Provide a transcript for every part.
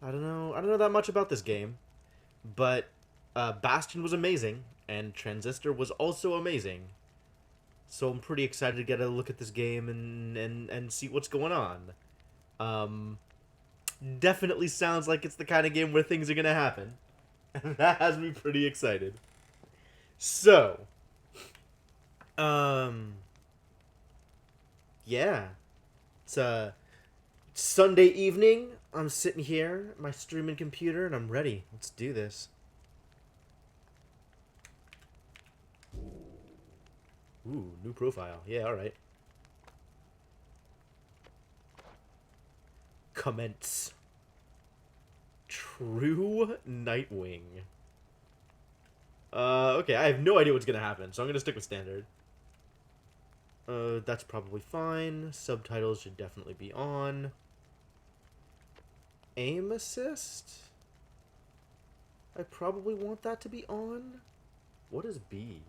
I don't know that much about this game, but Bastion was amazing, and Transistor was also amazing. So I'm pretty excited to get a look at this game and see what's going on. Um, Definitely sounds like it's the kind of game where things are gonna happen. And that has me pretty excited. So, um, yeah. It's Sunday evening. I'm sitting here at my streaming computer and I'm ready. Let's do this. Ooh, new profile. Yeah, alright. Commence. True Nightwing. Okay, I have no idea what's gonna happen, so I'm gonna stick with standard. That's probably fine. Subtitles should definitely be on. Aim assist? I probably want that to be on. What is B?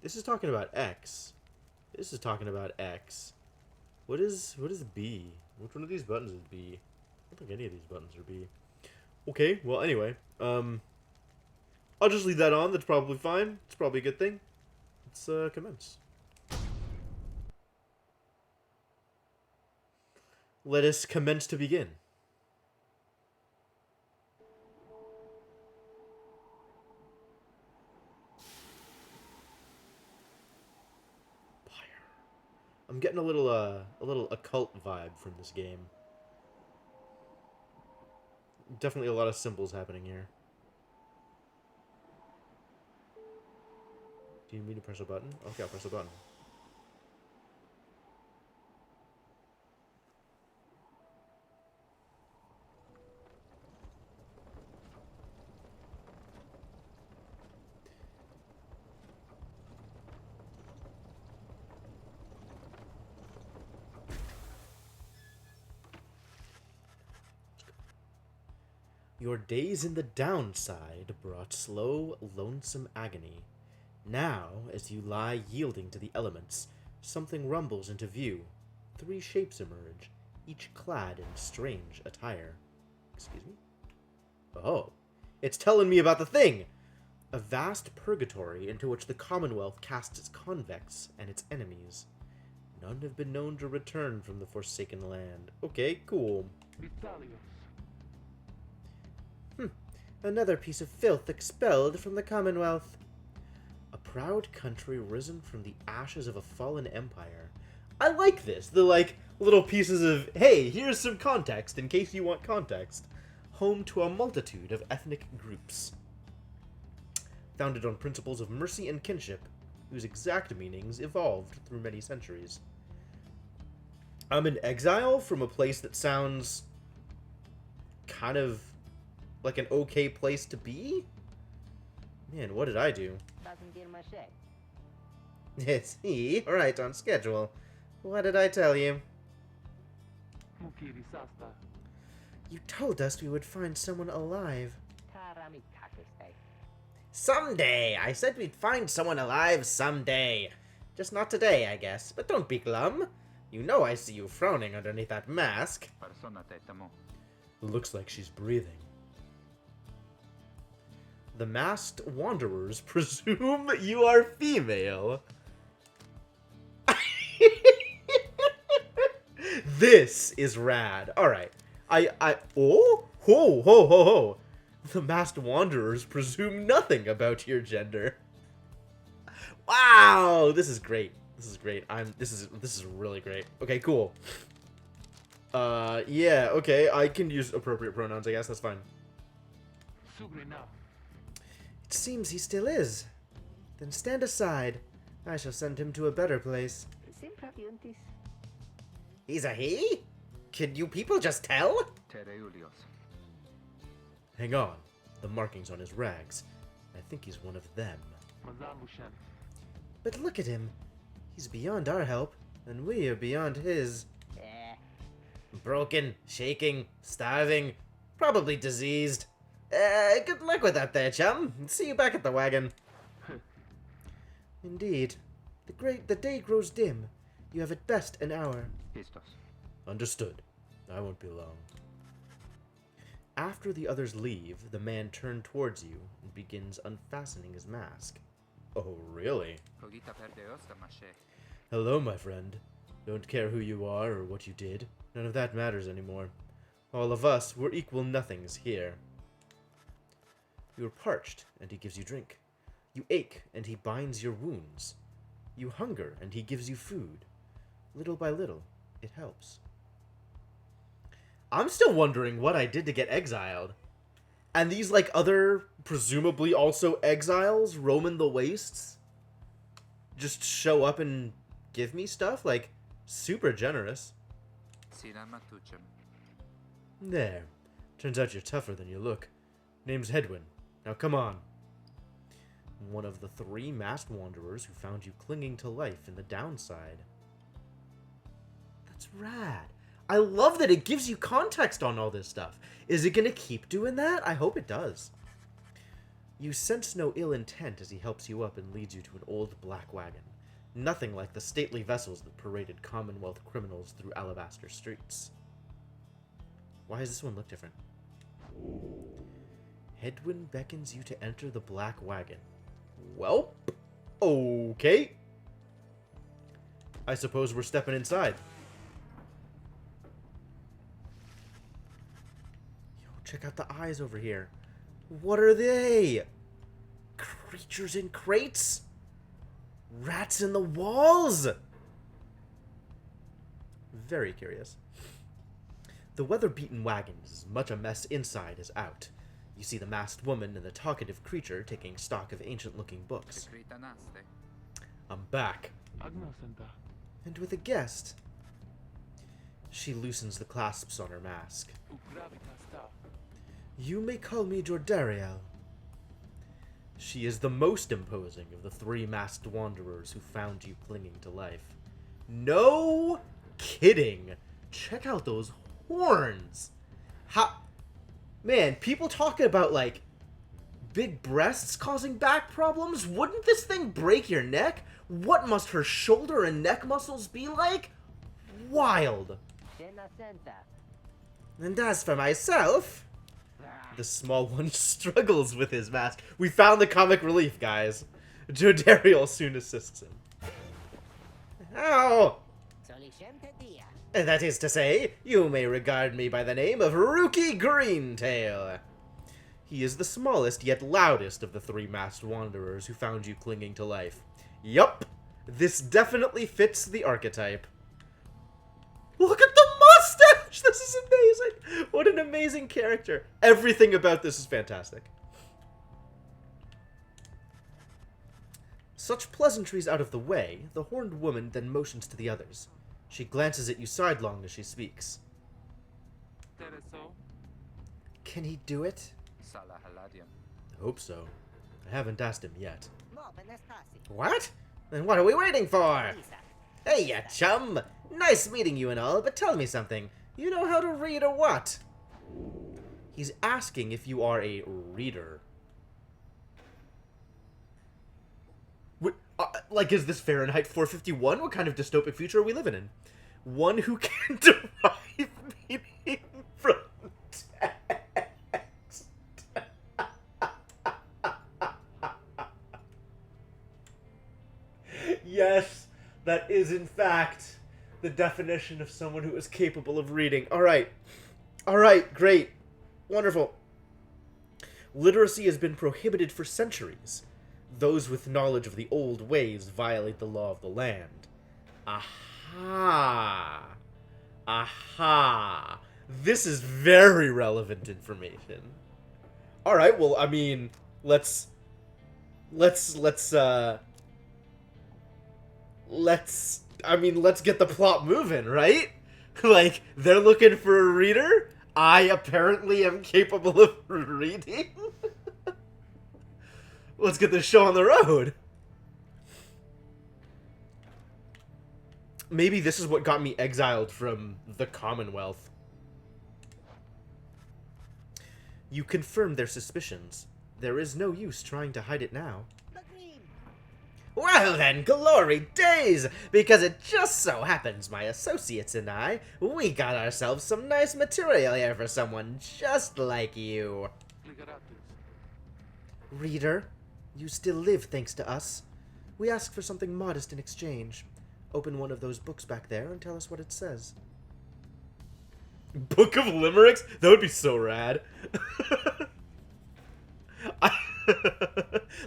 This is talking about X. This is talking about X. What is B? Which one of these buttons is B? I don't think any of these buttons are B. Okay, well anyway, I'll just leave that on. That's probably fine. It's probably a good thing. Let's commence. Let us commence to begin. Pyre. I'm getting a little occult vibe from this game. Definitely a lot of symbols happening here. Do you need me to press a button? Okay, I'll press a button. Your days in the downside brought slow, lonesome agony. Now, as you lie yielding to the elements, something rumbles into view. 3 shapes emerge, each clad in strange attire. Excuse me? Oh, it's telling me about the thing! A vast purgatory into which the Commonwealth casts its convicts and its enemies. None have been known to return from the Forsaken Land. Okay, cool. Another piece of filth expelled from the Commonwealth. A proud country risen from the ashes of a fallen empire. I like this. The, little pieces of, hey, here's some context in case you want context. Home to a multitude of ethnic groups. Founded on principles of mercy and kinship, whose exact meanings evolved through many centuries. I'm in exile from a place that sounds kind of like an okay place to be? Man, what did I do? It's he, right on schedule. What did I tell you? You told us we would find someone alive. Someday! I said we'd find someone alive someday. Just not today, I guess. But don't be glum. You know I see you frowning underneath that mask. Looks like she's breathing. The masked wanderers presume you are female. This is rad. Alright. Oh? Ho, ho, ho, ho. The masked wanderers presume nothing about your gender. Wow, this is great. This is great. This is really great. Okay, cool. Yeah, okay. I can use appropriate pronouns, I guess. That's fine. It seems he still is. Then stand aside. I shall send him to a better place. He's a he? Can you people just tell? Hang on. The markings on his rags. I think he's one of them. But look at him. He's beyond our help, and we are beyond his. Broken, shaking, starving, probably diseased. Good luck with that there, chum. See you back at the wagon. Indeed. The day grows dim. You have at best an hour. Understood. I won't be long. After the others leave, the man turns towards you and begins unfastening his mask. Oh, really? Hello, my friend. Don't care who you are or what you did. None of that matters anymore. All of us, we're equal nothings here. You are parched, and he gives you drink. You ache, and he binds your wounds. You hunger, and he gives you food. Little by little, it helps. I'm still wondering what I did to get exiled. And these, like, other, presumably also exiles, roaming the wastes, just show up and give me stuff? Like, super generous. There. Turns out you're tougher than you look. Name's Hedwin. Now come on. One of the 3 masked wanderers who found you clinging to life in the downside. That's rad. I love that it gives you context on all this stuff. Is it going to keep doing that? I hope it does. You sense no ill intent as he helps you up and leads you to an old black wagon. Nothing like the stately vessels that paraded Commonwealth criminals through alabaster streets. Why does this one look different? Hedwin beckons you to enter the black wagon. Welp. Okay. I suppose we're stepping inside. Yo, check out the eyes over here. What are they? Creatures in crates? Rats in the walls? Very curious. The weather-beaten wagon is as much a mess inside as out. You see the masked woman and the talkative creature taking stock of ancient-looking books. I'm back. And with a guest. She loosens the clasps on her mask. You may call me Jordariel. She is the most imposing of the 3 masked wanderers who found you clinging to life. No kidding. Check out those horns. Man, people talking about, like, big breasts causing back problems? Wouldn't this thing break your neck? What must her shoulder and neck muscles be like? Wild. And as for myself... The small one struggles with his mask. We found the comic relief, guys. Jodariel soon assists him. Ow! That is to say, you may regard me by the name of Rookie Greentail. He is the smallest yet loudest of the 3 masked wanderers who found you clinging to life. Yup, this definitely fits the archetype. Look at the mustache! This is amazing! What an amazing character. Everything about this is fantastic. Such pleasantries out of the way, the horned woman then motions to the others. She glances at you sidelong as she speaks. Can he do it? I hope so. I haven't asked him yet. What? Then what are we waiting for? Hey, ya chum! Nice meeting you and all, but tell me something. You know how to read or what? He's asking if you are a reader. Like, is this Fahrenheit 451? What kind of dystopic future are we living in? One who can derive meaning from text. Yes, that is in fact the definition of someone who is capable of reading. Alright, great. Wonderful. Literacy has been prohibited for centuries. Those with knowledge of the old ways violate the law of the land. Aha! Aha! This is very relevant information. Alright, well, I mean, let's get the plot moving, right? Like, they're looking for a reader? I apparently am capable of reading? Let's get this show on the road. Maybe this is what got me exiled from the Commonwealth. You confirm their suspicions. There is no use trying to hide it now. Well then, glory days! Because it just so happens my associates and I, we got ourselves some nice material here for someone just like you. Reader, you still live thanks to us. We ask for something modest in exchange. Open one of those books back there and tell us what it says. Book of Limericks? That would be so rad.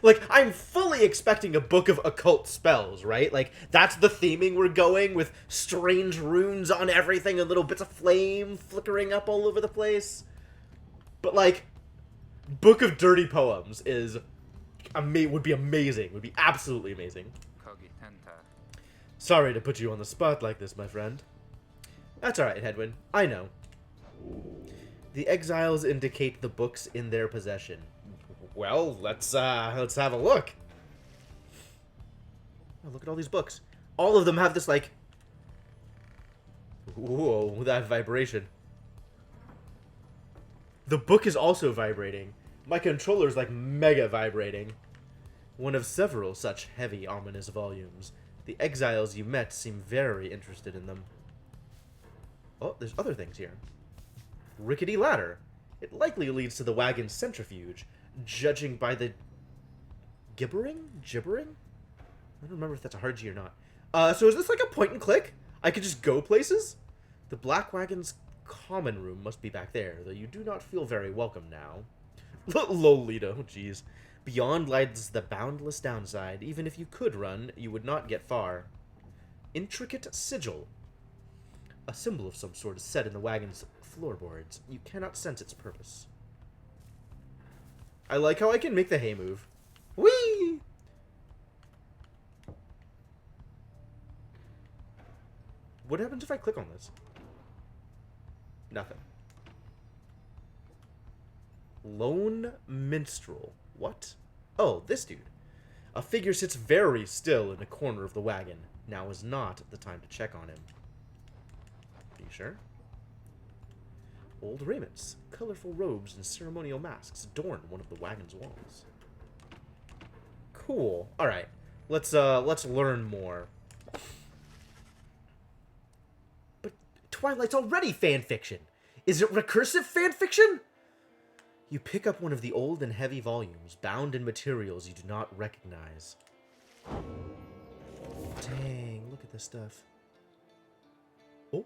Like, I'm fully expecting a book of occult spells, right? Like, that's the theming we're going, with strange runes on everything and little bits of flame flickering up all over the place. But, like, Book of Dirty Poems is would be amazing. Would be absolutely amazing. Sorry to put you on the spot like this, my friend. That's alright, Hedwyn. I know. The exiles indicate the books in their possession. Well, let's have a look. Oh, look at all these books. All of them have this, like... Whoa, that vibration. The book is also vibrating. My controller's, like, mega vibrating. One of several such heavy, ominous volumes. The exiles you met seem very interested in them. Oh, there's other things here. Rickety ladder. It likely leads to the wagon's centrifuge, judging by the... Gibbering? I don't remember if that's a hard G or not. So is this like a point and click? I could just go places? The black wagon's common room must be back there, though you do not feel very welcome now. Lolita, oh jeez. Beyond lies the boundless downside. Even if you could run, you would not get far. Intricate sigil. A symbol of some sort is set in the wagon's floorboards. You cannot sense its purpose. I like how I can make the hay move. Whee! What happens if I click on this? Nothing. Lone Minstrel. What? Oh, this dude. A figure sits very still in a corner of the wagon. Now is not the time to check on him. Are you sure? Old raiments, colorful robes, and ceremonial masks adorn one of the wagon's walls. Cool. Alright. Let's learn more. But Twilight's already fanfiction. Is it recursive fanfiction? You pick up one of the old and heavy volumes, bound in materials you do not recognize. Dang, look at this stuff. Oh.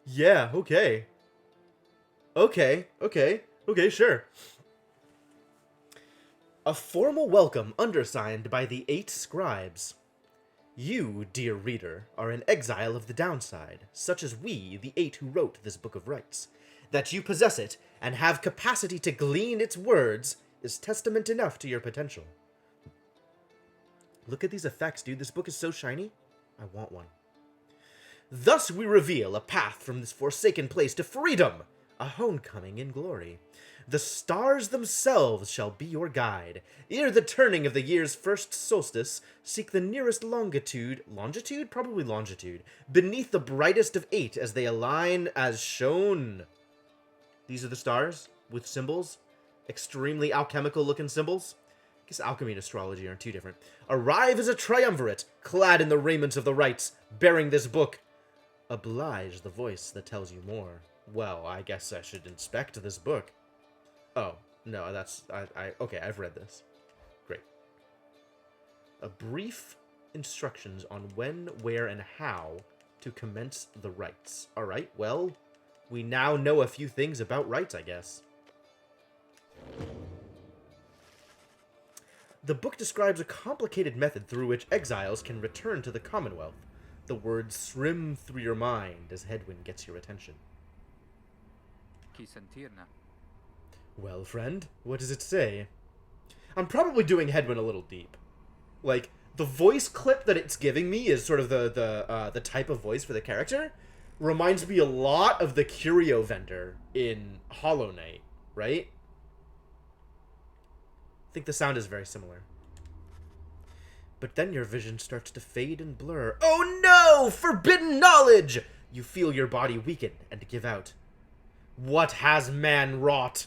Yeah, okay. Okay, sure. A formal welcome undersigned by the 8 scribes. You, dear reader, are an exile of the downside, such as we, the 8 who wrote this book of rites. That you possess it, and have capacity to glean its words, is testament enough to your potential. Look at these effects, dude. This book is so shiny. I want one. Thus we reveal a path from this forsaken place to freedom, a homecoming in glory. The stars themselves shall be your guide. Ere the turning of the year's first solstice, seek the nearest longitude, probably longitude, beneath the brightest of 8 as they align as shown. These are the stars, with symbols. Extremely alchemical-looking symbols. I guess alchemy and astrology aren't too different. Arrive as a triumvirate, clad in the raiments of the rites, bearing this book. Oblige the voice that tells you more. Well, I guess I should inspect this book. Oh, no, that's... okay, I've read this. Great. A brief instructions on when, where, and how to commence the rites. Alright, well... We now know a few things about rites, I guess. The book describes a complicated method through which exiles can return to the Commonwealth. The words swim through your mind as Hedwyn gets your attention. Well, friend, what does it say? I'm probably doing Hedwyn a little deep. Like, the voice clip that it's giving me is sort of the type of voice for the character. Reminds me a lot of the curio vendor in Hollow Knight, right? I think the sound is very similar. But then your vision starts to fade and blur. Oh no! Forbidden knowledge! You feel your body weaken and give out. What has man wrought?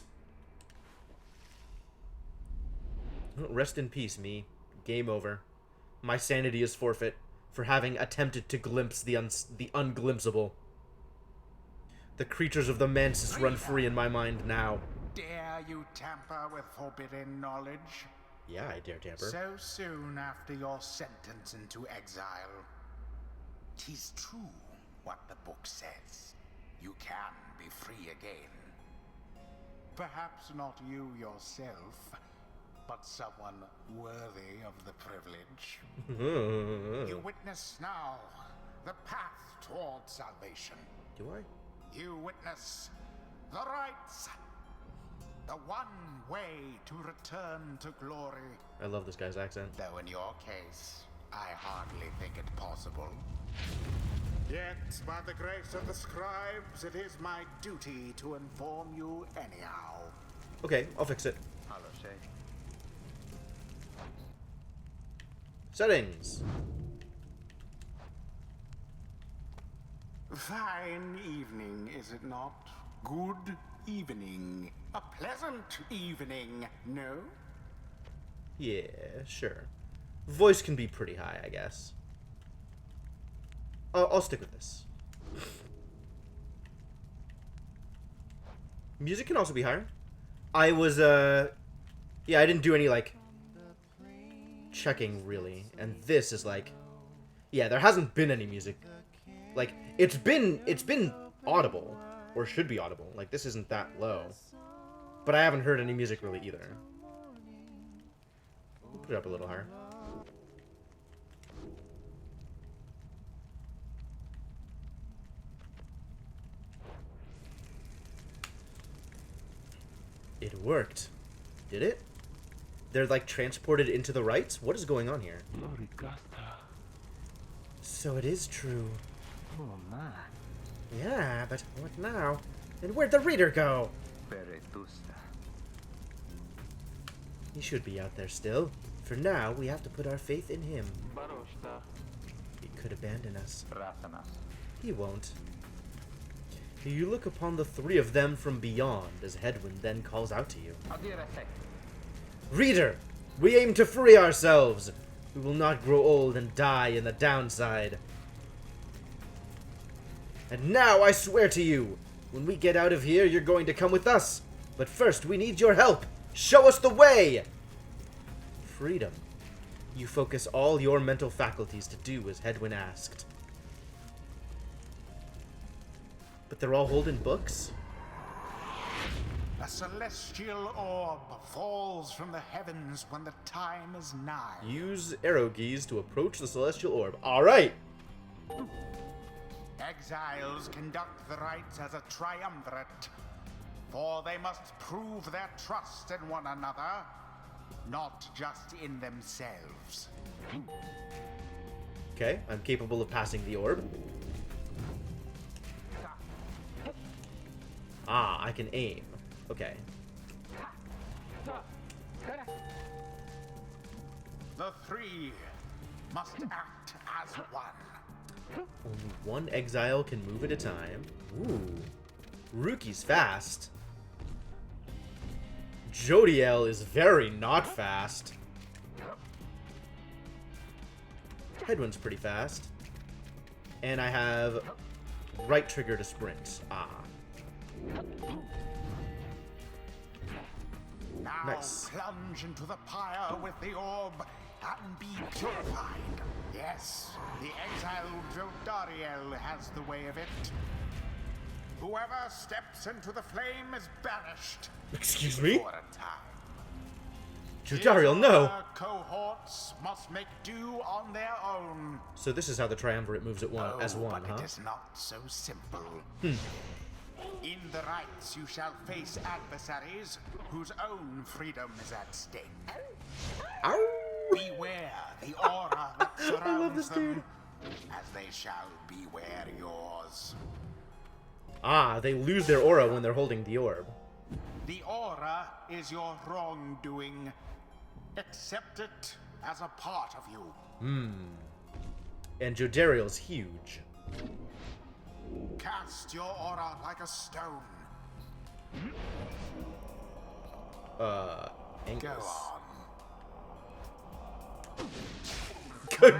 Rest in peace, me. Game over. My sanity is forfeit for having attempted to glimpse the unglimpsable. The creatures of the Mantis run free in my mind now. Dare you tamper with forbidden knowledge? Yeah, I dare tamper. So soon after your sentence into exile. 'Tis true what the book says. You can be free again. Perhaps not you yourself, but someone worthy of the privilege. You witness now the path towards salvation. Do I? You witness the rights. The one way to return to glory. I love this guy's accent. Though in your case, I hardly think it possible. Yet, by the grace of the scribes, it is my duty to inform you anyhow. Okay, I'll fix it. Settings. Fine evening, is it not? Good evening. A pleasant evening, no? Yeah, sure. Voice can be pretty high, I guess. I'll stick with this. Music can also be higher. I was, yeah, I didn't do any, like, checking, really. And this is, like, yeah, there hasn't been any music. Like, it's been audible. Or should be audible. Like, this isn't that low. But I haven't heard any music, really, either. We'll put it up a little higher. It worked. Did it? They're, like, transported into the rites? What is going on here? So it is true. Oh, man. Yeah, but what now? And where'd the reader go? He should be out there still. For now, we have to put our faith in him. He could abandon us. He won't. You look upon the three of them from beyond, as Hedwyn then calls out to you. Reader, we aim to free ourselves. We will not grow old and die in the downside. And now I swear to you, when we get out of here, you're going to come with us. But first, we need your help. Show us the way! Freedom. You focus all your mental faculties to do as Hedwyn asked. But they're all holding books? A celestial orb falls from the heavens when the time is nigh. Use arrow keys to approach the celestial orb. Alright! Exiles conduct the rites as a triumvirate, for they must prove their trust in one another, not just in themselves. Okay, I'm capable of passing the orb. Ah, I can aim. Okay. The three must act as one. Only one exile can move at a time. Ooh. Ruki's fast. Jodiel is very not fast. Hedwyn's pretty fast. And I have right trigger to sprint. Ah. Now Nice. plunge into the pyre with the orb and be purified. Yes, the exiled Jodariel has the way of it. Whoever steps into the flame is banished. Excuse me? For a time. Jodariel, no! Other cohorts must make do on their own. So this is how the triumvirate moves at one, as one, but huh? it is not so simple. In the rites, you shall face adversaries whose own freedom is at stake. Ow! Beware the aura that I love this surrounds them, dude. as they shall beware yours. Ah, they lose their aura when they're holding the orb. The aura is your wrongdoing. Accept it as a part of you. And Jodariel's huge. Cast your aura like a stone. Angus. Go on.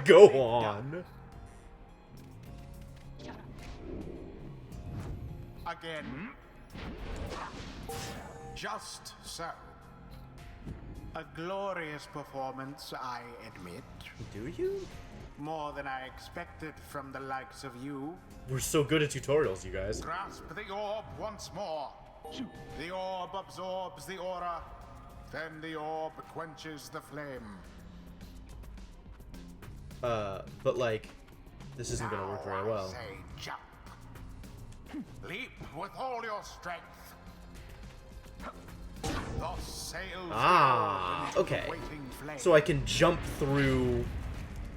Go on. Again. Just so. A glorious performance, I admit. Do you? More than I expected from the likes of you. We're so good at tutorials, you guys. Grasp the orb once more. The orb absorbs the aura. Then the orb quenches the flame. But like, this isn't gonna work very well. I say jump. Leap with all your strength. The sails Ah, into okay. the waiting flame. So I can jump through...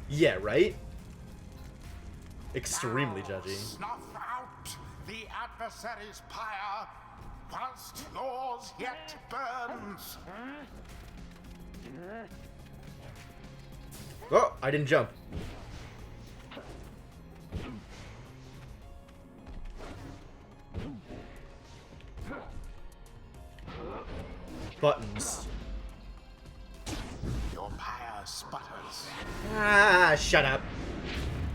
Yeah, right? Extremely Now judgy. Snuff out the adversary's pyre whilst yours yet burns. Oh, I didn't jump. Buttons. Your pyre sputters. Ah, shut up.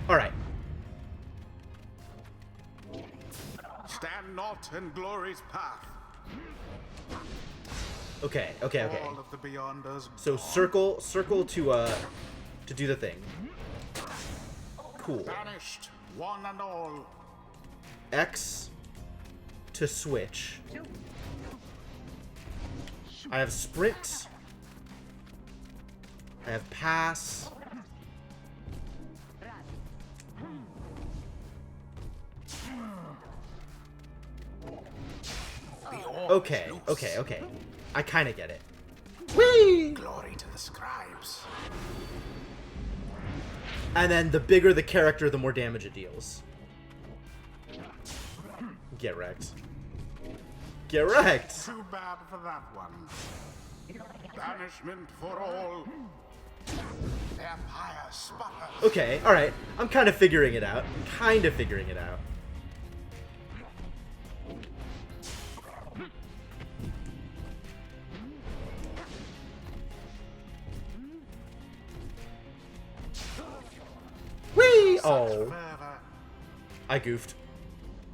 Alright. Stand not in glory's path. Okay. All of the Beyonders. So circle to do the thing. Cool. Banished, one and all. X to switch. I have sprint. I have pass. Okay. I kind of get it. Whee! Glory to the scribes. And then the bigger the character, the more damage it deals. Get wrecked. Get wrecked! Too bad for that one. Banishment for all. Their pyre sputters. Okay, alright. I'm kind of figuring it out. Whee! Oh, Fervor. I goofed.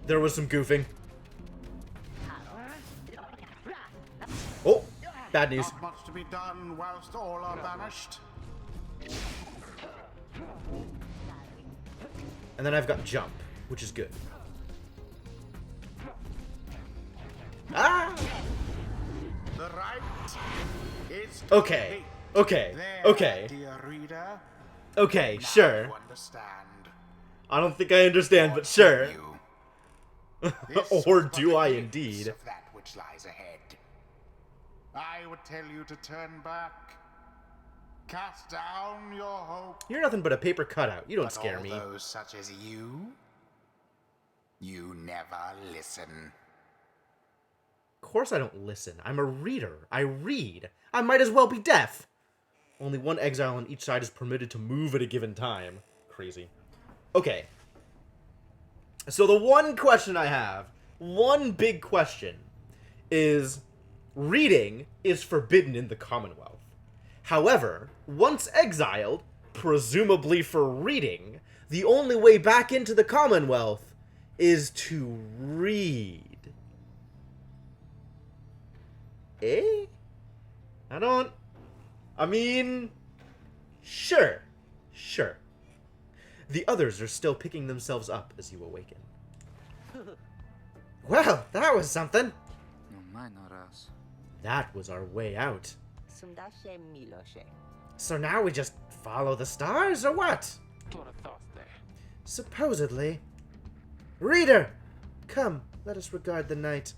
There was some goofing. Oh, bad news. Not much to be done whilst all are banished. And then I've got jump, which is good. Ah! The right is Okay, okay, there, okay, dear reader. okay, Now sure. you understand. I don't think I understand, but sure. You. This Or was but do a I glimpse indeed? of that which lies ahead. I would tell you to turn back. Cast down your hope. You're nothing but a paper cutout. You don't But scare all me. those such as you never listen. Of course I don't listen. I'm a reader. I read. I might as well be deaf. Only one exile on each side is permitted to move at a given time. Crazy. Okay. So the one question I have, one big question, is reading is forbidden in the Commonwealth. However, once exiled, presumably for reading, the only way back into the Commonwealth is to read. Eh? I mean, sure. The others are still picking themselves up as you awaken. Well, that was something. No mine not us. That was our way out. Sundasze Milosze. So now we just follow the stars, or what? Supposedly. Reader! Come, let us regard the night.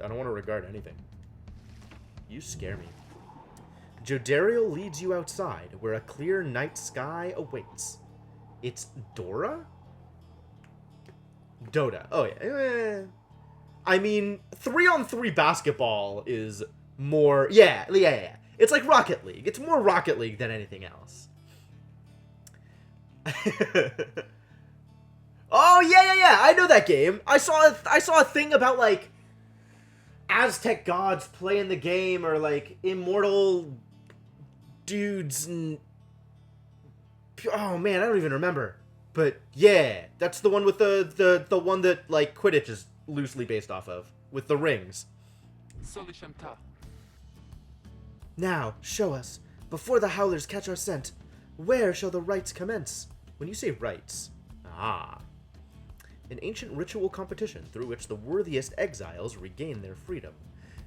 I don't want to regard anything. You scare me. Jodariel leads you outside, where a clear night sky awaits. It's Dora? Dota. Oh, yeah. I mean, 3-on-3 basketball is more... Yeah. It's like Rocket League. It's more Rocket League than anything else. Oh, yeah. I know that game. I saw a thing about, like, Aztec gods playing the game, or, like, immortal dude's... Oh, man, I don't even remember. But, yeah, that's the one with the one that, like, Quidditch is loosely based off of. With the rings. Now, show us, before the Howlers catch our scent, where shall the rites commence? When you say rites... Ah. An ancient ritual competition through which the worthiest exiles regain their freedom.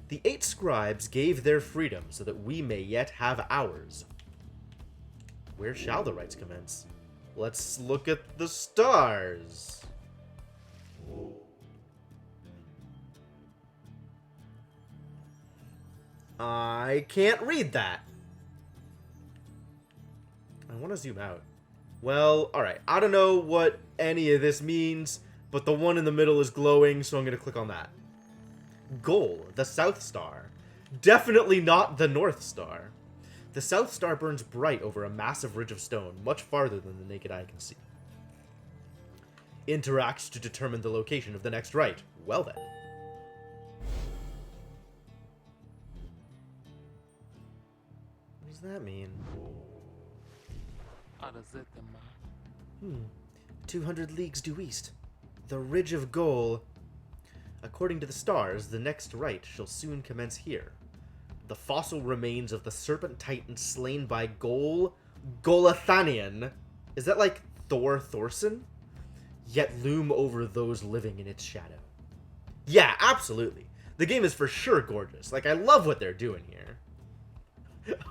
The 8 scribes gave their freedom so that we may yet have ours. Where shall the rites commence? Let's look at the stars. I can't read that. I want to zoom out. Well, alright. I don't know what any of this means, but the one in the middle is glowing, so I'm going to click on that. Goal, the South Star. Definitely not the North Star. The South Star burns bright over a massive ridge of stone, much farther than the naked eye can see. Interacts to determine the location of the next rite. Well then. What does that mean? 200 leagues due east. The Ridge of Goal. According to the stars, the next rite shall soon commence here. The fossil remains of the serpent titan slain by Golathanion. Is that like Thorson? Yet loom over those living in its shadow. Yeah, absolutely. The game is for sure gorgeous. Like, I love what they're doing here.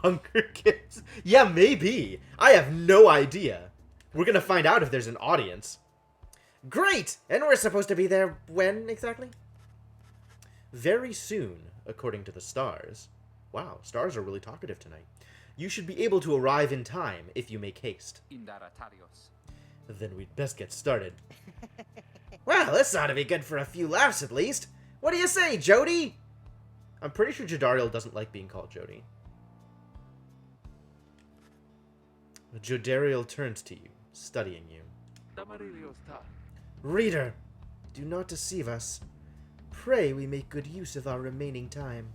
Hunger Games? Yeah, maybe. I have no idea. We're gonna find out if there's an audience. Great! And we're supposed to be there when, exactly? Very soon, according to the stars. Wow, stars are really talkative tonight. You should be able to arrive in time if you make haste. Then we'd best get started. Well, this ought to be good for a few laughs at least. What do you say, Jody? I'm pretty sure Jodariel doesn't like being called Jody. Jodariel turns to you, studying you. Reader, do not deceive us. Pray we make good use of our remaining time.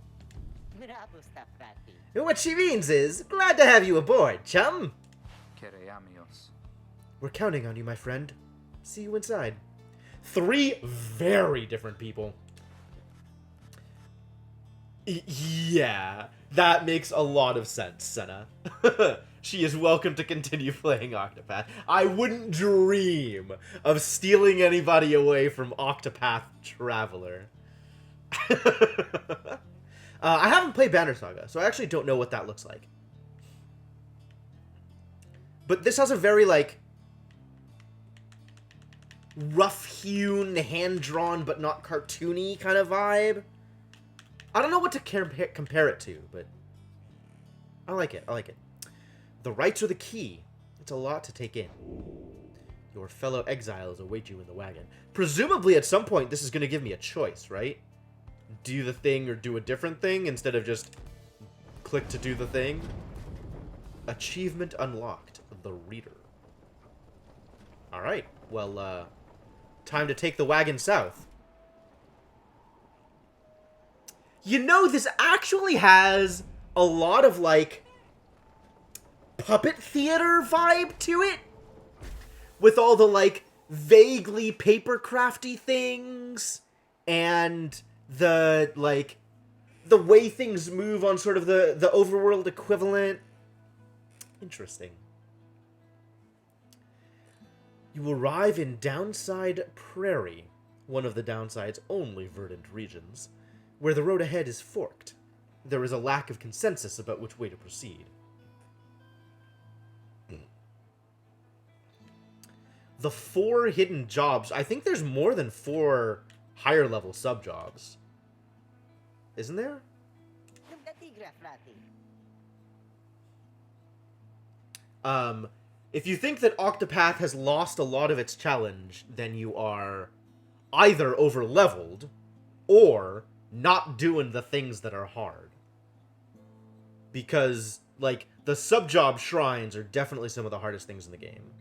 What she means is, glad to have you aboard, chum. We're counting on you, my friend. See you inside. 3 very different people. Yeah, that makes a lot of sense, Senna. She is welcome to continue playing Octopath. I wouldn't dream of stealing anybody away from Octopath Traveler. I haven't played Banner Saga, so I actually don't know what that looks like. But this has a very, like, rough-hewn, hand-drawn, but not cartoony kind of vibe. I don't know what to compare it to, but I like it. I like it. The rites are the key. It's a lot to take in. Your fellow exiles await you in the wagon. Presumably, at some point, this is going to give me a choice, right? Do the thing or do a different thing instead of just click to do the thing. Achievement unlocked. The Reader. Alright. Well, time to take the wagon south. You know, this actually has a lot of, like, puppet theater vibe to it. With all the, like, vaguely paper-crafty things. And the, like, the way things move on sort of the overworld equivalent. Interesting. You arrive in Downside Prairie, one of the Downside's only verdant regions, where the road ahead is forked. There is a lack of consensus about which way to proceed. The 4 hidden jobs. I think there's more than 4 higher level sub-jobs. Isn't there? If you think that Octopath has lost a lot of its challenge, then you are either over-leveled or not doing the things that are hard. Because, like, the sub-job shrines are definitely some of the hardest things in the game.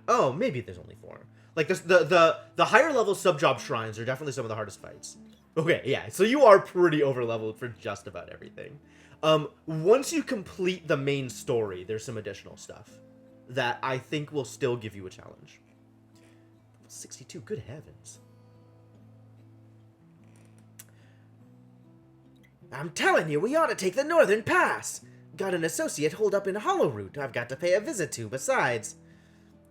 Oh, maybe there's only 4. Like, the higher level sub-job shrines are definitely some of the hardest fights. Okay, yeah, so you are pretty over-leveled for just about everything. Once you complete the main story, there's some additional stuff that I think will still give you a challenge. 62, good heavens. I'm telling you, we ought to take the Northern Pass. Got an associate holed up in Hollowroot I've got to pay a visit to besides.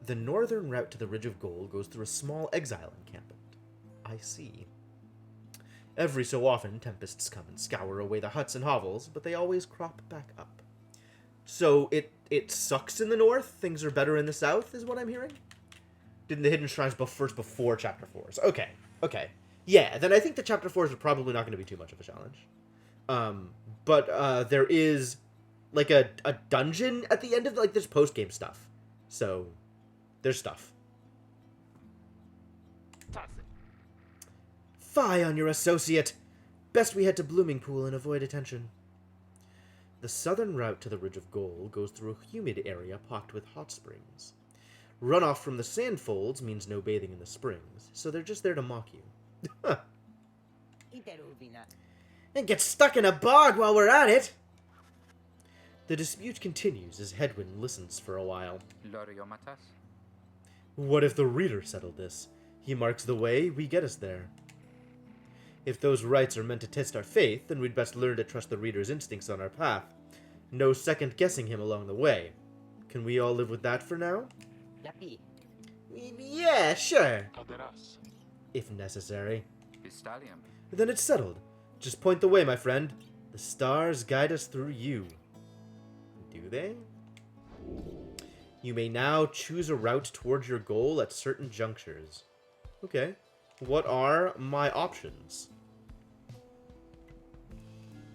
The northern route to the Ridge of Gold goes through a small exile encampment. I see. Every so often, tempests come and scour away the huts and hovels, but they always crop back up. So it sucks in the north, things are better in the south, is what I'm hearing? Did the Hidden Shrines first before Chapter 4s? Okay. Yeah, then I think the Chapter 4s are probably not going to be too much of a challenge. But there is, like, a dungeon at the end of, like, there's post-game stuff. So, there's stuff. Fie on your associate! Best we head to Bloomingpool and avoid attention. The southern route to the Ridge of Gold goes through a humid area pocked with hot springs. Runoff from the sand folds means no bathing in the springs, so they're just there to mock you. And get stuck in a bog while we're at it! The dispute continues as Hedwyn listens for a while. What if the reader settled this? He marks the way, we get us there. If those rites are meant to test our faith, then we'd best learn to trust the reader's instincts on our path. No second-guessing him along the way. Can we all live with that for now? Yeah, sure. If necessary. Then it's settled. Just point the way, my friend. The stars guide us through you. Do they? You may now choose a route towards your goal at certain junctures. Okay. What are my options?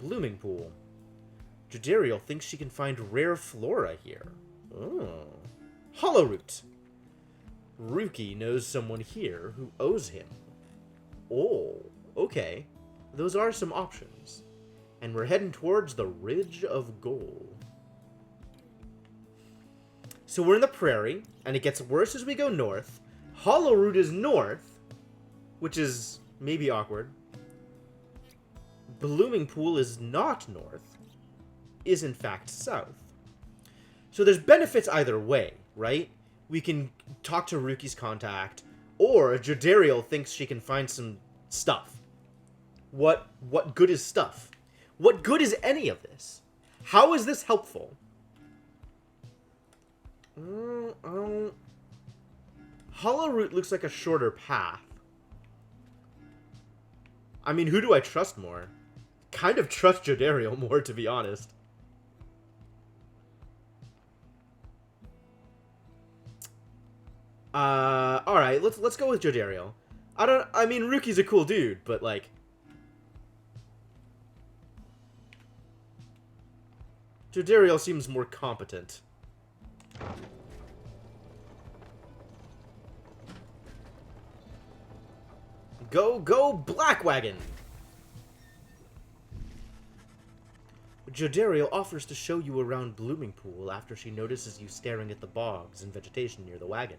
Bloomingpool. Judariel thinks she can find rare flora here. Oh. Hollowroot. Ruki knows someone here who owes him. Oh, okay. Those are some options. And we're heading towards the Ridge of Gold. So we're in the prairie, and it gets worse as we go north. Hollowroot is north, which is maybe awkward. Bloomingpool is not north, is in fact south. So there's benefits either way, right? We can talk to Ruki's contact, or Judariel thinks she can find some stuff. What good is stuff? What good is any of this? How is this helpful? Hollowroot looks like a shorter path. I mean, who do I trust more? Kind of trust Jodariel more, to be honest. Alright, let's go with Jodariel. I mean, Ruki's a cool dude, but, like... Jodariel seems more competent. Go, Black Wagon! Jodariel offers to show you around Bloomingpool after she notices you staring at the bogs and vegetation near the wagon.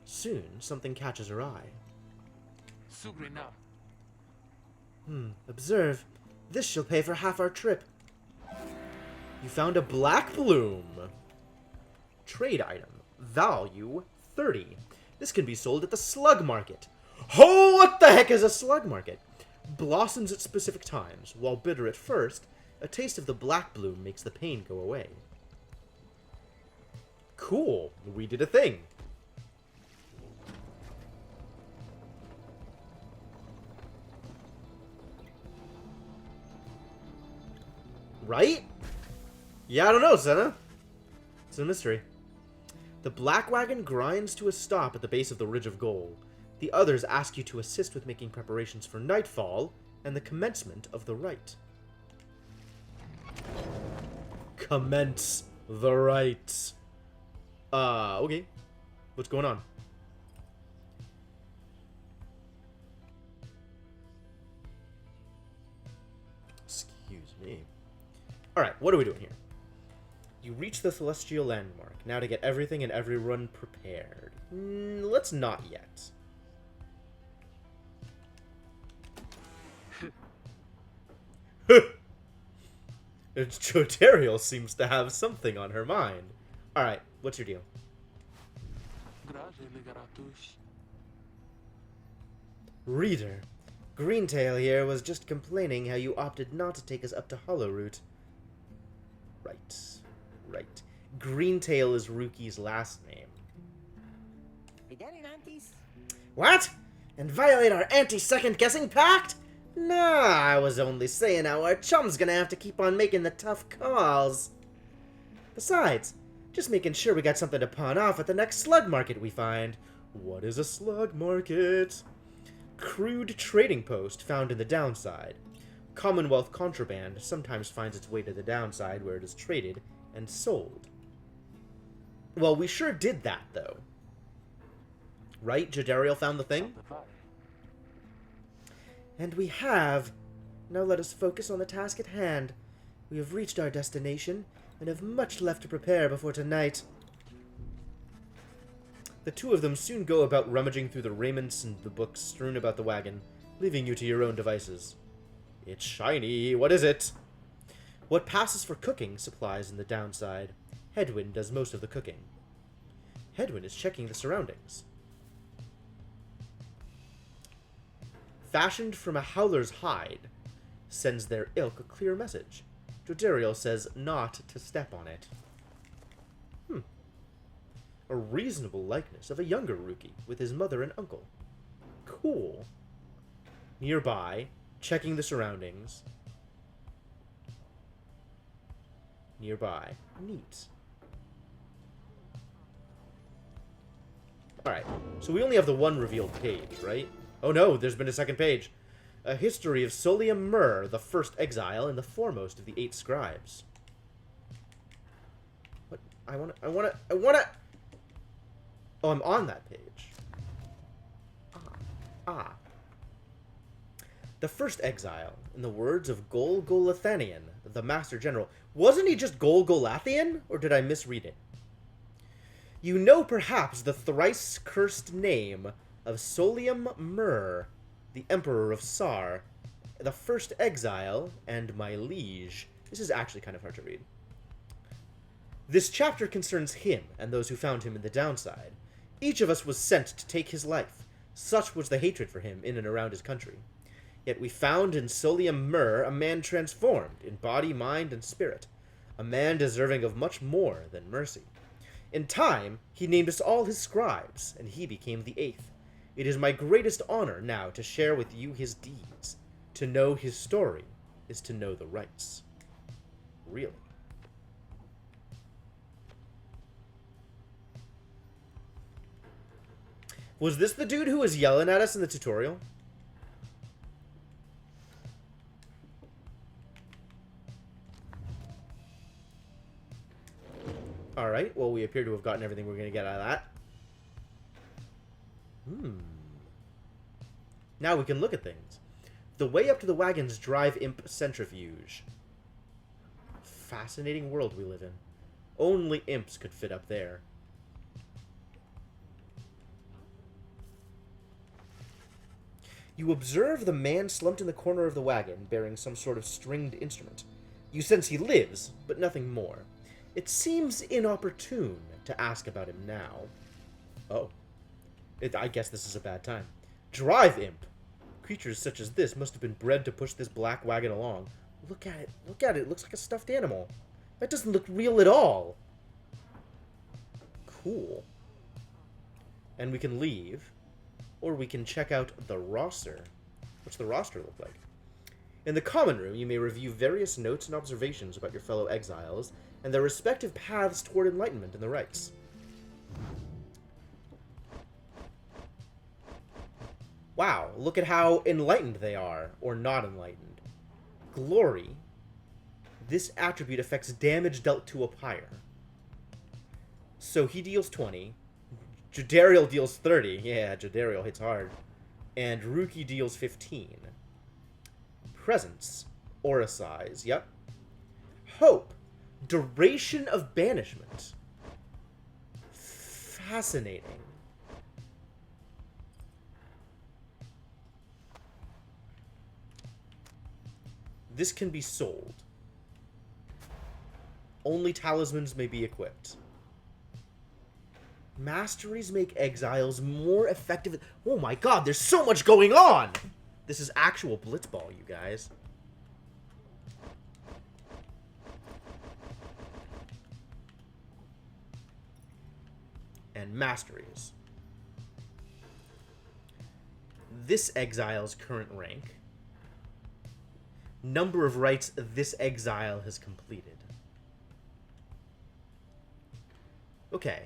Soon, something catches her eye. Observe. This shall pay for half our trip. You found a black bloom. Trade item. Value 30. This can be sold at the slug market. Oh, what the heck is a slug market? Blossoms at specific times. While bitter at first, a taste of the black bloom makes the pain go away. Cool. We did a thing. Right? Yeah, I don't know, Senna. It's a mystery. The black wagon grinds to a stop at the base of the Ridge of Gold. The others ask you to assist with making preparations for nightfall and the commencement of the rite. Commence the rite. Okay. What's going on? Excuse me. Alright, what are we doing here? You reach the celestial landmark. Now to get everything and everyone prepared. Let's not yet. Jodariel seems to have something on her mind. Alright, what's your deal? Reader, Greentail here was just complaining how you opted not to take us up to Hollowroot. Right. Right. Greentail is Ruki's last name. What? And violate our anti-second guessing pact? Nah, I was only saying how our chum's gonna have to keep on making the tough calls. Besides, just making sure we got something to pawn off at the next slug market we find. What is a slug market? Crude trading post found in the downside. Commonwealth contraband sometimes finds its way to the downside where it is traded and sold. Well, we sure did that, though. Right? Jodariel found the thing? And we have. Now let us focus on the task at hand. We have reached our destination, and have much left to prepare before tonight. The two of them soon go about rummaging through the raiments and the books strewn about the wagon, leaving you to your own devices. It's shiny. What is it? What passes for cooking supplies in the downside. Hedwyn does most of the cooking. Hedwyn is checking the surroundings. Fashioned from a howler's hide, sends their ilk a clear message. Jodariel says not to step on it. A reasonable likeness of a younger Rookie with his mother and uncle. Cool. Nearby, checking the surroundings. Nearby. Neat. Alright, so we only have the one revealed page, right? Oh no, there's been a second page. A history of Solium Mur, the first exile and the foremost of the 8 scribes. What? I wanna... Oh, I'm on that page. The first exile, in the words of Golgolathanian, the Master General. Wasn't he just Golgolathian, or did I misread it? You know perhaps the thrice cursed name of Solium Mur, the Emperor of Sar, the first exile, and my liege. This is actually kind of hard to read. This chapter concerns him and those who found him in the downside. Each of us was sent to take his life. Such was the hatred for him in and around his country. Yet we found in Solium Mur a man transformed in body, mind, and spirit. A man deserving of much more than mercy. In time, he named us all his scribes, and he became the 8th. It is my greatest honor now to share with you his deeds. To know his story is to know the rights. Really? Was this the dude who was yelling at us in the tutorial? Alright, well, we appear to have gotten everything we're going to get out of that. Now we can look at things. The way up to the wagon's drive imp centrifuge. Fascinating world we live in. Only imps could fit up there. You observe the man slumped in the corner of the wagon, bearing some sort of stringed instrument. You sense he lives, but nothing more. It seems inopportune to ask about him now. Oh. I guess this is a bad time. Drive imp! Creatures such as this must have been bred to push this black wagon along. Look at it. Look at it. It looks like a stuffed animal. That doesn't look real at all. Cool. And we can leave. Or we can check out the roster. What's the roster look like? In the common room, you may review various notes and observations about your fellow exiles and their respective paths toward enlightenment and the rights. Wow, look at how enlightened they are, or not enlightened. Glory. This attribute affects damage dealt to a Pyre. So he deals 20. Jodariel deals 30. Yeah, Jodariel hits hard. And Rookie deals 15. Presence. Aura size. Yep. Hope. Duration of banishment. Fascinating. This can be sold. Only talismans may be equipped. Masteries make exiles more effective. Oh my god, there's so much going on! This is actual blitzball, you guys. And masteries. This exile's current rank. Number of rites this exile has completed. Okay.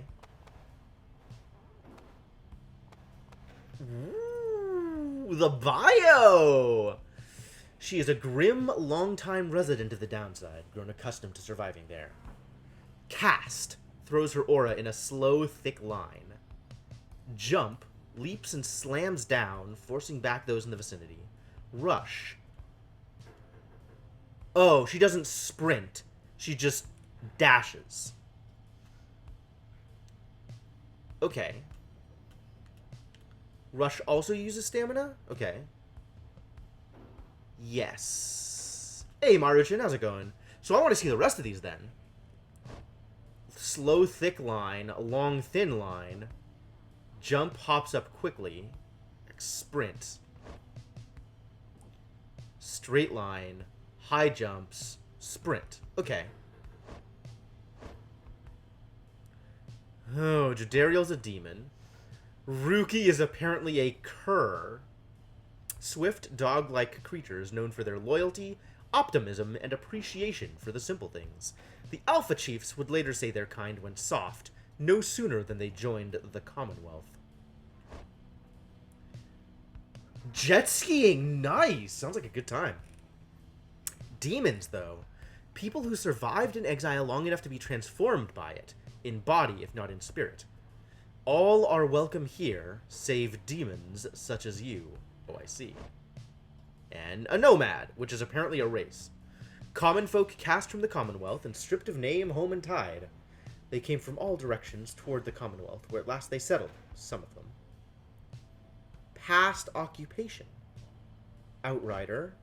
Ooh, the bio! She is a grim, long-time resident of the downside, grown accustomed to surviving there. Cast throws her aura in a slow, thick line. Jump leaps and slams down, forcing back those in the vicinity. Rush. Oh, she doesn't sprint. She just dashes. Okay. Rush also uses stamina? Okay. Yes. Hey, Maruchan, how's it going? So I want to see the rest of these, then. Slow, thick line. Long, thin line. Jump hops up quickly. Sprint. Straight line. High jumps. Sprint. Okay. Oh, Jodariel's a demon. Ruki is apparently a cur. Swift, dog-like creatures known for their loyalty, optimism, and appreciation for the simple things. The Alpha Chiefs would later say their kind went soft, no sooner than they joined the Commonwealth. Jet skiing, nice! Sounds like a good time. Demons, though. People who survived in exile long enough to be transformed by it, in body if not in spirit. All are welcome here, save demons such as you. Oh, I see. And a nomad, which is apparently a race. Common folk cast from the Commonwealth and stripped of name, home, and tide. They came from all directions toward the Commonwealth, where at last they settled, some of them. Past occupation. Outrider.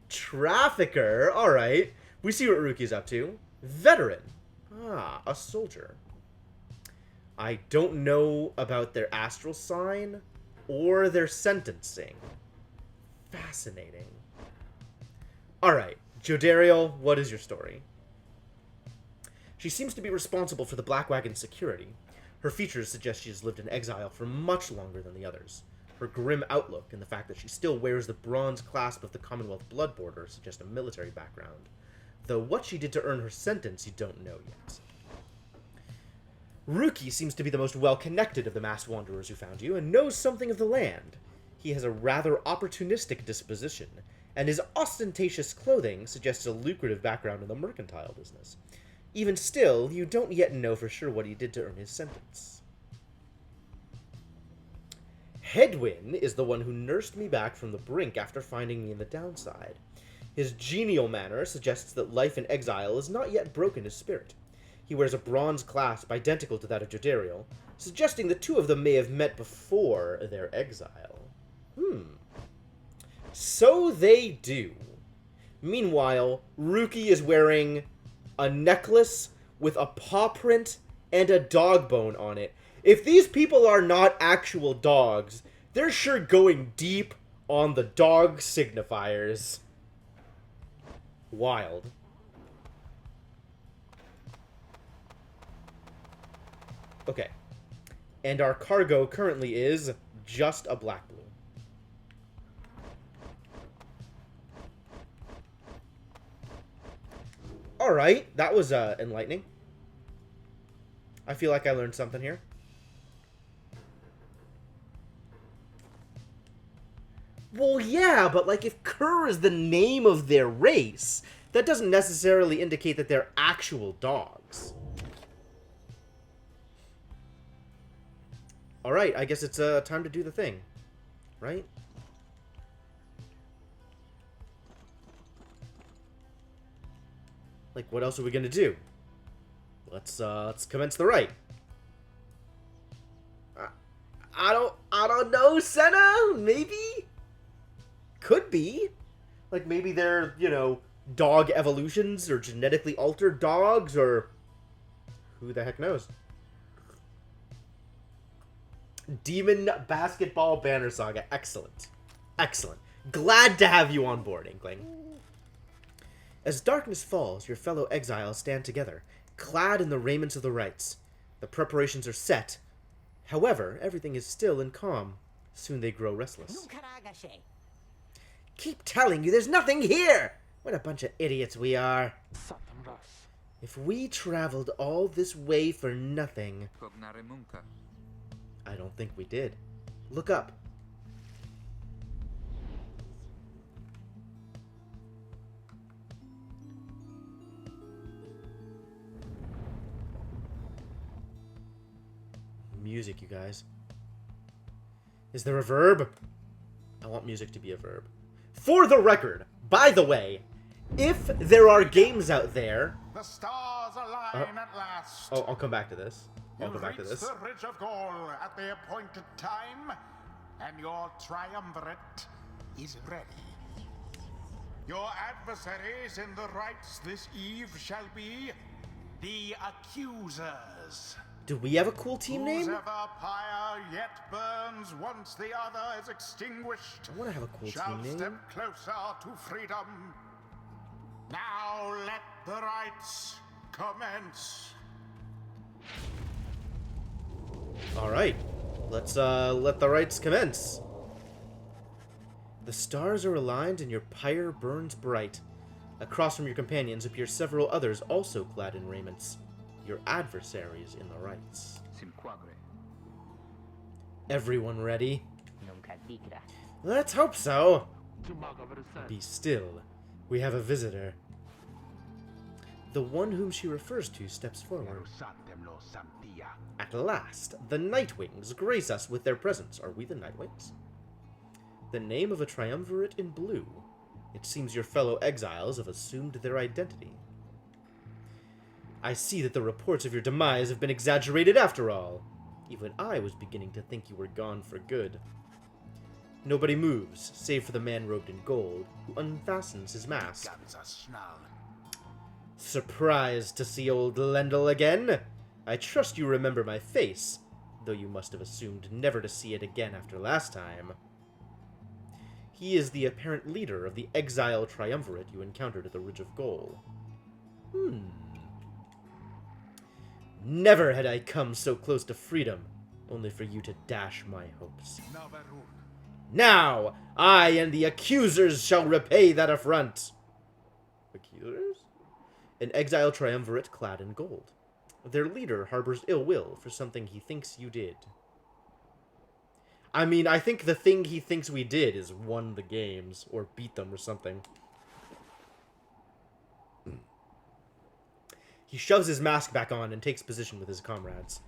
Trafficker. Alright. We see what Ruki's up to. Veteran. Ah, a soldier. I don't know about their astral sign or their sentencing. Fascinating. Alright, Jodariel, what is your story? She seems to be responsible for the Black Wagon's security. Her features suggest she has lived in exile for much longer than the others. Her grim outlook and the fact that she still wears the bronze clasp of the Commonwealth blood border suggest a military background. Though what she did to earn her sentence you don't know yet. Ruki seems to be the most well-connected of the masked wanderers who found you, and knows something of the land. He has a rather opportunistic disposition, and his ostentatious clothing suggests a lucrative background in the mercantile business. Even still, you don't yet know for sure what he did to earn his sentence. Hedwyn is the one who nursed me back from the brink after finding me in the downside. His genial manner suggests that life in exile is not yet broken his spirit. He wears a bronze clasp identical to that of Jodariel, suggesting the two of them may have met before their exile. So they do. Meanwhile, Ruki is wearing a necklace with a paw print and a dog bone on it. If these people are not actual dogs, they're sure going deep on the dog signifiers. Wild. Okay. And our cargo currently is just a black blue. Alright, that was enlightening. I feel like I learned something here. Well, yeah, but like if Cur is the name of their race, that doesn't necessarily indicate that they're actual dogs. Alright, I guess it's time to do the thing. Right? Like, what else are we gonna do? Let's commence the rite. I don't know, Senna? Maybe? Could be. Like, maybe they're, you know, dog evolutions or genetically altered dogs or who the heck knows. Demon Basketball Banner Saga. Excellent. Excellent. Glad to have you on board, Inkling. As darkness falls, your fellow exiles stand together, clad in the raiments of the rites. The preparations are set. However, everything is still and calm. Soon they grow restless. Keep telling you there's nothing here! What a bunch of idiots we are. If we traveled all this way for nothing... I don't think we did. Look up. Music, you guys. Is there a verb? I want music to be a verb. For the record, by the way, if there are games out there... The stars align at last. Oh, I'll come back to this. I'll come back to this. The Ridge of Gaul at the appointed time, and your triumvirate is ready. Your adversaries in the rites this eve shall be the Accusers. Do we have a cool team name? Whosever pyre yet burns once the other is extinguished. I want to have a cool shall team name. step closer to freedom. Now let the rites commence. Alright, let's let the rites commence. The stars are aligned and your pyre burns bright. Across from your companions appear several others also clad in raiments. Your adversaries in the rites. Everyone ready? Let's hope so. Be still. We have a visitor. The one whom she refers to steps forward. At last, the Nightwings grace us with their presence. Are we the Nightwings? The name of a triumvirate in blue. It seems your fellow exiles have assumed their identity. I see that the reports of your demise have been exaggerated after all. Even I was beginning to think you were gone for good. Nobody moves, save for the man robed in gold, who unfastens his mask. Surprised to see old Lendl again? I trust you remember my face, though you must have assumed never to see it again after last time. He is the apparent leader of the exile triumvirate you encountered at the Ridge of Gaul. Never had I come so close to freedom, only for you to dash my hopes. Now, I and the Accusers shall repay that affront. Accusers? An exile triumvirate clad in gold. Their leader harbors ill will for something he thinks you did. I mean, I think the thing he thinks we did is won the games, or beat them or something. He shoves his mask back on and takes position with his comrades.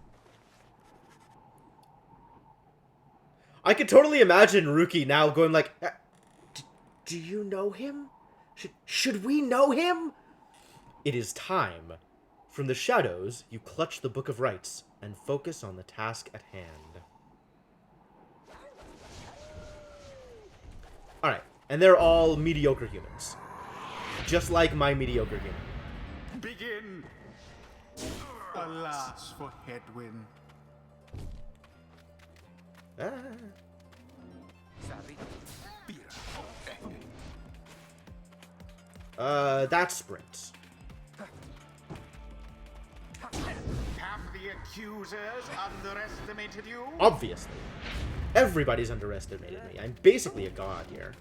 I could totally imagine Ruki now going like, do you know him? Should we know him? It is time. From the shadows, you clutch the Book of Rites and focus on the task at hand. Alright, and they're all mediocre humans. Just like my mediocre human. Begin. Alas for Headwind. That's sprint. Have the Accusers underestimated you? Obviously. Everybody's underestimated me. I'm basically a god here.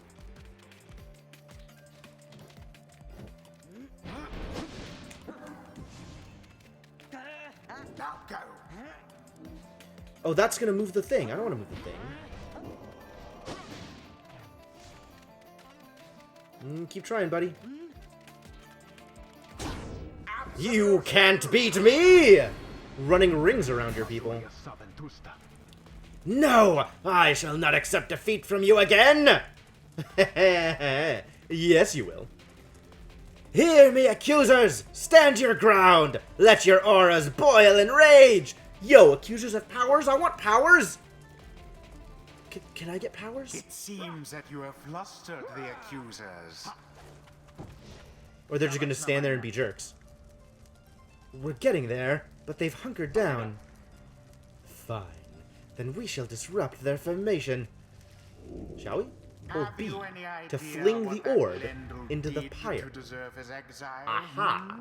Now go. Oh, that's gonna move the thing. I don't want to move the thing. Keep trying, buddy. You can't beat me! Running rings around your people. No! I shall not accept defeat from you again! Yes, you will. Hear me, Accusers! Stand your ground! Let your auras boil in rage! Yo, Accusers have powers? I want powers! Can I get powers? It seems that you have flustered the Accusers. Or they're just gonna stand there and be jerks. We're getting there, but they've hunkered down. Fine. Then we shall disrupt their formation. Shall we? Or Have B, you any to idea fling what the that orb Lendl into the did pyre. to deserve his exile? Aha!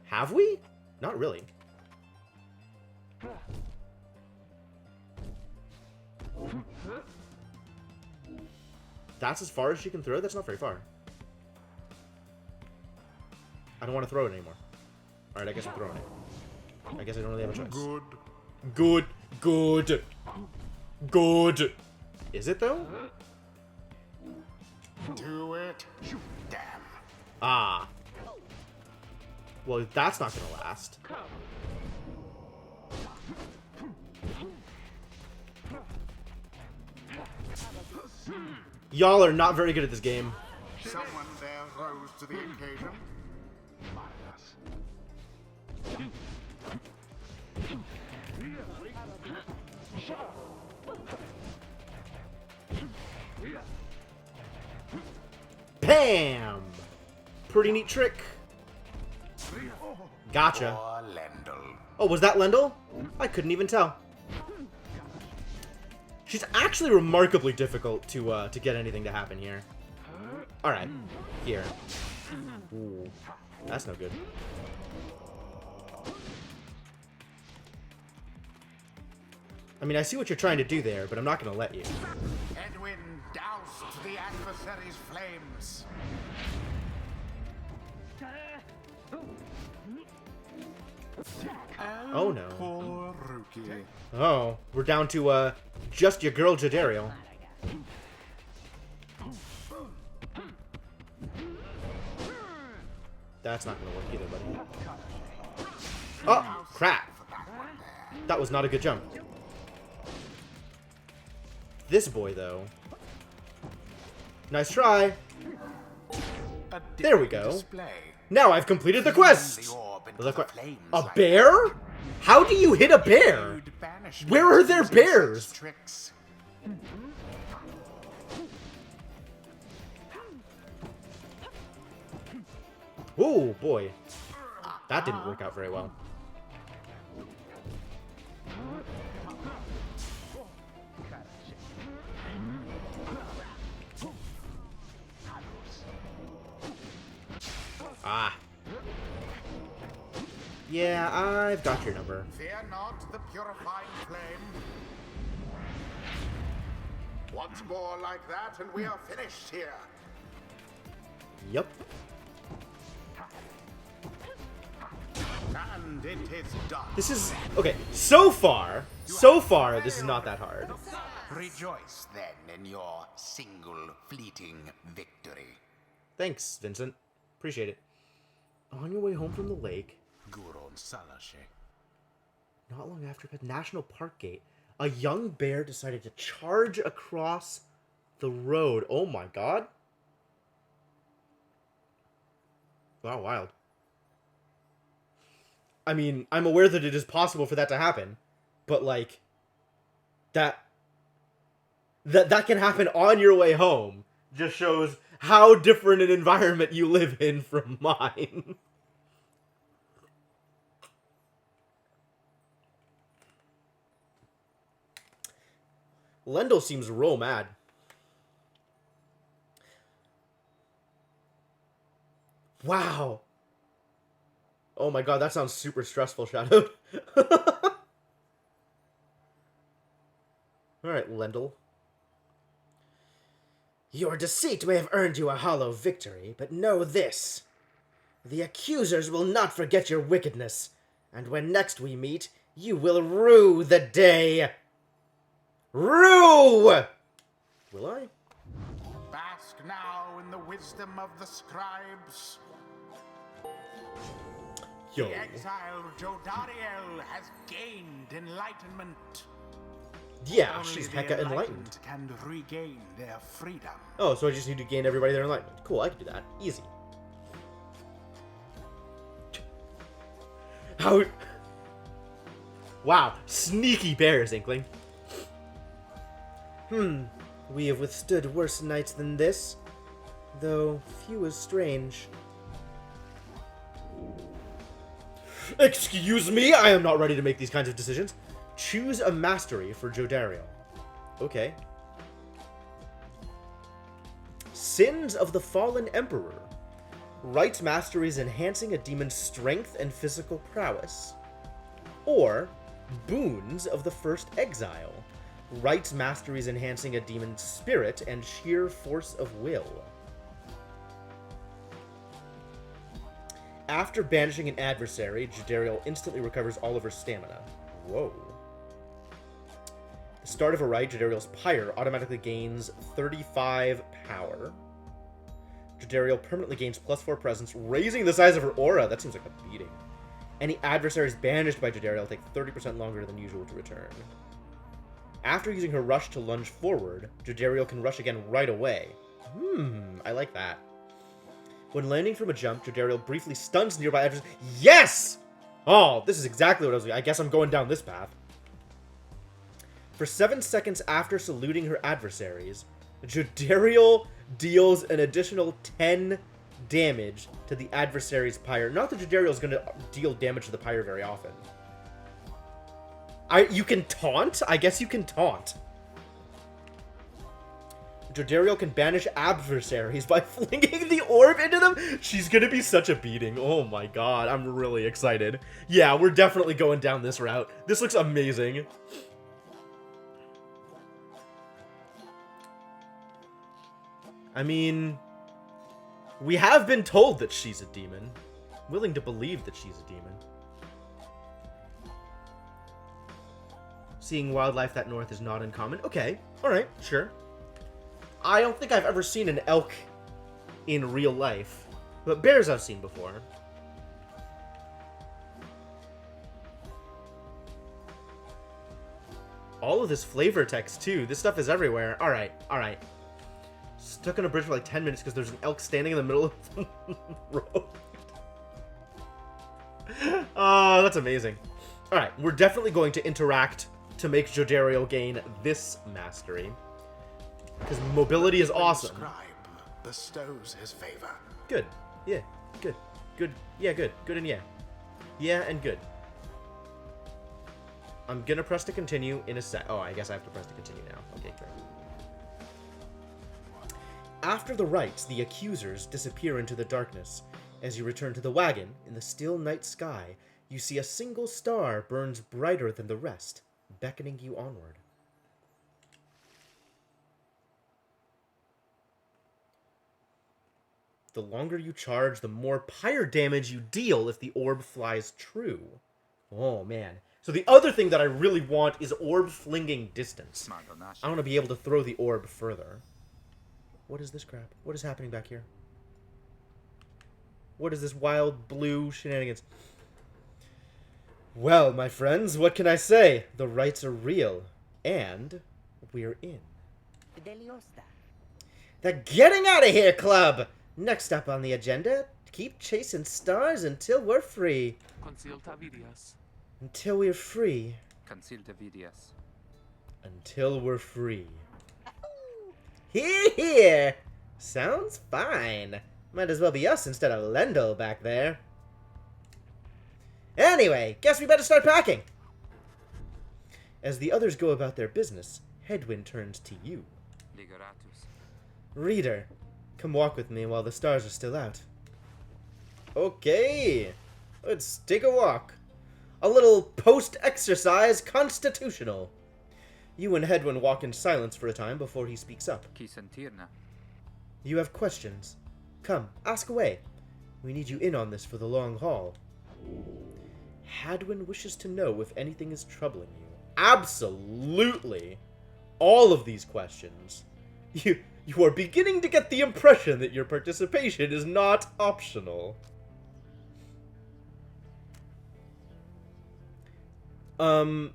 Have we? Not really. That's as far as she can throw? That's not very far. I don't want to throw it anymore. Alright, I guess I'm throwing it. I guess I don't really have a choice. Good. Good. Good. Good. Is it, though? Do it. Damn. Ah. Well, that's not gonna last. Y'all are not very good at this game. Someone there rose to the occasion. Marvelous. Bam! Pretty neat trick. Gotcha. Poor Lendl. Oh, was that Lendl? I couldn't even tell. She's actually remarkably difficult to get anything to happen here. Alright. Here. Ooh. That's no good. I mean, I see what you're trying to do there, but I'm not gonna let you. Edwin doused the adversary's flames. Oh no. Poor Rookie. Oh, we're down to, just your girl Jadariel. That's not gonna work either, buddy. Oh, crap. That was not a good jump. This boy, though. Nice try. There we go. Display. Now I've completed the quest! The orb into The the que- flames a like bear? How do you hit a bear? Rude banishment Where are there using bears? such tricks. Oh, boy. That didn't work out very well. Ah. Yeah, I've got your number. Fear not the purifying flame. Once more like that, and we are finished here. Yep. And it is done. This is... Okay, so far, this is not that hard. Rejoice then in your single fleeting victory. Thanks, Vincent. Appreciate it. On your way home from the lake, Guron Salashe. not long after the National Park Gate, a young bear decided to charge across the road. Oh my god. Wow, wild. I mean, I'm aware that it is possible for that to happen, but like, that can happen on your way home just shows how different an environment you live in from mine. Lendl seems real mad. Wow. Oh my god, that sounds super stressful, Shadow. Alright, Lendl. Your deceit may have earned you a hollow victory, but know this. The accusers will not forget your wickedness, and when next we meet, you will rue the day. Rue! Will I? Bask now in the wisdom of the scribes. Yo. The exiled Jodariel has gained enlightenment. Yeah, Only she's the hecka enlightened. can regain their freedom. Oh, so I just need to gain everybody their enlightenment. Cool, I can do that. Easy. How... Wow, sneaky bears, Inkling. We have withstood worse nights than this, though few is strange. Excuse me, I am not ready to make these kinds of decisions. Choose a mastery for Jodariel. Okay. Sins of the Fallen Emperor. Rites masteries enhancing a demon's strength and physical prowess. Or Boons of the First Exile. Rites masteries enhancing a demon's spirit and sheer force of will. After banishing an adversary, Jodariel instantly recovers all of her stamina. Whoa. The start of a rite, Jodariel's Pyre automatically gains 35 power. Jodariel permanently gains +4 presence, raising the size of her aura. That seems like a beating. Any adversaries banished by Jodariel take 30% longer than usual to return. After using her rush to lunge forward, Jodariel can rush again right away. I like that. When landing from a jump, Jodariel briefly stuns nearby adversaries. Yes! Oh, this is exactly what I was doing. I guess I'm going down this path. For 7 seconds after saluting her adversaries, Jodariel deals an additional 10 damage to the adversary's Pyre. Not that Jodariel is going to deal damage to the Pyre very often. You can taunt? I guess you can taunt. Jodariel can banish adversaries by flinging the orb into them. She's gonna be such a beating. Oh my god, I'm really excited. Yeah, we're definitely going down this route. This looks amazing. I mean, we have been told that she's a demon. Willing to believe that she's a demon. Seeing wildlife that north is not uncommon. Okay, alright, sure. I don't think I've ever seen an elk in real life, but bears I've seen before. All of this flavor text, too. This stuff is everywhere. Alright, alright. Stuck on a bridge for like 10 minutes because there's an elk standing in the middle of the road. Oh, that's amazing. Alright, we're definitely going to interact to make Jodariel gain this mastery. Because mobility is awesome. Scribe bestows his favor. Good. Yeah. Good. Good. Yeah, good. Good and yeah. Yeah and good. I'm gonna press to continue in a sec. Oh, I guess I have to press to continue now. Okay, great. After the rites, the accusers disappear into the darkness. As you return to the wagon, in the still night sky, you see a single star burns brighter than the rest, beckoning you onward. The longer you charge, the more Pyre damage you deal if the orb flies true. Oh, man. So the other thing that I really want is orb flinging distance. I want to be able to throw the orb further. What is this crap? What is happening back here? What is this wild blue shenanigans? Well, my friends, what can I say? The rites are real. And we're in. Deliosta. The Getting Out of Here Club! Next up on the agenda, keep chasing stars until we're free. Consilta vidias. Until we're free. Consilta vidias. Until we're free. Hear, hear! Sounds fine. Might as well be us instead of Lendl back there. Anyway, guess we better start packing. As the others go about their business, Hedwyn turns to you. Ligoratus. Reader, come walk with me while the stars are still out. Okay, let's take a walk. A little post-exercise constitutional. You and Hedwyn walk in silence for a time before he speaks up. Qui sentirna. You have questions. Come, ask away. We need you in on this for the long haul. Hadwin wishes to know if anything is troubling you. Absolutely. All of these questions. You are beginning to get the impression that your participation is not optional.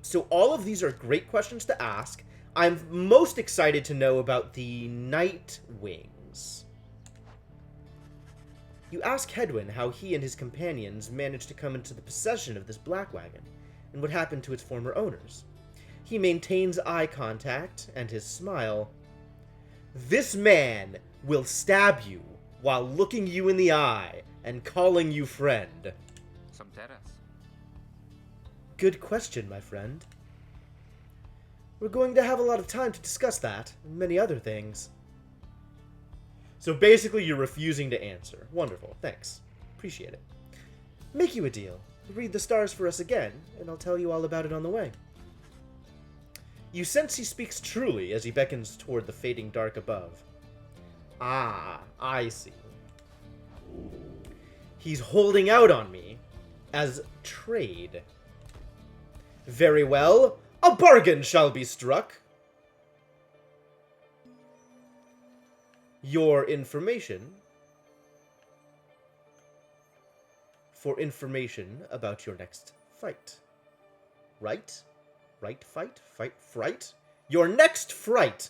So all of these are great questions to ask. I'm most excited to know about the Night Wings. You ask Hedwyn how he and his companions managed to come into the possession of this black wagon, and what happened to its former owners. He maintains eye contact, and his smile. This man will stab you while looking you in the eye and calling you friend. Some terras. Good question, my friend. We're going to have a lot of time to discuss that, and many other things. So basically, you're refusing to answer. Wonderful, thanks. Appreciate it. Make you a deal. Read the stars for us again, and I'll tell you all about it on the way. You sense he speaks truly as he beckons toward the fading dark above. Ah, I see. He's holding out on me as trade. Very well, a bargain shall be struck. Your information for information about your next fight. Right? Right fight? Fight fright? Your next fright!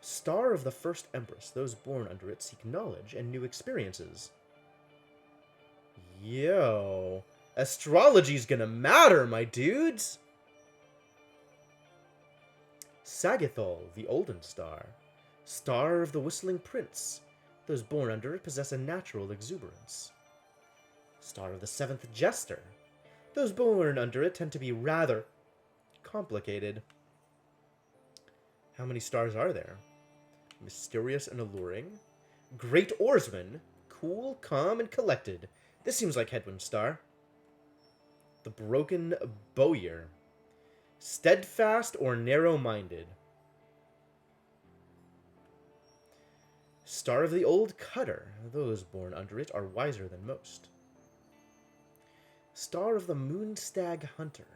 Star of the First Empress. Those born under it seek knowledge and new experiences. Yo. Astrology's gonna matter, my dudes! Sagittol, the Olden Star. Star of the Whistling Prince. Those born under it possess a natural exuberance. Star of the Seventh Jester. Those born under it tend to be rather complicated. How many stars are there? Mysterious and alluring. Great Oarsman. Cool, calm, and collected. This seems like Headwind Star. The Broken Bowyer. Steadfast or narrow-minded. Star of the Old Cutter. Those born under it are wiser than most. Star of the Moonstag Hunter.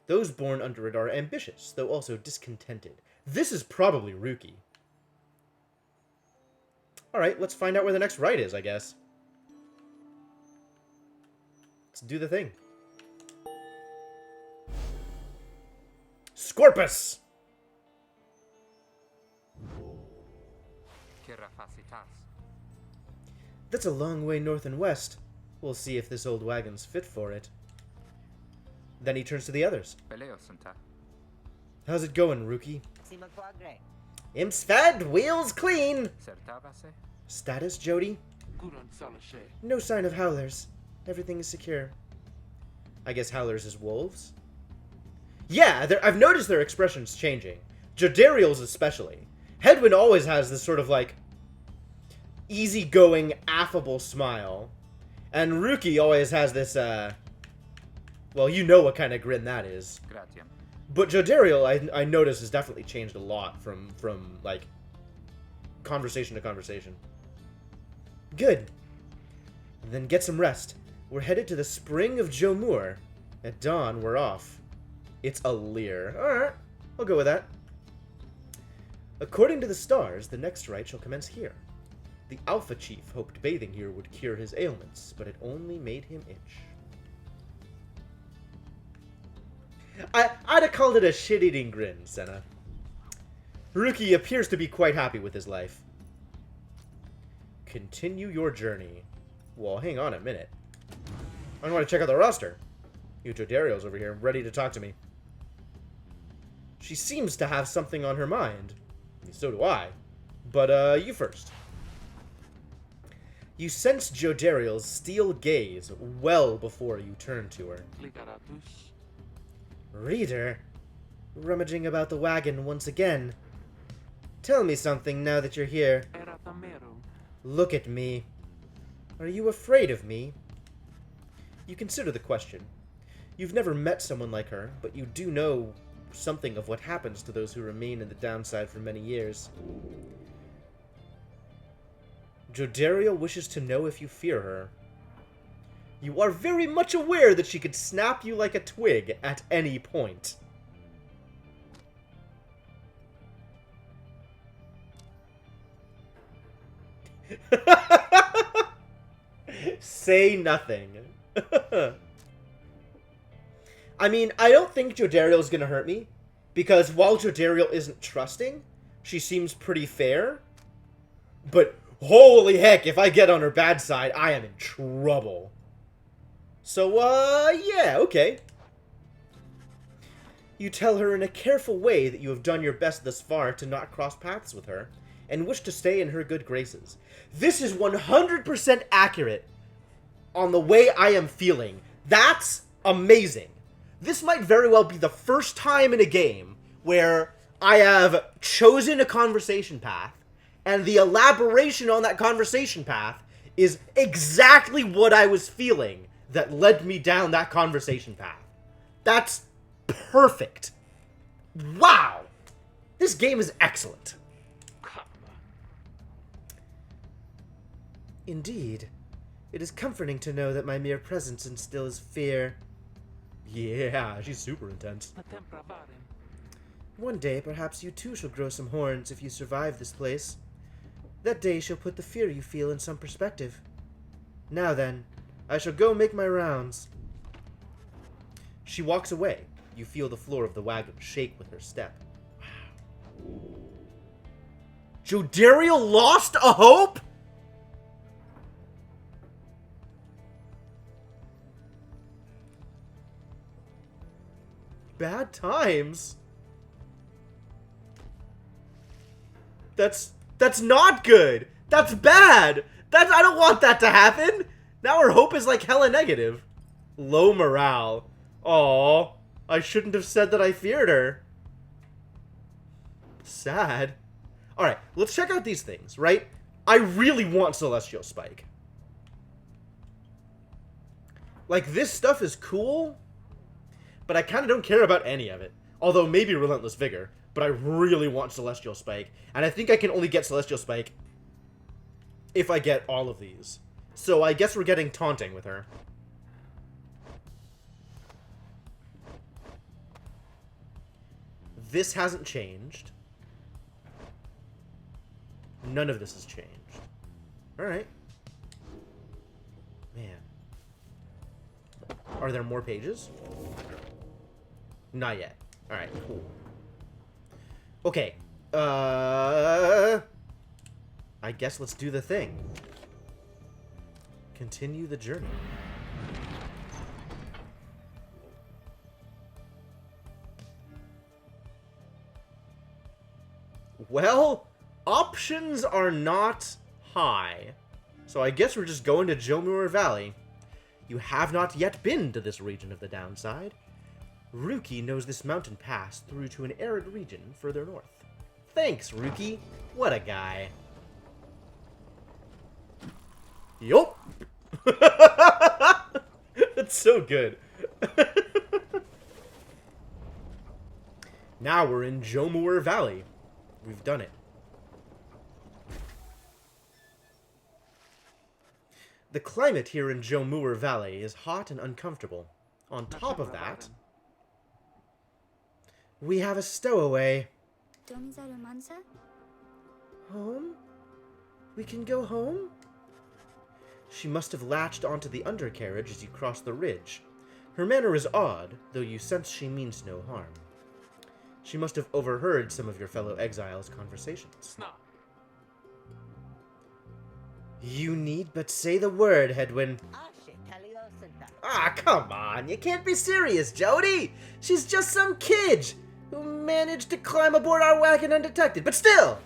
Those born under it are ambitious, though also discontented. This is probably Ruki. Alright, let's find out where the next rite is, I guess. Let's do the thing. Scorpus! That's a long way north and west. We'll see if this old wagon's fit for it. Then he turns to the others. How's it going, Ruki? Imps fed, wheels clean! Status, Jody? No sign of howlers. Everything is secure. I guess howlers is wolves? Yeah, I've noticed their expressions changing. Jodariel's especially. Hedwyn always has this sort of, like, easygoing, affable smile. And Ruki always has this, well, you know what kind of grin that is. Gratiam. But Jodariel, I notice, has definitely changed a lot from, like, conversation to conversation. Good. Then get some rest. We're headed to the Spring of Jomur. At dawn, we're off. It's a leer. Alright, I'll go with that. According to the stars, the next rite shall commence here. The Alpha Chief hoped bathing here would cure his ailments, but it only made him itch. I'd have called it a shit-eating grin, Senna. Ruki appears to be quite happy with his life. Continue your journey. Well, hang on a minute. I want to check out the roster. Jodariel's over here, ready to talk to me. She seems to have something on her mind. So do I. But, you first. You sense Jodariel's steel gaze well before you turn to her. Reader, rummaging about the wagon once again. Tell me something now that you're here. Look at me. Are you afraid of me? You consider the question. You've never met someone like her, but you do know something of what happens to those who remain in the downside for many years. Jodariel wishes to know if you fear her. You are very much aware that she could snap you like a twig at any point. Say nothing. I mean, I don't think Jodariel's gonna hurt me, because while Jodariel isn't trusting, she seems pretty fair. But holy heck, if I get on her bad side, I am in trouble. So, yeah, okay. You tell her in a careful way that you have done your best thus far to not cross paths with her, and wish to stay in her good graces. This is 100% accurate on the way I am feeling. That's amazing. this might very well be the first time in a game where I have chosen a conversation path, and the elaboration on that conversation path is exactly what I was feeling that led me down that conversation path. That's perfect. Wow! This game is excellent. Indeed. It is comforting to know that my mere presence instills fear. Yeah, she's super intense. One day, perhaps you too shall grow some horns if you survive this place. That day shall put the fear you feel in some perspective. Now then, I shall go make my rounds. She walks away. You feel the floor of the wagon shake with her step. Wow. Jodariel lost a hope? Bad times. That's not good. That's bad. I don't want that to happen. Now her hope is like hella negative. Low morale. Aww. I shouldn't have said that I feared her. Sad. Alright, let's check out these things, right? I really want Celestial Spike. Like, this stuff is cool, but I kind of don't care about any of it. Although, maybe Relentless Vigor. But I really want Celestial Spike. And I think I can only get Celestial Spike if I get all of these. So I guess we're getting Taunting with her. This hasn't changed. None of this has changed. Alright. Man. Are there more pages? Not yet. Alright, cool. Okay. I guess let's do the thing. Continue the journey. Well, options are not high. So I guess we're just going to Jomur Valley. You have not yet been to this region of the downside. Ruki knows this mountain pass through to an arid region further north. Thanks, Ruki. What a guy. Yup. That's so good. Now we're in Jomur Valley. We've done it. The climate here in Jomur Valley is hot and uncomfortable. On top of that, we have a stowaway. Home? We can go home? She must have latched onto the undercarriage as you cross the ridge. Her manner is odd, though you sense she means no harm. She must have overheard some of your fellow exiles' conversations. You need but say the word, Hedwyn. Ah, come on. You can't be serious, Jody. She's just some kid who managed to climb aboard our wagon undetected. But still.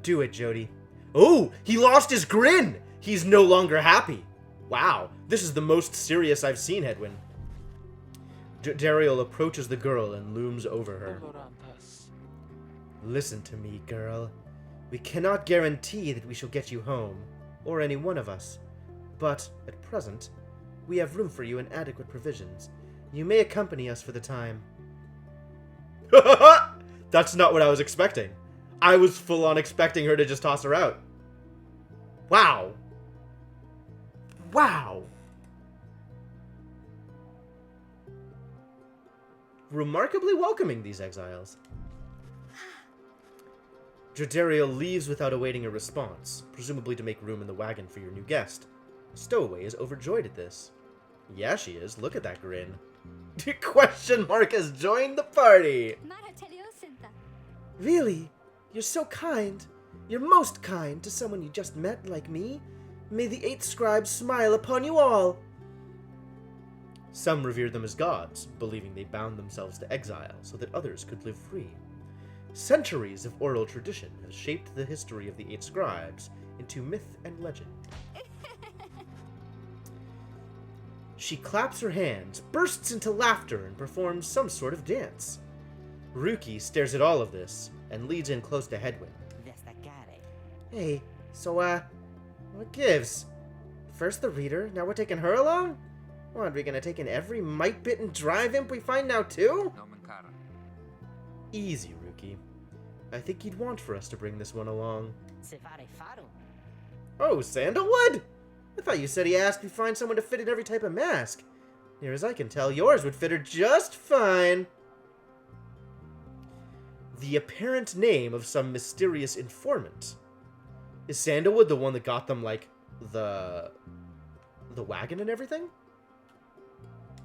Do it, Jody. Oh, he lost his grin. He's no longer happy. Wow, this is the most serious I've seen Hedwyn. Dariel approaches the girl and looms over her. Listen to me, girl. We cannot guarantee that we shall get you home, or any one of us. But, at present, we have room for you and adequate provisions. You may accompany us for the time. That's not what I was expecting. I was full on expecting her to just toss her out. Wow. Wow. Remarkably welcoming, these exiles. Jodariel leaves without awaiting a response, presumably to make room in the wagon for your new guest. Stowaway is overjoyed at this. Yeah, she is. Look at that grin. Question mark has joined the party. Really? You're so kind. You're most kind to someone you just met like me. May the 8 scribes smile upon you all. Some revered them as gods, believing they bound themselves to exile so that others could live free. Centuries of oral tradition have shaped the history of the 8 scribes into myth and legend. She claps her hands, bursts into laughter, and performs some sort of dance. Ruki stares at all of this and leads in close to Hedwig. Destacare. Hey, so, what gives? First the reader, now we're taking her along? What, are we gonna take in every mite-bitten drive imp we find now, too? Nomen cara. Easy, Ruki. I think you'd want for us to bring this one along. Se fare faro. Oh, Sandalwood? I thought you said he asked if you find someone to fit in every type of mask. Near as I can tell, yours would fit her just fine. The apparent name of some mysterious informant. Is Sandalwood the one that got them, like, the wagon and everything?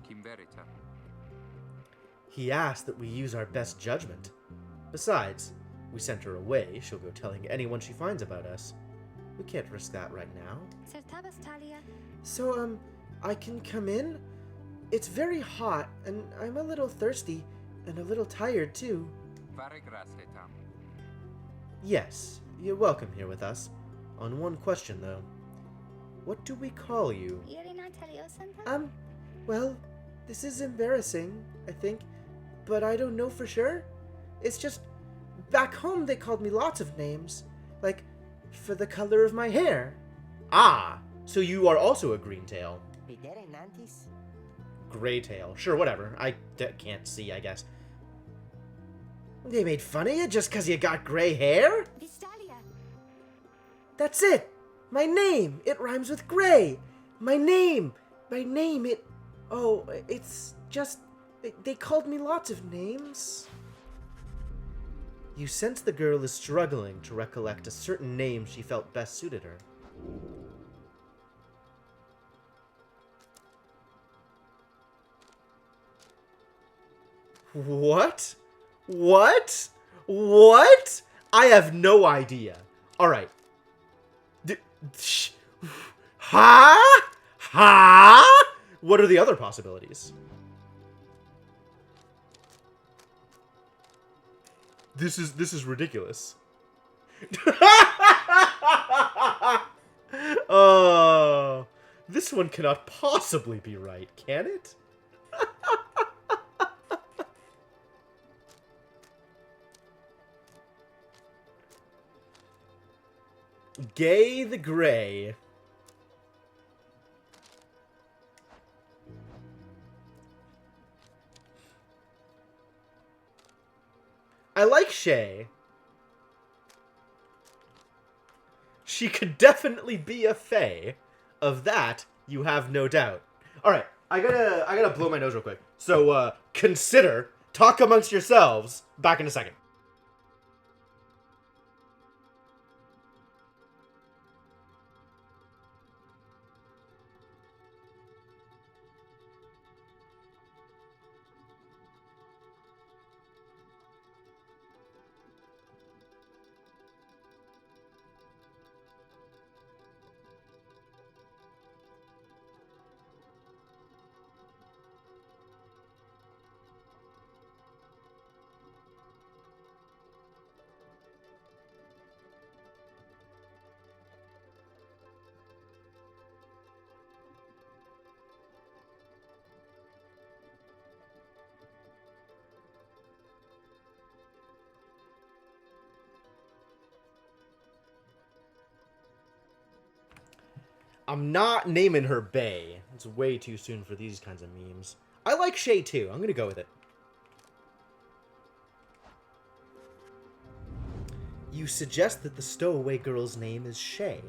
Kimberita. He asked that we use our best judgment. Besides, we sent her away. She'll go telling anyone she finds about us. We can't risk that right now. Certabas Talia. So, I can come in? It's very hot, and I'm a little thirsty, and a little tired, too. Fare grasse, Tam. Yes, you're welcome here with us. On one question, though. What do we call you? Irina Taliosanta? Well, this is embarrassing, I think, but I don't know for sure. It's just, back home they called me lots of names, like, for the color of my hair. Ah, so you are also a Greentail. Videre nantis. Graytail, sure, whatever. I can't see, I guess. They made fun of you just 'cause you got gray hair? Vistalia. That's it! My name! It rhymes with gray! My name, it... Oh, it's just... They called me lots of names. You sense the girl is struggling to recollect a certain name she felt best suited her. What? What? What? I have no idea. Alright. Ha? Ha? What are the other possibilities? This is ridiculous. This one cannot possibly be right, can it? Gay the Gray. I like Shay. She could definitely be a fae. Of that, you have no doubt. Alright, I gotta blow my nose real quick. So, consider, talk amongst yourselves, back in a second. I'm not naming her Bay. It's way too soon for these kinds of memes. I like Shay too. I'm gonna go with it. You suggest that the stowaway girl's name is Shay.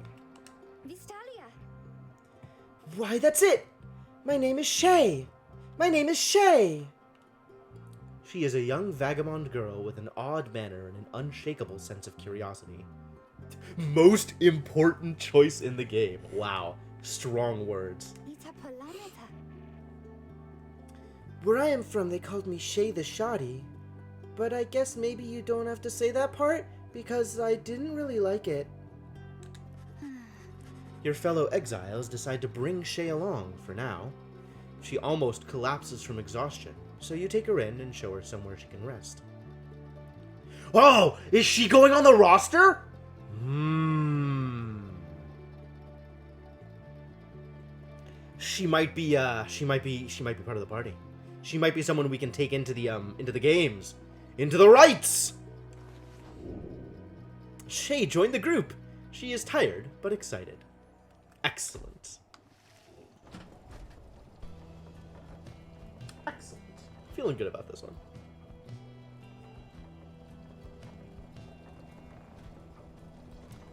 Vistalia. Why, that's it! My name is Shay! My name is Shay! She is a young vagabond girl with an odd manner and an unshakable sense of curiosity. Most important choice in the game. Wow. Strong words. Ita Polaneta. Where I am from, they called me Shay the Shoddy. But I guess maybe you don't have to say that part, because I didn't really like it. Your fellow exiles decide to bring Shay along, for now. She almost collapses from exhaustion, so you take her in and show her somewhere she can rest. Oh! Is she going on the roster? she might be part of the party. She might be someone we can take into the games, into the rites. Shay joined the group. She is tired but excited. Excellent. Excellent. Feeling good about this one.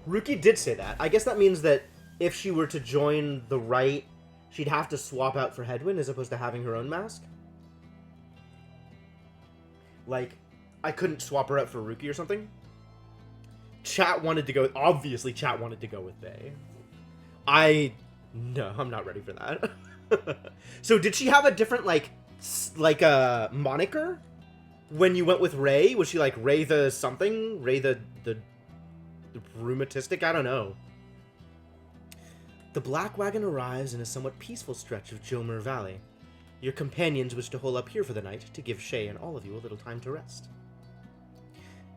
Ruki did say that. I guess that means that if she were to join the rite, she'd have to swap out for Hedwyn as opposed to having her own mask. Like, I couldn't swap her out for Ruki or something. Chat wanted to go... Obviously, chat wanted to go with Bae. No, I'm not ready for that. So, did she have a different, like a moniker? When you went with Ray? Was she, like, Ray the something? Ray the rheumatistic? I don't know. The Black Wagon arrives in a somewhat peaceful stretch of Jomer Valley. Your companions wish to hole up here for the night to give Shay and all of you a little time to rest.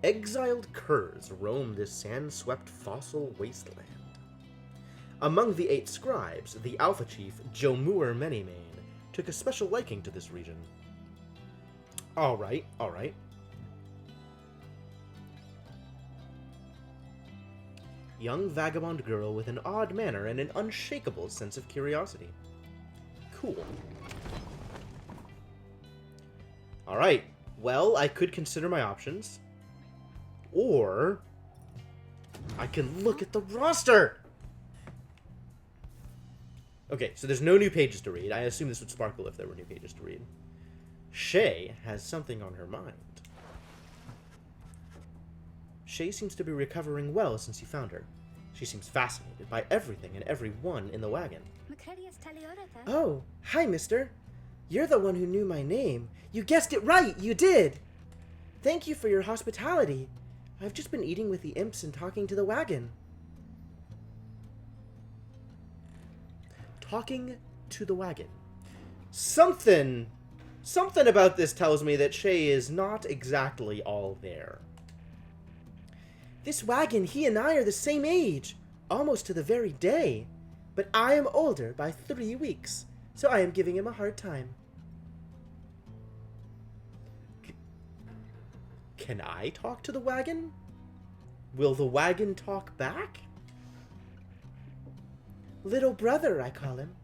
Exiled curs roam this sand-swept fossil wasteland. Among the 8 scribes, the Alpha Chief, Jomur Manymane, took a special liking to this region. Alright. Young vagabond girl with an odd manner and an unshakable sense of curiosity. Cool. Alright, well, I could consider my options. Or I can look at the roster! Okay, so there's no new pages to read. I assume this would sparkle if there were new pages to read. Shay has something on her mind. Shay seems to be recovering well since you found her. She seems fascinated by everything and everyone in the wagon. Oh, hi, mister. You're the one who knew my name. You guessed it right, you did! Thank you for your hospitality. I've just been eating with the imps and talking to the wagon. Talking to the wagon. Something about this tells me that Shay is not exactly all there. This wagon, he and I are the same age, almost to the very day. But I am older by 3 weeks, so I am giving him a hard time. Can I talk to the wagon? Will the wagon talk back? Little brother, I call him.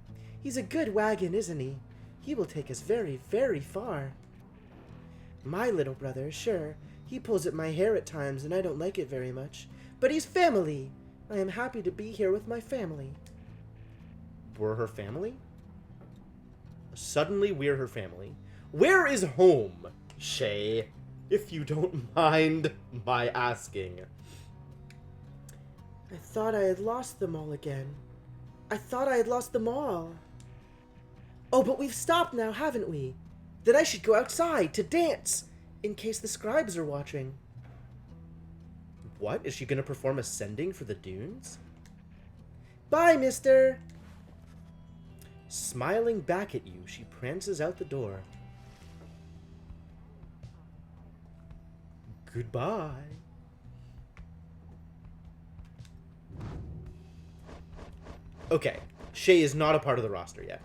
He's a good wagon, isn't he? He will take us very, very far. My little brother, sure, he pulls at my hair at times and I don't like it very much. But he's family. I am happy to be here with my family. We're her family? Suddenly we're her family. Where is home, Shay? If you don't mind my asking. I thought I had lost them all again. I thought I had lost them all. Oh, but we've stopped now, haven't we? Then I should go outside to dance, in case the scribes are watching. What? Is she going to perform ascending for the dunes? Bye, mister! Smiling back at you, she prances out the door. Goodbye. Okay, Shay is not a part of the roster yet.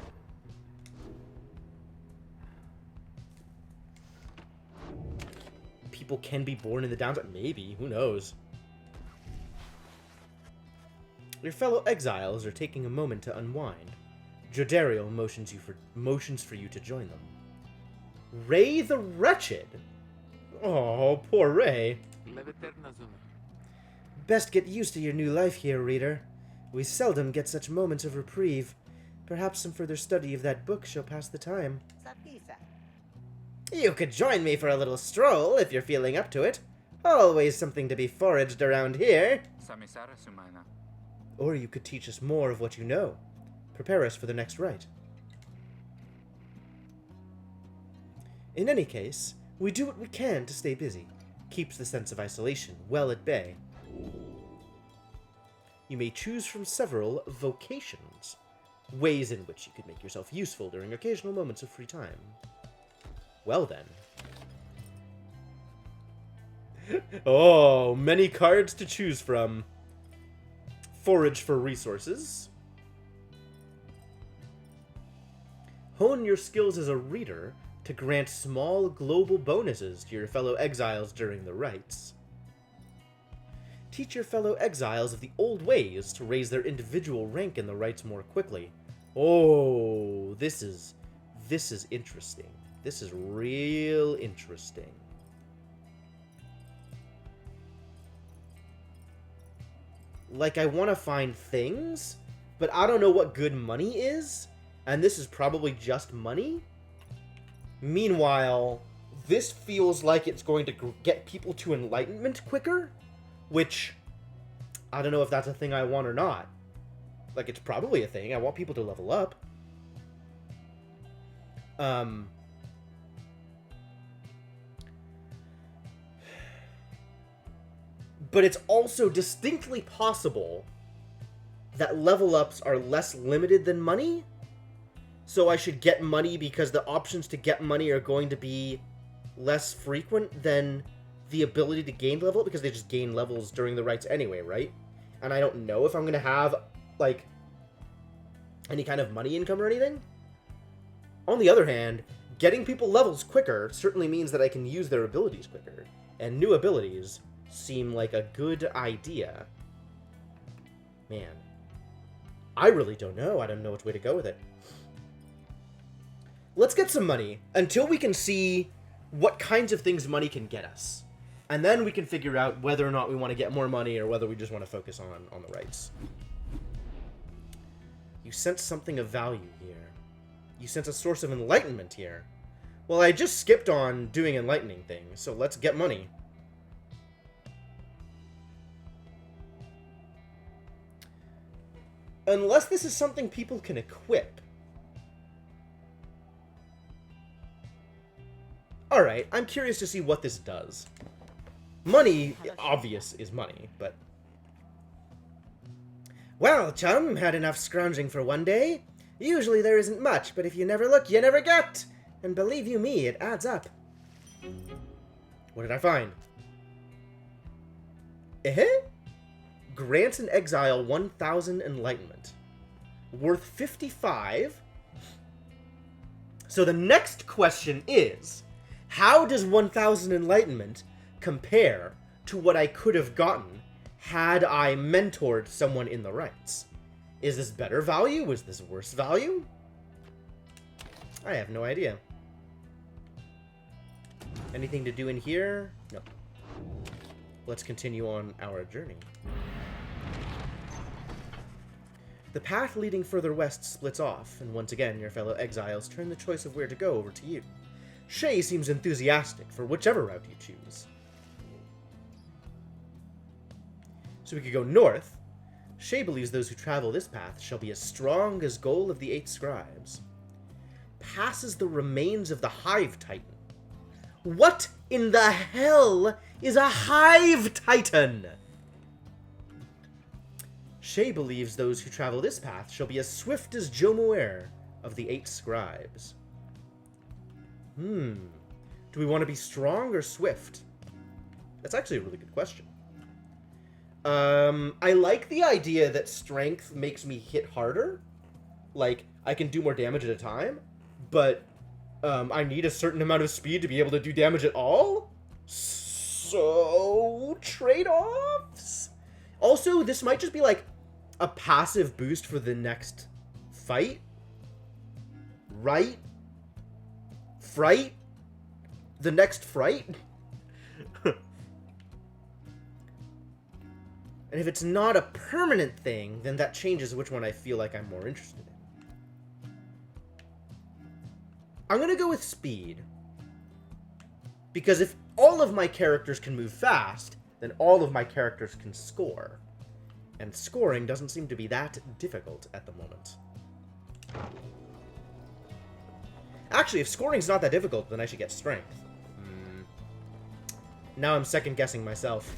People can be born in the downside. Maybe, who knows? Your fellow exiles are taking a moment to unwind. Jodario motions for you to join them. Ray the Wretched. Oh, poor Ray. Best get used to your new life here, reader. We seldom get such moments of reprieve. Perhaps some further study of that book shall pass the time. You could join me for a little stroll if you're feeling up to it. Always something to be foraged around here. Or you could teach us more of what you know. Prepare us for the next rite. In any case, we do what we can to stay busy. Keeps the sense of isolation well at bay. You may choose from several vocations, ways in which you could make yourself useful during occasional moments of free time. Well then. Oh, many cards to choose from. Forage for resources. Hone your skills as a reader to grant small global bonuses to your fellow exiles during the rites. Teach your fellow exiles of the old ways to raise their individual rank in the rites more quickly. Oh, this is interesting. This is real interesting. Like, I want to find things, but I don't know what good money is, and this is probably just money. Meanwhile, this feels like it's going to get people to enlightenment quicker, which I don't know if that's a thing I want or not. Like, it's probably a thing. I want people to level up. But it's also distinctly possible that level ups are less limited than money. So I should get money because the options to get money are going to be less frequent than the ability to gain level, because they just gain levels during the rites anyway, right? And I don't know if I'm going to have, like, any kind of money income or anything. On the other hand, getting people levels quicker certainly means that I can use their abilities quicker. And new abilities seem like a good idea. Man. I really don't know. I don't know which way to go with it. Let's get some money until we can see what kinds of things money can get us. And then we can figure out whether or not we want to get more money or whether we just want to focus on the rights. You sense something of value here. You sense a source of enlightenment here. Well, I just skipped on doing enlightening things, so let's get money. Unless this is something people can equip. Alright, I'm curious to see what this does. Money, obvious, is money, but... Well, chum, had enough scrounging for one day. Usually there isn't much, but if you never look, you never get. And believe you me, it adds up. What did I find? Grants an exile 1,000 enlightenment. Worth 55. So the next question is, how does 1,000 enlightenment compare to what I could have gotten had I mentored someone in the rites? Is this better value? Is this worse value? I have no idea. Anything to do in here? No. Let's continue on our journey. The path leading further west splits off, and once again your fellow exiles turn the choice of where to go over to you. Shay seems enthusiastic for whichever route you choose. So we could go north. Shay believes those who travel this path shall be as strong as goal of the 8 scribes. Passes the remains of the Hive Titan. What in the hell is a Hive Titan? Shay believes those who travel this path shall be as swift as Jomuer of the 8 scribes. Do we want to be strong or swift? That's actually a really good question. I like the idea that strength makes me hit harder. Like, I can do more damage at a time, but I need a certain amount of speed to be able to do damage at all? So, trade-offs? Also, this might just be like a passive boost for the next fight. Right? Fright? The next fright? And if it's not a permanent thing, then that changes which one I feel like I'm more interested in. I'm gonna go with speed. Because if all of my characters can move fast, then all of my characters can score. And scoring doesn't seem to be that difficult at the moment. Actually, if scoring's not that difficult, then I should get strength. Now I'm second-guessing myself.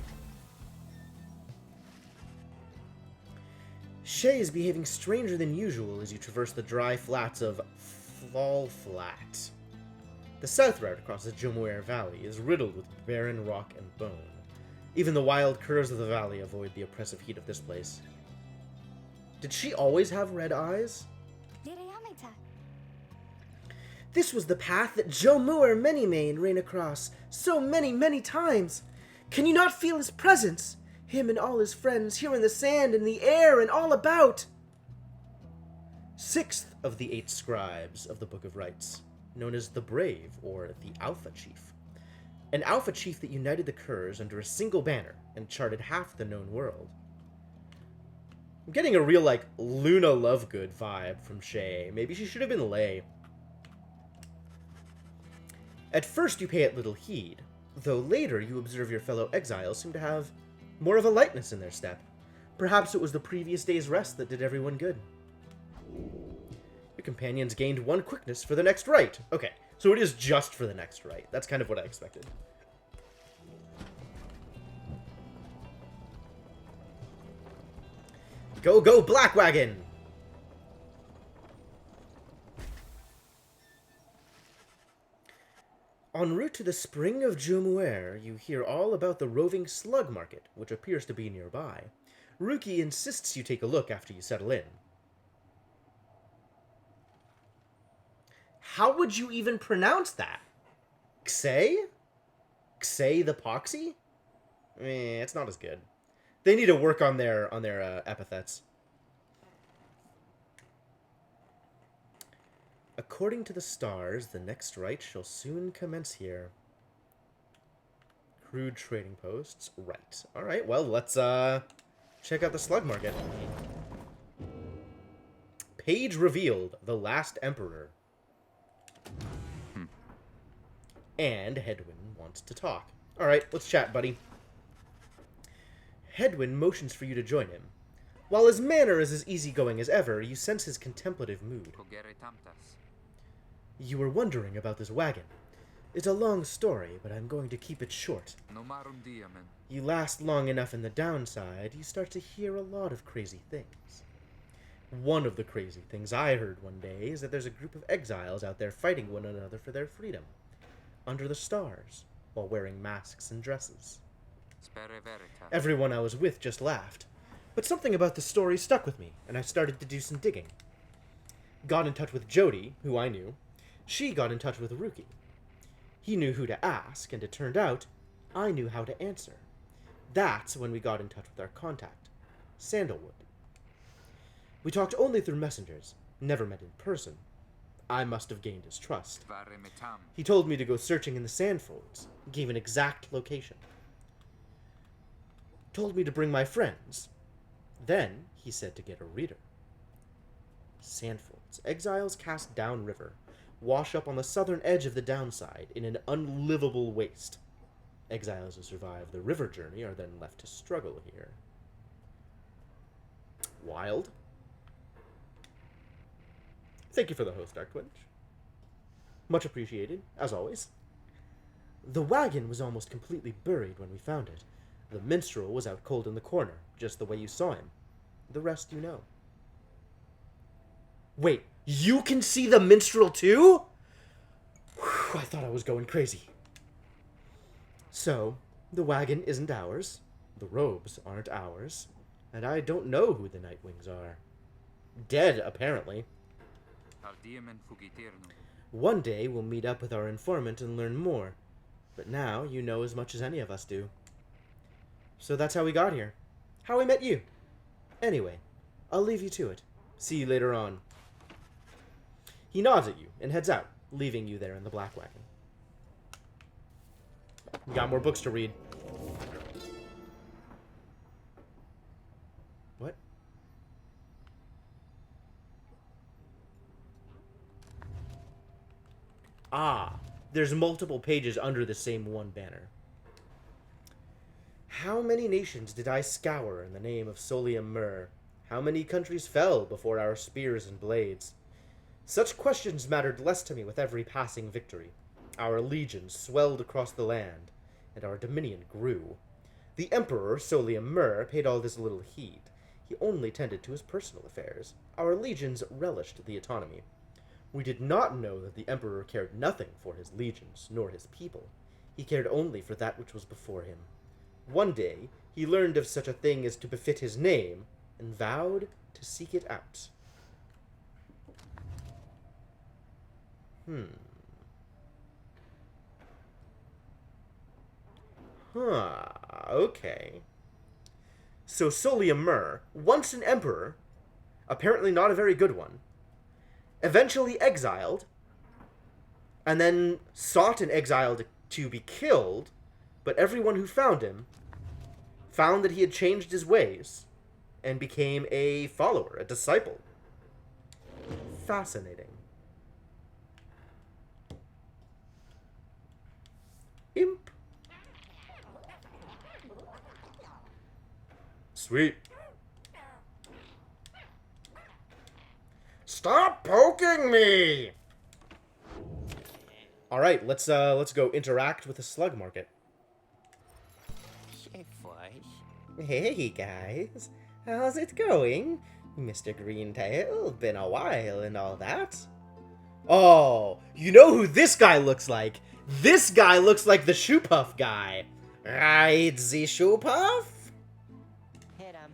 Shay is behaving stranger than usual as you traverse the dry flats of Fall Flat. The south route across the Jomuer Valley is riddled with barren rock and bone. Even the wild curves of the valley avoid the oppressive heat of this place. Did she always have red eyes? This was the path that Joe Moore Many-Mane ran across so many, many times. Can you not feel his presence? Him and all his friends here in the sand, in the air, and all about. Sixth of the 8 scribes of the Book of Rites, known as the Brave, or the Alpha Chief. An Alpha Chief that united the Curs under a single banner and charted half the known world. I'm getting a real, like, Luna Lovegood vibe from Shay. Maybe she should have been Lay. At first you pay it little heed, though later you observe your fellow exiles seem to have more of a lightness in their step. Perhaps it was the previous day's rest that did everyone good. Your companions gained 1 quickness for the next rite. Okay, so it is just for the next rite. That's kind of what I expected. Go, go, Black Wagon! En route to the Spring of Jumuer, you hear all about the roving slug market, which appears to be nearby. Ruki insists you take a look after you settle in. How would you even pronounce that? Xe? Xe the Poxy? It's not as good. They need to work on their epithets. According to the stars, the next rite shall soon commence here. Crude trading posts. Right. Alright, well, let's check out the slug market. Page revealed, the last emperor. And Hedwyn wants to talk. Alright, let's chat, buddy. Hedwyn motions for you to join him. While his manner is as easygoing as ever, you sense his contemplative mood. You were wondering about this wagon. It's a long story, but I'm going to keep it short. You last long enough in the downside, you start to hear a lot of crazy things. One of the crazy things I heard one day is that there's a group of exiles out there fighting one another for their freedom, under the stars, while wearing masks and dresses. Everyone I was with just laughed, but something about the story stuck with me, and I started to do some digging. Got in touch with Jody, who I knew. She got in touch with Ruki. He knew who to ask, and it turned out I knew how to answer. That's when we got in touch with our contact, Sandalwood. We talked only through messengers, never met in person. I must have gained his trust. He told me to go searching in the sandfolds, gave an exact location. Told me to bring my friends. Then he said to get a reader. Sandfolds. Exiles cast downriver, wash up on the southern edge of the downside in an unlivable waste. Exiles who survive the river journey are then left to struggle here. Wild. Thank you for the host, Dark Twitch. Much appreciated, as always. The wagon was almost completely buried when we found it. The minstrel was out cold in the corner, just the way you saw him. The rest you know. Wait, you can see the minstrel too? Whew, I thought I was going crazy. So, the wagon isn't ours, the robes aren't ours, and I don't know who the Nightwings are. Dead, apparently. One day we'll meet up with our informant and learn more, but now you know as much as any of us do. So that's how we got here. How I met you. Anyway, I'll leave you to it. See you later on. He nods at you and heads out, leaving you there in the black wagon. We got more books to read. What? Ah, there's multiple pages under the same one banner. How many nations did I scour in the name of Solium Mur? How many countries fell before our spears and blades? Such questions mattered less to me with every passing victory. Our legions swelled across the land, and our dominion grew. The Emperor, Solium Mur, paid all this little heed. He only tended to his personal affairs. Our legions relished the autonomy. We did not know that the Emperor cared nothing for his legions, nor his people. He cared only for that which was before him. One day, he learned of such a thing as to befit his name, and vowed to seek it out. Huh. Okay. So Solia Mur, once an emperor, apparently not a very good one, eventually exiled, and then sought in exile to be killed, but everyone who found him found that he had changed his ways and became a follower, a disciple. Fascinating. Imp. Sweet. Stop poking me! Alright, let's go interact with the slug market. Hey guys, how's it going? Mr. Greentail, been a while and all that. Oh, you know who this guy looks like? This guy looks like the Shoe Puff guy. Right, the Shoe Puff? Hit him.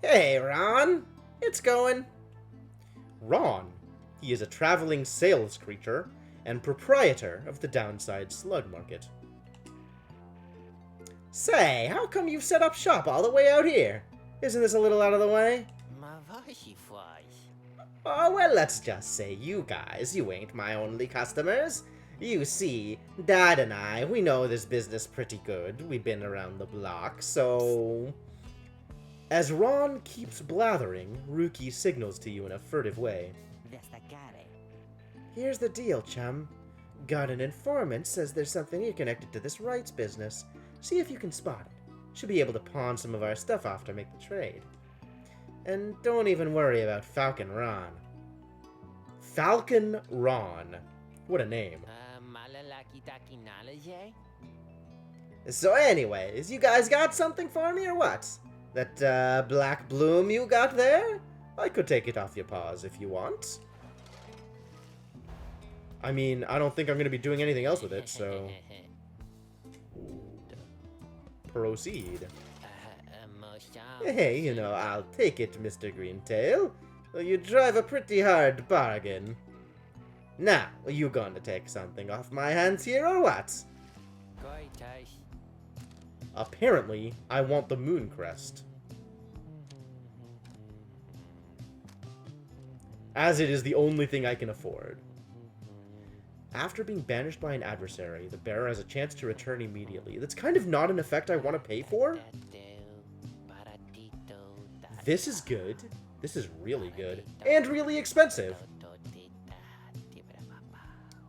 Hey, Ron. It's going. Ron. He is a traveling sales creature and proprietor of the Downside Slug Market. Say, how come you've set up shop all the way out here? Isn't this a little out of the way? Oh, well, let's just say you guys, you ain't my only customers. You see, Dad and I, we know this business pretty good. We've been around the block, so... As Ron keeps blathering, Ruki signals to you in a furtive way. Here's the deal, chum. Got an informant says there's something here connected to this rights business. See if you can spot it. Should be able to pawn some of our stuff off to make the trade. And don't even worry about Falcon Ron. Falcon Ron. What a name. So anyways, you guys got something for me or what? That black bloom you got there? I could take it off your paws if you want. I mean, I don't think I'm going to be doing anything else with it, so... Proceed. Hey, you know, I'll take it, Mr. Greentail. You drive a pretty hard bargain. Now, are you going to take something off my hands here, or what? Apparently, I want the moon crest. As it is the only thing I can afford. After being banished by an adversary, the bearer has a chance to return immediately. That's kind of not an effect I want to pay for. This is good. This is really good. And really expensive.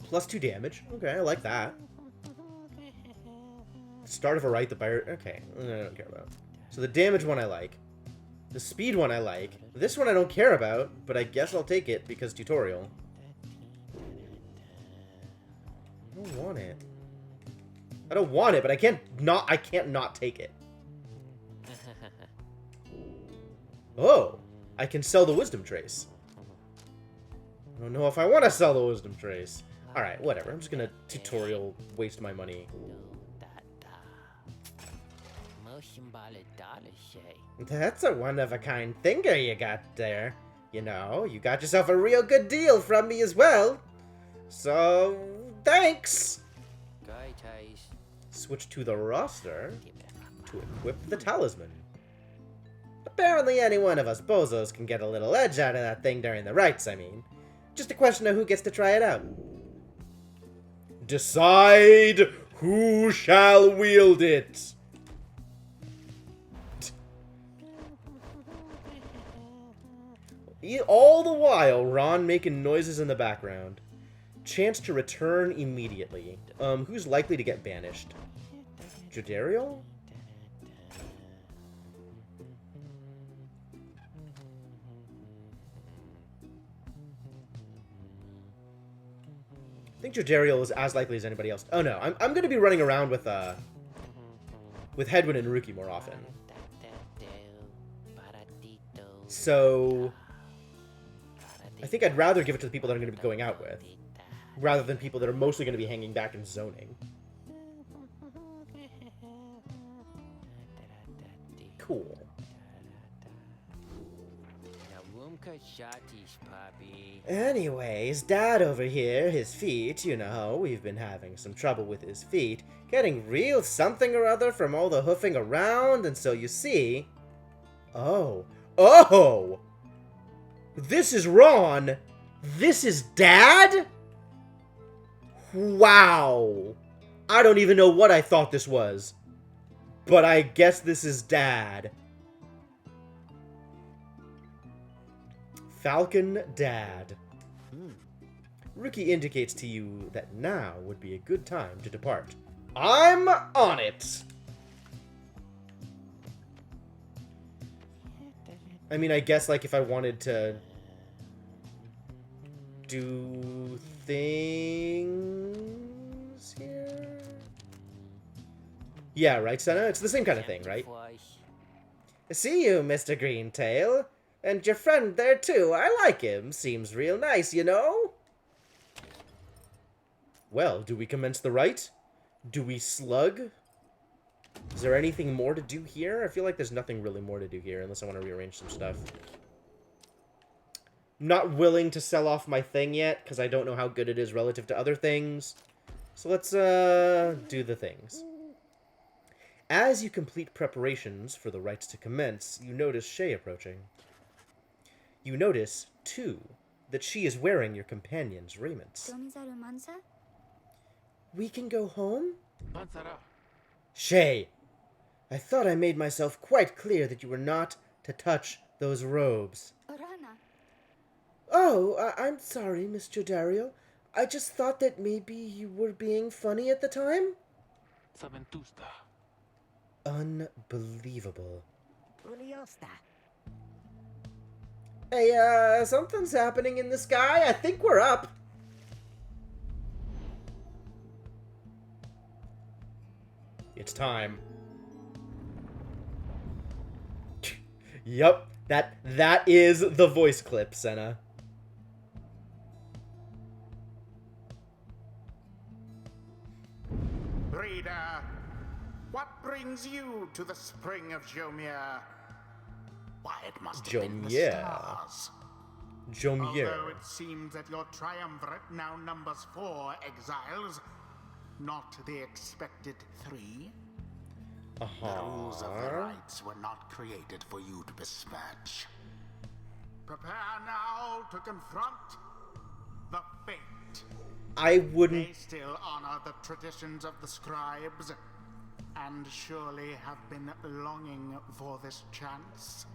Plus 2 damage. Okay, I like that. Start of a right, the buyer... Okay, I don't care about. So the damage one I like. The speed one I like. This one I don't care about, but I guess I'll take it because tutorial. I don't want it. I don't want it, but I can't not take it. Oh, I can sell the wisdom trace. I don't know if I want to sell the wisdom trace. Alright, whatever. I'm just gonna tutorial waste my money. That's a one-of-a-kind finger you got there. You know, you got yourself a real good deal from me as well. So, thanks! Switch to the roster to equip the talisman. Apparently any one of us bozos can get a little edge out of that thing during the rites, I mean. Just a question of who gets to try it out. Decide who shall wield it. All the while, Ron making noises in the background. Chance to return immediately. Who's likely to get banished? Jodariel? I think Jodariel is as likely as anybody else. Oh no, I'm going to be running around with Hedwyn and Ruki more often. So I think I'd rather give it to the people that I'm going to be going out with, rather than people that are mostly going to be hanging back and zoning. Cool. Anyways, Dad over here, his feet, you know, we've been having some trouble with his feet, getting real something or other from all the hoofing around, and so you see... Oh. Oh! This is Ron! This is Dad? Wow! I don't even know what I thought this was. But I guess this is Dad. Falcon Dad. Rookie indicates to you that now would be a good time to depart. I'm on it! I mean, I guess, like, if I wanted to do things here? Yeah, right, Senna? It's the same kind of thing, right? See you, Mr. Greentail. And your friend there, too. I like him. Seems real nice, you know? Well, do we commence the rite? Do we slug? Is there anything more to do here? I feel like there's nothing really more to do here, unless I want to rearrange some stuff. I'm not willing to sell off my thing yet, because I don't know how good it is relative to other things. So let's, do the things. As you complete preparations for the rites to commence, you notice Shay approaching. You notice, too, that she is wearing your companion's raiments. We can go home? Shay, I thought I made myself quite clear that you were not to touch those robes. Oh, I'm sorry, Mr. Dario. I just thought that maybe you were being funny at the time? Unbelievable. Hey, something's happening in the sky. I think we're up. It's time. Yup, that is the voice clip, Senna. Reader, what brings you to the spring of Jomir? Why, it must have been the stars. Jomir. Although it seems that your triumvirate now numbers 4 exiles, not the expected 3. The rules of the rites were not created for you to besmirch. Prepare now to confront the fate. I wouldn't... They still honor the traditions of the scribes, and surely have been longing for this chance.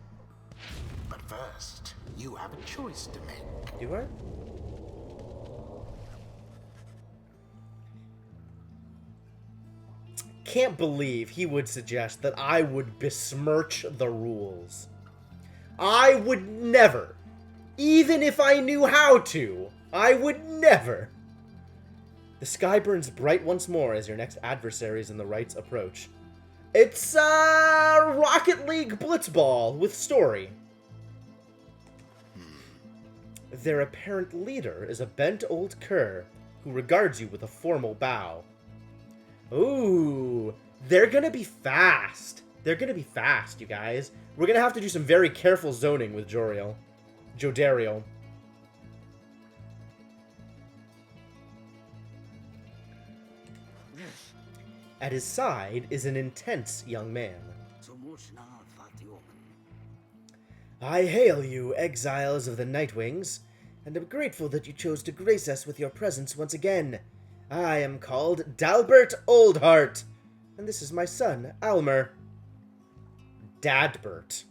But first, you have a choice to make. Do I? Can't believe he would suggest that I would besmirch the rules. I would never. Even if I knew how to, I would never. The sky burns bright once more as your next adversaries in the rites approach. It's, Rocket League Blitzball with story. Their apparent leader is a bent old cur who regards you with a formal bow. Ooh, they're gonna be fast. They're gonna be fast, you guys. We're gonna have to do some very careful zoning with Joriel. Jodario. At his side is an intense young man. I hail you, exiles of the Nightwings, and am grateful that you chose to grace us with your presence once again. I am called Dalbert Oldheart, and this is my son, Almer. Dadbert.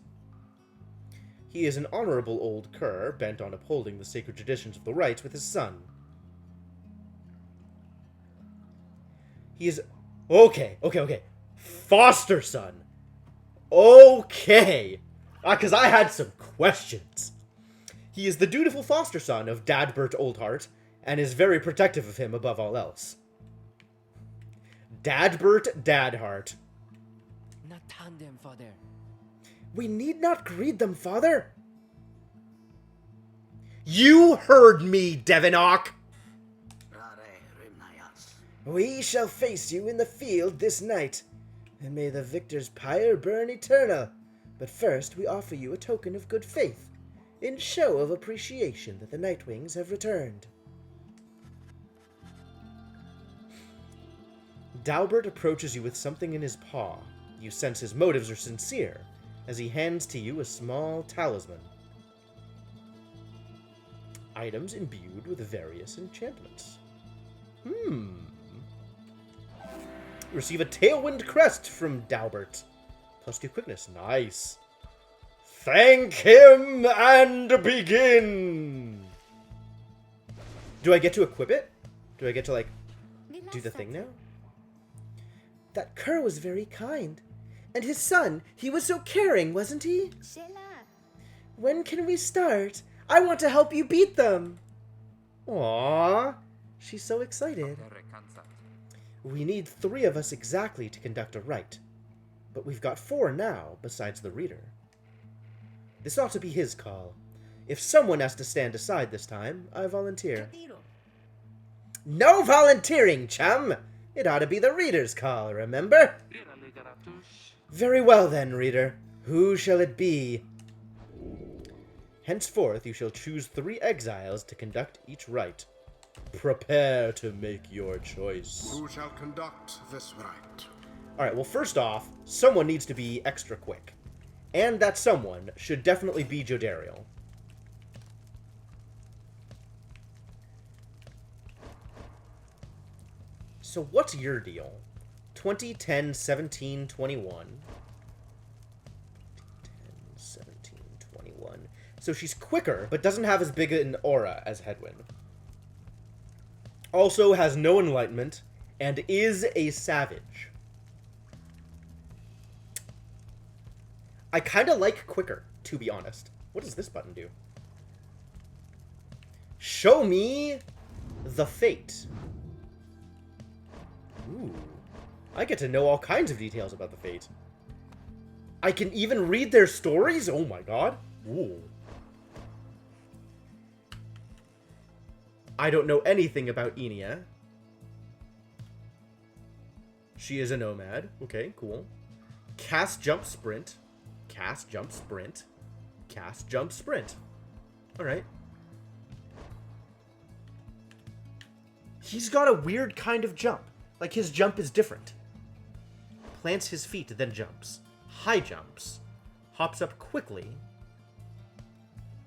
He is an honorable old cur, bent on upholding the sacred traditions of the rites with his son. He is... Okay. Foster son. Okay. Because I had some questions. He is the dutiful foster son of Dadbert Oldheart, and is very protective of him above all else. Dadbert Dadheart. Not tandem, father. We need not greet them, father. You heard me, Devinock. We shall face you in the field this night, and may the victor's pyre burn eternal. But first, we offer you a token of good faith. in show of appreciation that the Nightwings have returned. Dalbert approaches you with something in his paw. You sense his motives are sincere, as he hands to you a small talisman. Items imbued with various enchantments. Receive a Tailwind Crest from Dalbert. +2 quickness. Nice. Thank him and begin! Do I get to equip it? Do I get to, like, do the thing now? That cur was very kind. And his son, he was so caring, wasn't he? Sheila. When can we start? I want to help you beat them. Aww. She's so excited. Pyre cansat. We need 3 of us exactly to conduct a rite. But we've got 4 now, besides the reader. This ought to be his call. If someone has to stand aside this time, I volunteer. No volunteering, chum! It ought to be the reader's call, remember? Very well then, reader. Who shall it be? Henceforth you shall choose 3 exiles to conduct each rite. Prepare to make your choice. Who shall conduct this rite? Alright, well first off, someone needs to be extra quick. And that someone should definitely be Jodariel. So what's your deal? 20, 10, 17, 21. 10, 17, 21. So she's quicker, but doesn't have as big an aura as Hedwyn. Also has no enlightenment, and is a savage. I kind of like quicker, to be honest. What does this button do? Show me the fate. Ooh. I get to know all kinds of details about the fate. I can even read their stories? Oh my god. Ooh. I don't know anything about Enia. She is a nomad. Okay, cool. Cast, jump, sprint. Cast, jump, sprint. Cast, jump, sprint. Alright. He's got a weird kind of jump. Like, his jump is different. Plants his feet, then jumps. High jumps. Hops up quickly.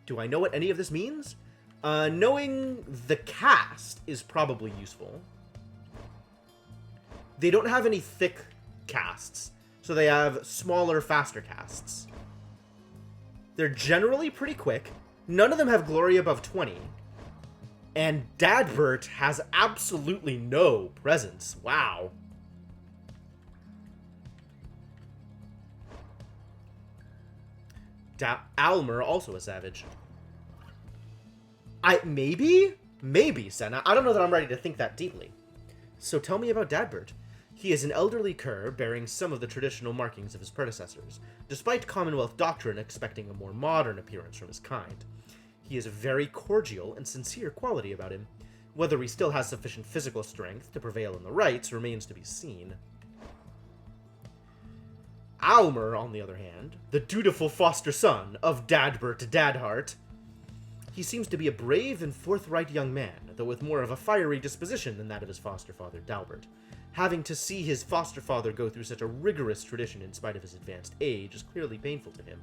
Do I know what any of this means? Knowing the cast is probably useful. They don't have any thick casts, so they have smaller, faster casts. They're generally pretty quick. None of them have glory above 20. And Dadbert has absolutely no presence. Wow. Almer, also a savage. Maybe, Senna. I don't know that I'm ready to think that deeply. So tell me about Dadbert. He is an elderly cur bearing some of the traditional markings of his predecessors, despite Commonwealth doctrine expecting a more modern appearance from his kind. He has a very cordial and sincere quality about him. Whether he still has sufficient physical strength to prevail in the rites remains to be seen. Almer, on the other hand, the dutiful foster son of Dadbert Dadheart. He seems to be a brave and forthright young man, though with more of a fiery disposition than that of his foster father, Dalbert. Having to see his foster father go through such a rigorous tradition in spite of his advanced age is clearly painful to him.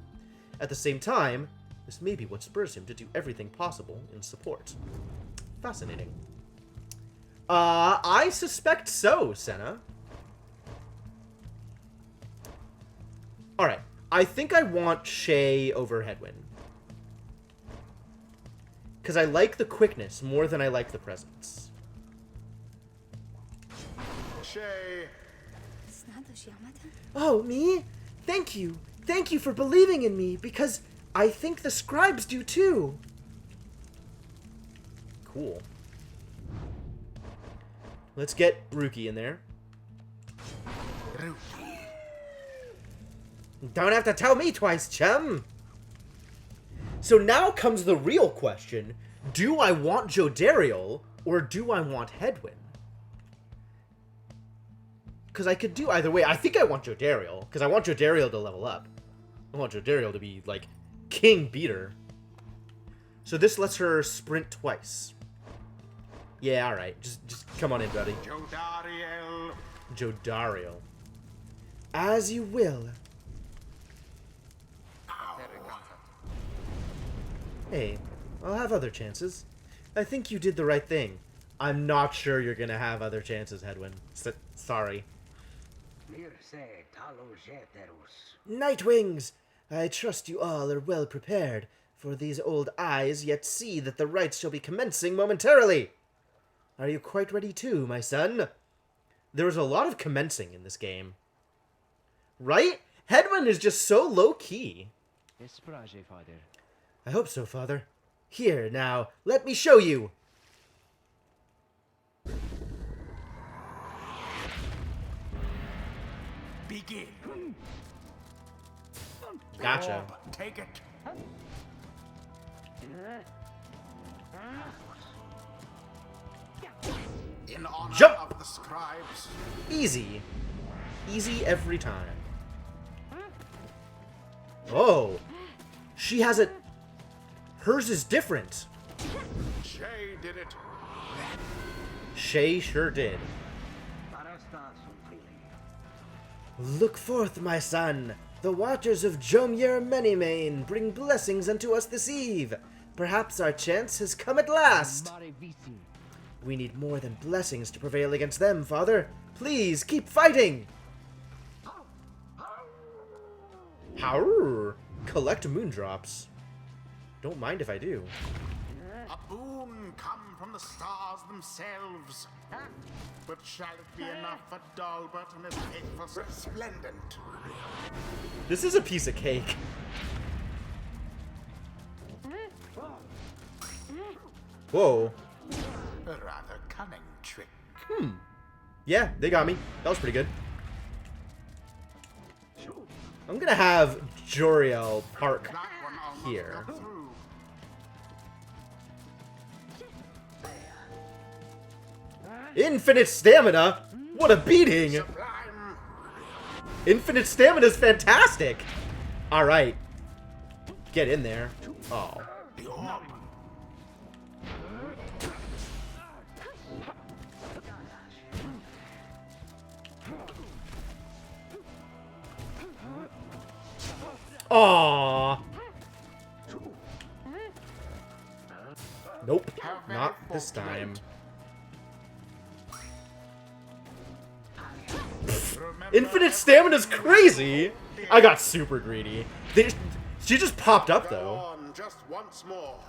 At the same time, this may be what spurs him to do everything possible in support. Fascinating. I suspect so, Senna. Alright, I think I want Shay over Hedwyn. Because I like the quickness more than I like the presence. Shay. Oh, me? Thank you. Thank you for believing in me, because I think the scribes do too. Cool. Let's get Ruki in there. Ruki. Don't have to tell me twice, chum. So now comes the real question. Do I want Jodariel or do I want Hedwyn? Because I could do either way. I think I want Jodariel, because I want Jodariel to level up. I want Jodariel to be, like, king beater. So this lets her sprint twice. Yeah, alright. Just come on in, buddy. Jodariel. Jodariel. As you will. Hey, I'll have other chances. I think you did the right thing. I'm not sure you're gonna have other chances, Hedwyn. Sorry. Nightwings! I trust you all are well prepared, for these old eyes yet see that the rites shall be commencing momentarily. Are you quite ready too, my son? There was a lot of commencing in this game. Right? Hedwyn is just so low-key. Esprage, father. I hope so, Father. Here, now, let me show you. Begin. Gotcha. Orb, take it. In honor Jump! of the scribes. Easy. Easy every time. Oh. She has it. Hers is different. Shay did it. Shay sure did. Look forth, my son. The watchers of Jomyer Manymane bring blessings unto us this eve. Perhaps our chance has come at last. Mare Visi. We need more than blessings to prevail against them, Father. Please, keep fighting! However, collect moondrops. Don't mind if I do. A boon come from the stars themselves. But shall it be enough for Dalbert and his faithful resplendent? This is a piece of cake. Whoa. A rather cunning trick. Yeah, they got me. That was pretty good. I'm gonna have Joriel park That one almost here. got through. Infinite stamina? What a beating! Sublime. Infinite stamina is fantastic! Alright. Get in there. Oh. The orb. Aww. Nope. Not this time. Remember Infinite stamina's crazy! I got super greedy. She just popped up, Go though. on just once more.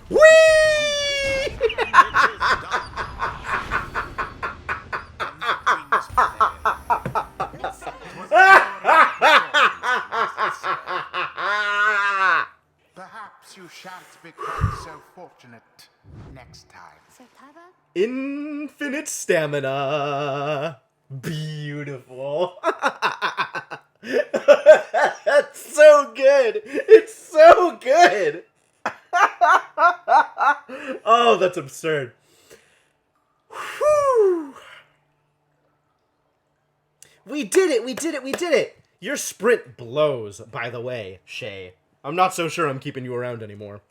Whee! Perhaps you shan't be quite so fortunate next time. Sertava? Infinite stamina. Beautiful. That's so good. It's so good. Oh, that's absurd. Whew. We did it. We did it. We did it. Your sprint blows, by the way, Shay. I'm not so sure I'm keeping you around anymore.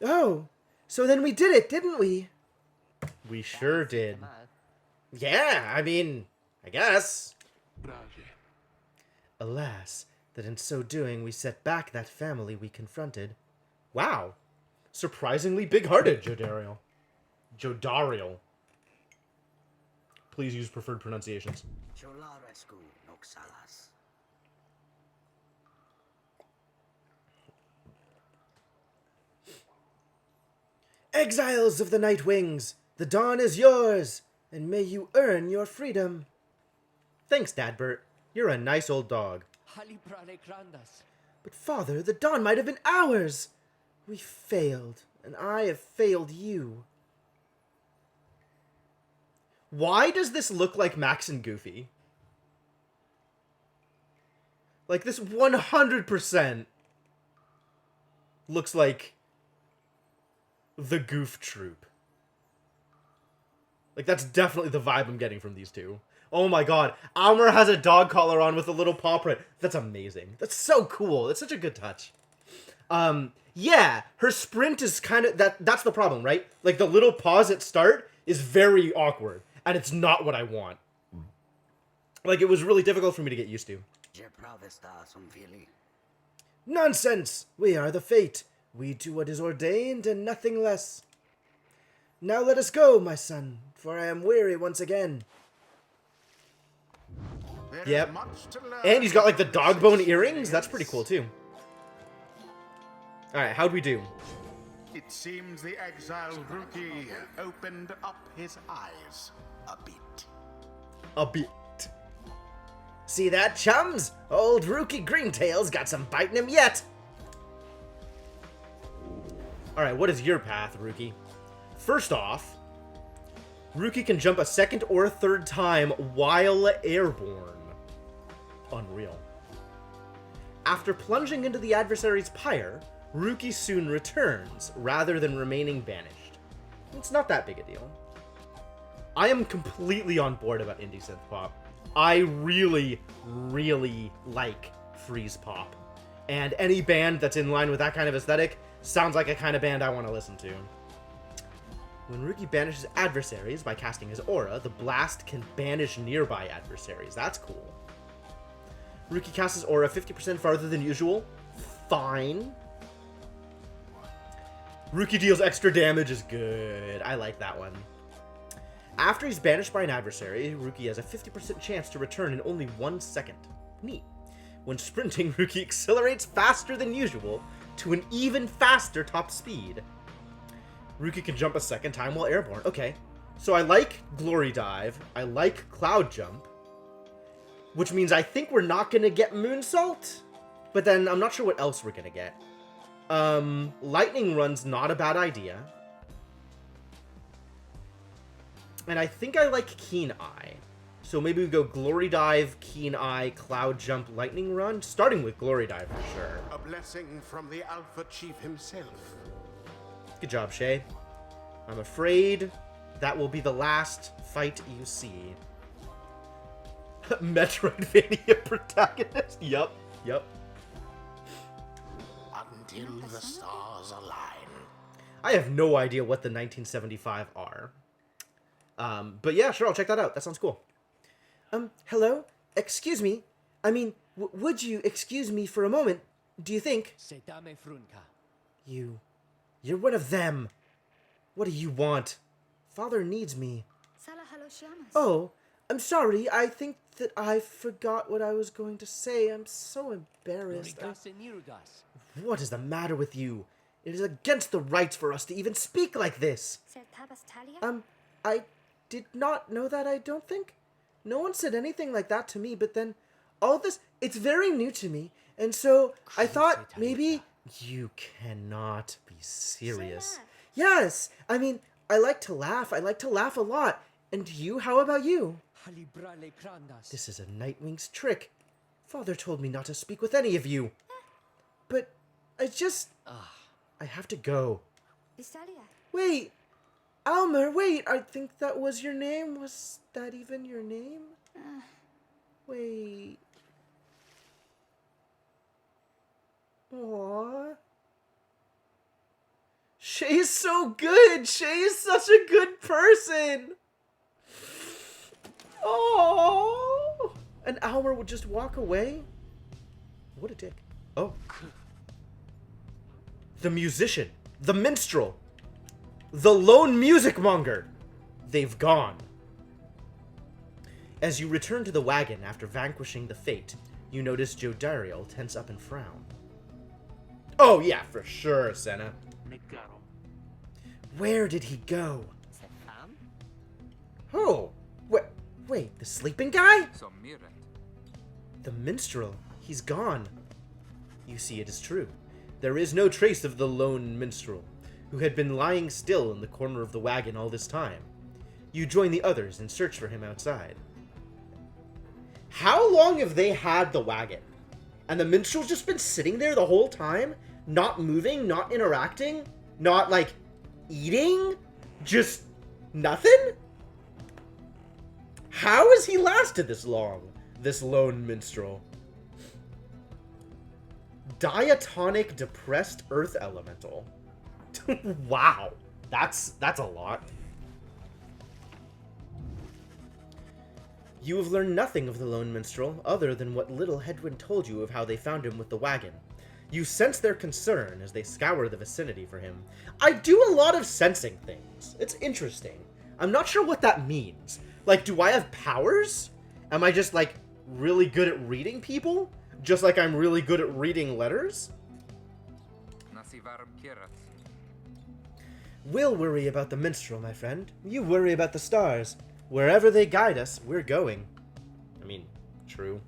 Oh, so then we did it, didn't we? We sure did. Yeah, I mean, I guess. Alas, that in so doing we set back that family we confronted. Wow. Surprisingly big-hearted, Jodariel. Jodariel. Please use preferred pronunciations. Exiles of the Night Wings, the dawn is yours, and may you earn your freedom. Thanks, Dadbert. You're a nice old dog. Hali prale grandas. But Father, the dawn might have been ours. We failed, and I have failed you. Why does this look like Max and Goofy? Like, this 100% looks like the Goof Troop. Like, that's definitely the vibe I'm getting from these two. Oh my god. Almer has a dog collar on with a little paw print. That's amazing. That's so cool. That's such a good touch. Yeah, her sprint is kind of... That's the problem, right? Like, the little pause at start is very awkward. And it's not what I want. Like, it was really difficult for me to get used to. Nonsense! We are the Fate. We do what is ordained and nothing less. Now let us go, my son, for I am weary once again. Yep. And he's got, like, the dog bone earrings? That's pretty cool, too. Alright, how'd we do? It seems the exiled rookie opened up his eyes a bit. A bit. See that, chums? Old rookie Greentail's got some bite in him yet. Alright, what is your path, Rookie? First off, Rookie can jump a second or a third time while airborne. Unreal. After plunging into the adversary's pyre, Rookie soon returns, rather than remaining banished. It's not that big a deal. I am completely on board about indie synth pop. I really, really like freeze pop. And any band that's in line with that kind of aesthetic sounds like a kind of band I want to listen to. When Rookie banishes adversaries by casting his aura, the blast can banish nearby adversaries. That's cool. Rookie casts his aura 50% farther than usual. Fine. Rookie deals extra damage is good. I like that one. After he's banished by an adversary, Rookie has a 50% chance to return in only 1 second. Neat. When sprinting, Rookie accelerates faster than usual to an even faster top speed. Rookie can jump a second time while airborne. Okay. So I like Glory Dive. I like Cloud Jump. Which means I think we're not going to get Moonsault. But then I'm not sure what else we're going to get. Lightning Run's not a bad idea. And I think I like Keen Eye. So maybe we go Glory Dive, Keen Eye, Cloud Jump, Lightning Run. Starting with Glory Dive for sure. A blessing from the Alpha Chief himself. Good job, Shay. I'm afraid that will be the last fight you see. Metroidvania protagonist? Yup. Until the stars align. I have no idea what the 1975 are. But yeah, sure, I'll check that out. That sounds cool. Hello? Excuse me? I mean, would you excuse me for a moment? Do you think? Sedame frunca. You're one of them. What do you want? Father needs me. Oh, I'm sorry. I think that I forgot what I was going to say. I'm so embarrassed. What is the matter with you? It is against the rights for us to even speak like this. I did not know that, I don't think. No one said anything like that to me, but then all this, it's very new to me. And so I thought maybe... You cannot be serious. Yes, I mean, I like to laugh. I like to laugh a lot. And you, how about you? This is a Nightwing's trick. Father told me not to speak with any of you. But I have to go. Wait, Almer, wait, I think that was your name. Was that even your name? Wait. Aww. Shay's so good. Shay is such a good person. Oh, and Almer would just walk away. What a dick. Oh. The musician. The minstrel. The lone music monger. They've gone. As you return to the wagon after vanquishing the Fate, you notice Joe Dariel tense up and frown. Oh yeah, for sure, Senna. Where did he go? Oh, wait, the sleeping guy? The minstrel, he's gone. You see, it is true. There is no trace of the lone minstrel, who had been lying still in the corner of the wagon all this time. You join the others and search for him outside. How long have they had the wagon? And the minstrel's just been sitting there the whole time? Not moving, not interacting, not, like, eating? Just nothing? How has he lasted this long? This lone minstrel. Diatonic depressed earth elemental. Wow. That's a lot. You have learned nothing of the lone minstrel, other than what little Hedwyn told you of how they found him with the wagon. You sense their concern as they scour the vicinity for him. I do a lot of sensing things. It's interesting. I'm not sure what that means. Like, do I have powers? Am I just, like, really good at reading people? Just like I'm really good at reading letters? We'll worry about the minstrel, my friend. You worry about the stars. Wherever they guide us, we're going. I mean, true.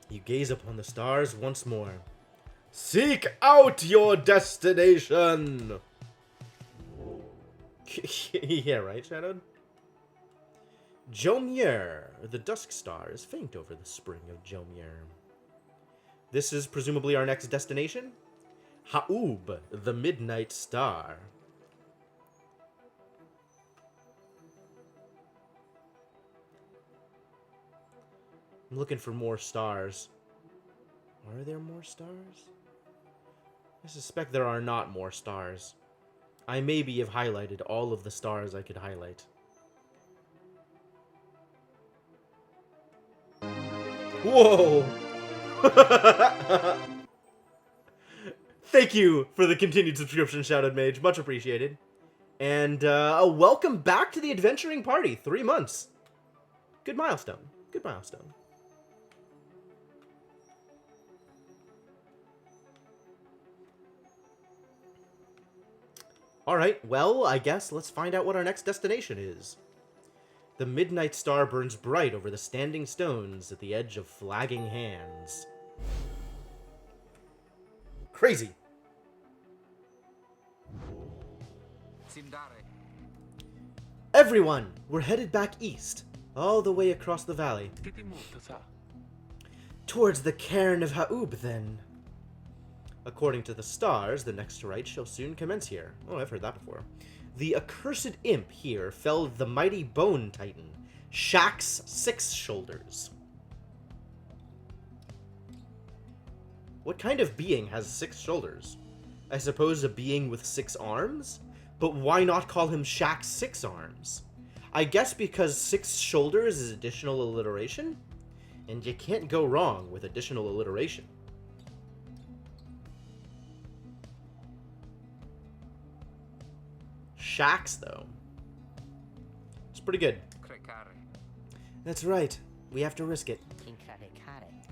You gaze upon the stars once more. Seek out your destination! Yeah, right, Shadowed? Jomir. The dusk star is faint over the spring of Jomir. This is presumably our next destination? Ha'ub, the midnight star. I'm looking for more stars. Are there more stars? I suspect there are not more stars. I maybe have highlighted all of the stars I could highlight. Whoa! Thank you for the continued subscription, Shouted Mage. Much appreciated. And welcome back to the adventuring party. 3 months. Good milestone. Good milestone. Alright, well, I guess let's find out what our next destination is. The midnight star burns bright over the standing stones at the edge of flagging hands. Crazy. Everyone, we're headed back east, all the way across the valley. Towards the cairn of Ha'ub, then. According to the stars, the next rite shall soon commence here. Oh, I've heard that before. The accursed imp here felled the mighty bone titan, Shaq's 6 shoulders. What kind of being has 6 shoulders? I suppose a being with 6 arms? But why not call him Shaq's 6 arms? I guess because 6 shoulders is additional alliteration? And you can't go wrong with additional alliteration. Shaq's, though. It's pretty good. That's right. We have to risk it.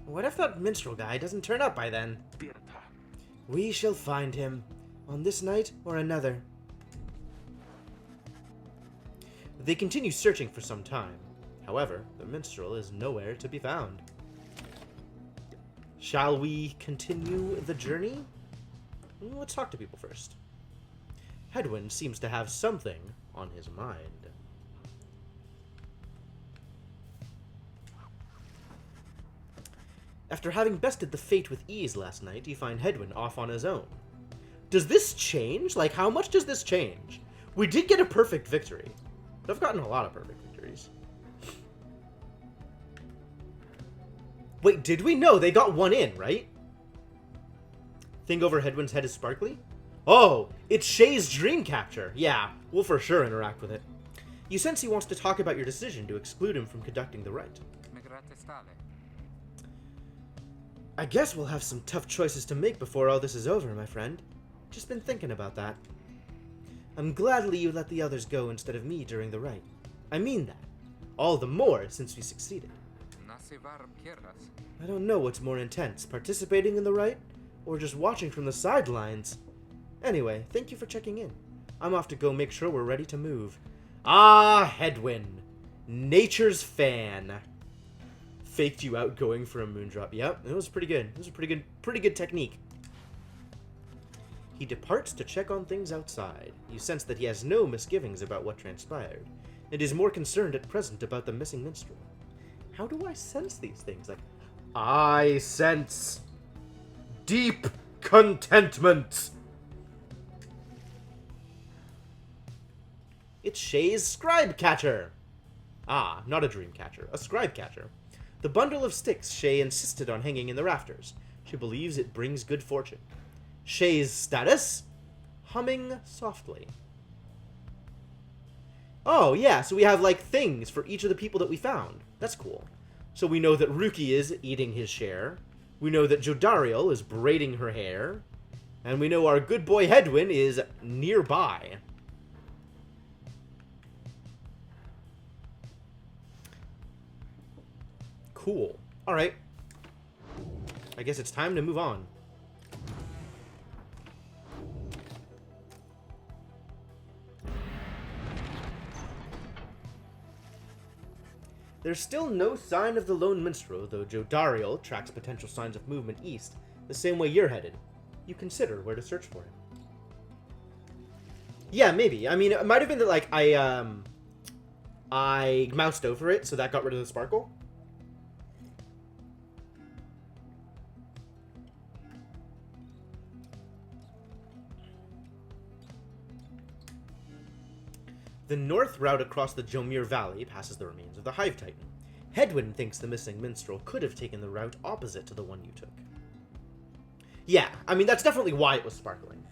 What if that minstrel guy doesn't turn up by then? We shall find him. On this night or another. They continue searching for some time. However, the minstrel is nowhere to be found. Shall we continue the journey? Let's talk to people first. Hedwyn seems to have something on his mind. After having bested the fate with ease last night, you find Hedwyn off on his own. Does this change? Like, how much does this change? We did get a perfect victory. But I've gotten a lot of perfect victories. Wait, did we? No, they got one in, right? Thing over Hedwyn's head is sparkly? Oh, it's Shay's dream capture. Yeah, we'll for sure interact with it. You sense he wants to talk about your decision to exclude him from conducting the rite. I guess we'll have some tough choices to make before all this is over, my friend. Just been thinking about that. I'm gladly you let the others go instead of me during the rite. I mean that. All the more since we succeeded. I don't know what's more intense, participating in the rite, or just watching from the sidelines. Anyway, thank you for checking in. I'm off to go make sure we're ready to move. Ah, Hedwyn. Nature's fan. Faked you out going for a moondrop. Yep, it was pretty good. It was a pretty good technique. He departs to check on things outside. You sense that he has no misgivings about what transpired, and is more concerned at present about the missing minstrel. How do I sense these things? Like, I sense deep contentment. It's Shay's scribe catcher. Ah, not a dream catcher, a scribe catcher. The bundle of sticks Shay insisted on hanging in the rafters. She believes it brings good fortune. Shay's status? Humming softly. Oh, yeah, so we have, like, things for each of the people that we found. That's cool. So we know that Ruki is eating his share. We know that Jodariel is braiding her hair. And we know our good boy Hedwyn is nearby. Cool. Alright. I guess it's time to move on. There's still no sign of the lone minstrel, though Jodariel tracks potential signs of movement east, the same way you're headed. You consider where to search for him. Yeah, maybe. I mean, it might have been that, like, I moused over it, so that got rid of the sparkle. The north route across the Jomir Valley passes the remains of the Hive Titan. Hedwyn thinks the missing minstrel could have taken the route opposite to the one you took. Yeah, I mean, that's definitely why it was sparkling.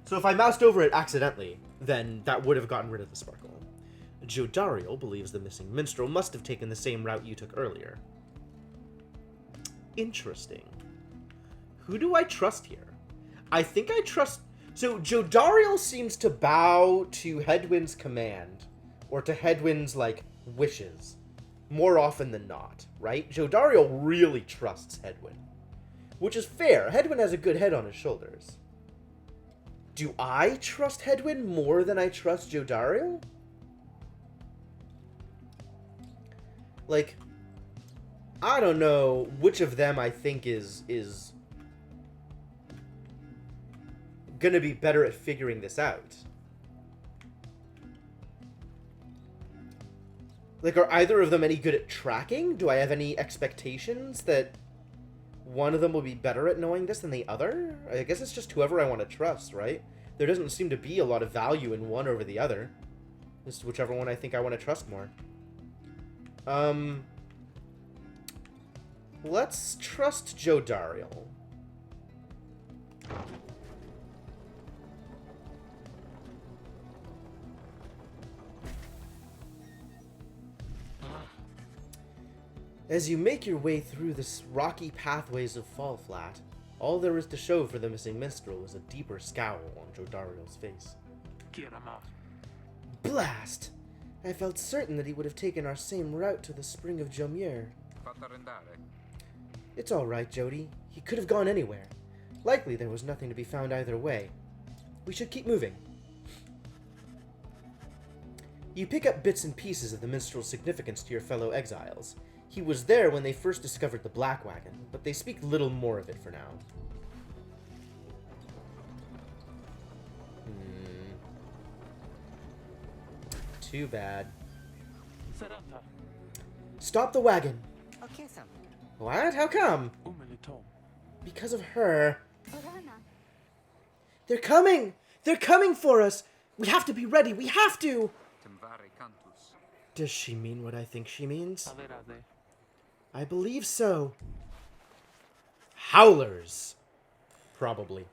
So if I moused over it accidentally, then that would have gotten rid of the sparkle. Jodariel believes the missing minstrel must have taken the same route you took earlier. Interesting. Who do I trust here? I think I trust... So, Jodariel seems to bow to Hedwyn's command, or to Hedwyn's, like, wishes, more often than not, right? Jodariel really trusts Hedwyn, which is fair. Hedwyn has a good head on his shoulders. Do I trust Hedwyn more than I trust Jodariel? Like, I don't know which of them I think is gonna be better at figuring this out. Like, are either of them any good at tracking? Do I have any expectations that one of them will be better at knowing this than the other? I guess it's just whoever I want to trust, right? There doesn't seem to be a lot of value in one over the other. It's whichever one I think I want to trust more. Let's trust Jodariel. As you make your way through the rocky pathways of Fall Flat, all there is to show for the missing minstrel is a deeper scowl on Jodariel's face. Blast! I felt certain that he would have taken our same route to the Spring of Jomir. It's all right, Jody. He could have gone anywhere. Likely there was nothing to be found either way. We should keep moving. You pick up bits and pieces of the minstrel's significance to your fellow exiles. He was there when they first discovered the Black Wagon, but they speak little more of it for now. Too bad. Stop the wagon! I'll kiss him. What? How come? Because of her. Orana. They're coming! They're coming for us! We have to be ready! We have to! Does she mean what I think she means? I believe so. Howlers. Probably.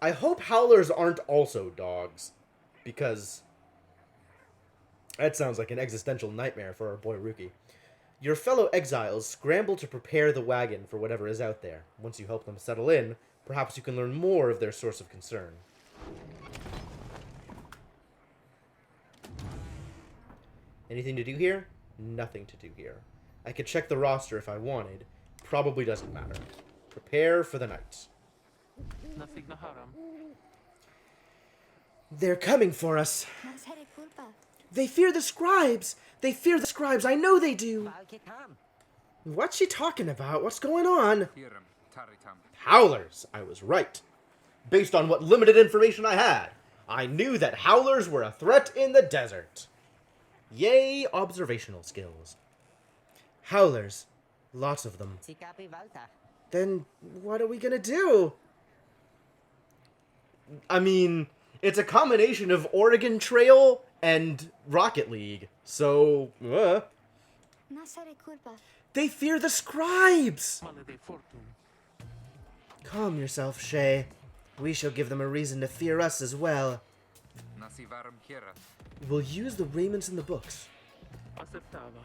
I hope howlers aren't also dogs. Because that sounds like an existential nightmare for our boy Ruki. Your fellow exiles scramble to prepare the wagon for whatever is out there. Once you help them settle in, perhaps you can learn more of their source of concern. Anything to do here? Nothing to do here. I could check the roster if I wanted. Probably doesn't matter. Prepare for the night. They're coming for us. They fear the scribes. They fear the scribes. I know they do. What's she talking about? What's going on? Howlers. I was right. Based on what limited information I had, I knew that howlers were a threat in the desert. Yay, observational skills. Howlers. Lots of them. Then what are we gonna do? I mean, it's a combination of Oregon Trail and Rocket League. So, No sarei culpa. They fear the scribes! Calm yourself, Shay. We shall give them a reason to fear us as well. Nasivaram Kira. We'll use the raiments in the books. Acceptava.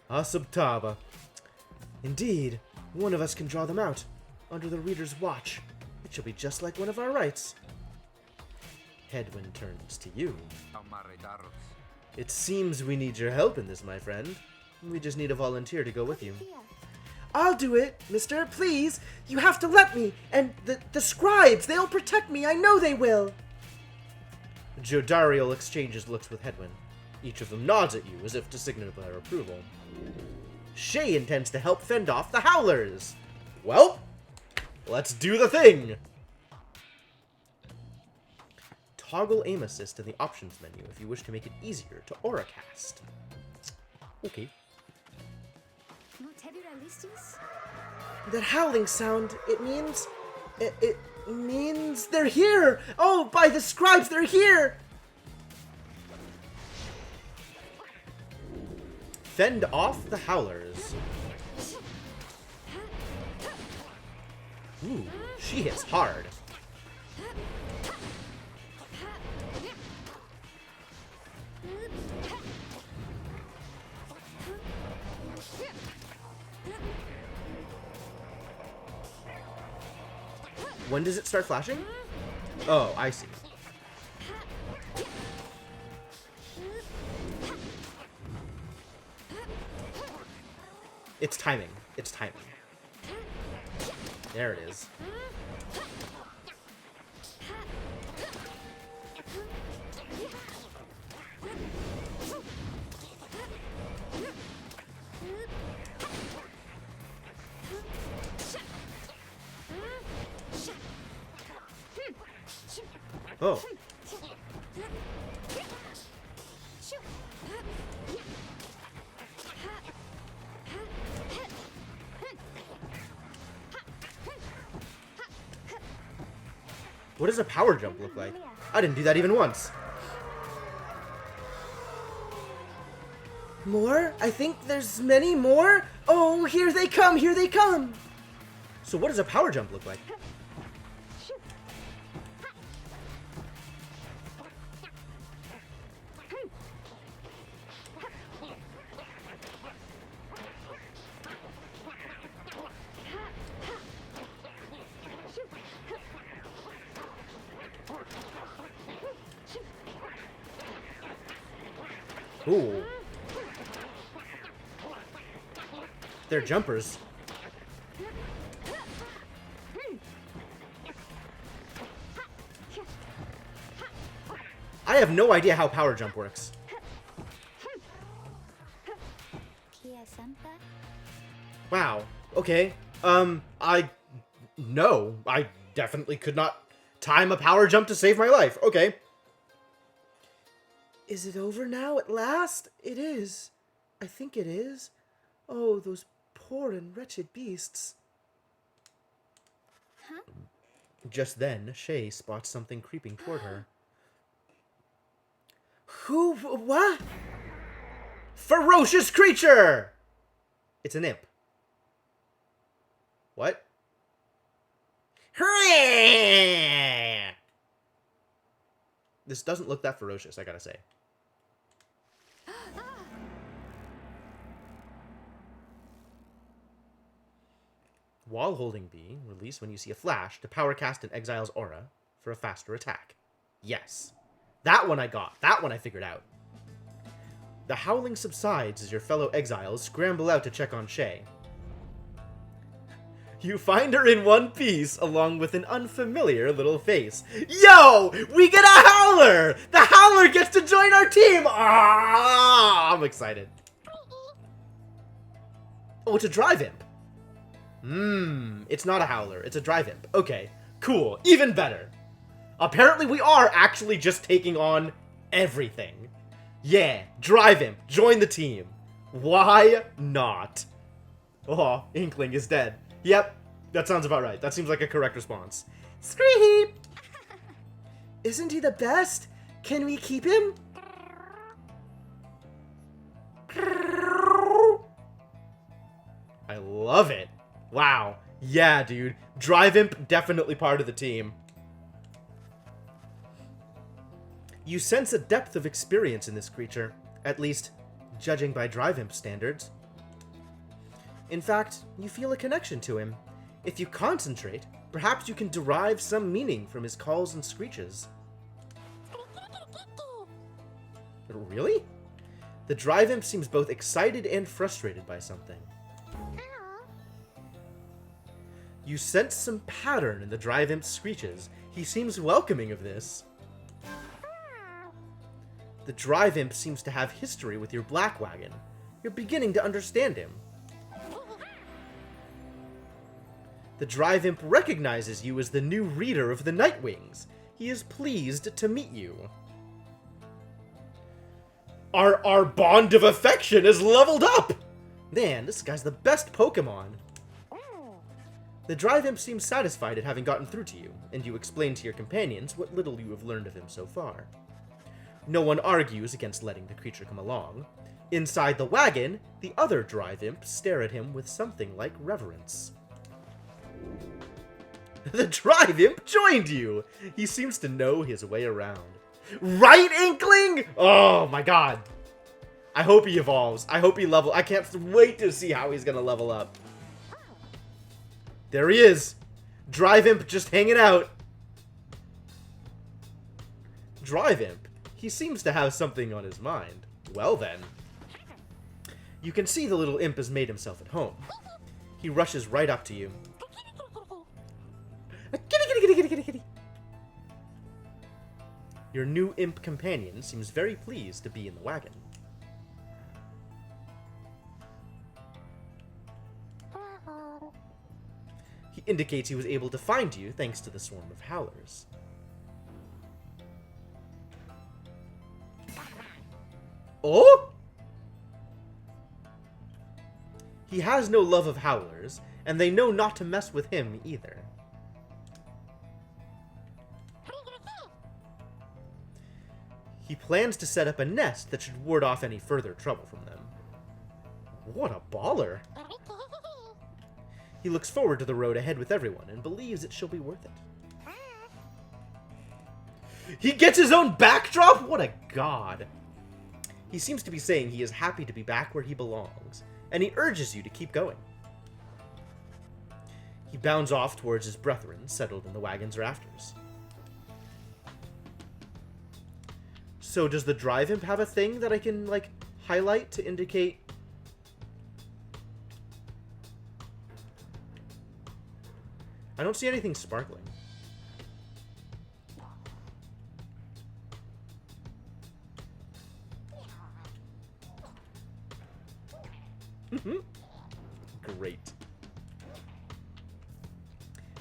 Asubtava. Indeed, one of us can draw them out, under the reader's watch. It shall be just like one of our rights. Hedwyn turns to you. Amare Daros. it seems we need your help in this, my friend. We just need a volunteer to go with you. Here. I'll do it, mister, please. You have to let me. And the scribes, they'll protect me. I know they will. Jodariel exchanges looks with Hedwyn. Each of them nods at you as if to signal their approval. Shay intends to help fend off the Howlers. Well, let's do the thing! Toggle aim assist in the options menu if you wish to make it easier to auracast. Okay. Not heavy realistis? That howling sound, it means... It means they're here! Oh, by the scribes, they're here! Fend off the Howlers. Ooh, she hits hard. When does it start flashing? Oh, I see. It's timing. It's timing. There it is. Oh. What does a power jump look like? I didn't do that even once. More? I think there's many more? Oh, here they come, here they come! So what does a power jump look like? Ooh. They're jumpers. I have no idea how power jump works. Kia Santa? Wow. Okay. No. I definitely could not time a power jump to save my life. Okay. Is it over now at last? It is. I think it is. Oh, those poor and wretched beasts. Just then, Shay spots something creeping toward her. Who? What? Ferocious creature! It's an imp. What? This doesn't look that ferocious, I gotta say. While holding B, release when you see a flash to power cast an exile's aura for a faster attack. Yes. That one I got. That one I figured out. The howling subsides as your fellow exiles scramble out to check on Shay. You find her in one piece, along with an unfamiliar little face. Yo! We get a Howler! The Howler gets to join our team! Ah! I'm excited. Oh, it's a drive imp. It's not a Howler. It's a drive imp. Okay, cool. Even better. Apparently we are actually just taking on everything. Yeah, drive imp. Join the team. Why not? Oh, Inkling is dead. Yep, that sounds about right. That seems like a correct response. Screep! Isn't he the best? Can we keep him? love it. Wow. Yeah, dude. Drive Imp, definitely part of the team. You sense a depth of experience in this creature, at least judging by Drive Imp standards. In fact, you feel a connection to him. If you concentrate, perhaps you can derive some meaning from his calls and screeches. Really? The Drive Imp seems both excited and frustrated by something. You sense some pattern in the Drive Imp's screeches. He seems welcoming of this. The Drive Imp seems to have history with your Black Wagon. You're beginning to understand him. The Drive Imp recognizes you as the new reader of the Nightwings. He is pleased to meet you. Our bond of affection is leveled up! Man, this guy's the best Pokemon. The Drive Imp seems satisfied at having gotten through to you, and you explain to your companions what little you have learned of him so far. No one argues against letting the creature come along. Inside the wagon, the other Drive Imps stare at him with something like reverence. The Drive Imp joined you! He seems to know his way around. Right, Inkling? Oh my god. I hope he evolves. I hope he levels. I can't wait to see how he's gonna level up. There he is. Drive Imp just hanging out. Drive Imp? He seems to have something on his mind. Well then. You can see the little imp has made himself at home. He rushes right up to you. Kitty, kitty, kitty, kitty, kitty, kitty. Your new imp companion seems very pleased to be in the wagon. He indicates he was able to find you thanks to the swarm of howlers. Oh? He has no love of howlers, and they know not to mess with him either. He plans to set up a nest that should ward off any further trouble from them. What a baller! He looks forward to the road ahead with everyone and believes it shall be worth it. He gets his own backdrop? What a god! He seems to be saying he is happy to be back where he belongs, and he urges you to keep going. He bounds off towards his brethren settled in the wagon's rafters. So does the Drive Imp have a thing that I can, like, highlight to indicate... I don't see anything sparkling. Great.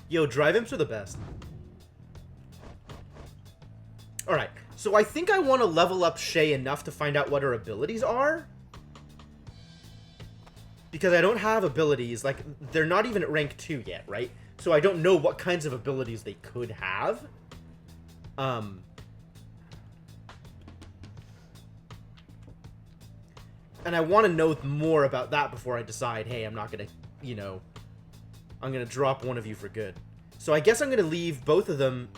Yo, Drive Imps are the best. Alright, so I think I want to level up Shay enough to find out what her abilities are. Because I don't have abilities, like, they're not even at rank 2 yet, right? So I don't know what kinds of abilities they could have. And I want to know more about that before I decide, hey, I'm not going to, you know, I'm going to drop one of you for good. So I guess I'm going to leave both of them.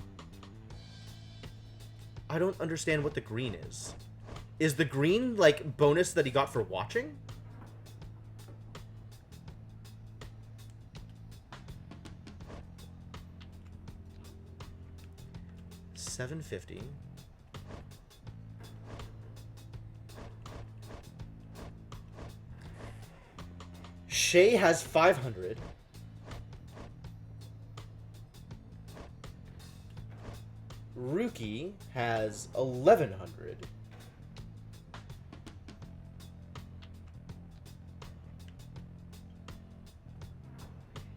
I don't understand what the green is. Is the green, like, bonus that he got for watching? $750. Shay has 500. Rookie has 1100.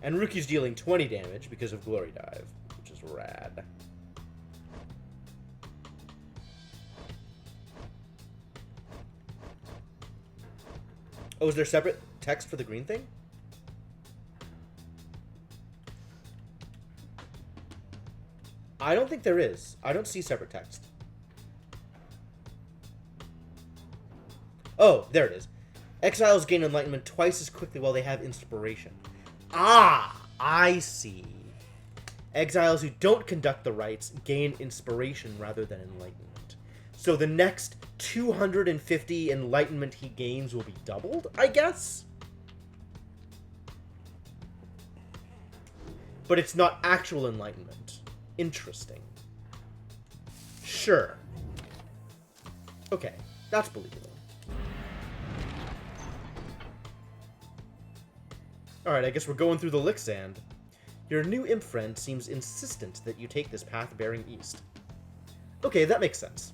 And Rookie's dealing 20 damage because of Glory Dive, which is rad. Oh, is there separate text for the green thing? I don't think there is. I don't see separate text. Oh, there it is. Exiles gain enlightenment twice as quickly while they have inspiration. Ah, I see. Exiles who don't conduct the rites gain inspiration rather than enlightenment. So the next 250 enlightenment he gains will be doubled, I guess? But it's not actual enlightenment. Interesting. Sure. Okay, that's believable. Alright, I guess we're going through the lick sand. Your new imp friend seems insistent that you take this path bearing east. Okay, that makes sense.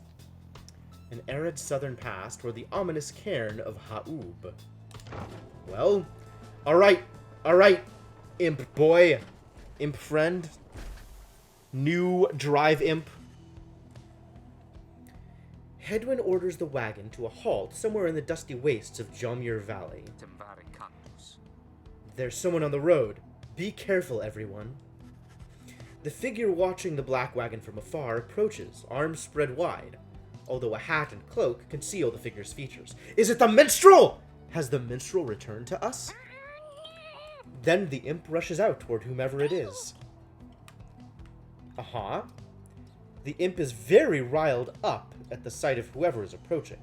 An arid southern pass toward the ominous cairn of Ha'ub. Well, alright, imp boy, imp friend, new drive imp. Hedwyn orders the wagon to a halt somewhere in the dusty wastes of Jomir Valley. Timvari Cantus. There's someone on the road. Be careful, everyone. The figure watching the black wagon from afar approaches, arms spread wide, although a hat and cloak conceal the figure's features. Is it the minstrel? Has the minstrel returned to us? Then the imp rushes out toward whomever it is. Uh-huh. The imp is very riled up at the sight of whoever is approaching,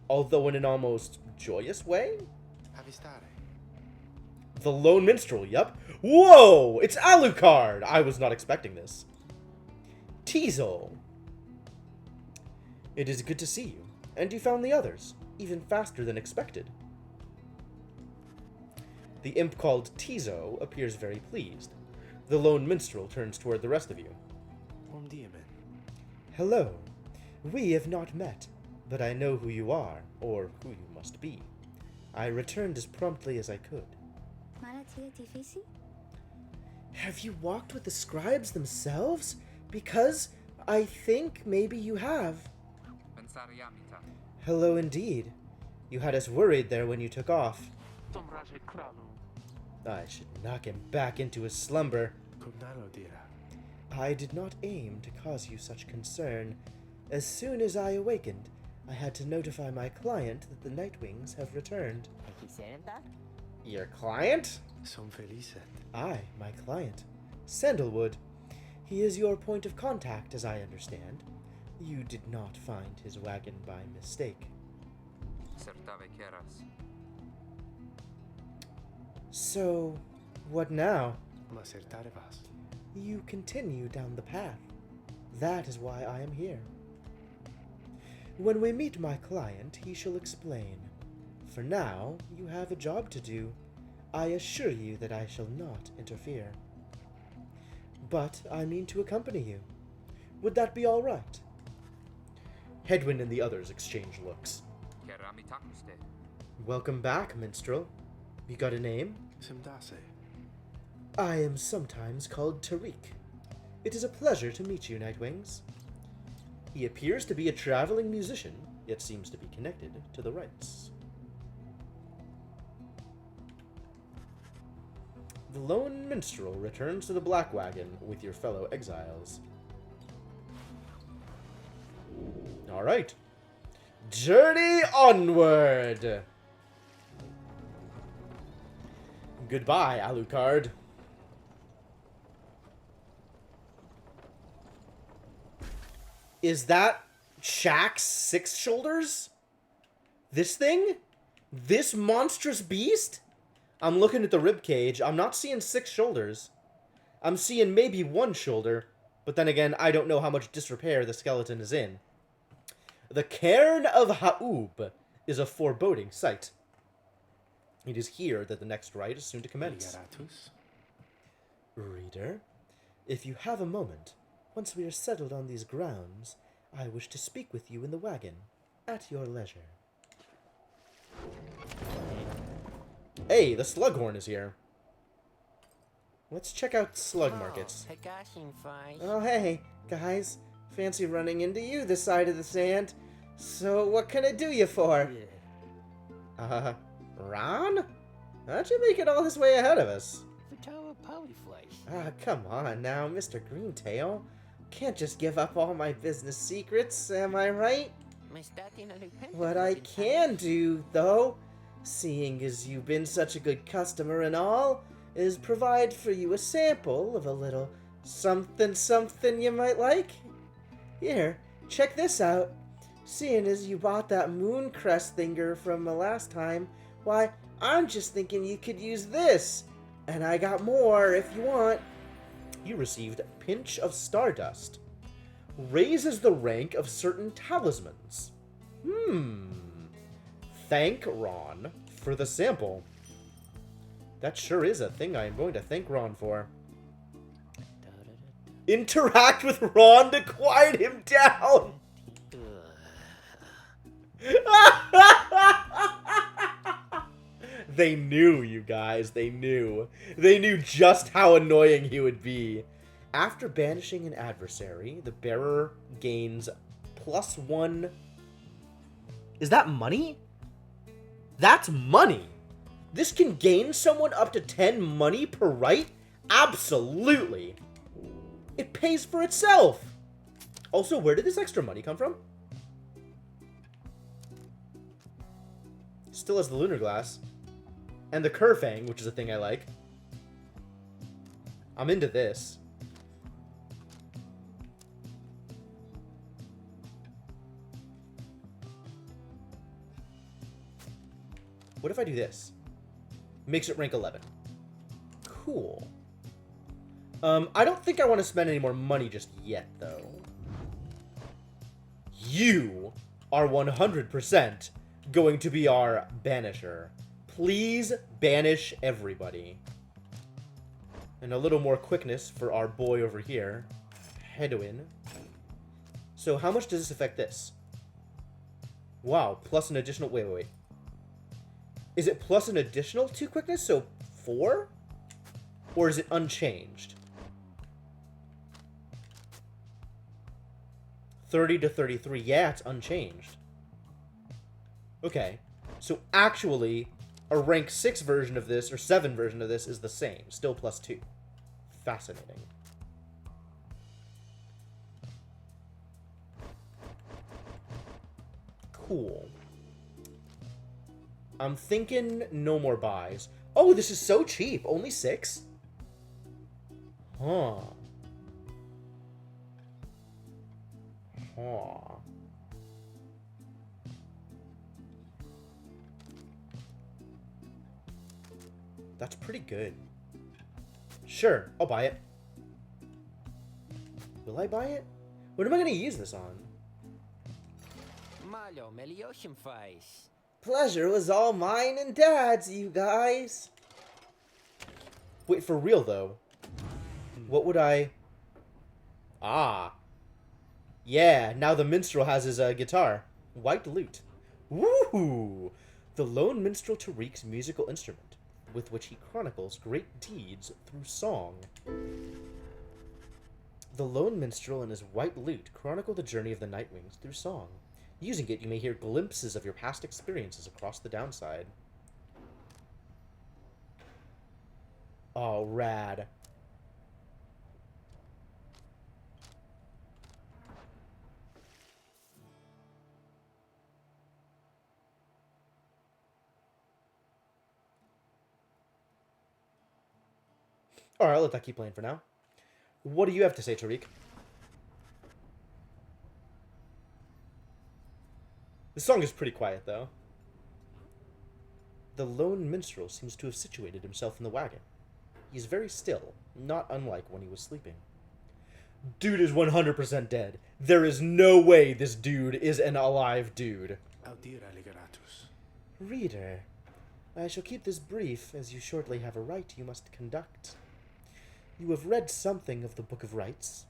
although in an almost joyous way. Avistare. The lone minstrel, yup. Whoa! It's Alucard! I was not expecting this. Tizo. It is good to see you. And you found the others, even faster than expected. The imp called Tizo appears very pleased. The lone minstrel turns toward the rest of you. Hello. We have not met, but I know who you are, or who you must be. I returned as promptly as I could. Malatia Tifisi? Have you walked with the scribes themselves? Because I think maybe you have. Pensariamita. Hello indeed. You had us worried there when you took off. I should knock him back into his slumber. I did not aim to cause you such concern. As soon as I awakened, I had to notify my client that the Nightwings have returned. Your client? Aye, my client. Sandalwood. He is your point of contact, as I understand. You did not find his wagon by mistake. Certave Keras. So, what now? You continue down the path. That is why I am here. When we meet my client, he shall explain. For now, you have a job to do. I assure you that I shall not interfere. But I mean to accompany you. Would that be all right? Hedwyn and the others exchange looks. Keramitakuste. Welcome back, minstrel. You got a name? I am sometimes called Tariq. It is a pleasure to meet you, Nightwings. He appears to be a traveling musician, yet seems to be connected to the rites. The lone minstrel returns to the Black Wagon with your fellow exiles. Alright. Journey onward! Goodbye, Alucard. Is that Shaq's six shoulders? This thing? This monstrous beast? I'm looking at the rib cage. I'm not seeing six shoulders. I'm seeing maybe one shoulder, but then again, I don't know how much disrepair the skeleton is in. The Cairn of Ha'ub is a foreboding sight. It is here that the next rite is soon to commence. Reader, if you have a moment, once we are settled on these grounds, I wish to speak with you in the wagon, at your leisure. Hey, the Slughorn is here. Let's check out slug markets. Oh, hey, guys. Fancy running into you this side of the sand. So, what can I do you for? Ron? How'd you make it all this way ahead of us? Ah, come on now, Mr. Greentail. Can't just give up all my business secrets, am I right? What I can do, though, seeing as you've been such a good customer and all, is provide for you a sample of a little something something you might like. Here, check this out. Seeing as you bought that moon crest thinger from the last time, why, I'm just thinking you could use this. And I got more if you want. You received Pinch of Stardust. Raises the rank of certain talismans. Thank Ron for the sample. That sure is a thing I am going to thank Ron for. Interact with Ron to quiet him down! They knew, you guys. They knew. They knew just how annoying he would be. After banishing an adversary, the bearer gains +1... Is that money? That's money! This can gain someone up to 10 money per right? Absolutely! It pays for itself! Also, where did this extra money come from? Still has the Lunar Glass. And the Kerfang, which is a thing I like. I'm into this. What if I do this? Makes it rank 11. Cool. I don't think I want to spend any more money just yet, though. You are 100% going to be our banisher. Please banish everybody. And a little more quickness for our boy over here. Hedwin. So how much does this affect this? Wow, plus an additional... Wait. Is it plus an additional 2 quickness? So 4? Or is it unchanged? 30 to 33. Yeah, it's unchanged. Okay. So actually, a rank 6 version of this, or 7 version of this, is the same. Still +2. Fascinating. Cool. I'm thinking no more buys. Oh, this is so cheap. Only 6? Huh. That's pretty good. Sure, I'll buy it. Will I buy it? What am I going to use this on? Malo, Melioshim face. Pleasure was all mine and Dad's, you guys. Wait, for real, though. What would I... Ah. Yeah, now the minstrel has his guitar. White lute. Woohoo! The lone minstrel Tariq's musical instrument, with which he chronicles great deeds through song. The lone minstrel and his white lute chronicle the journey of the Nightwings through song. Using it, you may hear glimpses of your past experiences across the downside. Oh, rad. Alright, I'll let that keep playing for now. What do you have to say, Tariq? This song is pretty quiet, though. The lone minstrel seems to have situated himself in the wagon. He is very still, not unlike when he was sleeping. Dude is 100% dead. There is no way this dude is an alive dude. Reader, I shall keep this brief, as you shortly have a rite you must conduct. You have read something of the Book of Rites.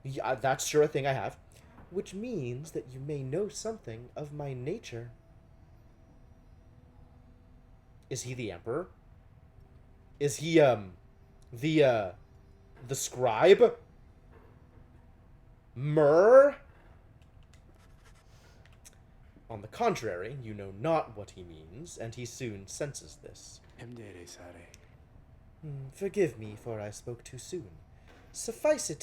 Yeah, that's sure a thing I have. Which means that you may know something of my nature. Is he the Emperor? Is he, the scribe? Myrrh? On the contrary, you know not what he means, and he soon senses this. Forgive me, for I spoke too soon. Suffice it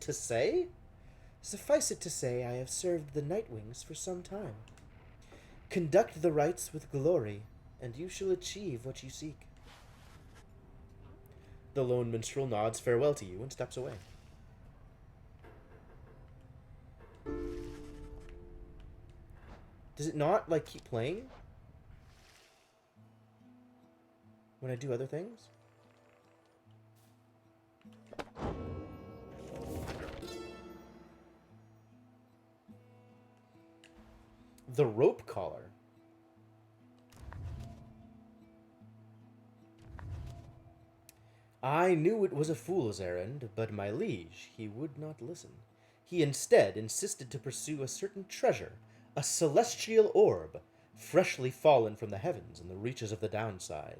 to say, Suffice it to say, I have served the Nightwings for some time. Conduct the rites with glory, and you shall achieve what you seek. The lone minstrel nods farewell to you and steps away. Does it not, like, keep playing when I do other things? The rope collar. I knew it was a fool's errand, but my liege, he would not listen. He instead insisted to pursue a certain treasure, a celestial orb, freshly fallen from the heavens in the reaches of the downside.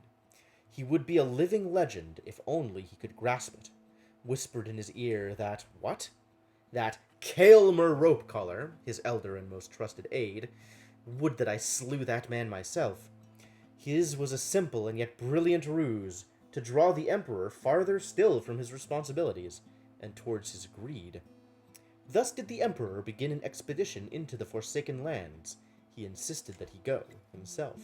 He would be a living legend if only he could grasp it. Whispered in his ear that, what? That Kaelmer rope collar, his elder and most trusted aide, would that I slew that man myself. His was a simple and yet brilliant ruse to draw the Emperor farther still from his responsibilities and towards his greed. Thus did the Emperor begin an expedition into the Forsaken Lands. He insisted that he go himself.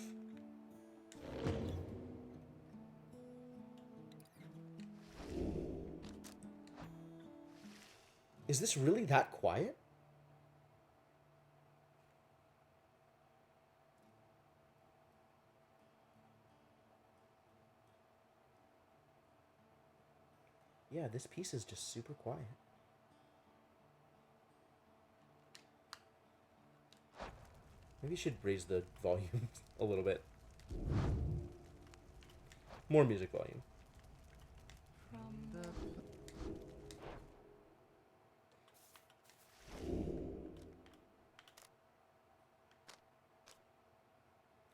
Is this really that quiet? Yeah, this piece is just super quiet. Maybe you should raise the volume a little bit. More music volume.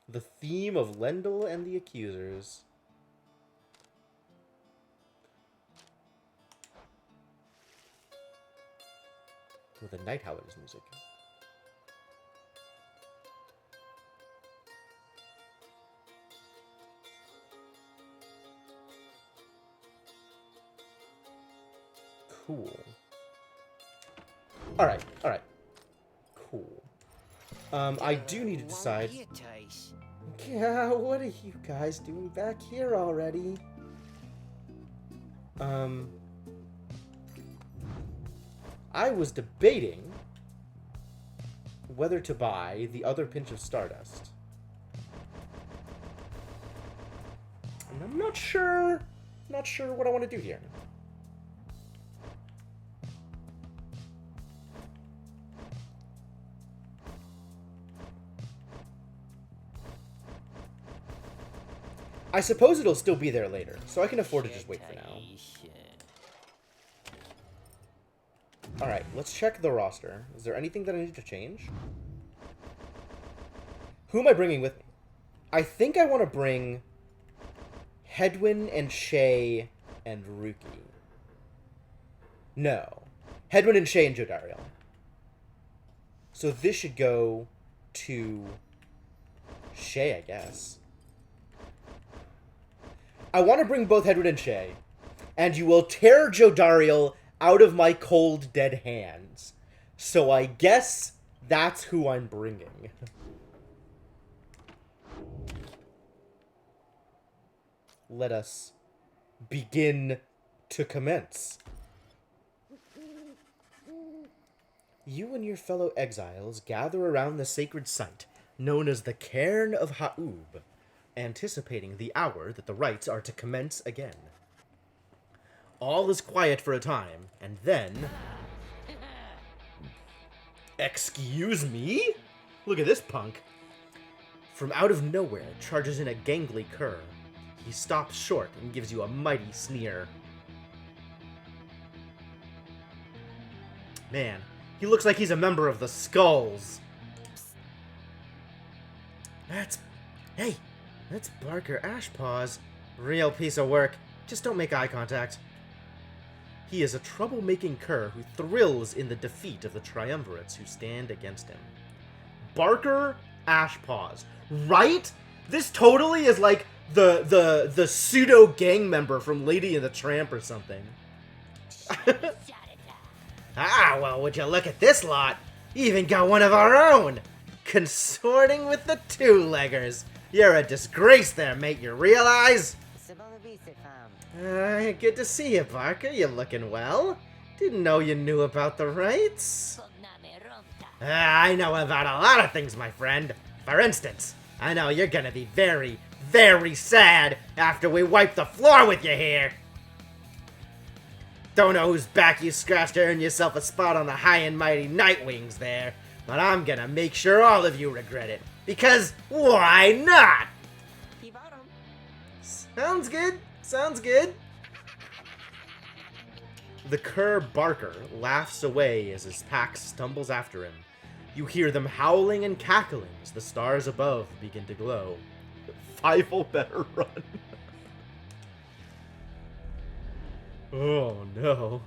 The theme of Lendl and the Accusers. With the Night Howlers music. Cool. Alright. Cool. I do need to decide. Yeah, what are you guys doing back here already? I was debating whether to buy the other pinch of Stardust. And I'm not sure what I want to do here. I suppose it'll still be there later, so I can afford to just wait for now. Alright, let's check the roster. Is there anything that I need to change? Who am I bringing with me? I think I want to bring Hedwyn and Shay and Ruki. No. Hedwyn and Shay and Jodariel. So this should go to Shay, I guess. I want to bring both Hedwyn and Shay, and you will tear Jodariel out of my cold, dead hands. So I guess that's who I'm bringing. Let us begin to commence. You and your fellow exiles gather around the sacred site, known as the Cairn of Ha'ub, anticipating the hour that the rites are to commence again. All is quiet for a time, and then... Excuse me? Look at this punk. From out of nowhere charges in a gangly cur. He stops short and gives you a mighty sneer. Man, he looks like he's a member of the Skulls. Hey, that's Barker Ashpaws. Real piece of work. Just don't make eye contact. He is a troublemaking cur who thrills in the defeat of the triumvirates who stand against him. Barker Ashpaws. Right? This totally is like the pseudo gang member from Lady and the Tramp or something. Ah, well, would you look at this lot? Even got one of our own! Consorting with the two-leggers! You're a disgrace there, mate, you realize? Good to see you, Parker. You looking well? Didn't know you knew about the rights. I know about a lot of things, my friend. For instance, I know you're gonna be very, very sad after we wipe the floor with you here. Don't know whose back you scratched to earn yourself a spot on the high and mighty Nightwings there, but I'm gonna make sure all of you regret it. Because why not? Sounds good. Sounds good. The cur Barker laughs away as his pack stumbles after him. You hear them howling and cackling as the stars above begin to glow. Fievel better run. Oh no.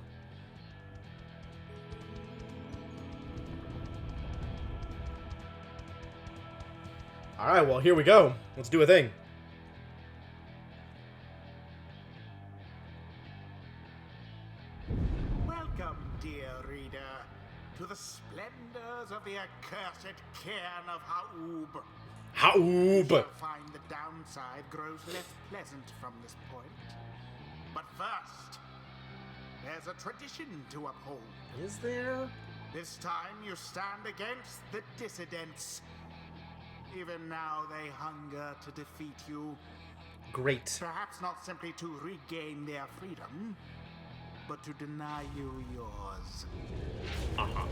Alright, well, here we go. Let's do a thing. Welcome, dear reader, to the splendors of the accursed cairn of Ha'ub. Ha'ub! You'll find the downside grows less pleasant from this point. But first, there's a tradition to uphold. Is there? This time you stand against the dissidents. Even now they hunger to defeat you. Great. Perhaps not simply to regain their freedom, but to deny you yours. Uh-huh.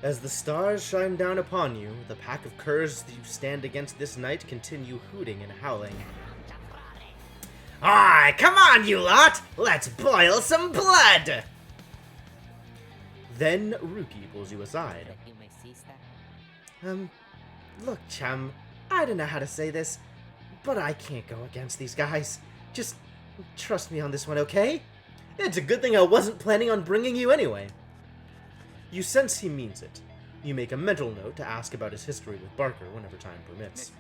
As the stars shine down upon you, the pack of curs you stand against this night continue hooting and howling. Alright, come on, you lot! Let's boil some blood! Then Ruki pulls you aside. Look, chum, I don't know how to say this, but I can't go against these guys. Just trust me on this one, okay? It's a good thing I wasn't planning on bringing you anyway. You sense he means it. You make a mental note to ask about his history with Barker whenever time permits.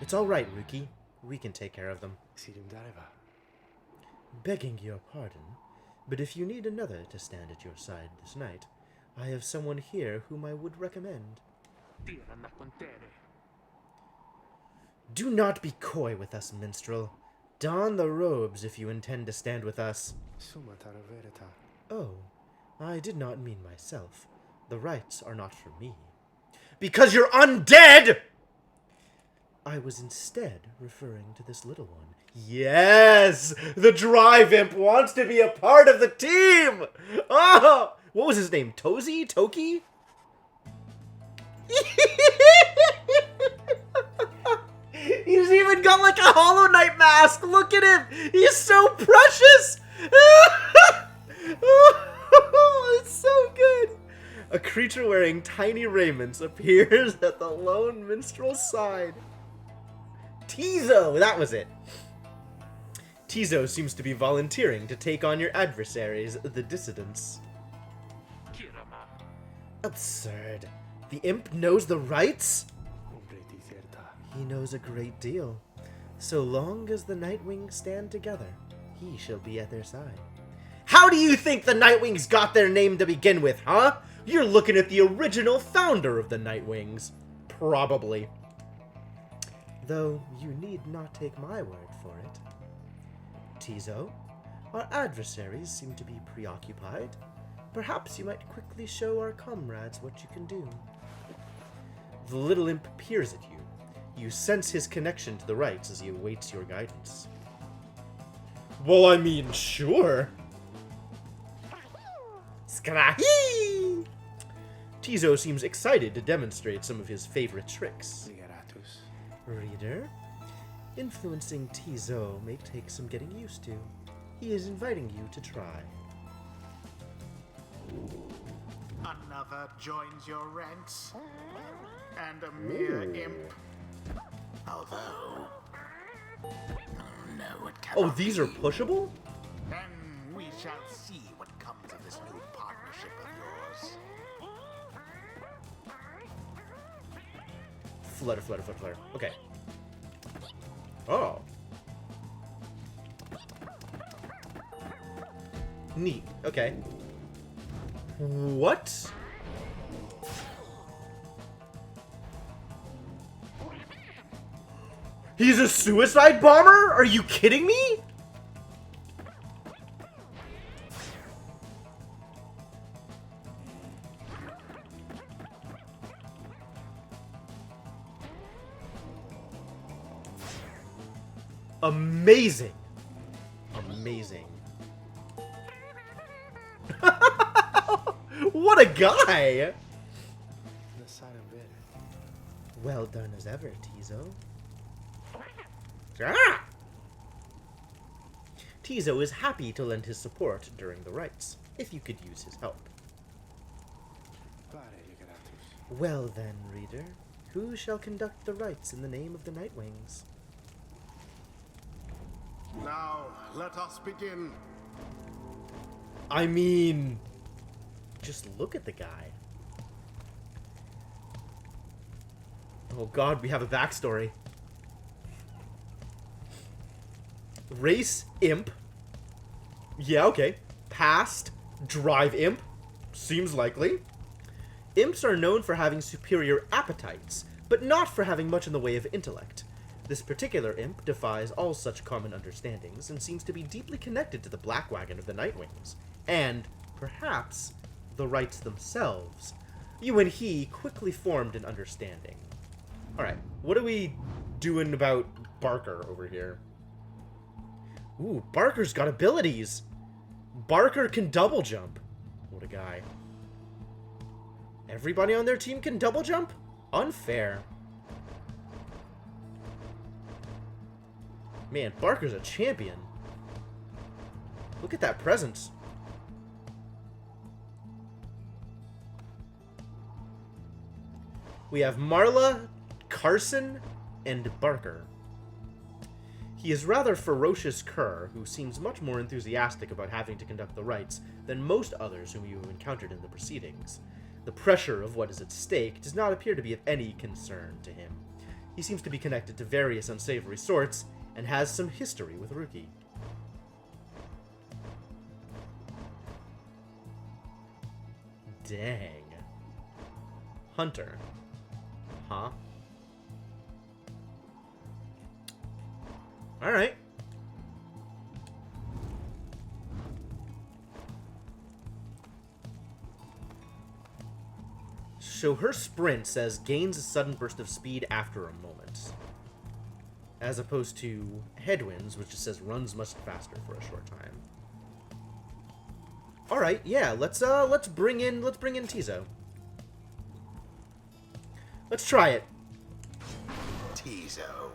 It's alright, Ruki. We can take care of them. Begging your pardon, but if you need another to stand at your side this night, I have someone here whom I would recommend. Do not be coy with us, minstrel. Don the robes if you intend to stand with us. Oh, I did not mean myself. The rights are not for me. Because you're undead! I was instead referring to this little one. Yes! The Drive Imp wants to be a part of the team! Oh! What was his name? Tozy? Toki? He's even got like a Hollow Knight mask! Look at him! He's so precious! Oh, it's so good! A creature wearing tiny raiments appears at the lone minstrel's side. Tizo! That was it. Tizo seems to be volunteering to take on your adversaries, the dissidents. Absurd. The imp knows the rights? He knows a great deal. So long as the Nightwings stand together, he shall be at their side. How do you think the Nightwings got their name to begin with, huh? You're looking at the original founder of the Nightwings. Probably. Though you need not take my word for it. Tizo, our adversaries seem to be preoccupied. Perhaps you might quickly show our comrades what you can do. The little imp peers at you. You sense his connection to the rights as he awaits your guidance. Well, I mean, sure. Skrahi! Tizo seems excited to demonstrate some of his favorite tricks. Reader, influencing Tizo may take some getting used to. He is inviting you to try. Another joins your ranks, and a mere imp. Although, no, it cannot. Oh, these are pushable? Then we shall see what comes of this new partnership of yours. Flutter, flutter, flutter, flutter. Okay. Oh. Neat. Okay. What? He's a suicide bomber? Are you kidding me? Amazing. Amazing. What a guy! The side of it. Well done as ever, Tizo. Ah! Tizo is happy to lend his support during the rites, if you could use his help. Well then, reader, who shall conduct the rites in the name of the Nightwings? Now, let us begin. I mean, just look at the guy. Oh god, we have a backstory. Race imp. Yeah, okay. Past drive imp. Seems likely. Imps are known for having superior appetites, but not for having much in the way of intellect. This particular imp defies all such common understandings and seems to be deeply connected to the Black Wagon of the Nightwings, and, perhaps, the rites themselves. You and he quickly formed an understanding. Alright, what are we doing about Barker over here? Ooh, Barker's got abilities! Barker can double jump. What a guy. Everybody on their team can double jump? Unfair. Man, Barker's a champion. Look at that presence. We have Marla, Carson, and Barker. He is rather ferocious cur, who seems much more enthusiastic about having to conduct the rites than most others whom you have encountered in the proceedings. The pressure of what is at stake does not appear to be of any concern to him. He seems to be connected to various unsavory sorts, and has some history with Rookie. Dang. Hunter. Huh? Alright. So her sprint says gains a sudden burst of speed after a moment, as opposed to Headwinds, which just says runs much faster for a short time. All right, yeah, let's bring in Tizo. Let's try it. Tizo.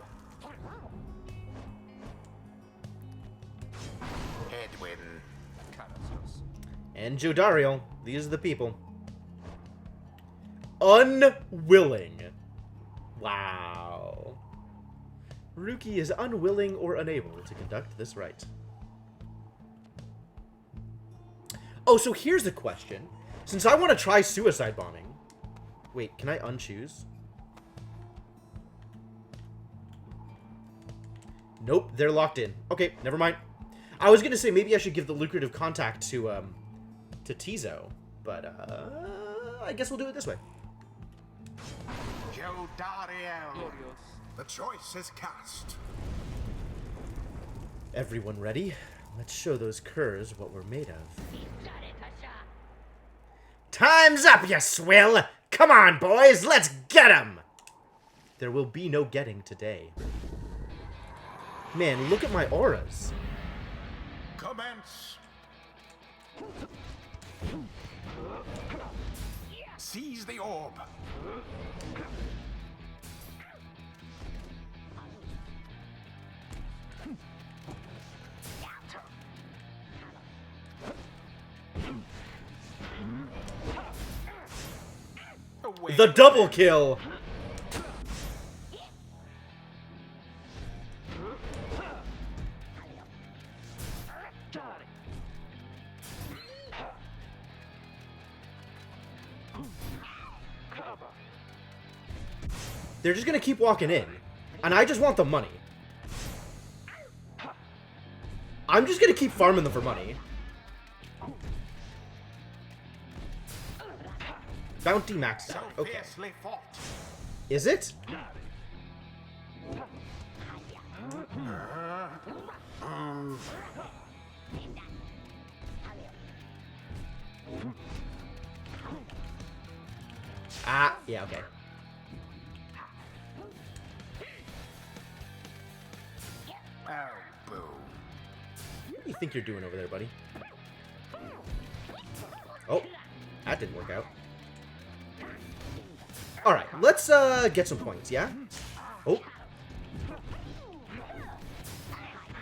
Edwin. Carastos. And Jodariel. These are the people. Unwilling. Wow. Rookie is unwilling or unable to conduct this rite. Oh, so here's the question. Since I want to try suicide bombing... Wait, can I unchoose? Nope, they're locked in. Okay, never mind. I was gonna say maybe I should give the lucrative contact to Tizo, but I guess we'll do it this way. Jodariel. The choice is cast. Everyone ready? Let's show those curs what we're made of. Time's up, you swill! Come on, boys, let's get 'em! There will be no getting today. Man, look at my auras. Commence. Seize the orb. The double kill! They're just gonna keep walking in. And I just want the money. I'm just gonna keep farming them for money. Bounty maxed So out. Okay. fiercely fought. Is it? Ah, yeah, okay. Oh, boo. What do you think you're doing over there, buddy? Oh, that didn't work out. Alright, let's get some points, yeah? Oh.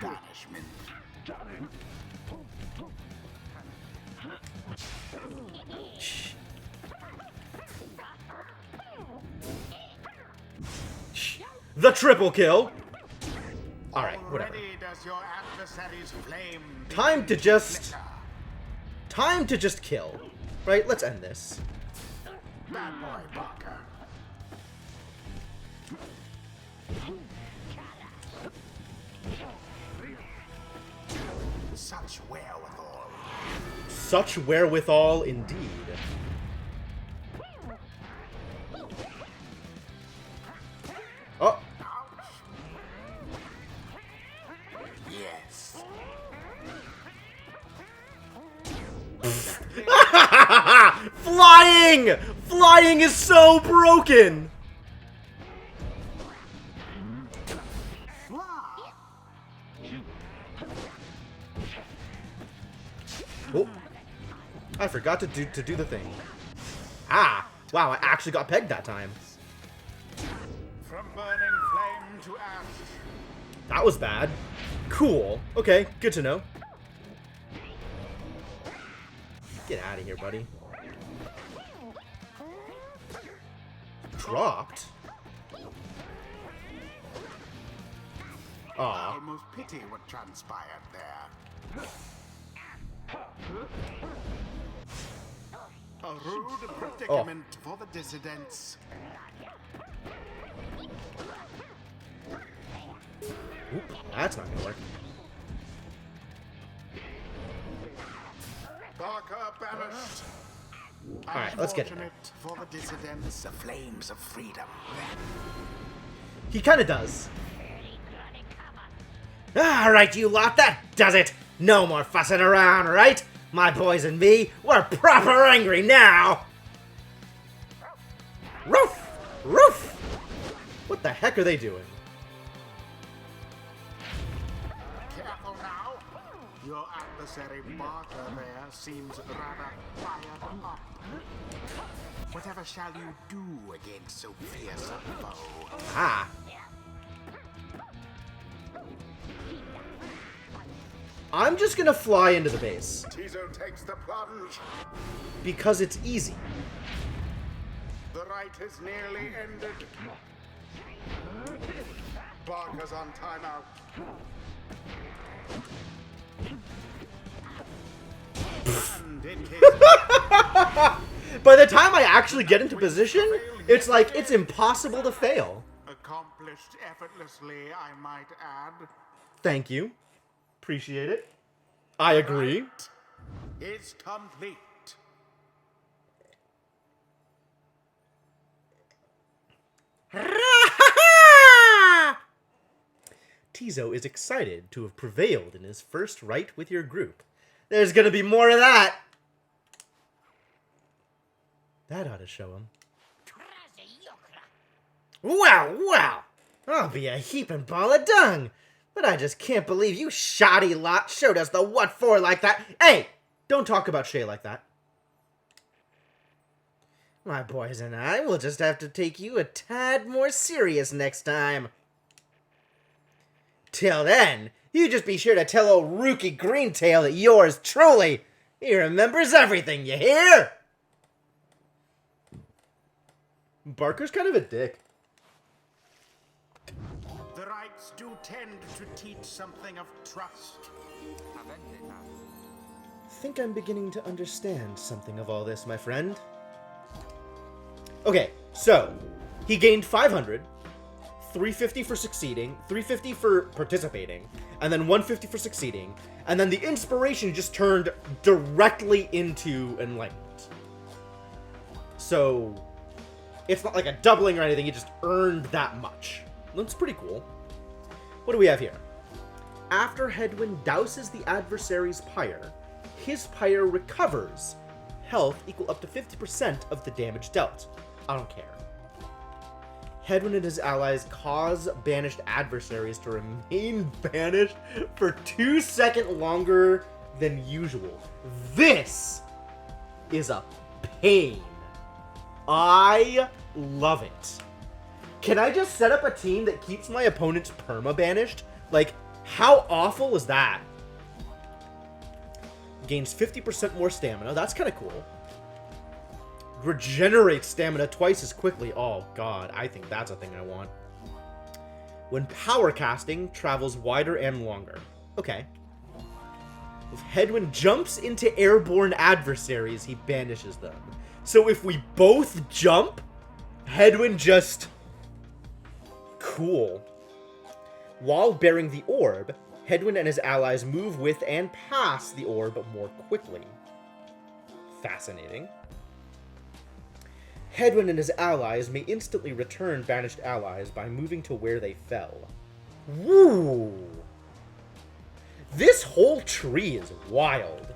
Banishment. Shh. Shh. The triple kill! Alright, whatever. Already does your adversary's flame Time to begin just... flicker. Time to just kill. Right, let's end this. Bad boy, Barker. Such wherewithal. Such wherewithal indeed. Oh. Yes. Flying! Flying is so broken! Oh. I forgot to do the thing. Ah! Wow, I actually got pegged that time. From burning flame to ash. That was bad. Cool. Okay, good to know. Get out of here, buddy. Dropped? I Aw. almost pity what transpired there. A rude predicament for the dissidents. Oop, that's not gonna work. Barker banished. Alright, let's get it. Unfortunate for the dissidents, the flames of freedom. He kinda does. Alright, you lot, that does it! No more fussing around, right? My boys and me, we're proper angry now! Roof! Roof! What the heck are they doing? Careful now. Your adversary Barker there seems rather fired up. Whatever shall you do against so fierce a foe? Ah. I'm just gonna fly into the base. Tizo takes the plunge. Because it's easy. The rite is nearly ended. Barker's on timeout. And it is By the time I actually get into position, it's like, it's impossible to fail. accomplished effortlessly, I might add. Thank you. Appreciate it. I agree. Is complete. Tizo is excited to have prevailed in his first rite with your group. There's gonna be more of that! That ought to show him. Wow, wow! I'll be a heaping ball of dung! But I just can't believe you shoddy lot showed us the what for like that. Hey! Don't talk about Shay like that. My boys and I will just have to take you a tad more serious next time. Till then, you just be sure to tell old Rookie Greentail that yours truly, he remembers everything, you hear? Barker's kind of a dick. The rites do tend to teach something of trust. Think I'm beginning to understand something of all this, my friend. Okay, so, he gained 500, 350 for succeeding, 350 for participating, and then 150 for succeeding, and then the inspiration just turned directly into enlightenment. So it's not like a doubling or anything, it just earned that much. That's pretty cool. What do we have here? After Hedwyn douses the adversary's Pyre, his Pyre recovers health equal up to 50% of the damage dealt. I don't care. Hedwyn and his allies cause banished adversaries to remain banished for 2 seconds longer than usual. This is a pain. I love it. Can I just set up a team that keeps my opponents perma-banished? Like, how awful is that? Gains 50% more stamina. That's kind of cool. Regenerates stamina twice as quickly. Oh, God. I think that's a thing I want. When power casting, travels wider and longer. Okay. If Hedwyn jumps into airborne adversaries, he banishes them. So if we both jump, Hedwyn just... Cool. While bearing the orb, Hedwyn and his allies move with and past the orb more quickly. Fascinating. Hedwyn and his allies may instantly return banished allies by moving to where they fell. Woo! This whole tree is wild.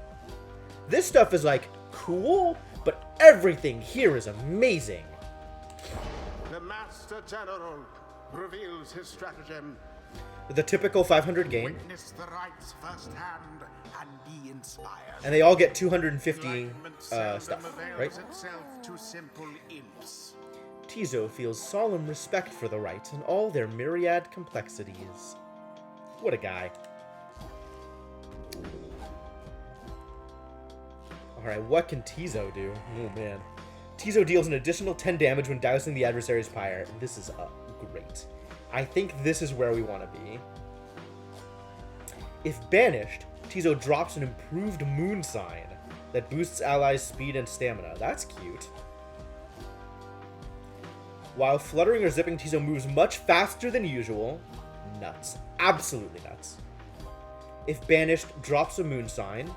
This stuff is like cool, but everything here is amazing. The Master General reveals his stratagem. The typical 500 game. Witness the rites firsthand and be inspired. And they all get 250 Enlightenment seldom stuff, avails right? itself to simple imps. Tizo feels solemn respect for the rites and all their myriad complexities. What a guy. Alright, what can Tizo do? Oh man. Tizo deals an additional 10 damage when dousing the adversary's pyre. This is great. I think this is where we want to be. If banished, Tizo drops an improved moon sign that boosts allies' speed and stamina. That's cute. While fluttering or zipping, Tizo moves much faster than usual. Nuts. Absolutely nuts. If banished, drops a moon sign.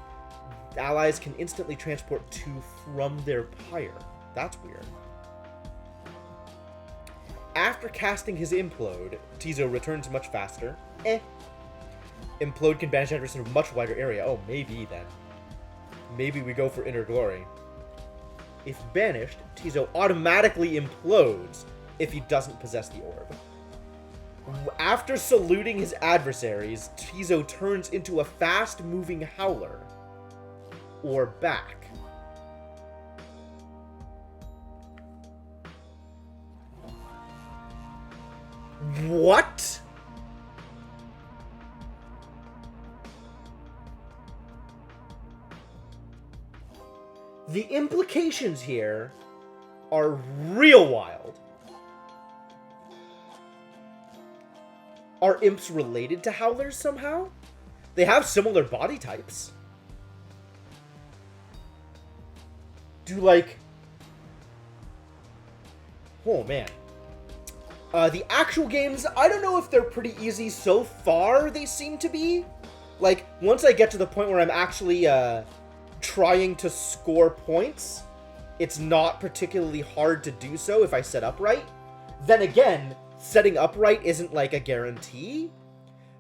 Allies can instantly transport to from their pyre. That's weird. After casting his Implode, Tizo returns much faster. Implode can banish adversaries in a much wider area. Oh, maybe then. Maybe we go for Inner Glory. If banished, Tizo automatically implodes if he doesn't possess the orb. After saluting his adversaries, Tizo turns into a fast-moving howler. Or back. What? The implications here are real wild. Are imps related to howlers somehow? They have similar body types. Do like... Oh man. The actual games, I don't know if they're pretty easy so far, they seem to be. Like, once I get to the point where I'm actually, trying to score points, it's not particularly hard to do so if I set up right. Then again, setting up right isn't, like, a guarantee.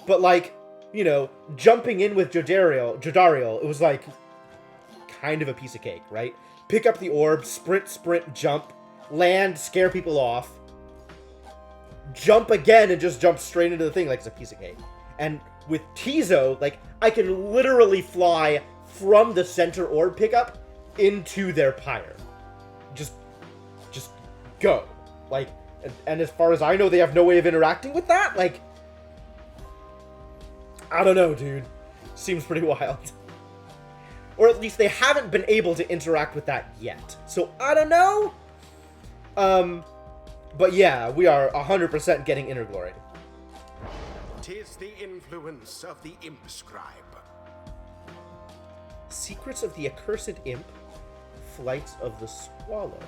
But, like, you know, jumping in with Jodariel, it was, like, kind of a piece of cake, right? Pick up the orb, sprint, jump, land, scare people off, jump again and just jump straight into the thing like it's a piece of cake. And with Tizo, like, I can literally fly from the center orb pickup into their pyre. Just go. Like, and as far as I know, they have no way of interacting with that? Like, I don't know, dude. Seems pretty wild. Or at least they haven't been able to interact with that yet. So, I don't know. But yeah, we are 100% getting Inner Glory. 'Tis the influence of the imp scribe. Secrets of the Accursed Imp, Flights of the Swallow.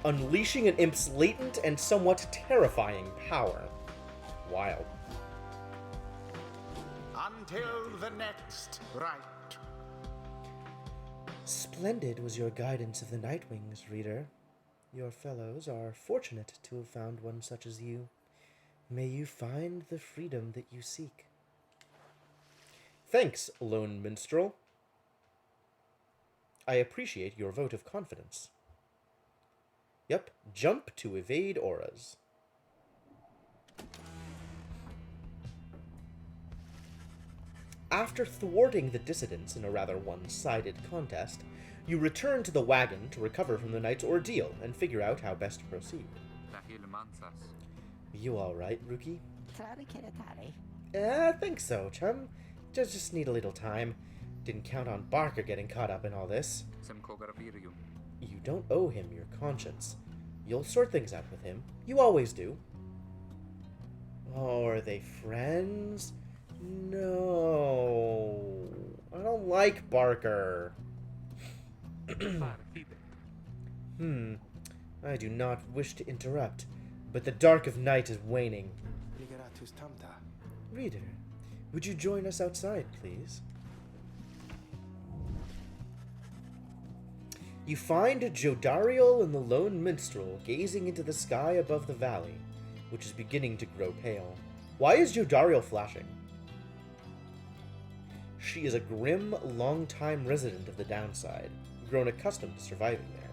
Unleashing an imp's latent and somewhat terrifying power. Wild. Until the next rite. Splendid was your guidance of the Nightwings, reader. Your fellows are fortunate to have found one such as you. May you find the freedom that you seek. Thanks, lone minstrel. I appreciate your vote of confidence. Yep, jump to evade auras. After thwarting the dissidents in a rather one-sided contest, you return to the wagon to recover from the night's ordeal and figure out how best to proceed. You alright, Rookie? I think so, chum. Just need a little time. Didn't count on Barker getting caught up in all this. You don't owe him your conscience. You'll sort things out with him. You always do. Oh, are they friends? No. I don't like Barker. I do not wish to interrupt, but the dark of night is waning. Reader, would you join us outside, please? You find Jodariel and the lone minstrel gazing into the sky above the valley, which is beginning to grow pale. Why is Jodariel flashing? She is a grim, long-time resident of the downside, grown accustomed to surviving there.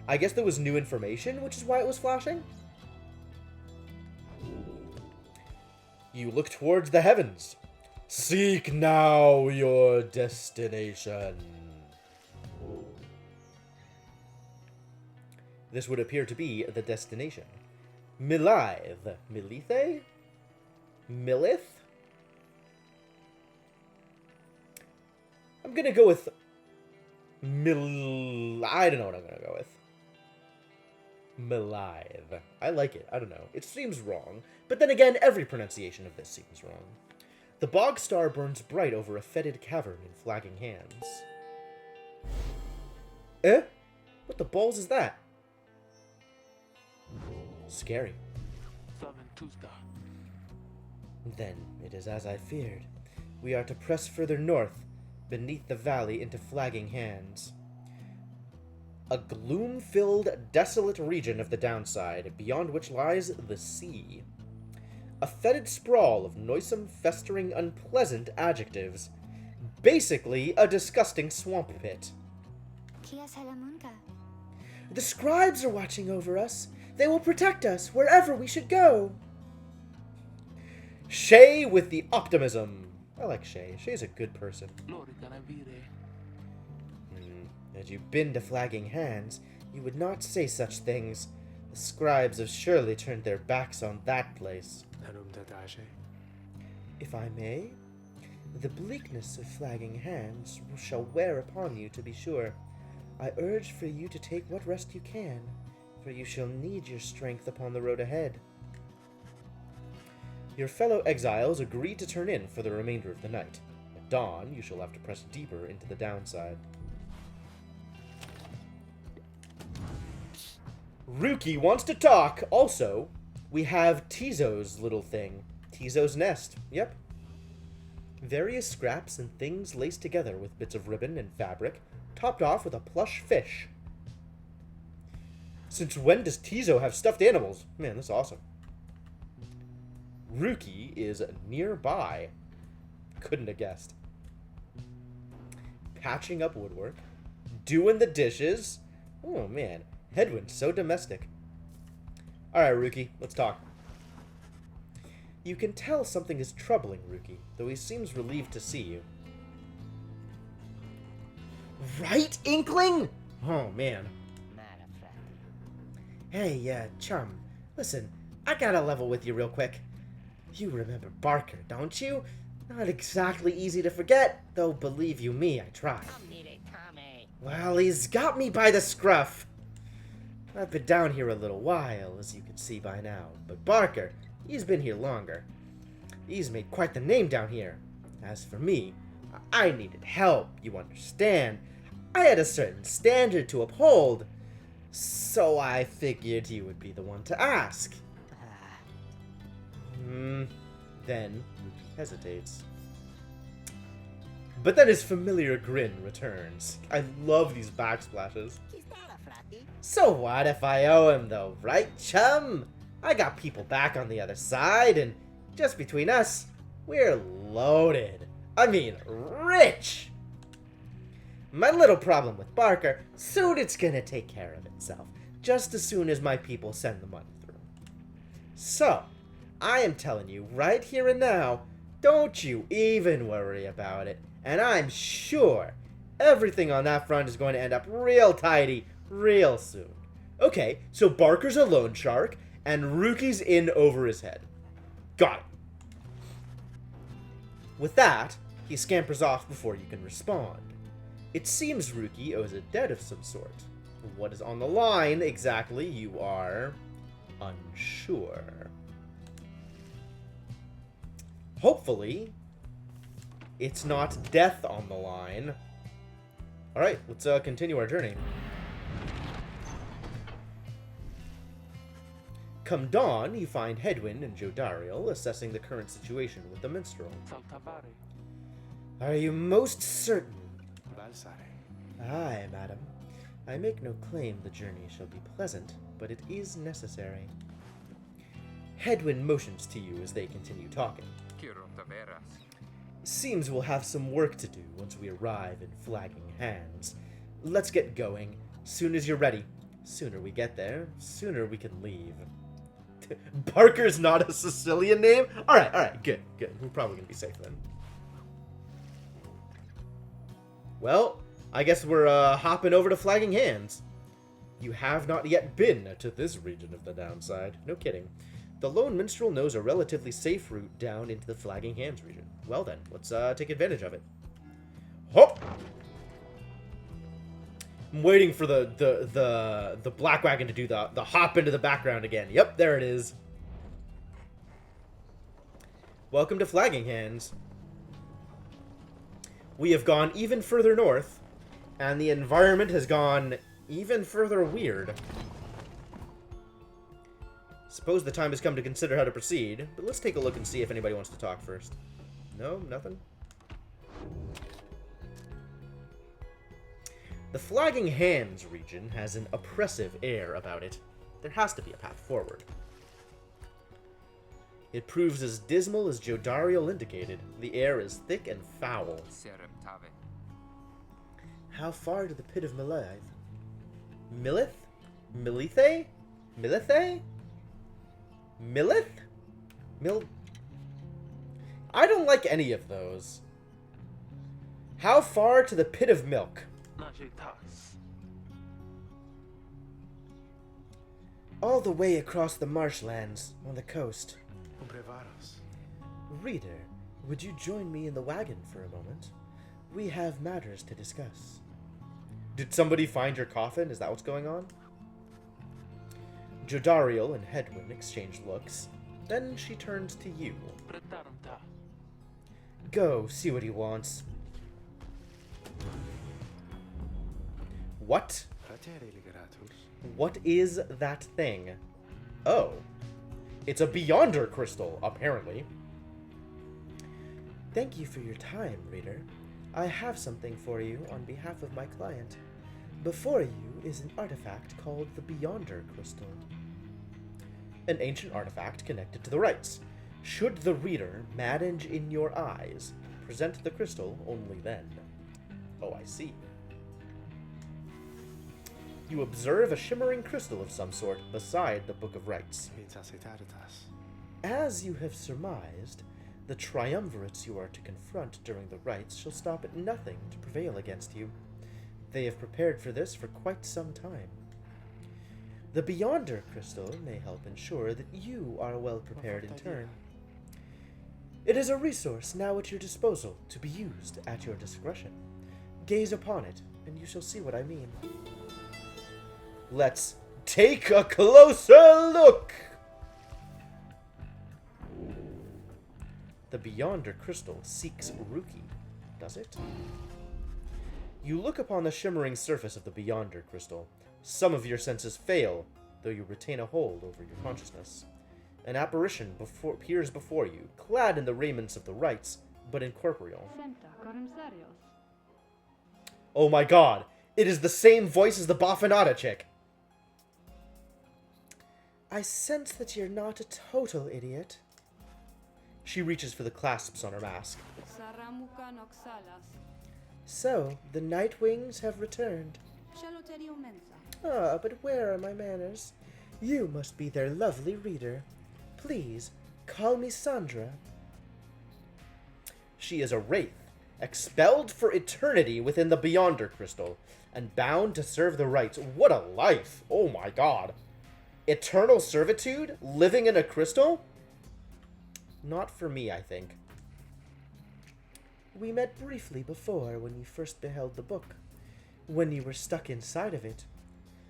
I guess there was new information, which is why it was flashing? You look towards the heavens. Seek now your destination. This would appear to be the destination. Milithe. Milithe? Milith? I'm gonna go with I don't know what I'm gonna go with. Milithe. I like it. I don't know. It seems wrong. But then again, every pronunciation of this seems wrong. The bog star burns bright over a fetid cavern in flagging hands. Eh? What the balls is that? Scary. Then it is as I feared. We are to press further north, beneath the valley into flagging hands. A gloom-filled, desolate region of the downside, beyond which lies the sea. A fetid sprawl of noisome, festering, unpleasant adjectives. Basically, a disgusting swamp pit. The scribes are watching over us. They will protect us wherever we should go. Shay with the optimism. I like Shay. Shay's a good person. Had you been to Flagging Hands, you would not say such things. The scribes have surely turned their backs on that place. If I may, the bleakness of Flagging Hands shall wear upon you, to be sure. I urge for you to take what rest you can, for you shall need your strength upon the road ahead. Your fellow exiles agree to turn in for the remainder of the night. At dawn, you shall have to press deeper into the downside. Ruki wants to talk. Also, we have Tizo's little thing. Tizo's nest. Yep. Various scraps and things laced together with bits of ribbon and fabric, topped off with a plush fish. Since when does Tizo have stuffed animals? Man, that's awesome. Ruki is nearby. Couldn't have guessed. Patching up woodwork. Doing the dishes. Oh, man. Hedwin's so domestic. Alright, Ruki, let's talk. You can tell something is troubling Ruki, though he seems relieved to see you. Right, Inkling? Oh, man. Hey, chum. Listen, I gotta level with you real quick. You remember Barker, don't you? Not exactly easy to forget, though believe you me, I try. Well, he's got me by the scruff. I've been down here a little while, as you can see by now, but Barker, he's been here longer. He's made quite the name down here. As for me, I needed help, you understand. I had a certain standard to uphold, so I figured you would be the one to ask. Then Ruki hesitates. But then his familiar grin returns. I love these backsplashes. So what if I owe him though, right, chum? I got people back on the other side, and just between us, we're loaded. I mean, rich! My little problem with Barker, soon it's gonna take care of itself, just as soon as my people send the money through. So, I am telling you right here and now, don't you even worry about it, and I'm sure everything on that front is going to end up real tidy real soon. Okay, so Barker's a loan shark, and Ruki's in over his head. Got it. With that, he scampers off before you can respond. It seems Ruki owes a debt of some sort. What is on the line exactly, you are unsure. Hopefully, it's not death on the line. Alright, let's continue our journey. Come dawn, you find Hedwyn and Jodariel assessing the current situation with the minstrel. Are you most certain? Aye, madam. I make no claim the journey shall be pleasant, but it is necessary. Hedwyn motions to you as they continue talking. Seems we'll have some work to do once we arrive in Flagging Hands. Let's get going. Soon as you're ready. Sooner we get there, sooner we can leave. Barker's not a Sicilian name? Alright, good. We're probably gonna be safe then. Well, I guess we're hopping over to Flagging Hands. You have not yet been to this region of the downside. No kidding. The lone minstrel knows a relatively safe route down into the Flagging Hands region. Well then, let's take advantage of it. Hop! I'm waiting for the black wagon to do the hop into the background again. Yep, there it is. Welcome to Flagging Hands. We have gone even further north, and the environment has gone even further weird. Suppose the time has come to consider how to proceed, but let's take a look and see if anybody wants to talk first. No? Nothing? The Flagging Hands region has an oppressive air about it. There has to be a path forward. It proves as dismal as Jodariel indicated. The air is thick and foul. How far to the pit of Milith? Milith? Milithe? Milithe? Milith? I don't like any of those. How far to the pit of milk? All the way across the marshlands on the coast. Reader, would you join me in the wagon for a moment? We have matters to discuss. Did somebody find your coffin? Is that what's going on? Jodariel and Hedwyn exchange looks. Then she turns to you. Go, see what he wants. What? What is that thing? Oh. It's a Beyonder crystal, apparently. Thank you for your time, reader. I have something for you on behalf of my client. Before you is an artifact called the Beyonder crystal. An ancient artifact connected to the rites. Should the reader manage in your eyes, present the crystal only then. Oh, I see. You observe a shimmering crystal of some sort beside the Book of Rites. As you have surmised, the triumvirates you are to confront during the rites shall stop at nothing to prevail against you. They have prepared for this for quite some time. The Beyonder crystal may help ensure that you are well prepared in turn. It is a resource now at your disposal to be used at your discretion. Gaze upon it, and you shall see what I mean. Let's take a closer look! The Beyonder crystal seeks Ruki, does it? You look upon the shimmering surface of the Beyonder crystal. Some of your senses fail, though you retain a hold over your consciousness. An apparition appears before you, clad in the raiments of the rites, but incorporeal. Senta commissarios. Oh my god! It is the same voice as the Baffinata chick! I sense that you're not a total idiot. She reaches for the clasps on her mask. Saramuka noxalas. So, the Nightwings have returned. Shaluterio mensa. Ah, but where are my manners? You must be their lovely reader. Please, call me Sandra. She is a wraith, expelled for eternity within the Beyonder Crystal, and bound to serve the rites. What a life! Oh my god. Eternal servitude? Living in a crystal? Not for me, I think. We met briefly before when you first beheld the book, when you were stuck inside of it.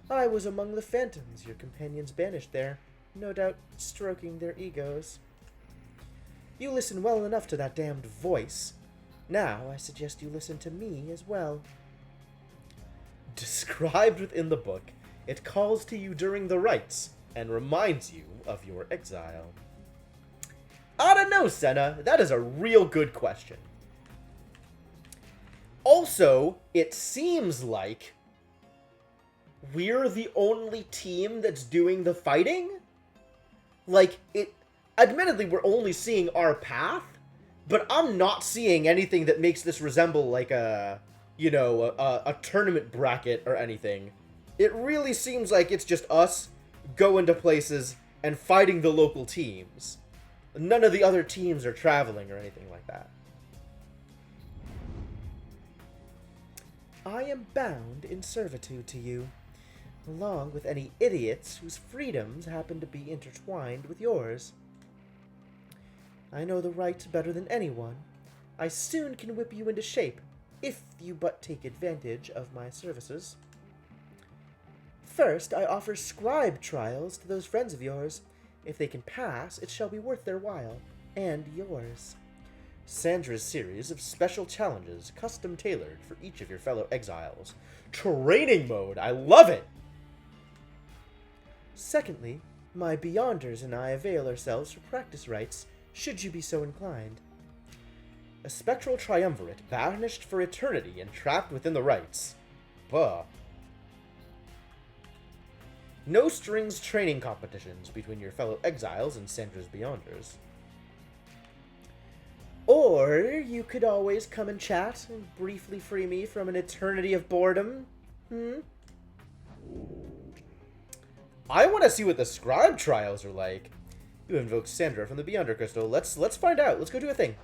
I was among the phantoms your companions banished there, no doubt stroking their egos. You listen well enough to that damned voice. Now I suggest you listen to me as well. Described within the book, it calls to you during the rites and reminds you of your exile. I don't know, Senna. That is a real good question. Also, it seems like we're the only team that's doing the fighting. Like, admittedly, we're only seeing our path, but I'm not seeing anything that makes this resemble like a tournament bracket or anything. It really seems like it's just us going to places and fighting the local teams. None of the other teams are traveling or anything like that. I am bound in servitude to you, along with any idiots whose freedoms happen to be intertwined with yours. I know the right better than anyone. I soon can whip you into shape, if you but take advantage of my services. First, I offer scribe trials to those friends of yours. If they can pass, it shall be worth their while, and yours. Sandra's series of special challenges, custom-tailored for each of your fellow exiles. Training mode! I love it! Secondly, my Beyonders and I avail ourselves for practice rites, should you be so inclined. A spectral triumvirate, banished for eternity and trapped within the rites. Buh. No strings training competitions between your fellow exiles and Sandra's Beyonders. Or you could always come and chat and briefly free me from an eternity of boredom. I want to see what the scribe trials are like. You invoke Sandra from the Beyonder Crystal. Let's find out. Let's go do a thing.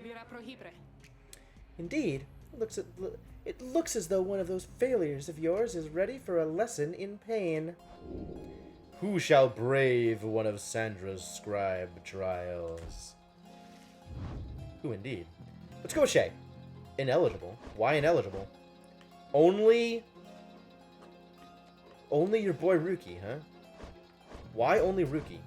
Vira prohibre. Indeed, it looks as though one of those failures of yours is ready for a lesson in pain. Who shall brave one of Sandra's scribe trials? Who indeed? Let's go with Shay. Ineligible. Why ineligible? Only your boy Ruki, huh? Why only Ruki?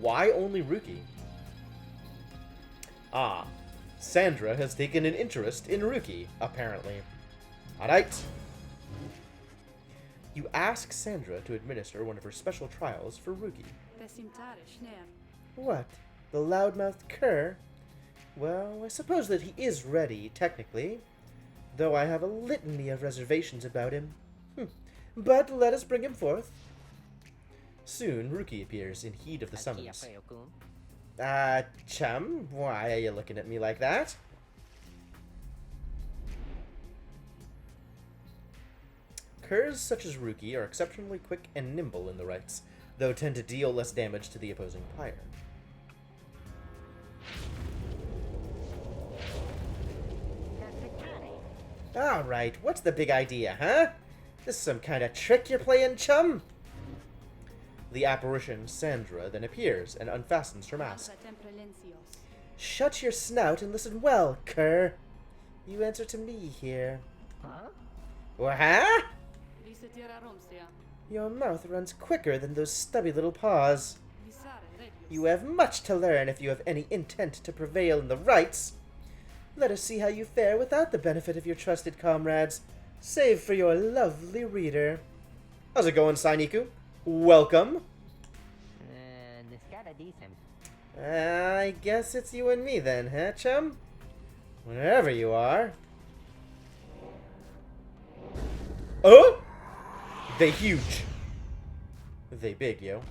Why only Ruki? Ah, Sandra has taken an interest in Ruki, apparently. Alright. You ask Sandra to administer one of her special trials for Ruki. Desimtare schneer. What? The loudmouthed cur? Well, I suppose that he is ready, technically, though I have a litany of reservations about him. But let us bring him forth. Soon, Ruki appears in heed of the summons. Akiyafeo-kun. Chum, why are you looking at me like that? Curs such as Ruki are exceptionally quick and nimble in the rites, though tend to deal less damage to the opposing Pyre. Alright, what's the big idea, huh? This some kind of trick you're playing, chum? The apparition, Sandra, then appears and unfastens her mask. Shut your snout and listen well, cur. You answer to me here. Huh? Huh? Your mouth runs quicker than those stubby little paws. You have much to learn if you have any intent to prevail in the rites. Let us see how you fare without the benefit of your trusted comrades, save for your lovely reader. How's it going, Sainiku? Welcome. This kinda decent. I guess it's you and me then, huh, chum? Wherever you are. Oh? They huge. They big, yo.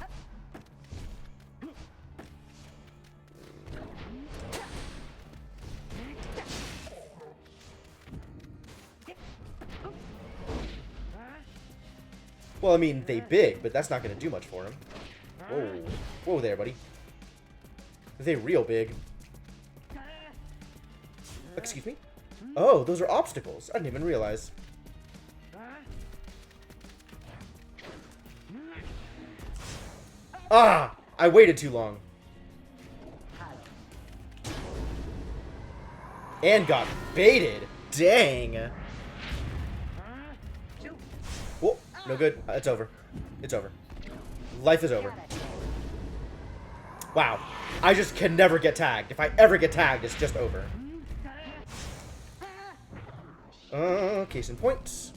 Well, I mean, they big, but that's not going to do much for him. Whoa. Whoa there, buddy. They real big. Excuse me? Oh, those are obstacles. I didn't even realize. Ah! I waited too long. And got baited. Dang. Whoa, no good. It's over. It's over. Life is over. Wow. I just can never get tagged. If I ever get tagged, it's just over. Case in point.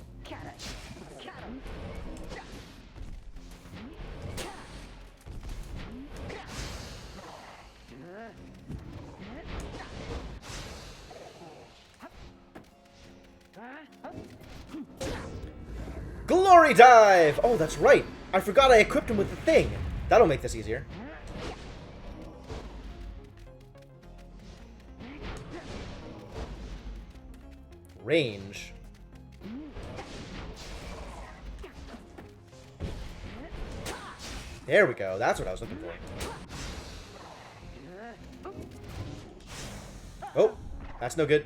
Glory dive! Oh, that's right. I forgot I equipped him with the thing. That'll make this easier. Range. There we go. That's what I was looking for. Oh, that's no good.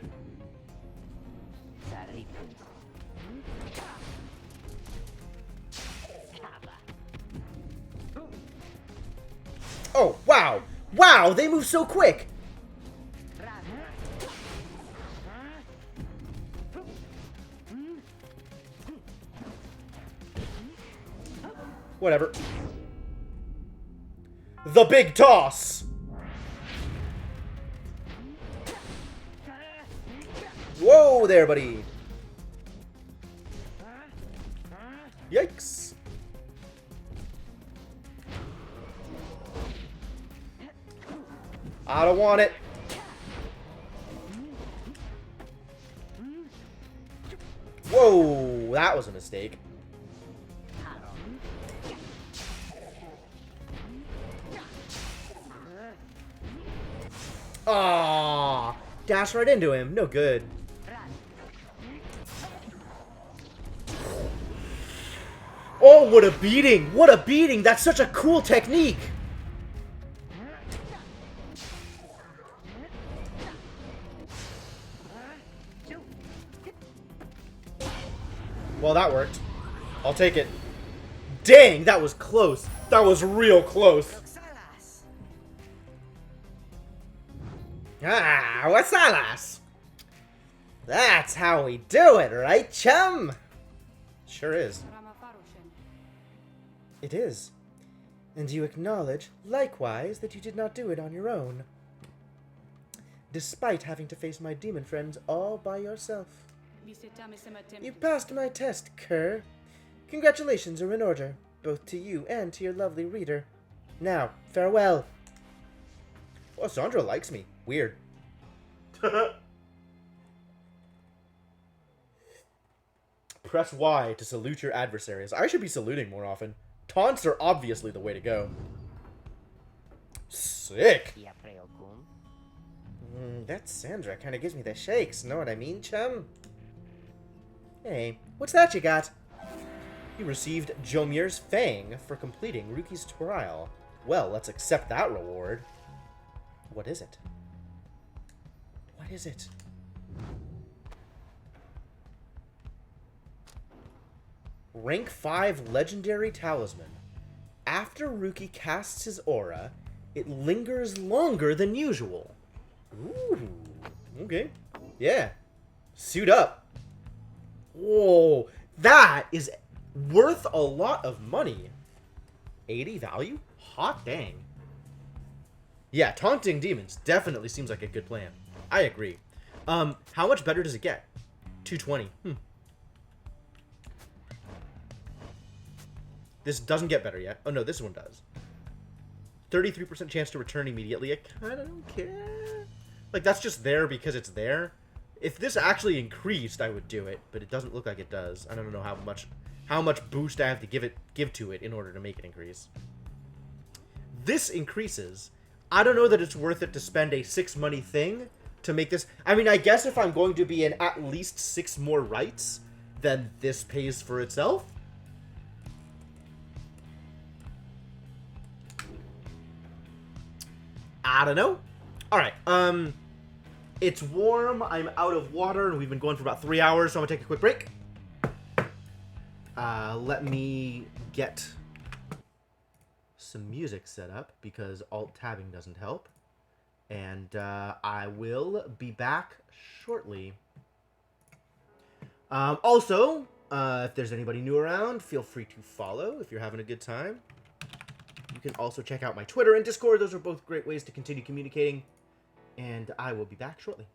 Oh, wow. Wow, they move so quick. Whatever. The big toss. Whoa there, buddy. Yikes. I don't want it. Whoa, that was a mistake. Ah, dash right into him. No good. Oh, what a beating. What a beating. That's such a cool technique. Well, that worked. I'll take it. Dang, that was close. That was real close. Ah, what's that? That's how we do it, right, chum? Sure is. It is. And you acknowledge, likewise, that you did not do it on your own. Despite having to face my demon friends all by yourself. You passed my test, Kerr. Congratulations are in order, both to you and to your lovely reader. Now, farewell. Oh, Sandra likes me. Weird. Press Y to salute your adversaries. I should be saluting more often. Taunts are obviously the way to go. Sick. That Sandra kind of gives me the shakes, know what I mean, chum? Hey, what's that you got? You received Jomir's Fang for completing Ruki's trial. Well, let's accept that reward. What is it? What is it? Rank 5 Legendary Talisman. After Ruki casts his aura, it lingers longer than usual. Ooh, okay. Yeah. Suit up. Whoa, that is worth a lot of money. 80 value? Hot dang. Yeah, taunting demons definitely seems like a good plan. I agree. How much better does it get? 220. This doesn't get better yet. Oh, no, this one does. 33% chance to return immediately. I kind of don't care. Like, that's just there because it's there. If this actually increased, I would do it, but it doesn't look like it does. I don't know how much boost I have to give to it in order to make it increase. This increases. I don't know that it's worth it to spend a 6 money thing to make this. I mean, I guess if I'm going to be in at least 6 more rights, then this pays for itself. I don't know. All right. It's warm. I'm out of water, and we've been going for about 3 hours, so I'm gonna take a quick break. Let me get some music set up because alt-tabbing doesn't help. And I will be back shortly. Also, if there's anybody new around, feel free to follow if you're having a good time. You can also check out my Twitter and Discord. Those are both great ways to continue communicating. And I will be back shortly.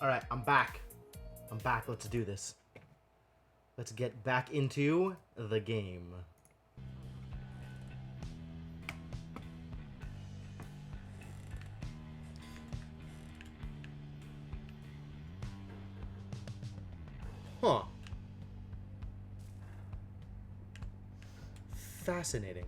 Alright, I'm back. I'm back. Let's do this. Let's get back into the game. Huh. Fascinating.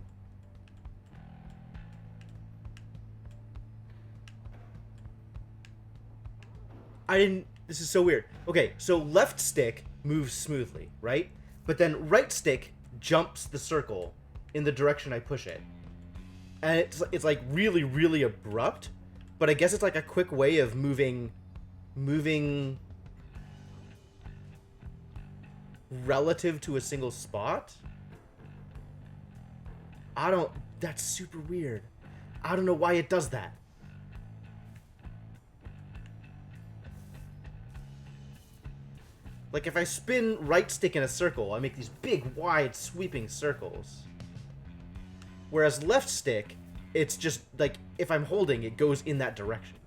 This is so weird. Okay, so left stick moves smoothly, right? But then right stick jumps the circle in the direction I push it. And it's like really, really abrupt, but I guess it's like a quick way of moving relative to a single spot. That's super weird. I don't know why it does that. Like, if I spin right stick in a circle, I make these big, wide, sweeping circles. Whereas left stick, it's just, like, if I'm holding, it goes in that direction.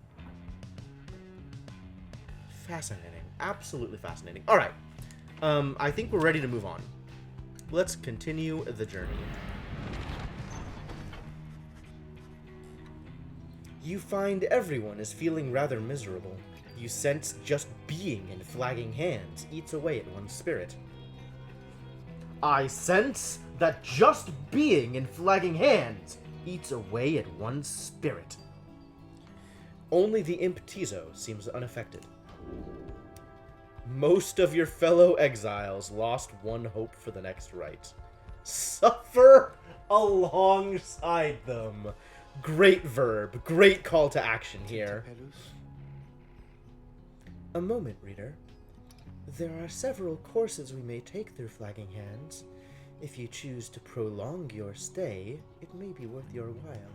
Fascinating. Absolutely fascinating. Alright. I think we're ready to move on. Let's continue the journey. You find everyone is feeling rather miserable. You sense just being in flagging hands eats away at one's spirit. I sense that just being in flagging hands eats away at one's spirit. Only the imp Tizo seems unaffected. Most of your fellow exiles lost one hope for the next rite. Suffer alongside them. Great verb. Great call to action here. A moment, reader. There are several courses we may take through Flagging Hands. If you choose to prolong your stay, it may be worth your while.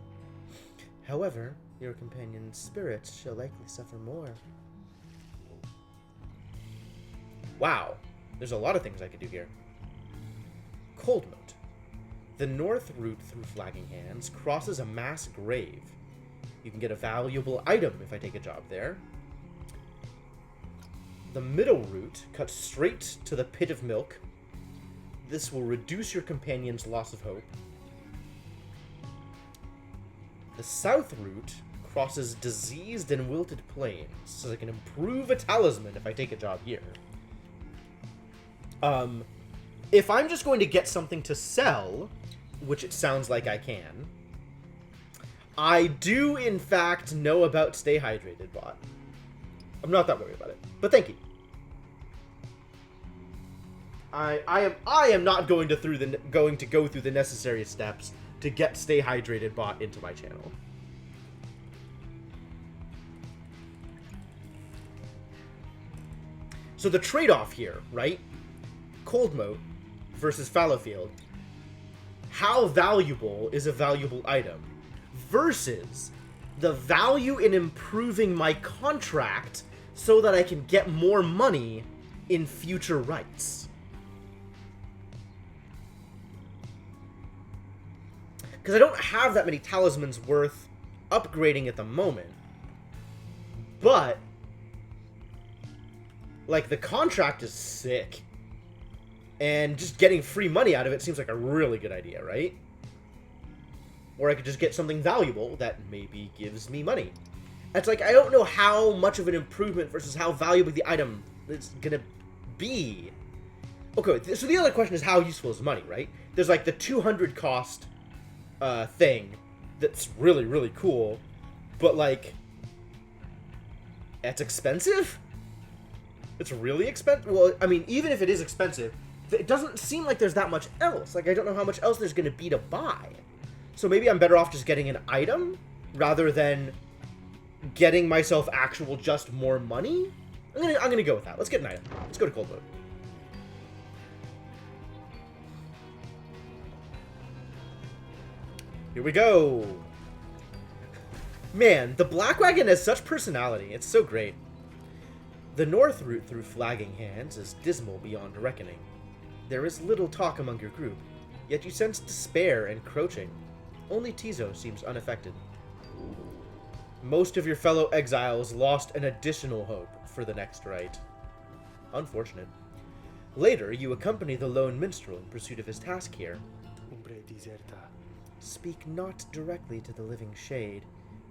However, your companion's spirits shall likely suffer more. Wow, there's a lot of things I could do here. Cold Moat. The north route through Flagging Hands crosses a mass grave. You can get a valuable item if I take a job there. The middle route cuts straight to the Pit of Milk. This will reduce your companion's loss of hope. The south route crosses diseased and wilted plains, so I can improve a talisman if I take a job here. If I'm just going to get something to sell, which it sounds like I can, I do in fact know about Stay Hydrated bot. I'm not that worried about it, but thank you. I am not going to go through the necessary steps to get Stay Hydrated bot into my channel. So the trade-off here, right? Cold Moat versus Fallowfield. How valuable is a valuable item versus the value in improving my contract so that I can get more money in future rights. Because I don't have that many talismans worth upgrading at the moment. But, like, the contract is sick. And just getting free money out of it seems like a really good idea, right? Or I could just get something valuable that maybe gives me money. It's like, I don't know how much of an improvement versus how valuable the item is gonna be. Okay, so the other question is how useful is money, right? There's like the 200 cost thing that's really, really cool, but like, it's expensive? It's really expensive? Well, I mean, even if it is expensive, it doesn't seem like there's that much else. Like, I don't know how much else there's gonna be to buy. So maybe I'm better off just getting an item rather than getting myself actual just more money. I'm gonna go with that. Let's get an item. Let's go to Cold Moat. Here we go. Man, the Black Wagon has such personality. It's so great. The north route through Flagging Hands is dismal beyond reckoning. There is little talk among your group, yet you sense despair encroaching. Only Tizo seems unaffected. Most of your fellow exiles lost an additional hope for the next rite. Unfortunate. Later, you accompany the lone minstrel in pursuit of his task here. Speak not directly to the living shade,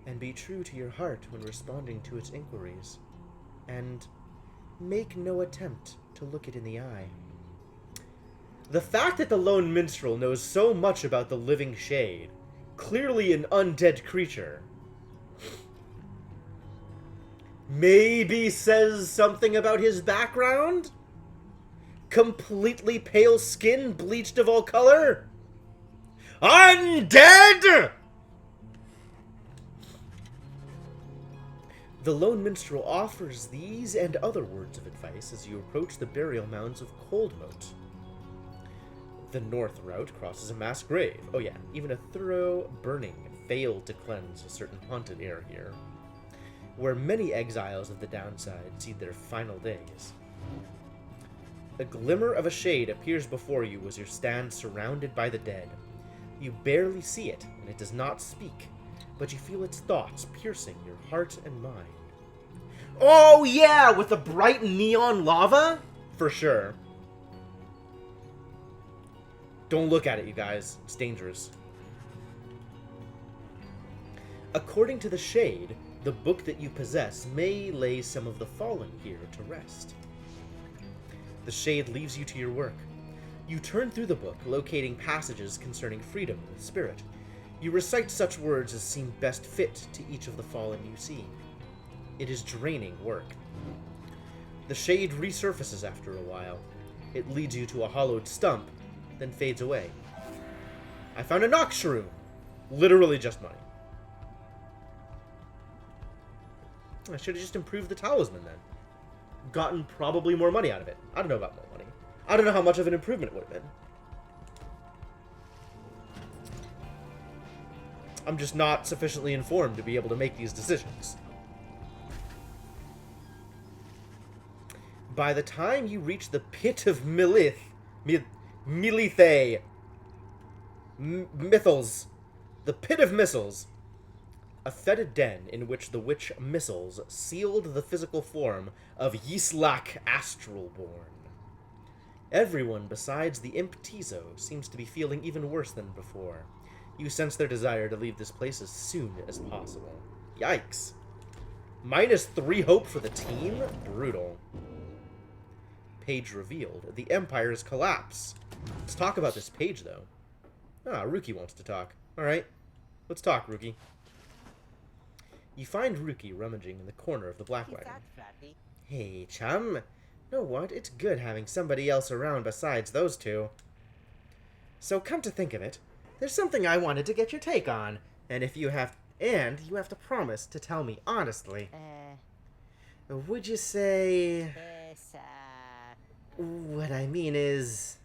and be true to your heart when responding to its inquiries. And make no attempt to look it in the eye. The fact that the lone minstrel knows so much about the living shade, clearly an undead creature, maybe says something about his background? Completely pale skin, bleached of all color? Undead! The lone minstrel offers these and other words of advice as you approach the burial mounds of Coldmoat. The north route crosses a mass grave. Oh yeah, even a thorough burning failed to cleanse a certain haunted air here, where many exiles of the downside see their final days. A glimmer of a shade appears before you as you stand surrounded by the dead. You barely see it, and it does not speak, but you feel its thoughts piercing your heart and mind. Oh yeah, with the bright neon lava? For sure. Don't look at it, you guys. It's dangerous. According to the Shade, the book that you possess may lay some of the fallen here to rest. The Shade leaves you to your work. You turn through the book, locating passages concerning freedom and spirit. You recite such words as seem best fit to each of the fallen you see. It is draining work. The Shade resurfaces after a while. It leads you to a hollowed stump, then fades away. I found a Nox shroom! Literally just money. I should have just improved the talisman then. Gotten probably more money out of it. I don't know about more money. I don't know how much of an improvement it would have been. I'm just not sufficiently informed to be able to make these decisions. By the time you reach the Pit of Milith, Milithae, Mithils, the Pit of Missiles, a fetid den in which the witch Missiles sealed the physical form of Yislak Astralborn. Everyone besides the imp Tizo seems to be feeling even worse than before. You sense their desire to leave this place as soon as possible. Yikes. -3 hope for the team? Brutal. Page revealed. The Empire's collapse. Let's talk about this page, though. Ah, Ruki wants to talk. Alright. Let's talk, Ruki. You find Ruki rummaging in the corner of the black wagon. Hey, chum. Know what? It's good having somebody else around besides those two. So, come to think of it, there's something I wanted to get your take on. And you have to promise to tell me honestly. Would you say... What I mean is...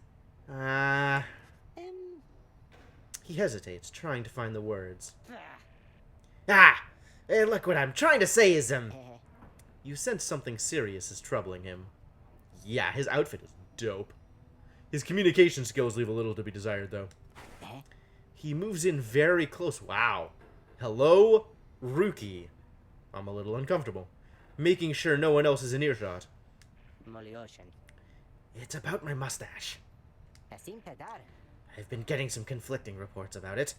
He hesitates, trying to find the words. Hey, look, what I'm trying to say is, You sense something serious is troubling him. Yeah, his outfit is dope. His communication skills leave a little to be desired, though. He moves in very close. Wow. Hello, Ruki. I'm a little uncomfortable. Making sure no one else is in earshot. It's about my mustache. I've been getting some conflicting reports about it.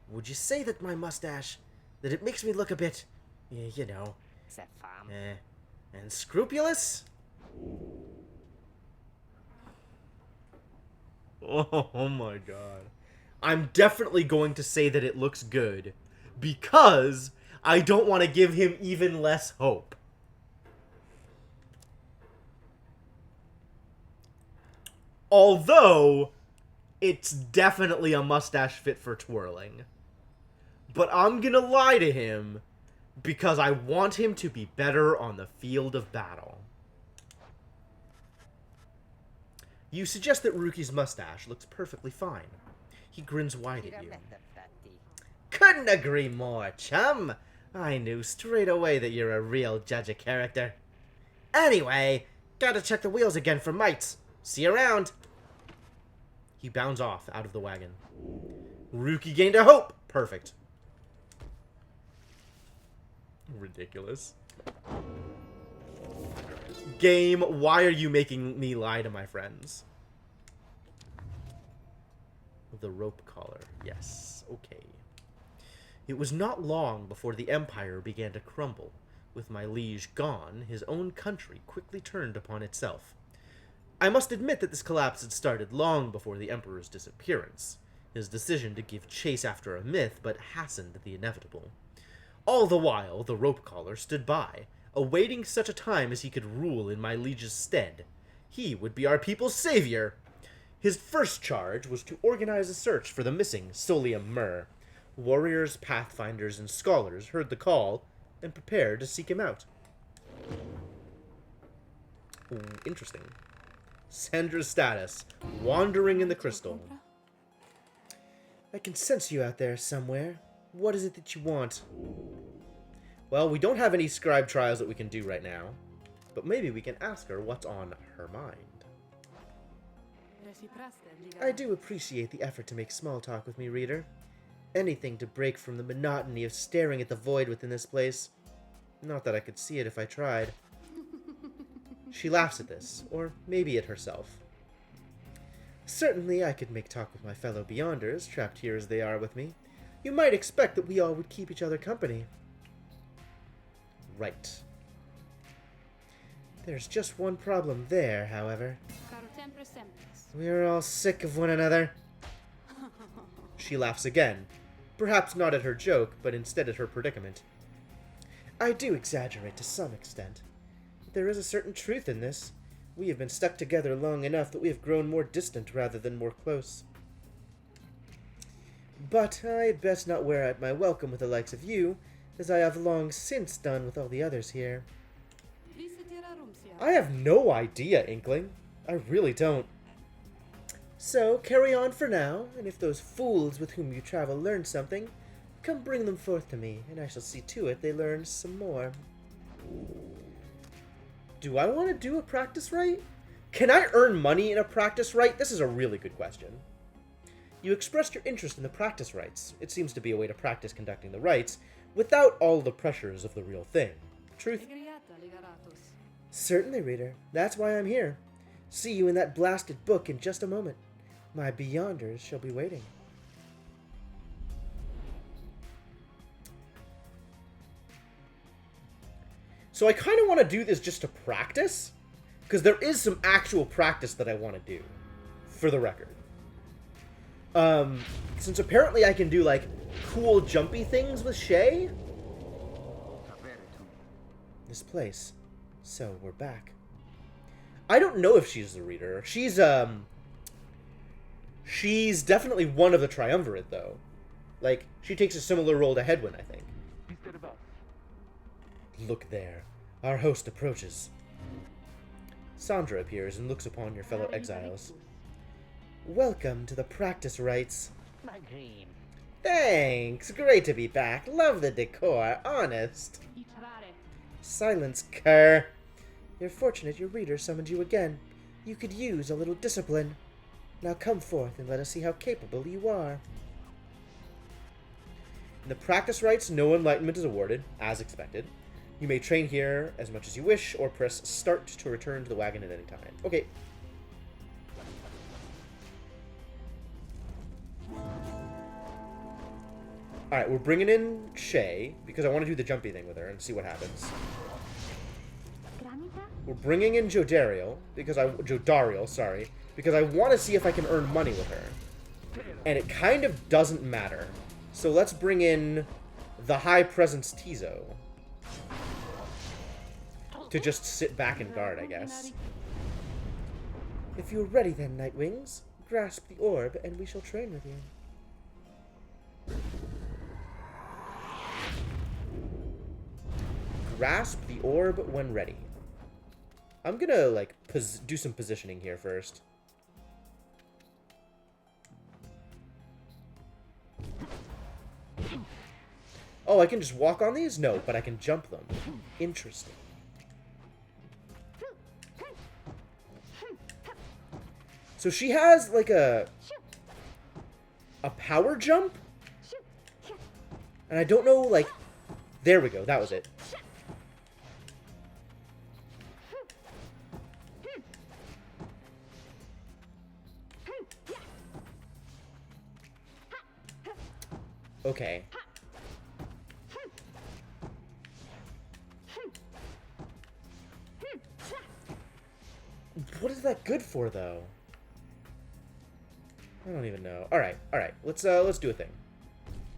Would you say that my mustache, that it makes me look a bit, you know, unscrupulous? Oh my god. I'm definitely going to say that it looks good, because I don't want to give him even less hope. Although, it's definitely a mustache fit for twirling. But I'm gonna lie to him, because I want him to be better on the field of battle. You suggest that Ruki's mustache looks perfectly fine. He grins wide at you. Couldn't agree more, chum. I knew straight away that you're a real judge of character. Anyway, gotta check the wheels again for mites. See you around. He bounds off out of the wagon. Ruki gained a hope. Perfect. Ridiculous. Game, why are you making me lie to my friends? The rope collar. Yes, okay. It was not long before the Empire began to crumble. With my liege gone, his own country quickly turned upon itself. I must admit that this collapse had started long before the Emperor's disappearance. His decision to give chase after a myth but hastened the inevitable. All the while, the rope collar stood by, awaiting such a time as he could rule in my liege's stead. He would be our people's savior! His first charge was to organize a search for the missing Solium Mur. Warriors, pathfinders, and scholars heard the call and prepared to seek him out. Ooh, interesting. Sandra's status. Wandering in the crystal. I can sense you out there somewhere. What is it that you want? Well, we don't have any scribe trials that we can do right now, but maybe we can ask her what's on her mind. I do appreciate the effort to make small talk with me, reader. Anything to break from the monotony of staring at the void within this place. Not that I could see it if I tried. She laughs at this, or maybe at herself. Certainly I could make talk with my fellow Beyonders, trapped here as they are with me. You might expect that we all would keep each other company. Right. There's just one problem there, however. We're all sick of one another. She laughs again, perhaps not at her joke, but instead at her predicament. I do exaggerate to some extent. There is a certain truth in this. We have been stuck together long enough that we have grown more distant rather than more close. But I had best not wear out my welcome with the likes of you, as I have long since done with all the others here. I have no idea, Inkling. I really don't. So, carry on for now, and if those fools with whom you travel learn something, come bring them forth to me, and I shall see to it they learn some more. Do I want to do a practice rite? Can I earn money in a practice rite? This is a really good question. You expressed your interest in the practice rites. It seems to be a way to practice conducting the rites without all the pressures of the real thing. Truth? Certainly, reader. That's why I'm here. See you in that blasted book in just a moment. My Beyonders shall be waiting. So I kind of want to do this just to practice, because there is some actual practice that I want to do, for the record. Since apparently I can do, like, cool jumpy things with Shay. This place. So, we're back. I don't know if she's the reader. She's definitely one of the Triumvirate, though. Like, she takes a similar role to Hedwyn, I think. Look there. Our host approaches. Sandra appears and looks upon your fellow exiles. Welcome to the practice rites. My dream. Thanks. Great to be back. Love the decor. Honest. Silence, cur. You're fortunate your reader summoned you again. You could use a little discipline. Now come forth and let us see how capable you are. In the practice rites, no enlightenment is awarded, as expected. You may train here as much as you wish, or press start to return to the wagon at any time. Okay. Alright, we're bringing in Shay, because I want to do the jumpy thing with her and see what happens. We're bringing in Jodariel, because sorry, because I want to see if I can earn money with her. And it kind of doesn't matter. So let's bring in the High Presence Tizo. To just sit back and guard, I guess. If you're ready then, Nightwings, grasp the orb and we shall train with you. Grasp the orb when ready. I'm gonna, like, do some positioning here first. Oh, I can just walk on these? No, but I can jump them. Interesting. So she has, like, a power jump? And I don't know, like... There we go, that was it. Okay. What is that good for, though? I don't even know. All right. Let's do a thing.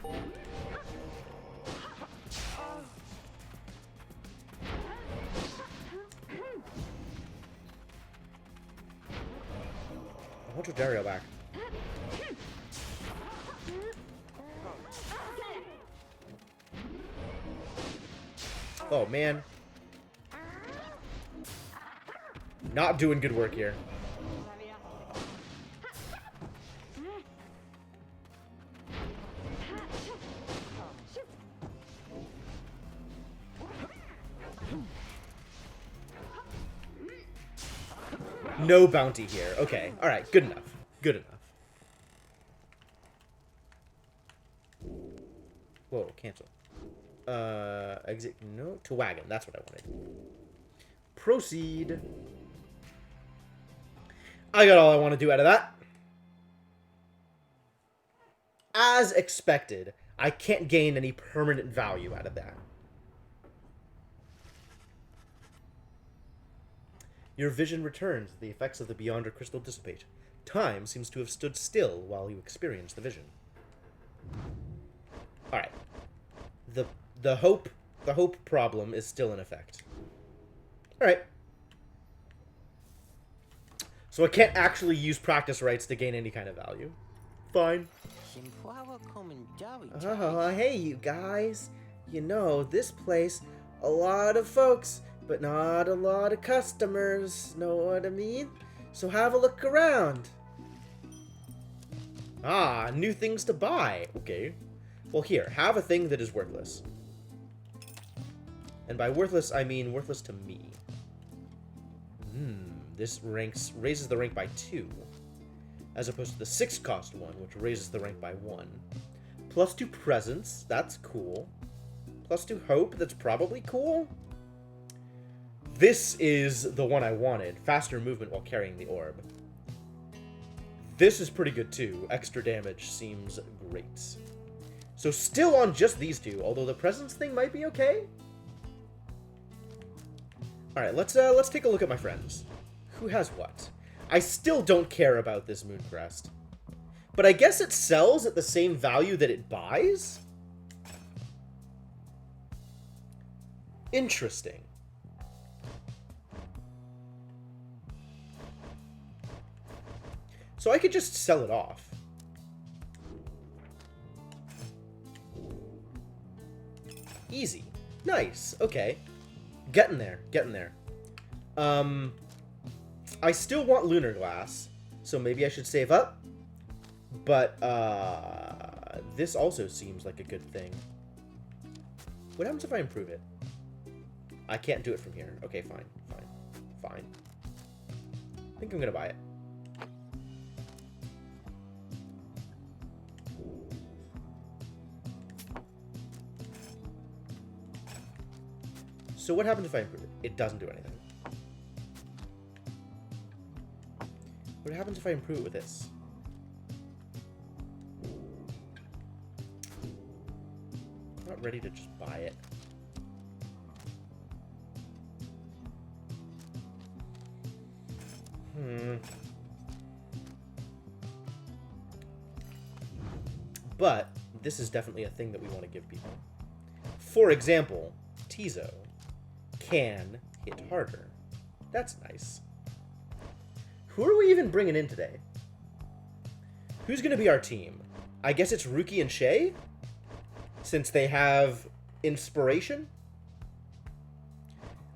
I want your Dario back. Oh, man. Not doing good work here. No bounty here. Okay. Alright. Good enough. Good enough. Whoa. Cancel. Exit. No. To wagon. That's what I wanted. Proceed. I got all I want to do out of that. As expected, I can't gain any permanent value out of that. Your vision returns. The effects of the Beyonder crystal dissipate. Time seems to have stood still while you experience the vision. Alright. The hope problem is still in effect. Alright. So I can't actually use practice rights to gain any kind of value. Fine. Oh, hey, you guys. You know, this place, a lot of folks, but not a lot of customers. Know what I mean? So have a look around. Ah, new things to buy. Okay. Well, here, have a thing that is worthless. And by worthless, I mean worthless to me. This raises the rank by 2. As opposed to the 6 cost one, which raises the rank by 1. +2 presence, that's cool. +2 hope, that's probably cool. This is the one I wanted. Faster movement while carrying the orb. This is pretty good too. Extra damage seems great. So still on just these two, although the presence thing might be okay. Alright, let's take a look at my friends. Who has what? I still don't care about this Moon Crest. But I guess it sells at the same value that it buys? Interesting. So I could just sell it off. Easy. Nice. Okay. Getting there. Getting there. I still want Lunar Glass, so maybe I should save up. But, this also seems like a good thing. What happens if I improve it? I can't do it from here. Okay, fine. Fine. I think I'm gonna buy it. So what happens if I improve it? It doesn't do anything. What happens if I improve it with this? I'm not ready to just buy it. But this is definitely a thing that we want to give people. For example, Tizo can hit harder. That's nice. Who are we even bringing in today? Who's going to be our team? I guess it's Ruki and Shay? Since they have inspiration?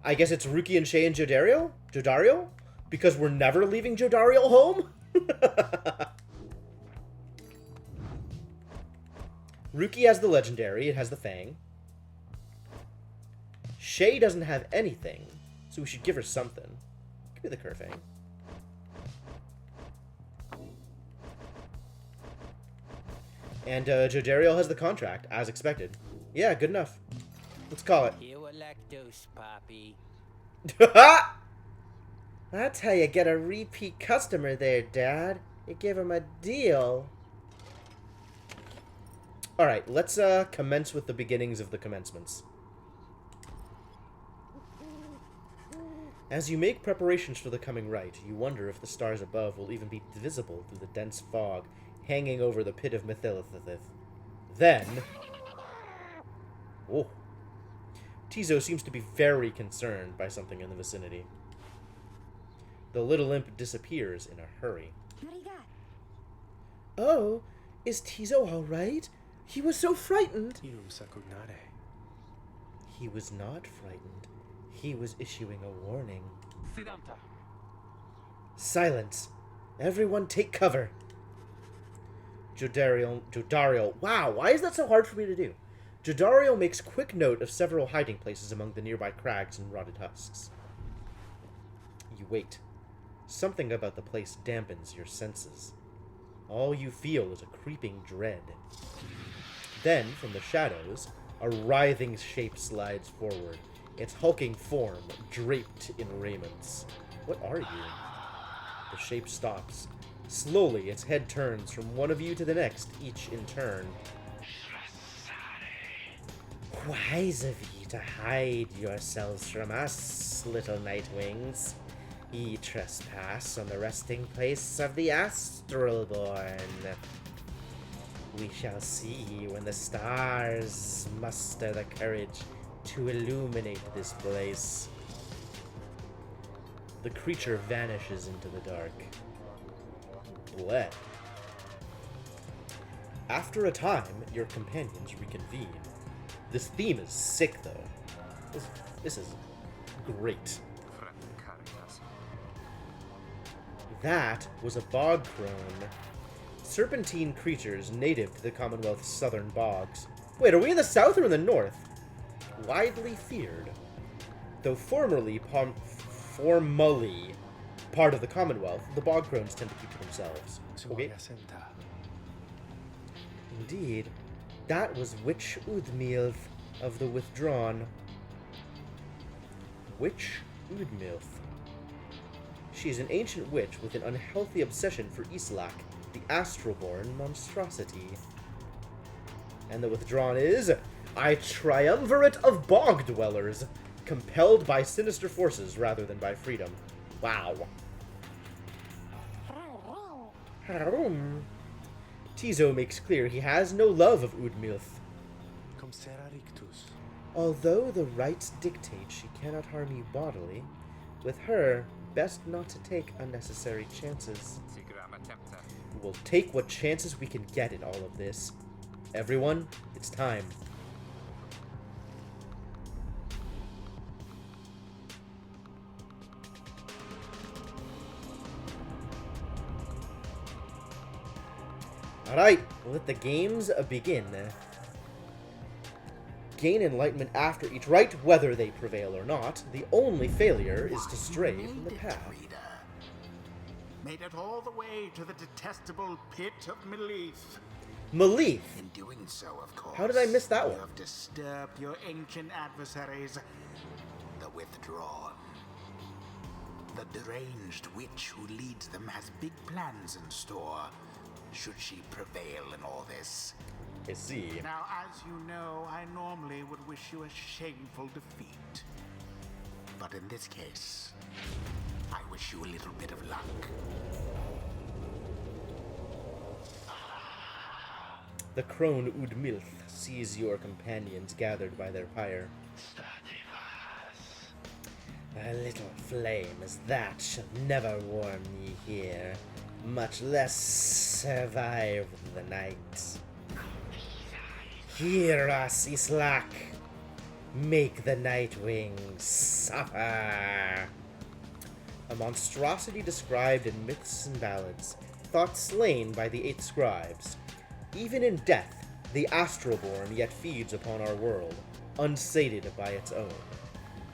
I guess it's Ruki and Shay and Jodario? Jodario? Because we're never leaving Jodario home? Ruki has the legendary, it has the Fang. Shay doesn't have anything, so we should give her something. Give me the Kerfang. And Jodario has the contract, as expected. Yeah, good enough. Let's call it. You are lactose, Poppy. That's how you get a repeat customer there, Dad. You give him a deal. Alright, let's commence with the beginnings of the commencements. As you make preparations for the coming rite, you wonder if the stars above will even be visible through the dense fog hanging over the pit of Mithilithith. Then... Oh. Tizo seems to be very concerned by something in the vicinity. The little imp disappears in a hurry. Oh, is Tizo all right? He was so frightened. He was not frightened. He was issuing a warning. Silence! Everyone take cover! Jodario... Wow, why is that so hard for me to do? Jodario makes quick note of several hiding places among the nearby crags and rotted husks. You wait. Something about the place dampens your senses. All you feel is a creeping dread. Then, from the shadows, a writhing shape slides forward, its hulking form draped in raiments. What are you? The shape stops. Slowly, its head turns from one of you to the next, each in turn. Wise of ye to hide yourselves from us, little Nightwings. Ye trespass on the resting place of the Astralborn. We shall see when the stars muster the courage to illuminate this place. The creature vanishes into the dark. Bled. After a time, your companions reconvene. This theme is sick, though. This is great. That was a bog crone. Serpentine creatures native to the Commonwealth's southern bogs. Wait, are we in the south or in the north? Widely feared. Though formally part of the Commonwealth, the bog crones tend to keep to themselves. Okay. Indeed. That was Witch Udmilth of the Withdrawn. Witch Udmilth. She is an ancient witch with an unhealthy obsession for Islak, the Astralborn monstrosity. And the Withdrawn is a triumvirate of bog dwellers, compelled by sinister forces rather than by freedom. Wow. Tizo makes clear he has no love of Udmilth. Although the rites dictate she cannot harm you bodily, with her, best not to take unnecessary chances. We'll take what chances we can get in all of this. Everyone, it's time. Alright, let the games begin. Gain enlightenment after each rite, whether they prevail or not. The only failure is to stray from the path. Made it all the way to the detestable pit of Melith. Melith? In doing so, of course. How did I miss that one? You have disturbed your ancient adversaries, the Withdrawn. The deranged witch who leads them has big plans in store, should she prevail in all this. I see. Now, as you know, I normally would wish you a shameful defeat. But in this case, I wish you a little bit of luck. The crone Udmilth sees your companions gathered by their pyre. A little flame as that shall never warm ye here, much less survive the night. Hear us, Islak. Make the Nightwings suffer. A monstrosity described in myths and ballads, thought slain by the 8 scribes. Even in death, the Astralborn yet feeds upon our world, unsated by its own.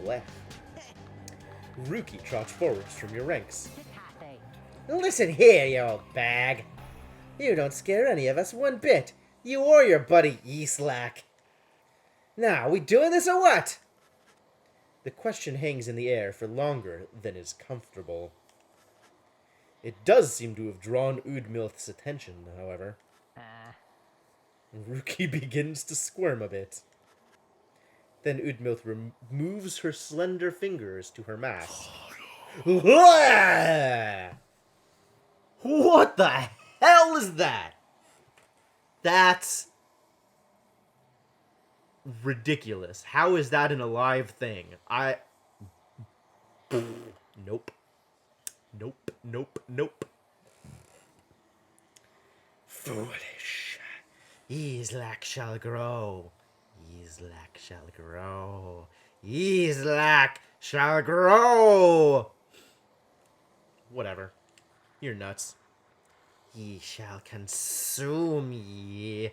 Blech. Ruki trots forwards from your ranks. Listen here, you old bag. You don't scare any of us one bit. You or your buddy Islak. Now, we doing this or what? The question hangs in the air for longer than is comfortable. It does seem to have drawn Udmilth's attention, however. Ruki begins to squirm a bit. Then Udmilth removes her slender fingers to her mask. What the hell is that? That's ridiculous. How is that an alive thing? Nope. Nope, nope, nope. Foolish. Islak shall grow. Islak shall grow. Islak shall grow. Whatever. You're nuts. Ye shall consume ye.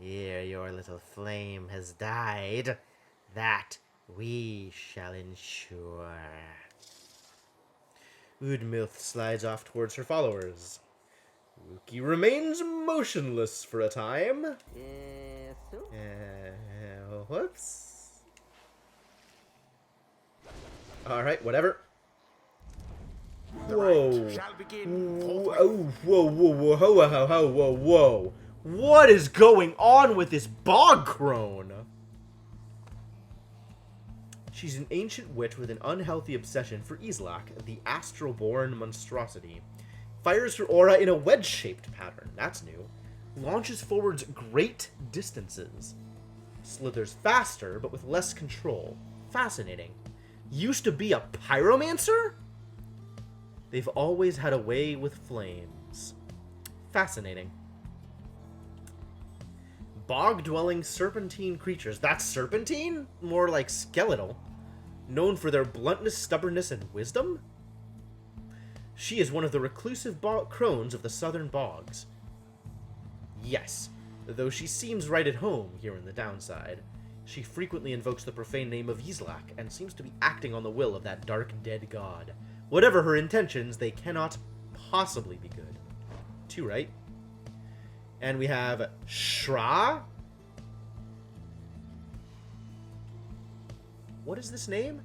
Ere your little flame has died. That we shall ensure. Udmilth slides off towards her followers. Ruki remains motionless for a time. Whoops. Alright, whatever. Whoa. Whoa, whoa, whoa, whoa, whoa. What is going on with this bog crone? She's an ancient witch with an unhealthy obsession for Islak, the astral-born monstrosity. Fires her aura in a wedge-shaped pattern. That's new. Launches forwards great distances. Slithers faster, but with less control. Fascinating. Used to be a pyromancer? They've always had a way with flames. Fascinating. Bog-dwelling serpentine creatures. That's serpentine? More like skeletal. Known for their bluntness, stubbornness, and wisdom? She is one of the reclusive crones of the southern bogs. Yes, though she seems right at home here in the downside. She frequently invokes the profane name of Islak and seems to be acting on the will of that dark dead god. Whatever her intentions, they cannot possibly be good. Two right. And we have Shra. What is this name?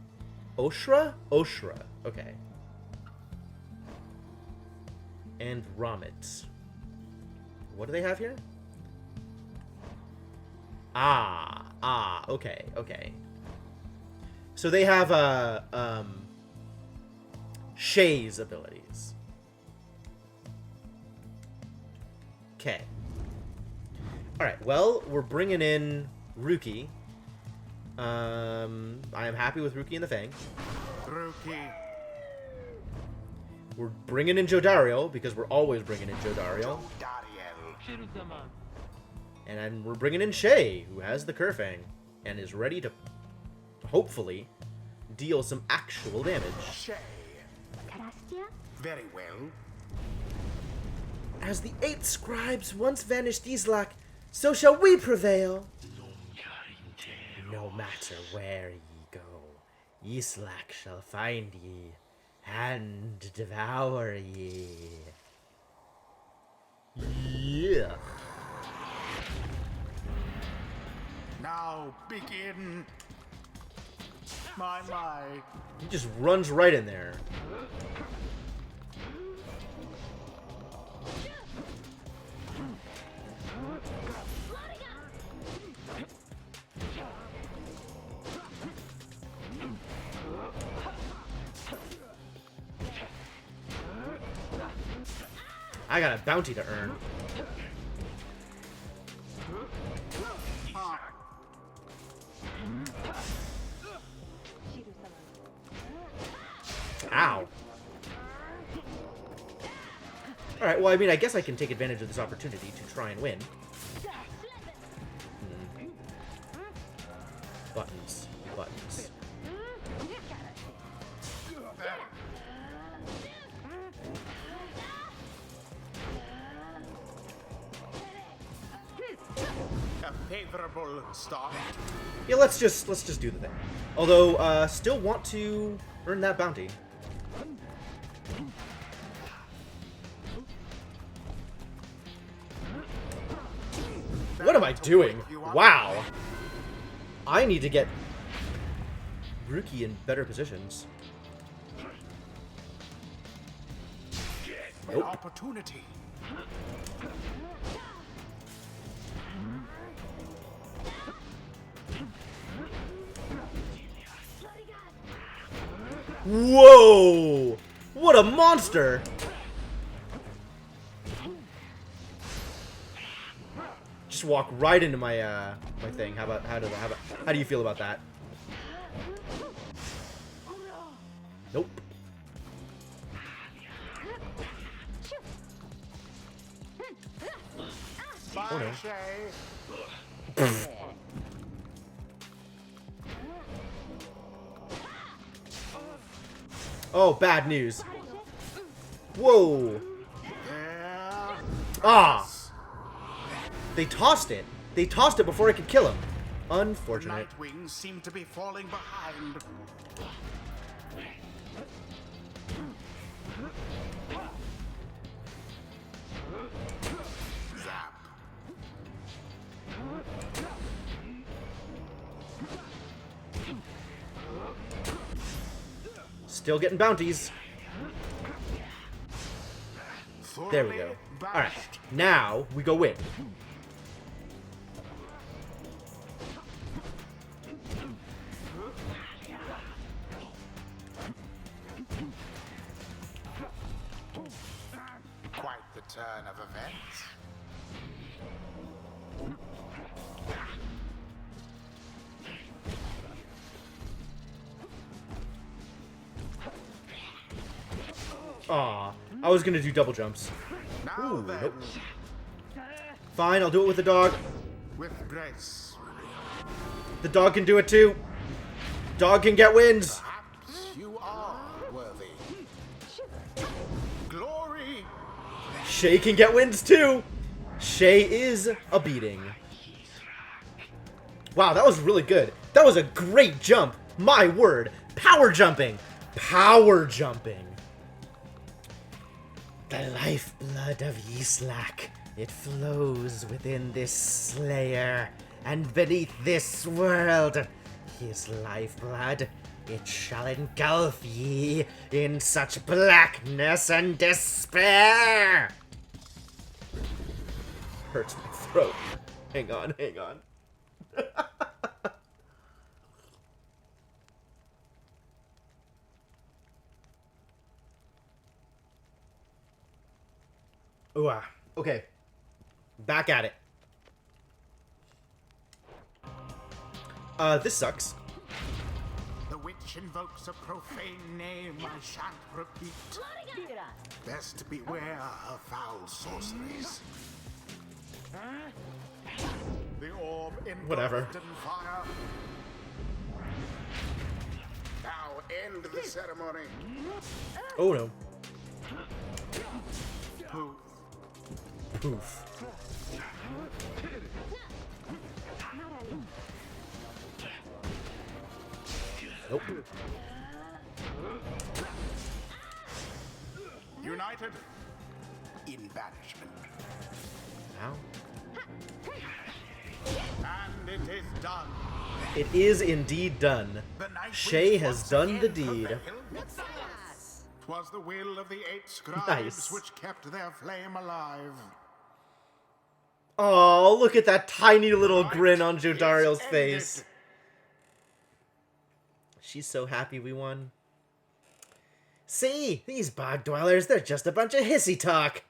Oshra? Oshra. Okay. And Ramit. What do they have here? Okay, okay. So they have, Shay's abilities. Okay. Alright, well, we're bringing in Ruki. I am happy with Ruki and the Fang. Ruki. We're bringing in Jodariel, because we're always bringing in Jodariel. And we're bringing in Shay, who has the Kerfang, and is ready to, hopefully, deal some actual damage. Shay. Very well. As the 8 scribes once vanished Islak, so shall we prevail. No matter where ye go, Islak shall find ye, and devour ye. Yeah. Now begin. My. He just runs right in there. I got a bounty to earn. Ow. Alright, well, I mean, I guess I can take advantage of this opportunity to try and win. Buttons. Buttons. A favorable start. Yeah, let's just do the thing. Although, still want to earn that bounty. What am I doing? Wow. I need to get Ruki in better positions. An opportunity. Whoa! What a monster! Just walk right into my my thing. How do you feel about that? Nope. Bye, Oh, no. Shay. Oh, bad news. Whoa! Yeah. Ah! They tossed it. They tossed it before I could kill him. Unfortunate. Nightwings seem to be falling behind. Zap. Still getting bounties. There we go. Fully Alright, bashed. now we go in. Quite the turn of events. Aw, I was gonna do double jumps. Now Ooh, then, nope. Fine, I'll do it with the dog. with grace. The dog can do it too. Dog can get wins. Perhaps you are worthy. Glory. Shay can get wins too. Shay is a beating. Wow, that was really good. That was a great jump. My word. Power jumping. Power jumping. The lifeblood of Yislak. It flows within this slayer and beneath this world. His lifeblood, it shall engulf ye in such blackness and despair. Hurts my throat. Hang on, hang on. Ooh, ah. Okay. Back at it. This sucks. The witch invokes a profane name I shan't repeat. Best beware her foul sorceries. The orb engulfed Whatever. in fire. Now end the ceremony. Oh no. Poof. Poof. Nope. United in banishment. Now. And it is done. It is indeed done. The Nightwings Shay has once done the again deed. prevailed. 'Twas the will of the 8 scribes Nice. which kept their flame alive. Oh, look at that tiny little grin on Jodariel's It's face. ended. She's so happy we won. See, these bog dwellers, they're just a bunch of hissy talk.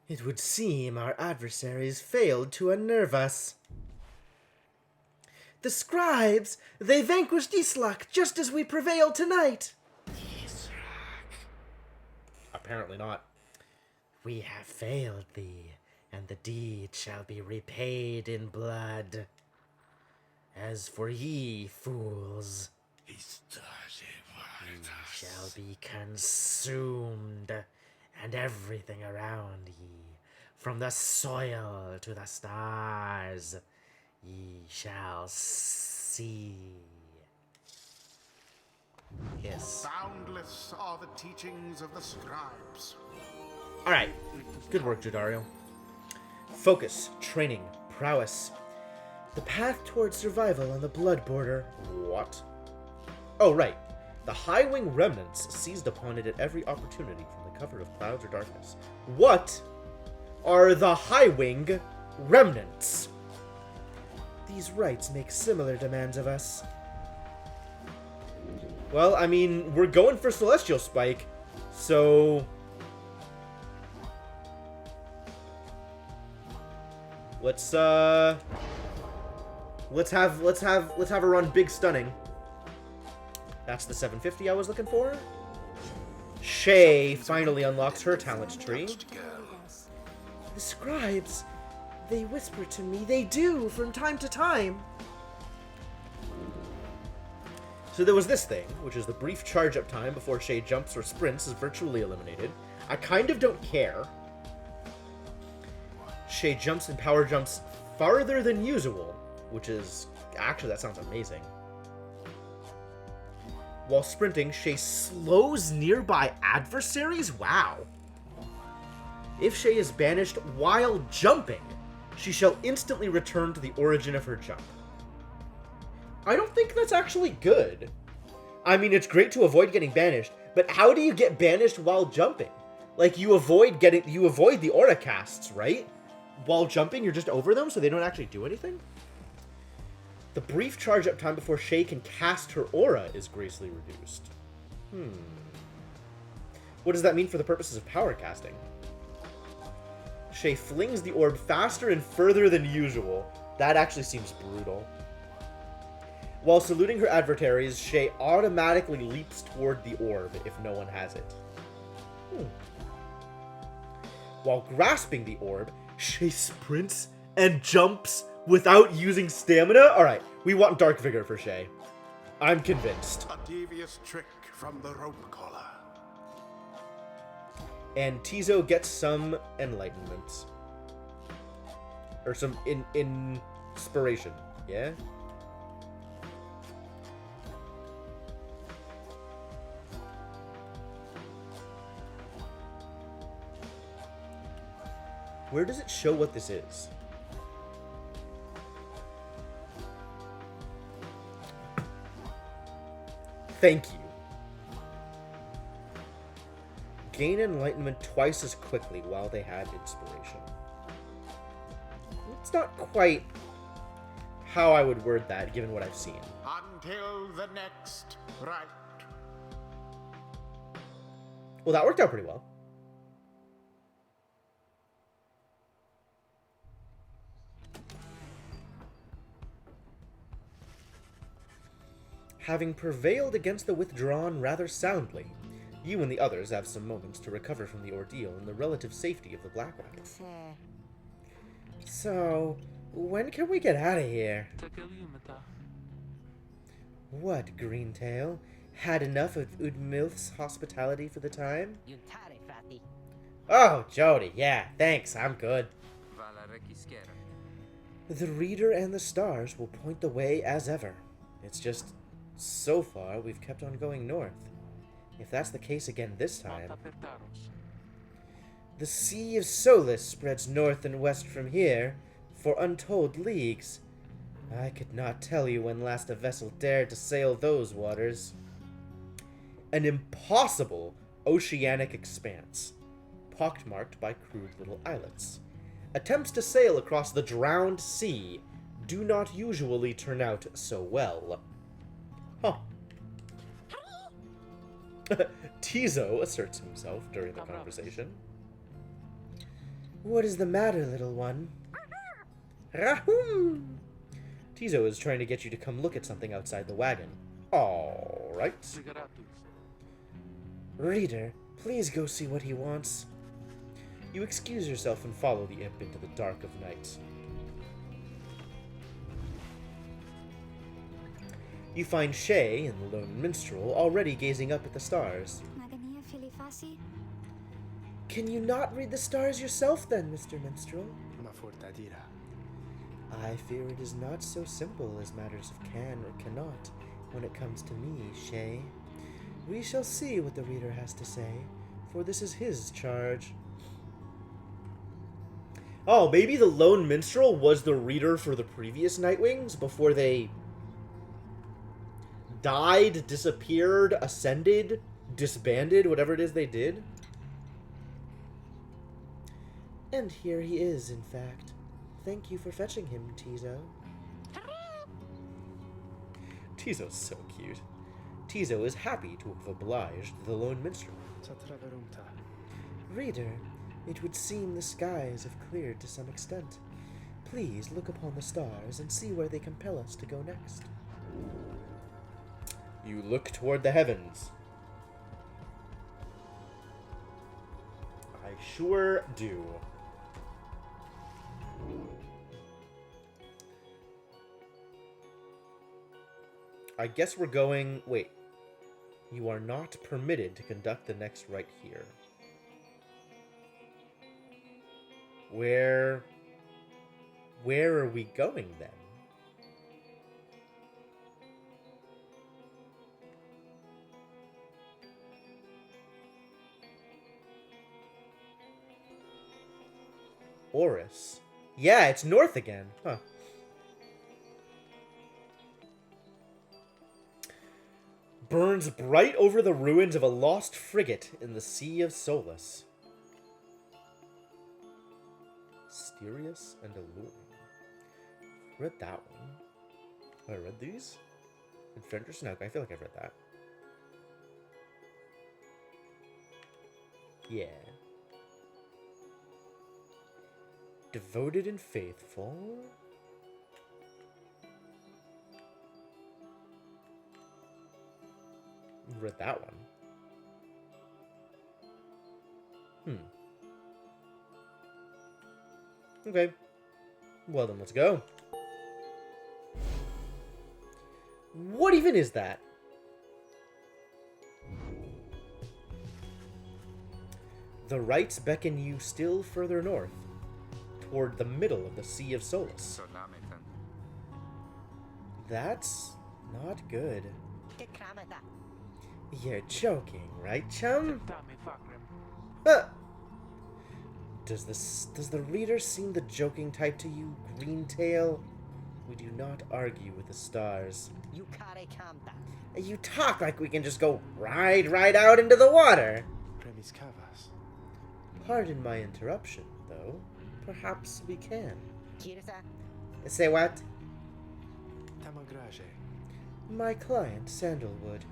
It would seem our adversaries failed to unnerve us. The scribes, they vanquished Islak just as we prevailed tonight. Apparently not. We have failed thee, and the deed shall be repaid in blood. As for ye, fools, ye shall be consumed, and everything around ye, from the soil to the stars, ye shall see. Yes. Boundless are the teachings of the scribes. Alright. Good work, Jodario. Focus, training, prowess. The path towards survival on the blood border. What? Oh, right. The High Wing remnants seized upon it at every opportunity from the cover of clouds or darkness. What are the High Wing remnants? These rites make similar demands of us. Well, I mean, we're going for Celestial Spike, so let's have a run big stunning. That's the 750 I was looking for. Shay finally unlocks her talent tree. The scribes, they whisper to me. They do, from time to time. So there was this thing, which is the brief charge-up time before Shay jumps or sprints is virtually eliminated. I kind of don't care. Shay jumps and power jumps farther than usual, which is... Actually, that sounds amazing. While sprinting, Shay slows nearby adversaries? Wow. If Shay is banished while jumping, she shall instantly return to the origin of her jump. I don't think that's actually good. I mean, it's great to avoid getting banished, but how do you get banished while jumping? Like, you avoid the aura casts, right? While jumping, you're just over them, so they don't actually do anything? The brief charge-up time before Shay can cast her aura is greatly reduced. What does that mean for the purposes of power casting? Shay flings the orb faster and further than usual. That actually seems brutal. While saluting her adversaries, Shay automatically leaps toward the orb if no one has it. While grasping the orb, Shay sprints and jumps without using stamina? Alright, we want Dark Vigor for Shay. I'm convinced. A devious trick from the rope collar. And Tizo gets some enlightenment. Or some inspiration, yeah? Where does it show what this is? Thank you. Gain enlightenment twice as quickly while they had inspiration. It's not quite how I would word that, given what I've seen. Until the next right. Well, that worked out pretty well. Having prevailed against the withdrawn rather soundly, you and the others have some moments to recover from the ordeal in the relative safety of the Black Wagon. So, when can we get out of here? What, Greentail? Had enough of Udmilth's hospitality for the time? Oh, Jody, yeah, thanks, I'm good. The Reader and the stars will point the way as ever. It's just... so far, we've kept on going north. If that's the case again this time... The Sea of Solace spreads north and west from here, for untold leagues. I could not tell you when last a vessel dared to sail those waters. An impossible oceanic expanse, pockmarked by crude little islets. Attempts to sail across the drowned sea do not usually turn out so well. Huh. Tizo asserts himself during the conversation. What is the matter, little one? Rahum! Tizo is trying to get you to come look at something outside the wagon. All right. Reader, please go see what he wants. You excuse yourself and follow the imp into the dark of night. You find Shay and the lone minstrel already gazing up at the stars. Magania filifasi? Can you not read the stars yourself then, Mr. Minstrel? I fear it is not so simple as matters of can or cannot when it comes to me, Shay. We shall see what the reader has to say, for this is his charge. Oh, maybe the lone minstrel was the reader for the previous Nightwings before they died, disappeared, ascended, disbanded, whatever it is they did. And here he is, in fact. Thank you for fetching him, Tizo. Tizo's so cute. Tizo is happy to have obliged the lone minstrel. Reader, it would seem the skies have cleared to some extent. Please look upon the stars and see where they compel us to go next. You look toward the heavens. I sure do. I guess we're going... Wait. You are not permitted to conduct the next rite here. Where are we going then? Oris. Yeah, it's north again. Huh. Burns bright over the ruins of a lost frigate in the Sea of Solace. Mysterious and alluring. Read that one. Have I read these? Adventure Snoke. I feel like I've read that. Yeah. Devoted and faithful. Read that one. Okay. Well then, let's go. What even is that? The rites beckon you still further north, toward the middle of the Sea of Solace. Solamitan. That's not good. You're joking, right, chum? Huh. Does the reader seem the joking type to you, Greentail? We do not argue with the stars. You talk like we can just go right out into the water. Pardon my interruption, though. Perhaps we can. Say what? My client, Sandalwood.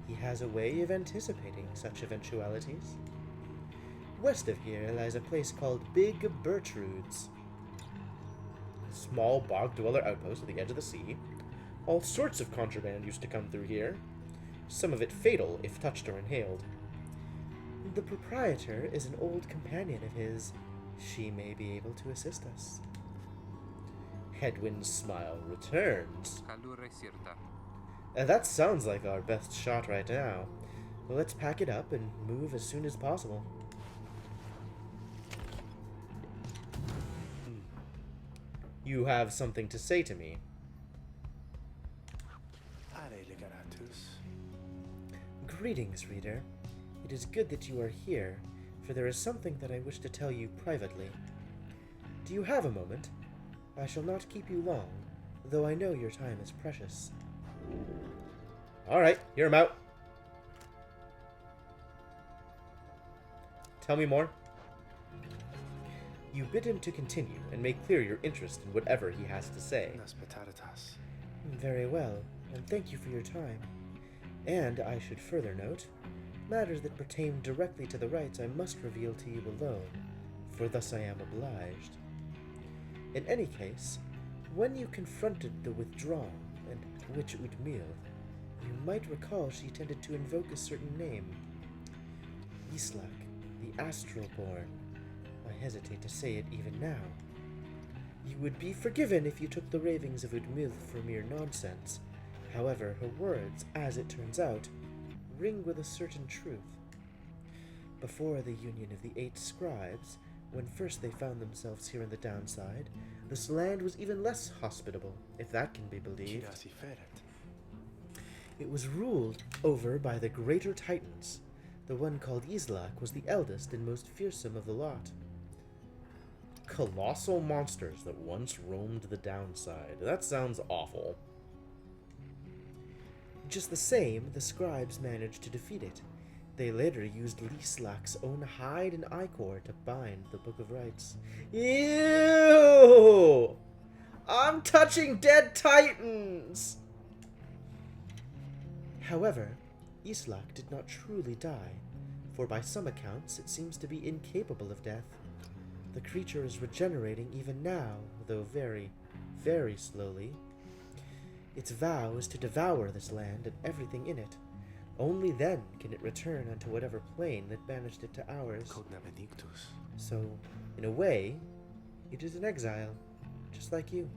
He has a way of anticipating such eventualities. West of here lies a place called Big Bertrude's. Small bog-dweller outpost at the edge of the sea. All sorts of contraband used to come through here. Some of it fatal if touched or inhaled. The proprietor is an old companion of his. She may be able to assist us. Headwind's smile returns. Kalure sirta. That sounds like our best shot right now. Well, let's pack it up and move as soon as possible. You have something to say to me. Greetings, reader. It is good that you are here, for there is something that I wish to tell you privately. Do you have a moment? I shall not keep you long, though I know your time is precious. Alright, hear him out. Tell me more. You bid him to continue and make clear your interest in whatever he has to say. Very well, and thank you for your time. And I should further note, matters that pertain directly to the rites I must reveal to you alone, for thus I am obliged. In any case, when you confronted the withdrawn and Witch Udmil, you might recall she tended to invoke a certain name. Islak, the Astral-born. I hesitate to say it even now. You would be forgiven if you took the ravings of Udmil for mere nonsense. However, her words, as it turns out, ring with a certain truth. Before the union of the 8 scribes, when first they found themselves here in the downside, this land was even less hospitable, if that can be believed. It was ruled over by the greater titans. The one called Islak was the eldest and most fearsome of the lot. Colossal monsters that once roamed the downside. That sounds awful. Just the same, the scribes managed to defeat it. They later used Lislak's own hide and ichor to bind the Book of Rites. Ew! I'm touching dead titans! However, Islak did not truly die, for by some accounts it seems to be incapable of death. The creature is regenerating even now, though very, very slowly. Its vow is to devour this land and everything in it. Only then can it return unto whatever plane that banished it to ours. So, in a way, it is an exile, just like you.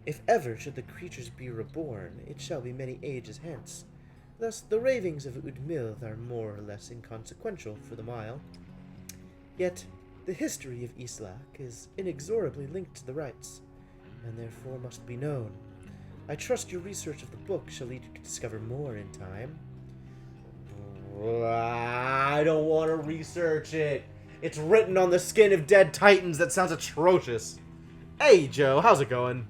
If ever should the creatures be reborn, it shall be many ages hence. Thus, the ravings of Udmilth are more or less inconsequential for the mile. Yet, the history of Islak is inexorably linked to the rites, and therefore must be known. I trust your research of the book shall lead you to discover more in time. I don't want to research it. It's written on the skin of dead titans. That sounds atrocious. Hey, Joe, how's it going?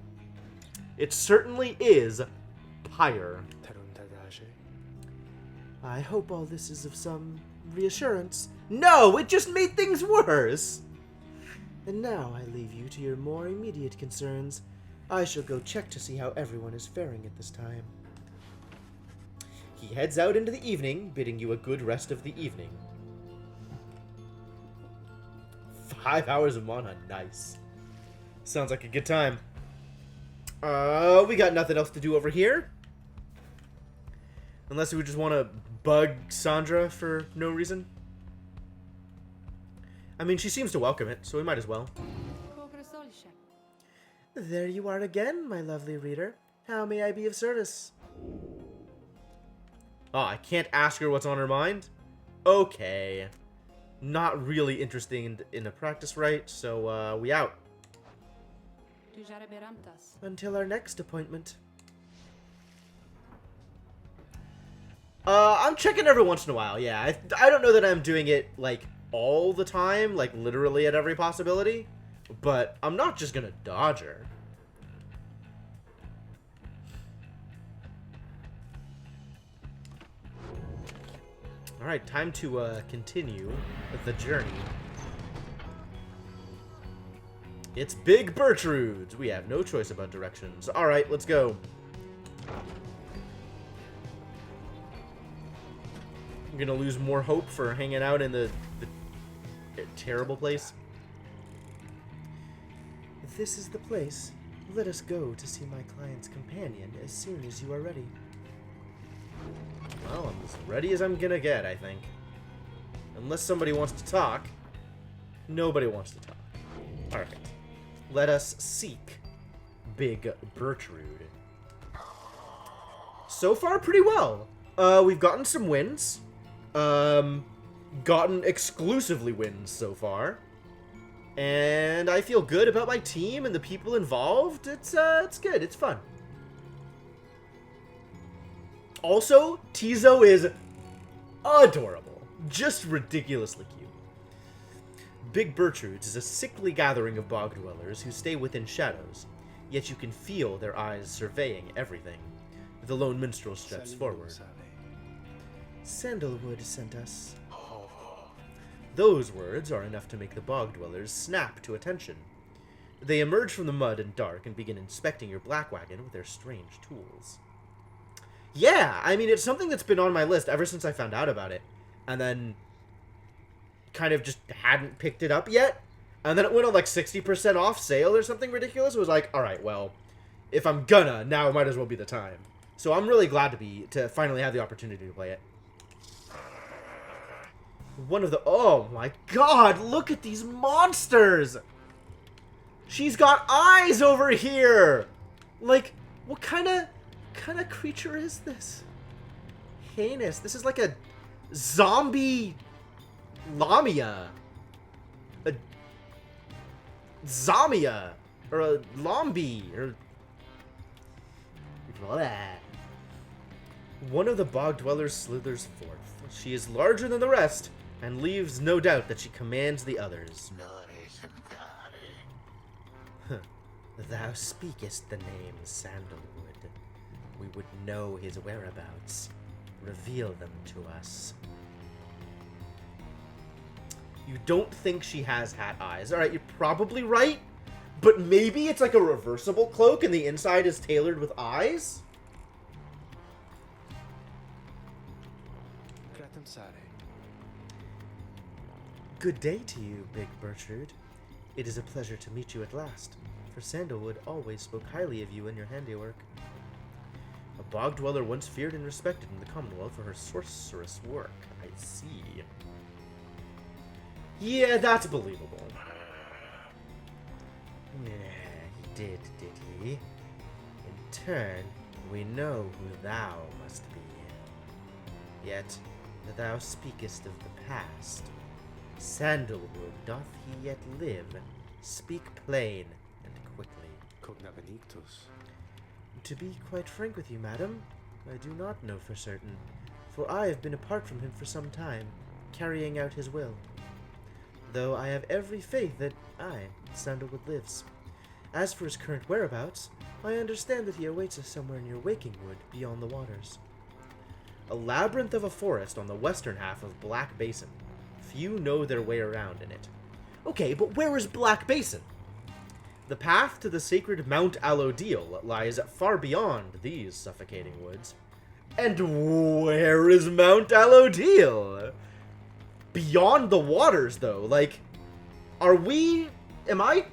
It certainly is Pyre. I hope all this is of some reassurance. No, it just made things worse. And now I leave you to your more immediate concerns. I shall go check to see how everyone is faring at this time. He heads out into the evening, bidding you a good rest of the evening. 5 hours of Mana, nice. Sounds like a good time. We got nothing else to do over here. Unless we just want to bug Sandra for no reason. I mean, she seems to welcome it, so we might as well. There you are again, my lovely reader. How may I be of service? Oh, I can't ask her what's on her mind? Okay. Not really interesting in a practice rite, so we out. Until our next appointment. I'm checking every once in a while, yeah. I don't know that I'm doing it, like, all the time, like, literally at every possibility. But I'm not just gonna dodge her. Alright, time to continue the journey. It's Big Bertrude's. We have no choice about directions. Alright, let's go. I'm gonna lose more hope for hanging out in the terrible place. If this is the place, let us go to see my client's companion as soon as you are ready. Well, I'm as ready as I'm gonna get, I think. Unless somebody wants to talk. Nobody wants to talk. Alright. Let us seek Big Bertrude. So far, pretty well. We've gotten some wins. Gotten exclusively wins so far. And I feel good about my team and the people involved. It's good. It's fun. Also, Tizo is adorable. Just ridiculously cute. Big Bertrude's is a sickly gathering of bog dwellers who stay within shadows, yet you can feel their eyes surveying everything. The lone minstrel steps forward. Sandalwood sent us. Those words are enough to make the bog dwellers snap to attention. They emerge from the mud and dark and begin inspecting your black wagon with their strange tools. Yeah, I mean, it's something that's been on my list ever since I found out about it. And then kind of just hadn't picked it up yet. And then it went on like 60% off sale or something ridiculous. It was like, alright, well, if I'm gonna, now might as well be the time. So I'm really glad to finally have the opportunity to play it. One of the... Oh my god, look at these monsters! She's got eyes over here! Like, what kind of creature is this? Heinous. This is like a zombie lamia. A zomia. Or a lombi. Or... Blah. One of the bog dwellers slithers forth. She is larger than the rest, and leaves no doubt that she commands the others. Thou speakest the name Sandalwood. We would know his whereabouts. Reveal them to us. You don't think she has hat eyes. Alright, you're probably right, but maybe it's like a reversible cloak and the inside is tailored with eyes? Good day to you, Big Bertrude. It is a pleasure to meet you at last, for Sandalwood always spoke highly of you and your handiwork. A bog dweller once feared and respected in the Commonwealth for her sorceress work. I see. Yeah, that's believable. Yeah, he did he? In turn, we know who thou must be. Yet, thou speakest of the past. Sandalwood, doth he yet live? Speak plain and quickly. To be quite frank with you, madam, I do not know for certain, for I have been apart from him for some time, carrying out his will. Though I have every faith that Sandalwood lives. As for his current whereabouts, I understand that he awaits us somewhere near Wakingwood, beyond the waters. A labyrinth of a forest on the western half of Black Basin. Few know their way around in it. Okay, but where is Black Basin? The path to the sacred Mount Allodil lies far beyond these suffocating woods. And where is Mount Allodil? Beyond the waters, though. Like, am I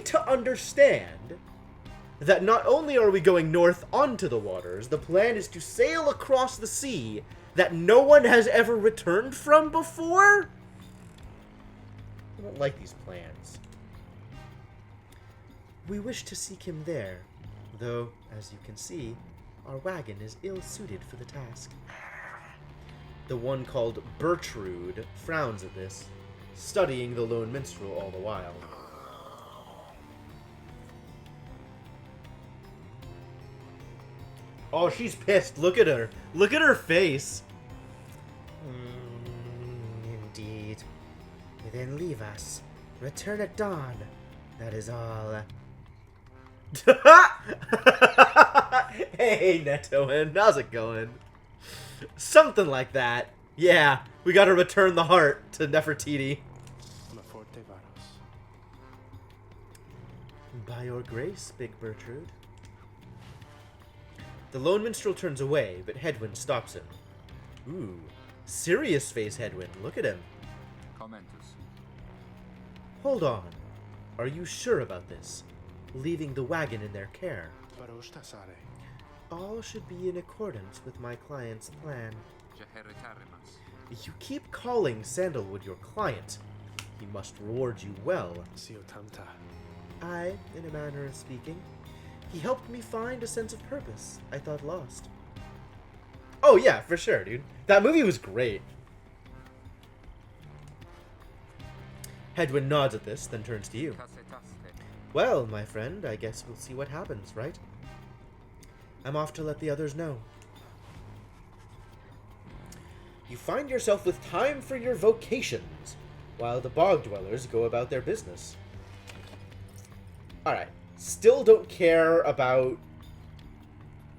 to understand that not only are we going north onto the waters, the plan is to sail across the sea that no one has ever returned from before? I don't like these plans. We wish to seek him there, though, as you can see, our wagon is ill-suited for the task. The one called Bertrude frowns at this, studying the lone minstrel all the while. Oh, she's pissed. Look at her. Look at her face. Indeed. Then leave us. Return at dawn. That is all. Hey, Netoin. How's it going? Something like that. Yeah, we gotta return the heart to Nefertiti. By your grace, Big Bertrude. The lone minstrel turns away, but Hedwyn stops him. Ooh, serious face Hedwyn. Look at him. Commentus. Hold on. Are you sure about this? Leaving the wagon in their care? All should be in accordance with my client's plan. Jeheritarimas. You keep calling Sandalwood your client. He must reward you well. I, in a manner of speaking. He helped me find a sense of purpose I thought lost. Oh yeah, for sure, dude. That movie was great. Hedwyn nods at this, then turns to you. Casetaste. Well, my friend, I guess we'll see what happens, right? I'm off to let the others know. You find yourself with time for your vocations, while the bog dwellers go about their business. Alright. Still don't care about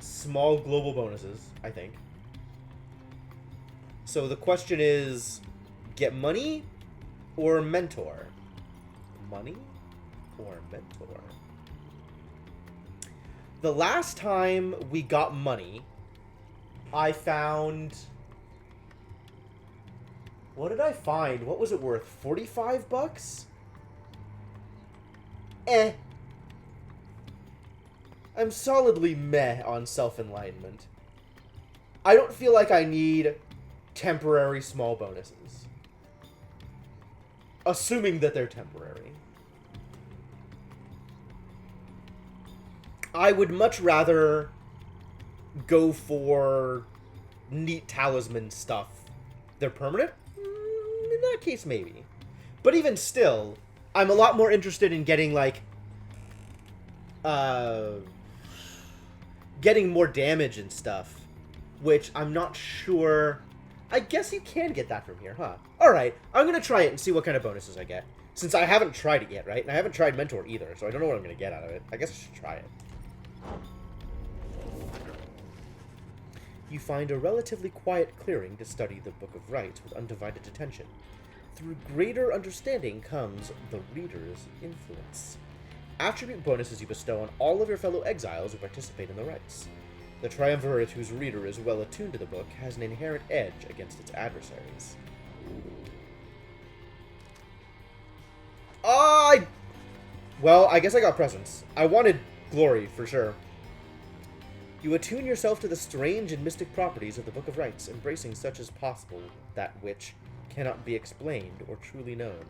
small global bonuses, I think. So the question is, get money or mentor? Money or mentor? The last time we got money, I found... What did I find? What was it worth? 45 bucks? I'm solidly meh on self-enlightenment. I don't feel like I need temporary small bonuses. Assuming that they're temporary. I would much rather go for neat talisman stuff. They're permanent? In that case, maybe. But even still, I'm a lot more interested in getting, like, getting more damage and stuff, which I'm not sure. I guess you can get that from here, huh? Alright, I'm gonna try it and see what kind of bonuses I get. Since I haven't tried it yet, right? And I haven't tried Mentor either, so I don't know what I'm gonna get out of it. I guess I should try it. You find a relatively quiet clearing to study the Book of Rites with undivided attention. Through greater understanding comes the reader's influence. Attribute bonuses you bestow on all of your fellow exiles who participate in the rites. The triumvirate whose reader is well attuned to the book has an inherent edge against its adversaries. Well, I guess I got presents. I wanted glory, for sure. You attune yourself to the strange and mystic properties of the Book of Rites, embracing such as possible that which cannot be explained or truly known.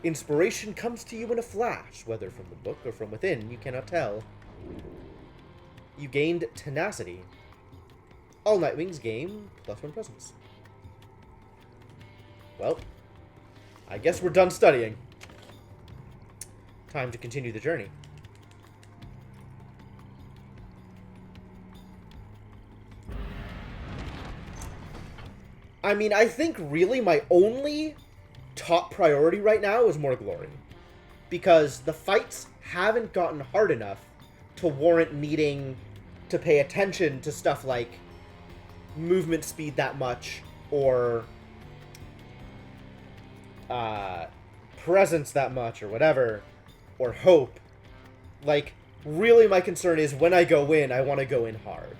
Inspiration comes to you in a flash, whether from the book or from within, you cannot tell. You gained tenacity. All Nightwings gain +1 presence. Well, I guess we're done studying. Time to continue the journey. I mean, I think really my only top priority right now is more glory. Because the fights haven't gotten hard enough to warrant needing to pay attention to stuff like movement speed that much, or presence that much, or whatever, or hope. Like, really my concern is when I go in, I want to go in hard.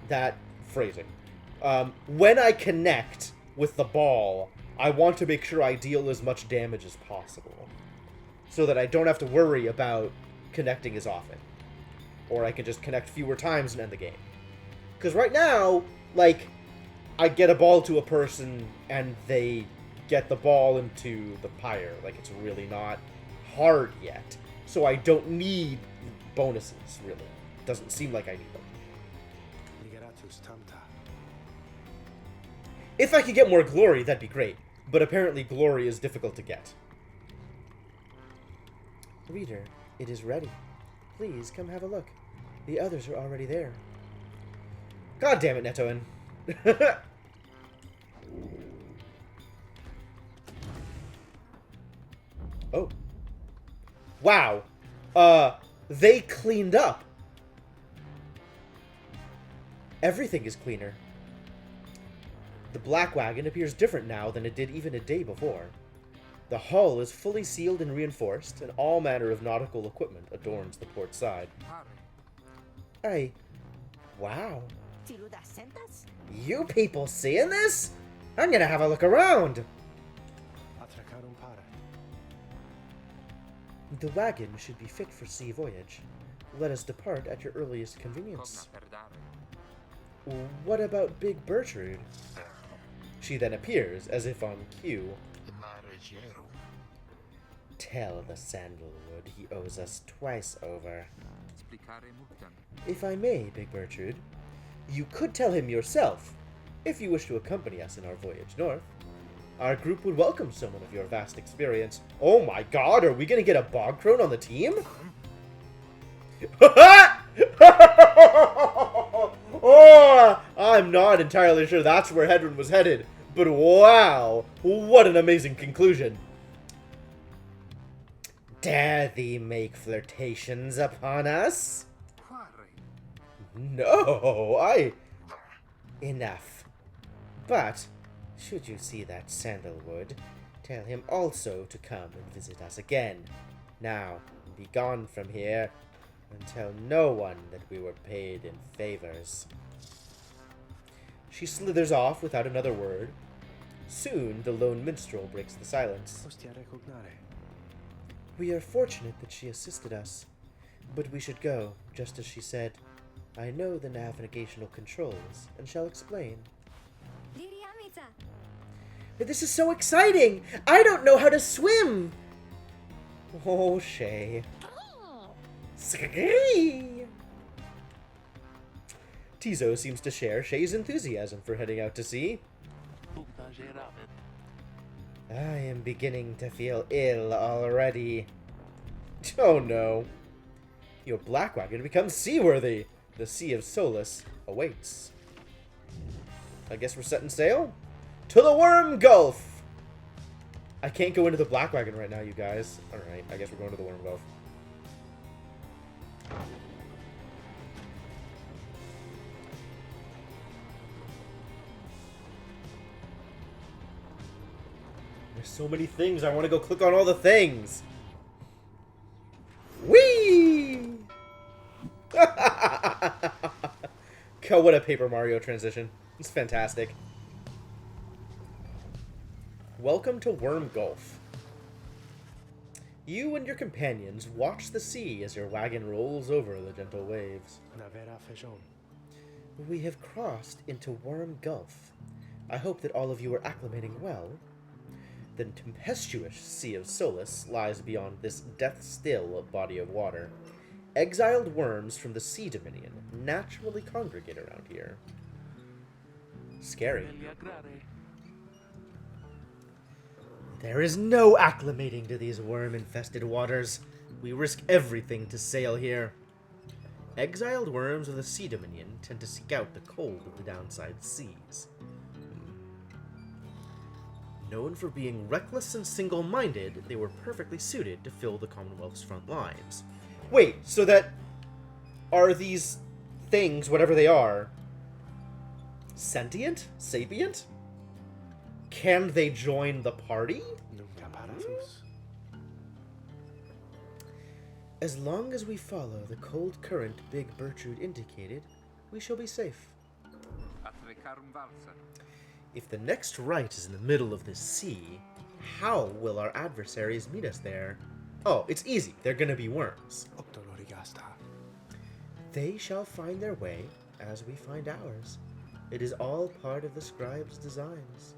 That phrasing. When I connect with the ball, I want to make sure I deal as much damage as possible, so that I don't have to worry about connecting as often. Or I can just connect fewer times and end the game. Because right now, like, I get a ball to a person and they get the ball into the pyre. Like, it's really not hard yet. So I don't need bonuses, really. Doesn't seem like I need them. If I could get more glory, that'd be great. But apparently glory is difficult to get. Reader, it is ready. Please come have a look. The others are already there. God damn it, Netoin. Oh. Wow. They cleaned up. Everything is cleaner. The black wagon appears different now than it did even a day before. The hull is fully sealed and reinforced, and all manner of nautical equipment adorns the port side. Hey. Wow. You people seeing this? I'm gonna have a look around. The wagon should be fit for sea voyage. Let us depart at your earliest convenience. What about Big Bertrude? She then appears, as if on cue. Tell the Sandalwood he owes us twice over. If I may, Big Bertrude, You could tell him yourself, if you wish to accompany us in our voyage north. Our group would welcome someone of your vast experience. Oh my god, are we gonna get a bog crone on the team? Oh, I'm not entirely sure that's where Hedron was headed, but wow, what an amazing conclusion. dare thee make flirtations upon us? No, Enough. But, should you see that Sandalwood, tell him also to come and visit us again. Now, be gone from here, and tell no one that we were paid in favors. She slithers off without another word. Soon, the lone minstrel breaks the silence. We are fortunate that she assisted us, but we should go, just as she said. I know the navigational controls, and shall explain. But this is so exciting! I don't know how to swim! Oh, Shay. Tizo seems to share Shay's enthusiasm for heading out to sea. I am beginning to feel ill already. Oh no. Your black wagon becomes seaworthy. The Sea of Solace awaits. I guess we're setting sail? To the Worm Gulf! I can't go into the black wagon right now, you guys. Alright, I guess we're going to the Worm Gulf. There's so many things. I want to go click on all the things. Whee! Oh, what a Paper Mario transition. It's fantastic. Welcome to Worm Gulf. You and your companions watch the sea as your wagon rolls over the gentle waves. We have crossed into Worm Gulf. I hope that all of you are acclimating well. The tempestuous Sea of Solace lies beyond this death-still body of water. Exiled worms from the Sea Dominion naturally congregate around here. Scary. There is no acclimating to these worm-infested waters. We risk everything to sail here. Exiled worms of the Sea Dominion tend to seek out the cold of the downside seas. Known for being reckless and single-minded, they were perfectly suited to fill the Commonwealth's front lines. Wait, so that... are these things, whatever they are, sentient? Sapient? Can they join the party? As long as we follow the cold current Big Bertrude indicated, we shall be safe. If the next right is in the middle of this sea, how will our adversaries meet us there? Oh, it's easy. They're gonna be worms. They shall find their way as we find ours. It is all part of the scribe's designs.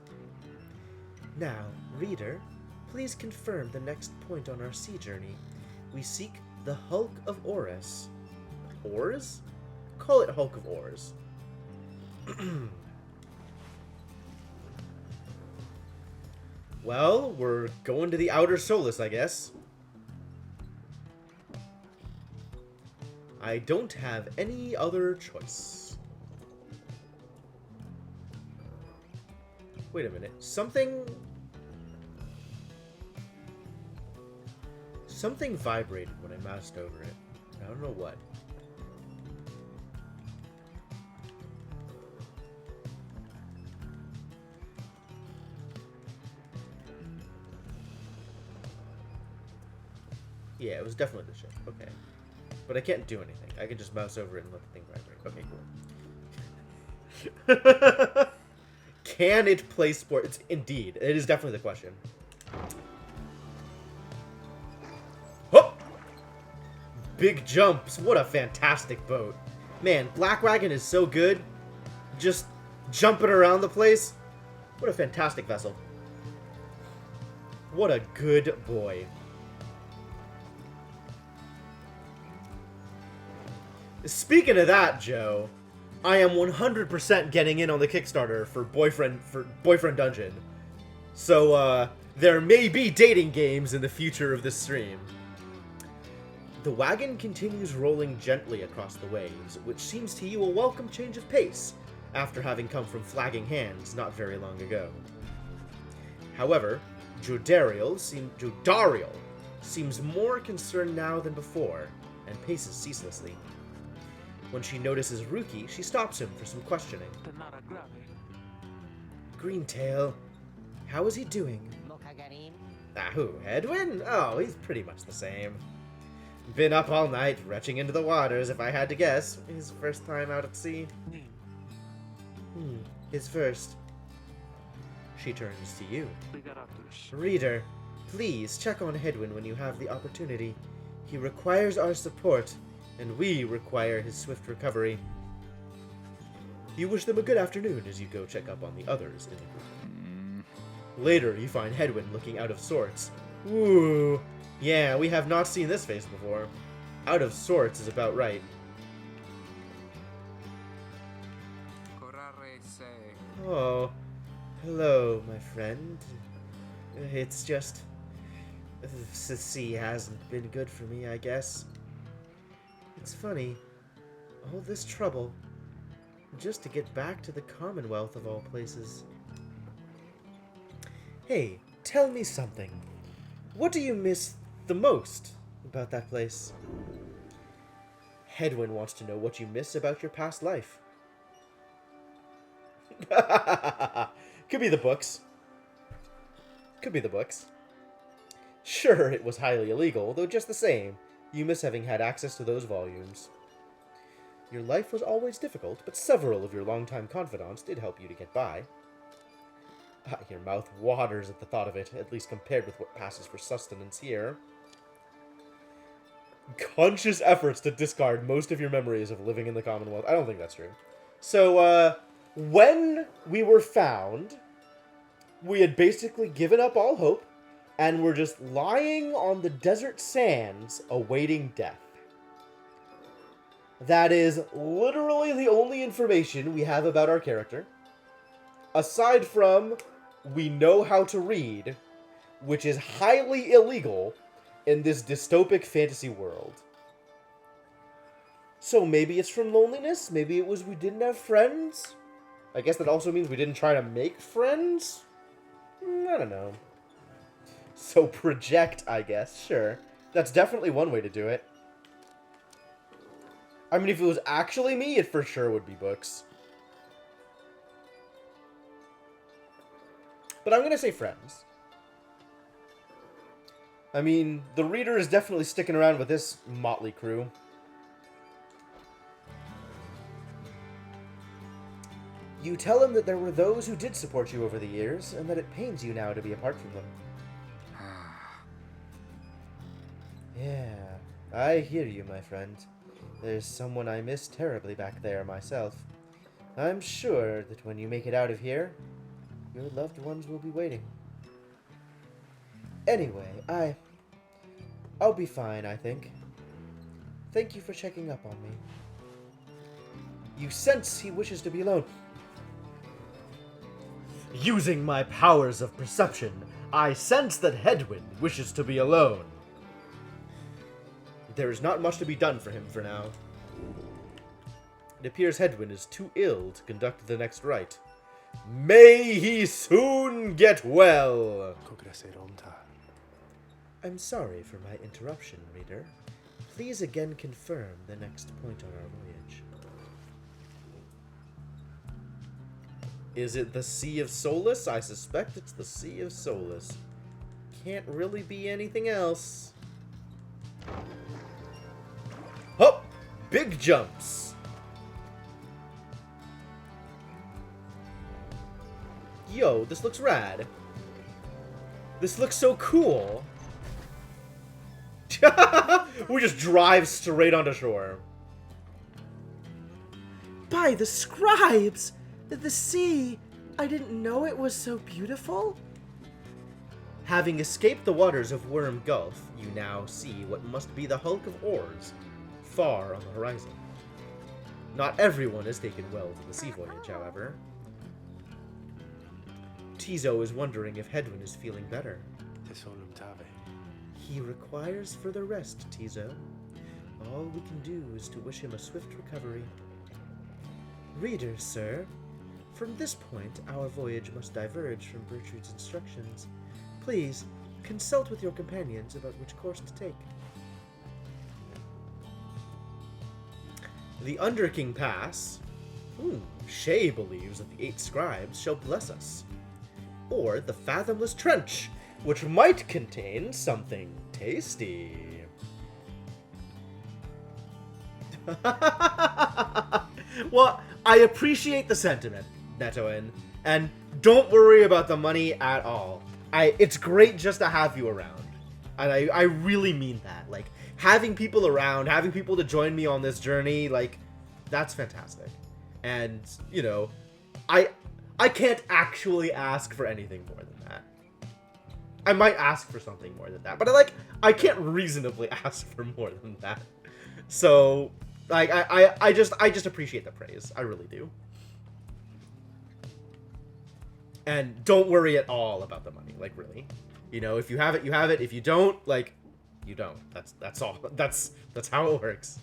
Now, reader, please confirm the next point on our sea journey. We seek the Hulk of Oris. Oars? Call it Hulk of Oars. Well, we're going to the Outer Solace, I guess. I don't have any other choice. Wait a minute. Something vibrated when I moused over it. I don't know what. Yeah, it was definitely the ship. Okay. But I can't do anything. I can just mouse over it and let the thing vibrate. Okay, cool. Can it play sports? Indeed. It is definitely the question. Oh! Big jumps. What a fantastic boat. Man, Black Wagon is so good. Just jumping around the place. What a fantastic vessel. What a good boy. Speaking of that, Joe, I am 100% getting in on the Kickstarter for Boyfriend Dungeon. So, there may be dating games in the future of this stream. The wagon continues rolling gently across the waves, which seems to you a welcome change of pace, after having come from flagging hands not very long ago. However, Jodariel seems more concerned now than before, and paces ceaselessly. When she notices Ruki, she stops him for some questioning. Greentail, how is he doing? Who, Edwin? Oh, he's pretty much the same. Been up all night, retching into the waters, if I had to guess. His first time out at sea. His first. She turns to you. Reader, please check on Hedwin when you have the opportunity. He requires our support, and we require his swift recovery. You wish them a good afternoon as you go check up on the others in the group. Later, you find Hedwin looking out of sorts. Ooh, yeah, we have not seen this face before. Out of sorts is about right. Oh, hello, my friend. It's just... the sea hasn't been good for me, I guess. It's funny, all this trouble, just to get back to the Commonwealth of all places. Hey, tell me something. What do you miss the most about that place? Hedwin wants to know what you miss about your past life. Could be the books. Could be the books. Sure, it was highly illegal, though just the same, you miss having had access to those volumes. Your life was always difficult, but several of your longtime confidants did help you to get by. Your mouth waters at the thought of it, at least compared with what passes for sustenance here. Conscious efforts to discard most of your memories of living in the Commonwealth. I don't think that's true. So, when we were found, we had basically given up all hope, and were just lying on the desert sands, awaiting death. That is literally the only information we have about our character. Aside from, we know how to read, which is highly illegal in this dystopic fantasy world. So maybe it's from loneliness? Maybe it was we didn't have friends? I guess that also means we didn't try to make friends? I don't know. So project, I guess. Sure. That's definitely one way to do it. I mean, if it was actually me, it for sure would be books. But I'm going to say friends. I mean, the reader is definitely sticking around with this motley crew. You tell him that there were those who did support you over the years, and that it pains you now to be apart from them. Yeah, I hear you, my friend. There's someone I miss terribly back there myself. I'm sure that when you make it out of here, your loved ones will be waiting. Anyway, I'll be fine, I think. Thank you for checking up on me. You sense he wishes to be alone. Using my powers of perception, I sense that Hedwyn wishes to be alone. There is not much to be done for him for now. It appears Hedwyn is too ill to conduct the next rite. May he soon get well! I'm sorry for my interruption, reader. Please again confirm the next point on our voyage. Is it the Sea of Solace? I suspect it's the Sea of Solace. Can't really be anything else. Hop! Big jumps! Yo, this looks rad. This looks so cool. We just drive straight onto shore. By the scribes! The sea! I didn't know it was so beautiful. Having escaped the waters of Worm Gulf, you now see what must be the hulk of oars far on the horizon. Not everyone has taken well to the sea voyage, however. Tizo is wondering if Hedwyn is feeling better. He requires further rest, Tizo. All we can do is to wish him a swift recovery. Reader, sir, from this point, our voyage must diverge from Bertrude's instructions. Please, consult with your companions about which course to take. The Underking Pass. Shay believes that the 8 scribes shall bless us. Or the Fathomless Trench, which might contain something tasty. Well, I appreciate the sentiment, Netoin, and don't worry about the money at all. It's great just to have you around, and I really mean that. Like, having people around, having people to join me on this journey, like, that's fantastic. And, you know, I can't actually ask for anything more than that. I might ask for something more than that, but I can't reasonably ask for more than that. So, like, I just appreciate the praise. I really do. And don't worry at all about the money, like, really. You know, if you have it, you have it. If you don't, like, you don't. That's all. That's how it works.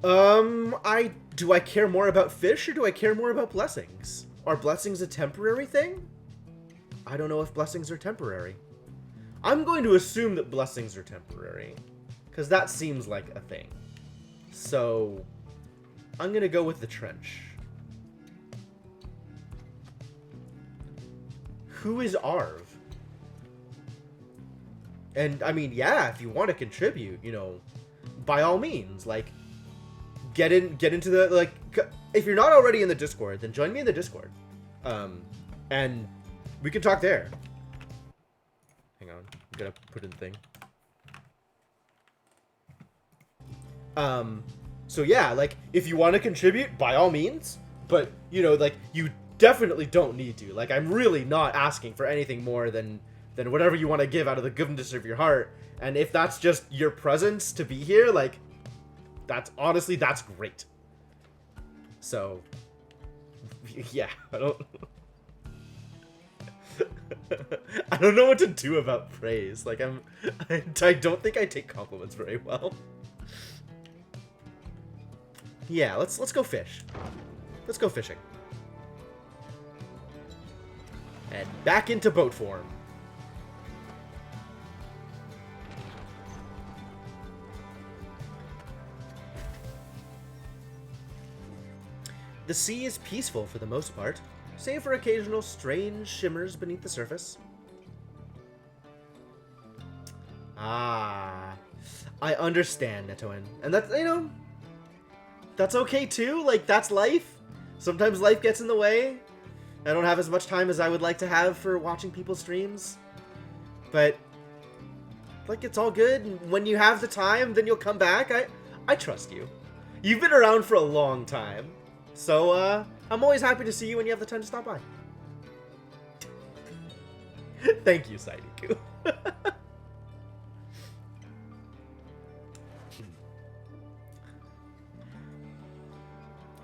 Do I care more about fish or do I care more about blessings? Are blessings a temporary thing? I don't know if blessings are temporary. I'm going to assume that blessings are temporary, because that seems like a thing. So, I'm going to go with the trench. Who is Arv? And, I mean, yeah, if you want to contribute, you know, by all means, like, get into the, like, if you're not already in the Discord, then join me in the Discord. And we can talk there. Hang on, I'm gonna put in the thing. So yeah, like, if you want to contribute, by all means, but, you know, like, you definitely don't need to. Like, I'm really not asking for anything more than whatever you want to give out of the goodness of your heart. And if that's just your presence to be here, like, that's, honestly, that's great. So, yeah, I don't know what to do about praise. Like, I don't think I take compliments very well. Yeah, let's go fish. Let's go fishing. And back into boat form. The sea is peaceful for the most part, save for occasional strange shimmers beneath the surface. Ah, I understand, Netoin. And that's, you know, that's okay too. Like, that's life. Sometimes life gets in the way. I don't have as much time as I would like to have for watching people's streams. But, like, it's all good. When you have the time, then you'll come back. I trust you. You've been around for a long time. So, I'm always happy to see you when you have the time to stop by. Thank you, Saidiku.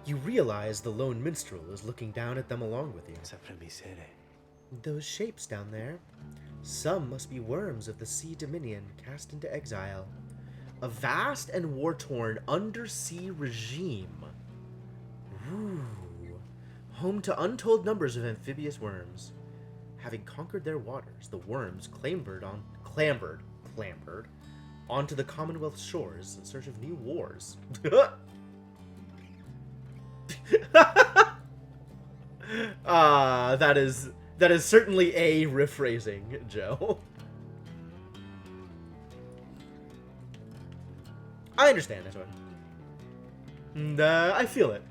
You realize the lone minstrel is looking down at them along with you. Those shapes down there, some must be worms of the Sea Dominion cast into exile. A vast and war-torn undersea regime. Ooh. Home to untold numbers of amphibious worms. Having conquered their waters, the worms clambered onto the Commonwealth shores in search of new wars. That is certainly a rephrasing, Joe. I understand this one. And, I feel it.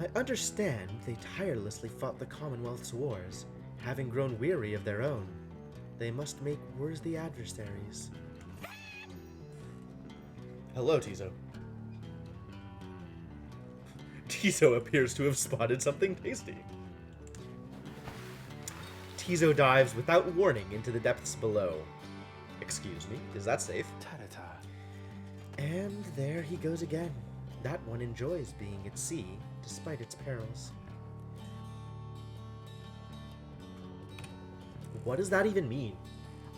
I understand they tirelessly fought the Commonwealth's wars, having grown weary of their own. They must make worthy adversaries. Hello, Tizo. Tizo appears to have spotted something tasty. Tizo dives without warning into the depths below. Excuse me, is that safe? And there he goes again. That one enjoys being at sea, despite its perils. What does that even mean?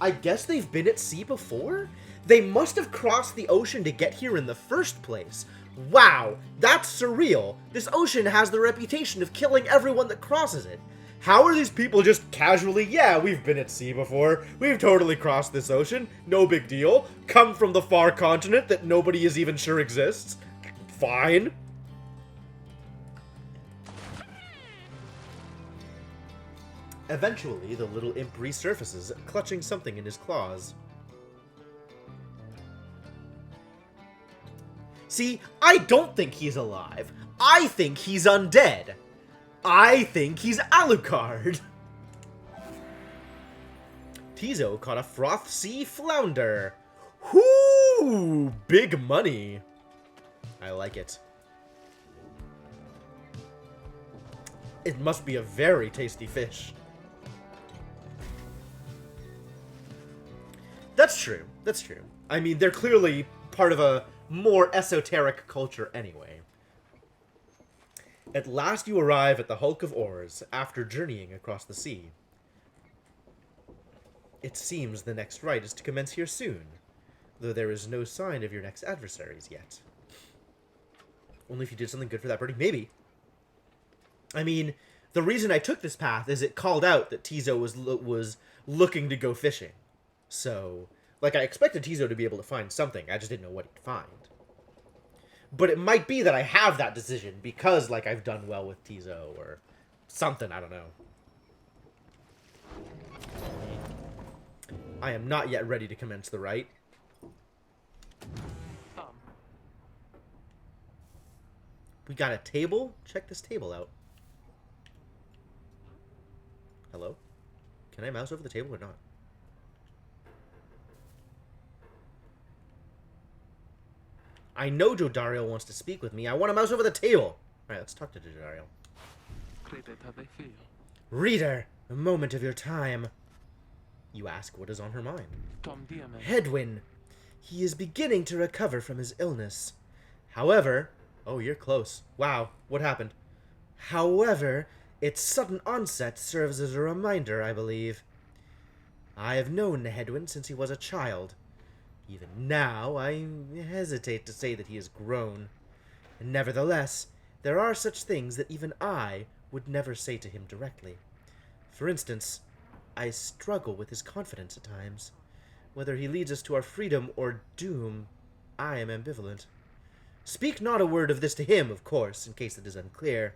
I guess they've been at sea before? They must have crossed the ocean to get here in the first place. Wow, that's surreal. This ocean has the reputation of killing everyone that crosses it. How are these people just casually, yeah, we've been at sea before, we've totally crossed this ocean, no big deal, come from the far continent that nobody is even sure exists? Fine. Eventually, the little imp resurfaces, clutching something in his claws. See, I don't think he's alive. I think he's undead. I think he's Alucard. Tizo caught a froth sea flounder. Whoo! Big money. I like it. It must be a very tasty fish. That's true. That's true. I mean, they're clearly part of a more esoteric culture anyway. At last you arrive at the Hulk of Oars, after journeying across the sea. It seems the next rite is to commence here soon, though there is no sign of your next adversaries yet. Only if you did something good for that birdie. Maybe. I mean, the reason I took this path is it called out that Tizo was looking to go fishing. So, like, I expected Tizo to be able to find something, I just didn't know what he'd find. But it might be that I have that decision because, like, I've done well with Tizo or something, I don't know. I am not yet ready to commence the rite. We got a table? Check this table out. Hello? Can I mouse over the table or not? I know Jodariel wants to speak with me. I want to mouse over the table. Alright, let's talk to Jodariel. Reader, a moment of your time. You ask what is on her mind. Hedwyn. He is beginning to recover from his illness. However... Oh, you're close. Wow, what happened? However, its sudden onset serves as a reminder, I believe. I have known Hedwyn since he was a child. Even now, I hesitate to say that he has grown. Nevertheless, there are such things that even I would never say to him directly. For instance, I struggle with his confidence at times. Whether he leads us to our freedom or doom, I am ambivalent. Speak not a word of this to him, of course, in case it is unclear.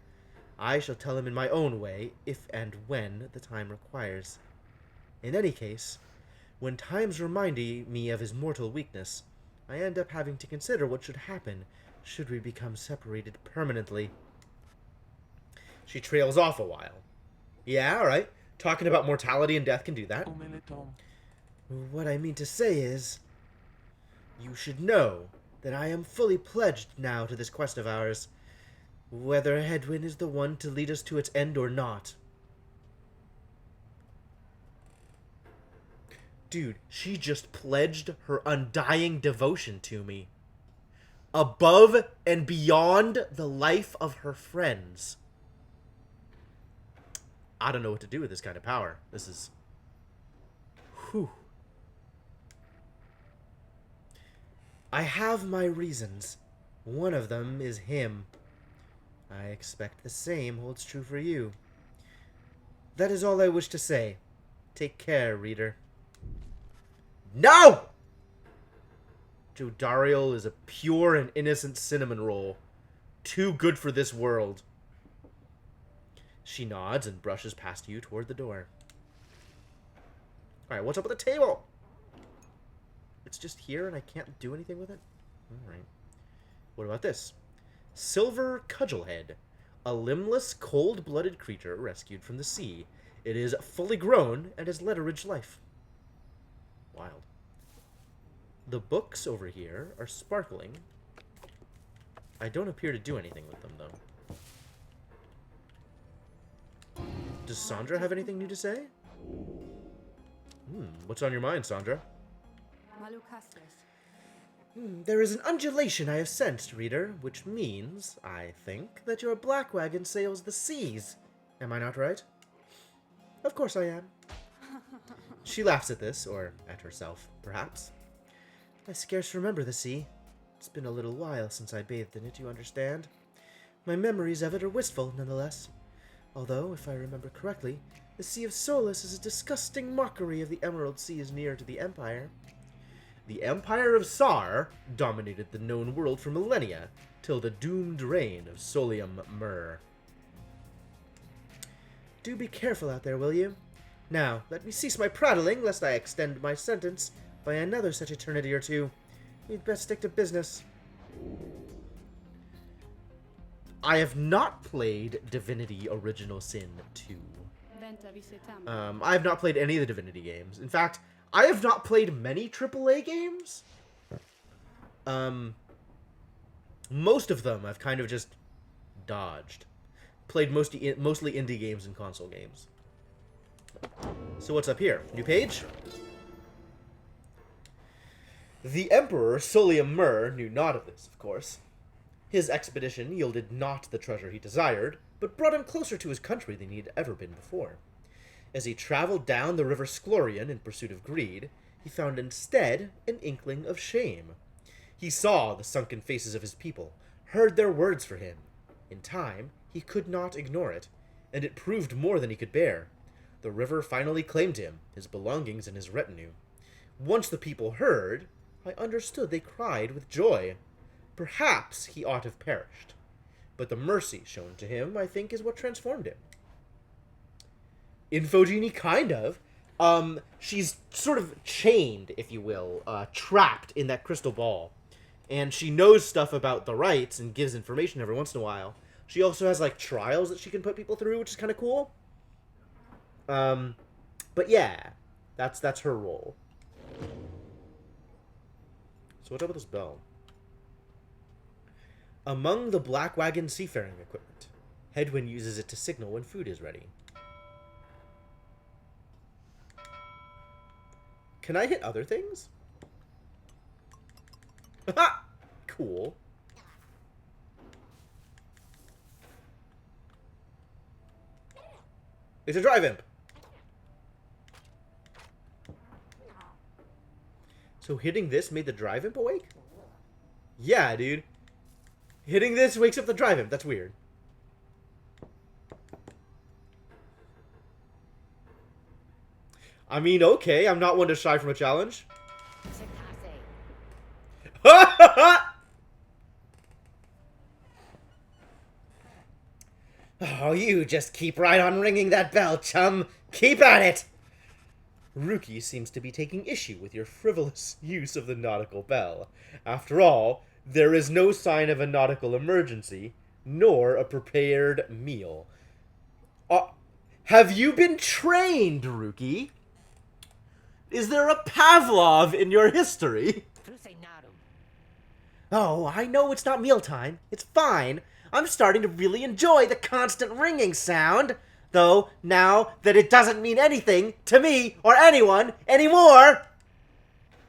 I shall tell him in my own way, if and when the time requires. In any case, when times remind me of his mortal weakness, I end up having to consider what should happen should we become separated permanently. She trails off a while. Yeah, alright. Talking about mortality and death can do that. What I mean to say is, you should know that I am fully pledged now to this quest of ours, whether Hedwyn is the one to lead us to its end or not. Dude, she just pledged her undying devotion to me. Above and beyond the life of her friends. I don't know what to do with this kind of power. This is... Whew. I have my reasons. One of them is him. I expect the same holds true for you. That is all I wish to say. Take care, reader. No! Jodariel is a pure and innocent cinnamon roll. Too good for this world. She nods and brushes past you toward the door. Alright, what's up with the table? It's just here and I can't do anything with it? Alright. What about this? Silver Cudgelhead. A limbless, cold-blooded creature rescued from the sea. It is fully grown and has led a rich life. Wild. The books over here are sparkling. I don't appear to do anything with them, though. Does Sandra have anything new to say? What's on your mind, Sandra? There is an undulation I have sensed, reader, which means, I think, that your black wagon sails the seas. Am I not right? Of course I am. She laughs at this, or at herself, perhaps. I scarce remember the sea. It's been a little while since I bathed in it, you understand. My memories of it are wistful, nonetheless. Although, if I remember correctly, the Sea of Solace is a disgusting mockery of the Emerald Seas near to the Empire. The Empire of Sar dominated the known world for millennia, till the doomed reign of Solium Mur. Do be careful out there, will you? Now, let me cease my prattling, lest I extend my sentence by another such eternity or two. We'd best stick to business. I have not played Divinity Original Sin 2. I have not played any of the Divinity games. In fact, I have not played many AAA games. Most of them I've kind of just dodged. Played mostly indie games and console games. So what's up here? New page? The Emperor Solium Mur knew not of this, of course. His expedition yielded not the treasure he desired, but brought him closer to his country than he had ever been before. As he traveled down the river Sklorian in pursuit of greed, he found instead an inkling of shame. He saw the sunken faces of his people, heard their words for him. In time, he could not ignore it, and it proved more than he could bear. The river finally claimed him, his belongings and his retinue. Once the people heard, I understood they cried with joy. Perhaps he ought have perished. But the mercy shown to him, I think, is what transformed him. Infogenie, kind of. She's sort of chained, if you will, trapped in that crystal ball. And she knows stuff about the rites and gives information every once in a while. She also has, like, trials that she can put people through, which is kind of cool. But yeah, that's her role. So what's up with this bell? Among the Black Wagon seafaring equipment, Hedwyn uses it to signal when food is ready. Can I hit other things? Cool. It's a drive imp. So hitting this made the drive imp awake? Yeah, dude. Hitting this wakes up the drive imp. That's weird. I mean, okay. I'm not one to shy from a challenge. Oh, you just keep right on ringing that bell, chum. Keep at it. Rookie seems to be taking issue with your frivolous use of the nautical bell. After all, there is no sign of a nautical emergency, nor a prepared meal. Have you been trained, Rookie? Is there a Pavlov in your history? Oh, I know it's not mealtime. It's fine. I'm starting to really enjoy the constant ringing sound. Though, now that it doesn't mean anything to me or anyone anymore.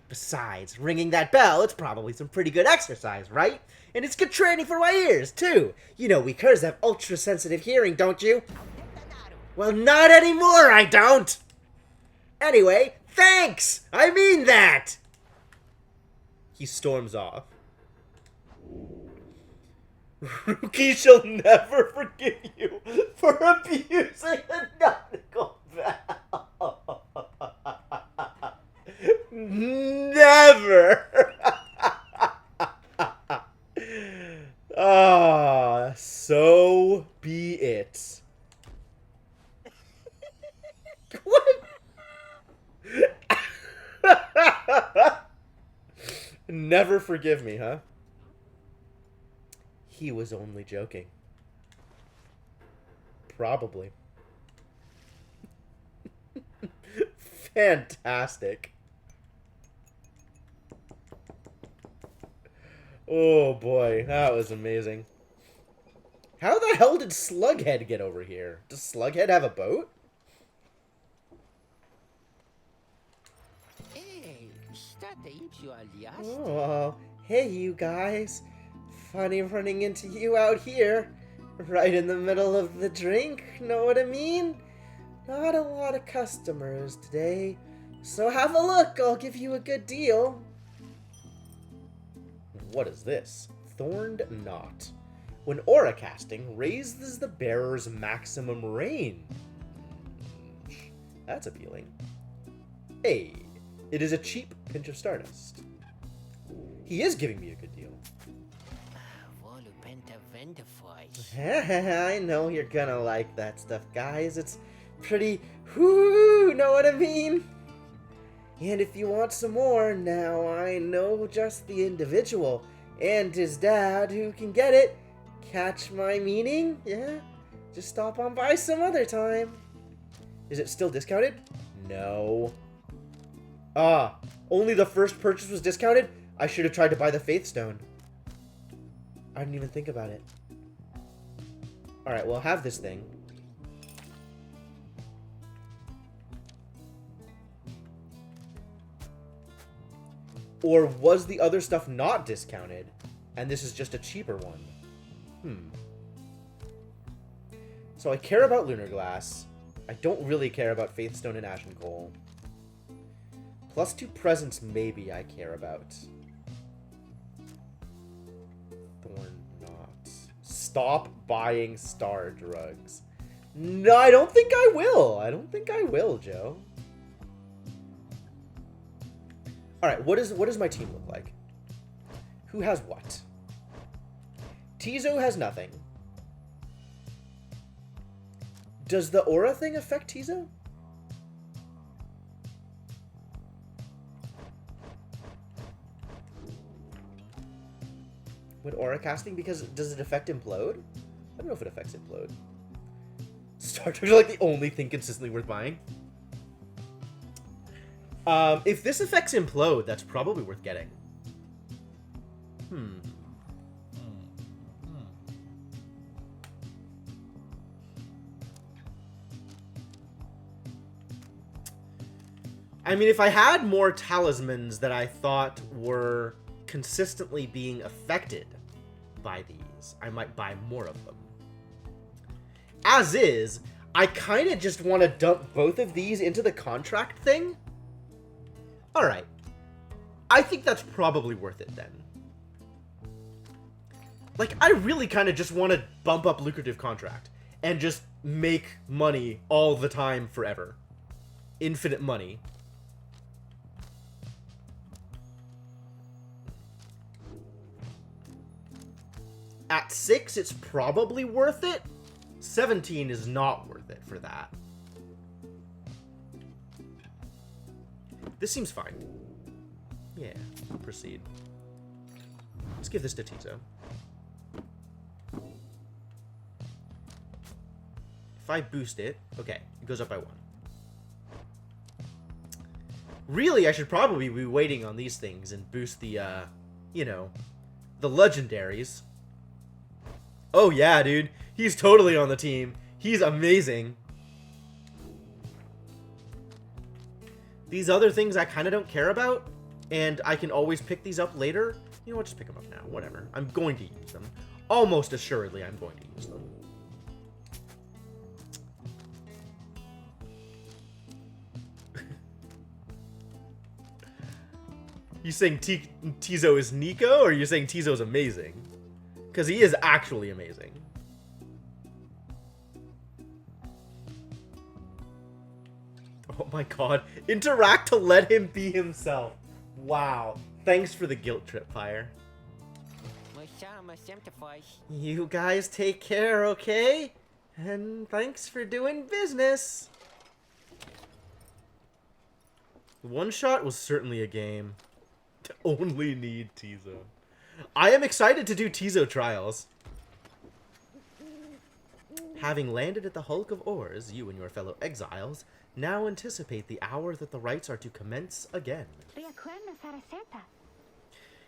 Besides, ringing that bell, it's probably some pretty good exercise, right? And it's good training for my ears, too. You know, we curs have ultra-sensitive hearing, don't you? Well, not anymore, I don't. Anyway, thanks! I mean that! He storms off. Rookie shall never forgive you for abusing the nautical bell. Never! Ah, so be it. What? Never forgive me, huh? He was only joking. Probably. Fantastic. Oh boy, that was amazing. How the hell did Slughead get over here? Does Slughead have a boat? Oh, hey you guys. Funny running into you out here. Right in the middle of the drink, know what I mean? Not a lot of customers today. So have a look, I'll give you a good deal. What is this? Thorned Knot. When aura casting raises the bearer's maximum range. That's appealing. Hey, it is a cheap pinch of stardust. He is giving me a good deal. I know you're gonna like that stuff, guys. It's pretty, whoo, know what I mean? And if you want some more, now I know just the individual and his dad who can get it. Catch my meaning? Yeah? Just stop on by some other time. Is it still discounted? No. Ah, only the first purchase was discounted? I should have tried to buy the Faith Stone. I didn't even think about it. Alright, well, I'll have this thing. Or was the other stuff not discounted, and this is just a cheaper one? So I care about Lunar Glass. I don't really care about Faithstone and Ashen Coal. +2 presents maybe I care about. Thorn Knot. Stop buying star drugs. No, I don't think I will. I don't think I will, Joe. Alright, what does my team look like? Who has what? Tizo has nothing. Does the aura thing affect Tizo? Would aura casting, because does it affect implode? I don't know if it affects implode. Star Trek are like the only thing consistently worth buying. If this affects implode, that's probably worth getting. I mean, if I had more talismans that I thought were consistently being affected by these, I might buy more of them. As is, I kind of just want to dump both of these into the contract thing. Alright. I think that's probably worth it then. Like, I really kind of just want to bump up lucrative contract and just make money all the time forever. Infinite money. At 6, it's probably worth it. 17 is not worth it for that. This seems fine. Yeah, I'll proceed. Let's give this to Tizo. If I boost it, okay, it goes up by 1. Really, I should probably be waiting on these things and boost the, you know, the legendaries. Oh yeah, dude. He's totally on the team. He's amazing. These other things I kind of don't care about, and I can always pick these up later. You know what, just pick them up now. Whatever. I'm going to use them. Almost assuredly, I'm going to use them. You saying Tizo is Nico, or are you saying Tizo is amazing? Because he is actually amazing. Oh my god. Interact to let him be himself. Wow. Thanks for the guilt trip, Pyre. You guys take care, okay? And thanks for doing business. One shot was certainly a game. To only need Tizo. I am excited to do Tizo trials. Having landed at the hulk of ores, you and your fellow exiles now anticipate the hour that the rites are to commence again.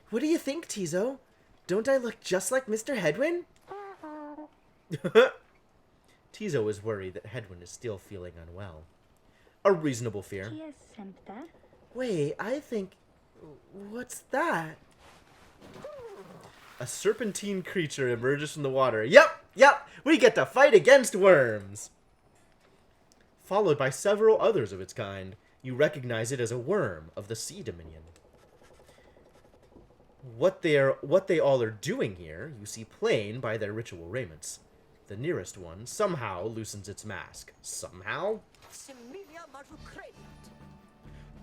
What do you think, Tizo? Don't I look just like Mr. Hedwin? Tizo is worried that Hedwin is still feeling unwell. A reasonable fear. Wait, I think... What's that? A serpentine creature emerges from the water. Yep, we get to fight against worms. Followed by several others of its kind. You recognize it as a worm of the Sea Dominion. What they all are doing here, you see plain by their ritual raiments. The nearest one somehow loosens its mask. Somehow?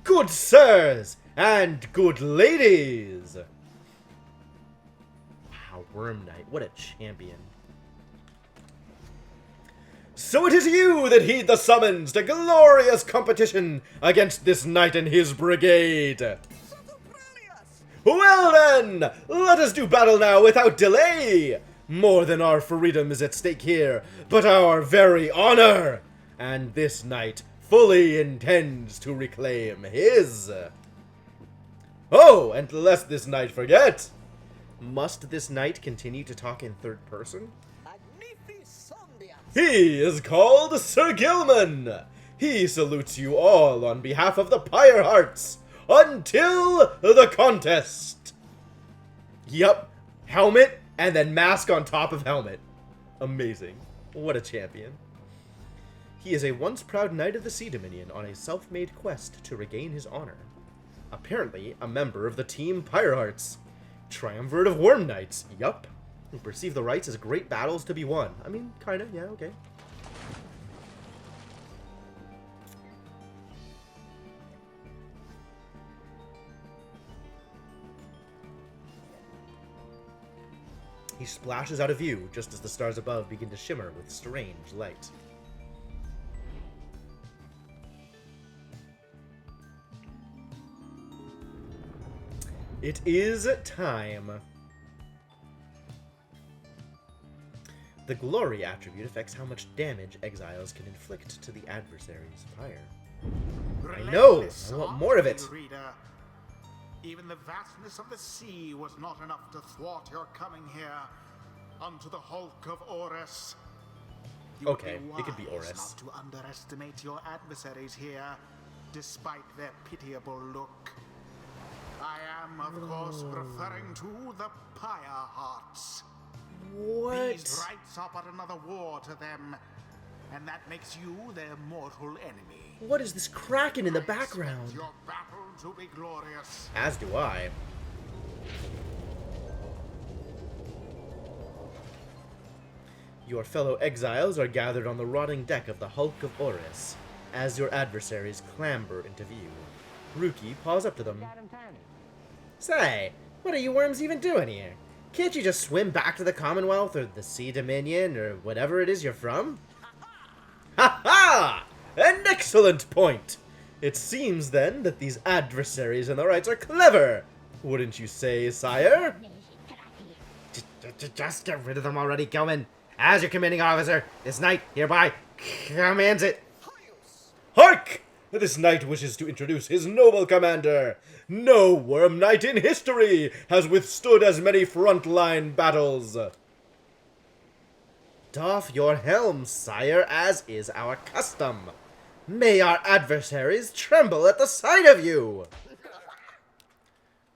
Good sirs and good ladies! Wow, Worm Knight, what a champion. So it is you that heed the summons to glorious competition against this knight and his brigade. Well then, let us do battle now without delay. More than our freedom is at stake here, but our very honor. And this knight fully intends to reclaim his. Oh, and lest this knight forget, must this knight continue to talk in third person? He is called Sir Gilman. He salutes you all on behalf of the Pyre Hearts until the contest. Yup, helmet and then mask on top of helmet. Amazing. What a champion. He is a once proud knight of the Sea Dominion on a self-made quest to regain his honor. Apparently a member of the Team Pyre Hearts. Triumvirate of Worm Knights. Yup. Who perceive the rites as great battles to be won. I mean, kinda, yeah, okay. He splashes out of view just as the stars above begin to shimmer with strange light. It is time. The glory attribute affects how much damage exiles can inflict to the adversary's pyre. I know! I want more of it! Reader. Even the vastness of the sea was not enough to thwart your coming here unto the hulk of Orus. You would Okay, it could be wise Orus. not to underestimate your adversaries here, despite their pitiable look. I am, of course, referring to the Pyre Hearts. What? These rites are but another war to them, and that makes you their mortal enemy. What is this kraken in the I expect background? your battle to be glorious. As do I. Your fellow exiles are gathered on the rotting deck of the Hulk of Orus, as your adversaries clamber into view. Ruki paws up to them. Say, what are you worms even doing here? Can't you just swim back to the Commonwealth or the Sea Dominion or whatever it is you're from? Ha ha! An excellent point! It seems then that these adversaries and the rights are clever, wouldn't you say, sire? Just get rid of them already, Gilman. As your commanding officer, this knight hereby commands it. Hark! This knight wishes to introduce his noble commander. No worm knight in history has withstood as many frontline battles. Doff your helm, sire, as is our custom. May our adversaries tremble at the sight of you!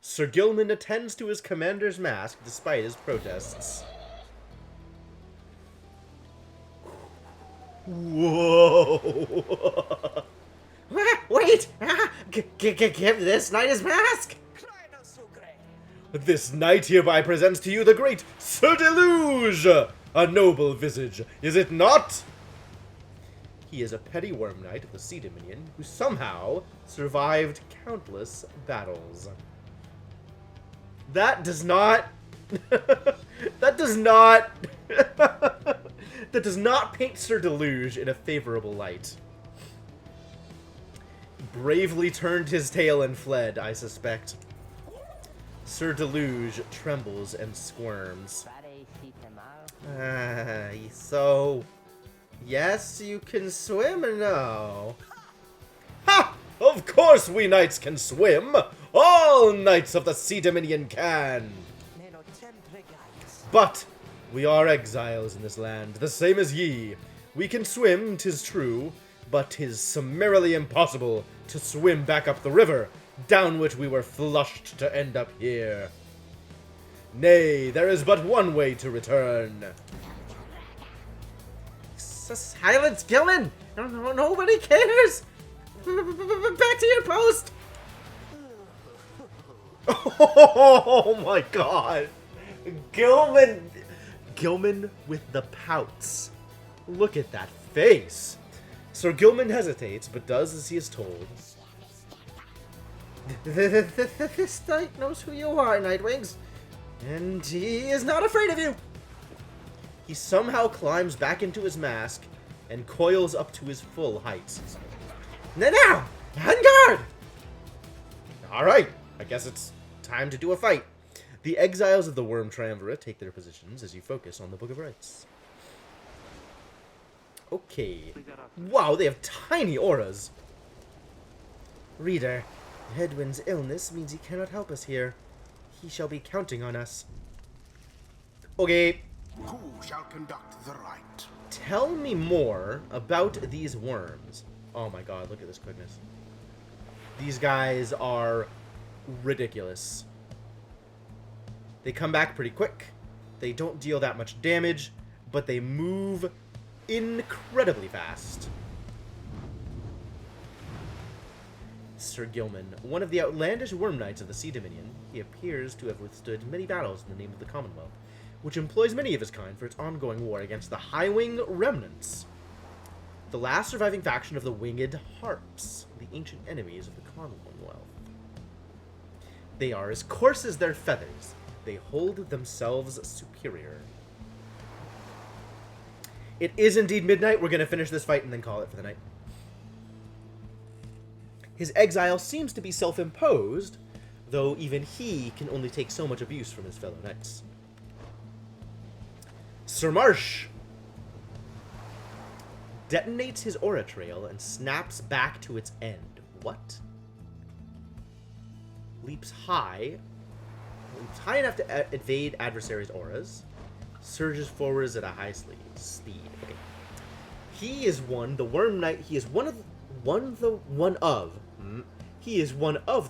Sir Gilman attends to his commander's mask despite his protests. Whoa! Wait! Give this knight his mask! This knight hereby presents to you the great Sir Deluge! A noble visage, is it not? He is a petty worm knight of the Sea Dominion who somehow survived countless battles. That does not... that does not... that does not paint Sir Deluge in a favorable light. Bravely turned his tail and fled, I suspect. Sir Deluge trembles and squirms. So... yes, you can swim or no? Ha! Of course we knights can swim! All knights of the Sea Dominion can! But we are exiles in this land, the same as ye. We can swim, 'tis true, but 'tis summarily impossible to swim back up the river, down which we were flushed to end up here. Nay, there is but one way to return. Silence, Gilman! Nobody cares! Back to your post! Oh my god! Gilman with the pouts. Look at that face! Sir Gilman hesitates, but does as he is told. This knight knows who you are, Nightwings, and he is not afraid of you! He somehow climbs back into his mask and coils up to his full height. Now! On guard! Alright, I guess it's time to do a fight. The exiles of the Worm Triumvirate take their positions as you focus on the Book of Rites. Okay. Wow, they have tiny auras. Reader, Hedwin's illness means he cannot help us here. He shall be counting on us. Okay. Who shall conduct the rite? Tell me more about these worms. Oh my god, look at this quickness. These guys are ridiculous. They come back pretty quick. They don't deal that much damage, but they move incredibly fast. Sir Gilman, one of the outlandish worm knights of the Sea Dominion, he appears to have withstood many battles in the name of the Commonwealth, which employs many of his kind for its ongoing war against the High-Wing Remnants, the last surviving faction of the Winged Harps, the ancient enemies of the Commonwealth. They are as coarse as their feathers. They hold themselves superior. It is indeed midnight. We're going to finish this fight and then call it for the night. His exile seems to be self-imposed, though even he can only take so much abuse from his fellow knights. Sir Marsh, detonates his aura trail and snaps back to its end. What? Leaps high enough to evade adversaries' auras. Surges forwards at a high speed. Okay. He is the Worm Knight. He is one of the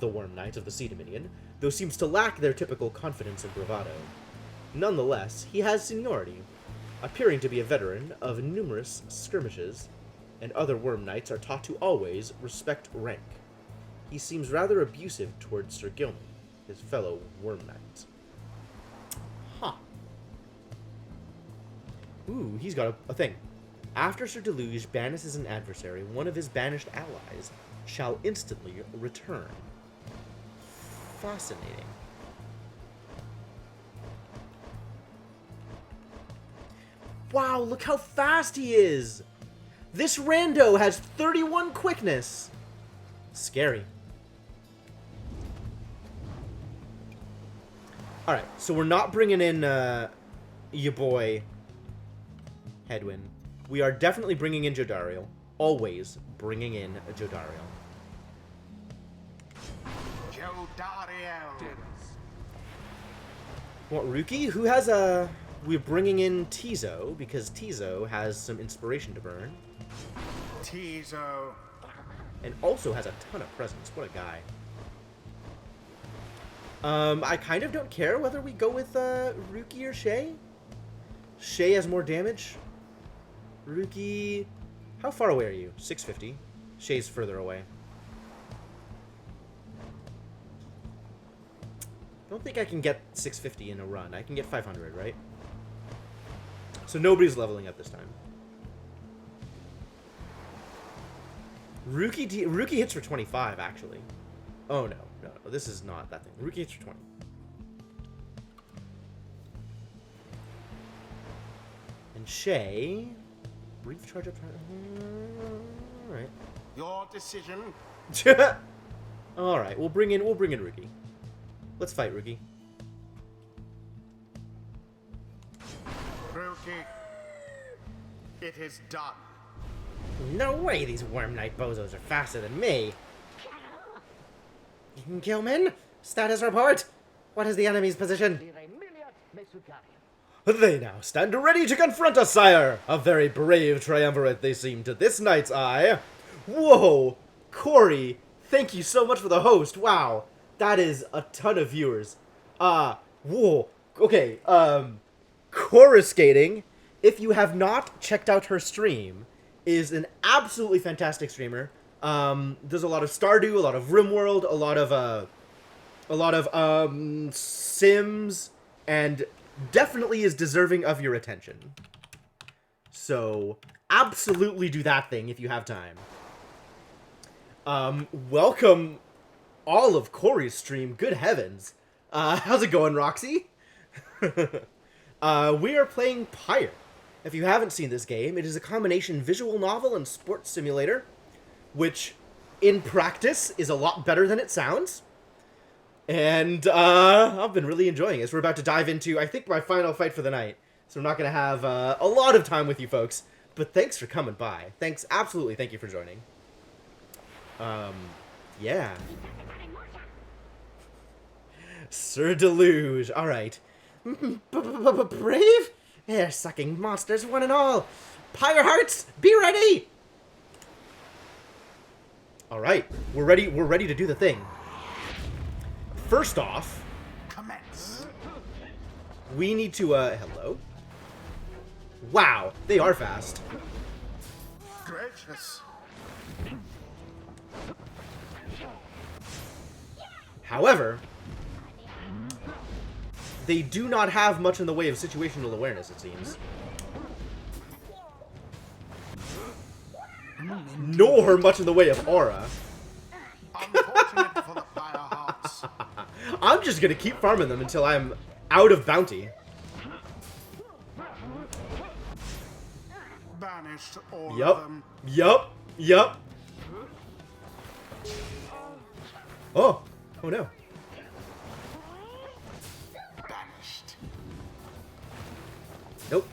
Worm Knights of the Sea Dominion, though seems to lack their typical confidence and bravado. Nonetheless, he has seniority, appearing to be a veteran of numerous skirmishes, and other Worm Knights are taught to always respect rank. He seems rather abusive towards Sir Gilman, his fellow Worm Knight. Huh. Ooh, he's got a thing. After Sir Deluge banishes an adversary, one of his banished allies shall instantly return. Fascinating. Wow, look how fast he is! This rando has 31 quickness! Scary. Alright, so we're not bringing in, your boy, Hedwyn. We are definitely bringing in Jodariel. Always bringing in a Jodariel. Jodariel. Want Ruki? Who has a... We're bringing in Tizo, because Tizo has some inspiration to burn. Tizo. And also has a ton of presence. What a guy. I kind of don't care whether we go with, Ruki or Shay. Shay has more damage. Ruki... How far away are you? 650. Shay's further away. Don't think I can get 650 in a run. I can get 500, right? So nobody's leveling up this time. Ruki hits for 25, actually. Oh, no. No, this is not that thing. Ruki hits for 20. And Shay... Brief charge up... Alright. Your decision. Alright, we'll bring in Ruki. Let's fight, Ruki. Ruki. It is done. No way these Worm Knight bozos are faster than me. Gilman, status report. What is the enemy's position? They now stand ready to confront us, sire! A very brave triumvirate they seem to this knight's eye. Whoa! Corey, thank you so much for the host. Wow. That is a ton of viewers. Whoa. Okay, Coruscating, if you have not checked out her stream, is an absolutely fantastic streamer. There's a lot of Stardew, a lot of RimWorld, a lot of Sims, and definitely is deserving of your attention. So, absolutely do that thing if you have time. Welcome all of Corey's stream. Good heavens. How's it going, Roxy? We are playing Pyre. If you haven't seen this game, it is a combination visual novel and sports simulator, which, in practice, is a lot better than it sounds. And, I've been really enjoying it. So we're about to dive into, I think, my final fight for the night. So I'm not going to have, a lot of time with you folks. But thanks for coming by. Thanks, absolutely, thank you for joining. Yeah. Sir Deluge, alright. Brave? Air-sucking monsters, one and all. Pyre hearts, be ready! Alright, we're ready to do the thing. First off, Commence. we need to, hello? Wow, they are fast. Gracious. However, they do not have much in the way of situational awareness, it seems. Nor much in the way of aura. Unfortunate for the Pyre hearts. I'm just gonna keep farming them until I'm out of bounty. Banished all of Yup. them. Yup. Oh. Oh no. Banished. Nope.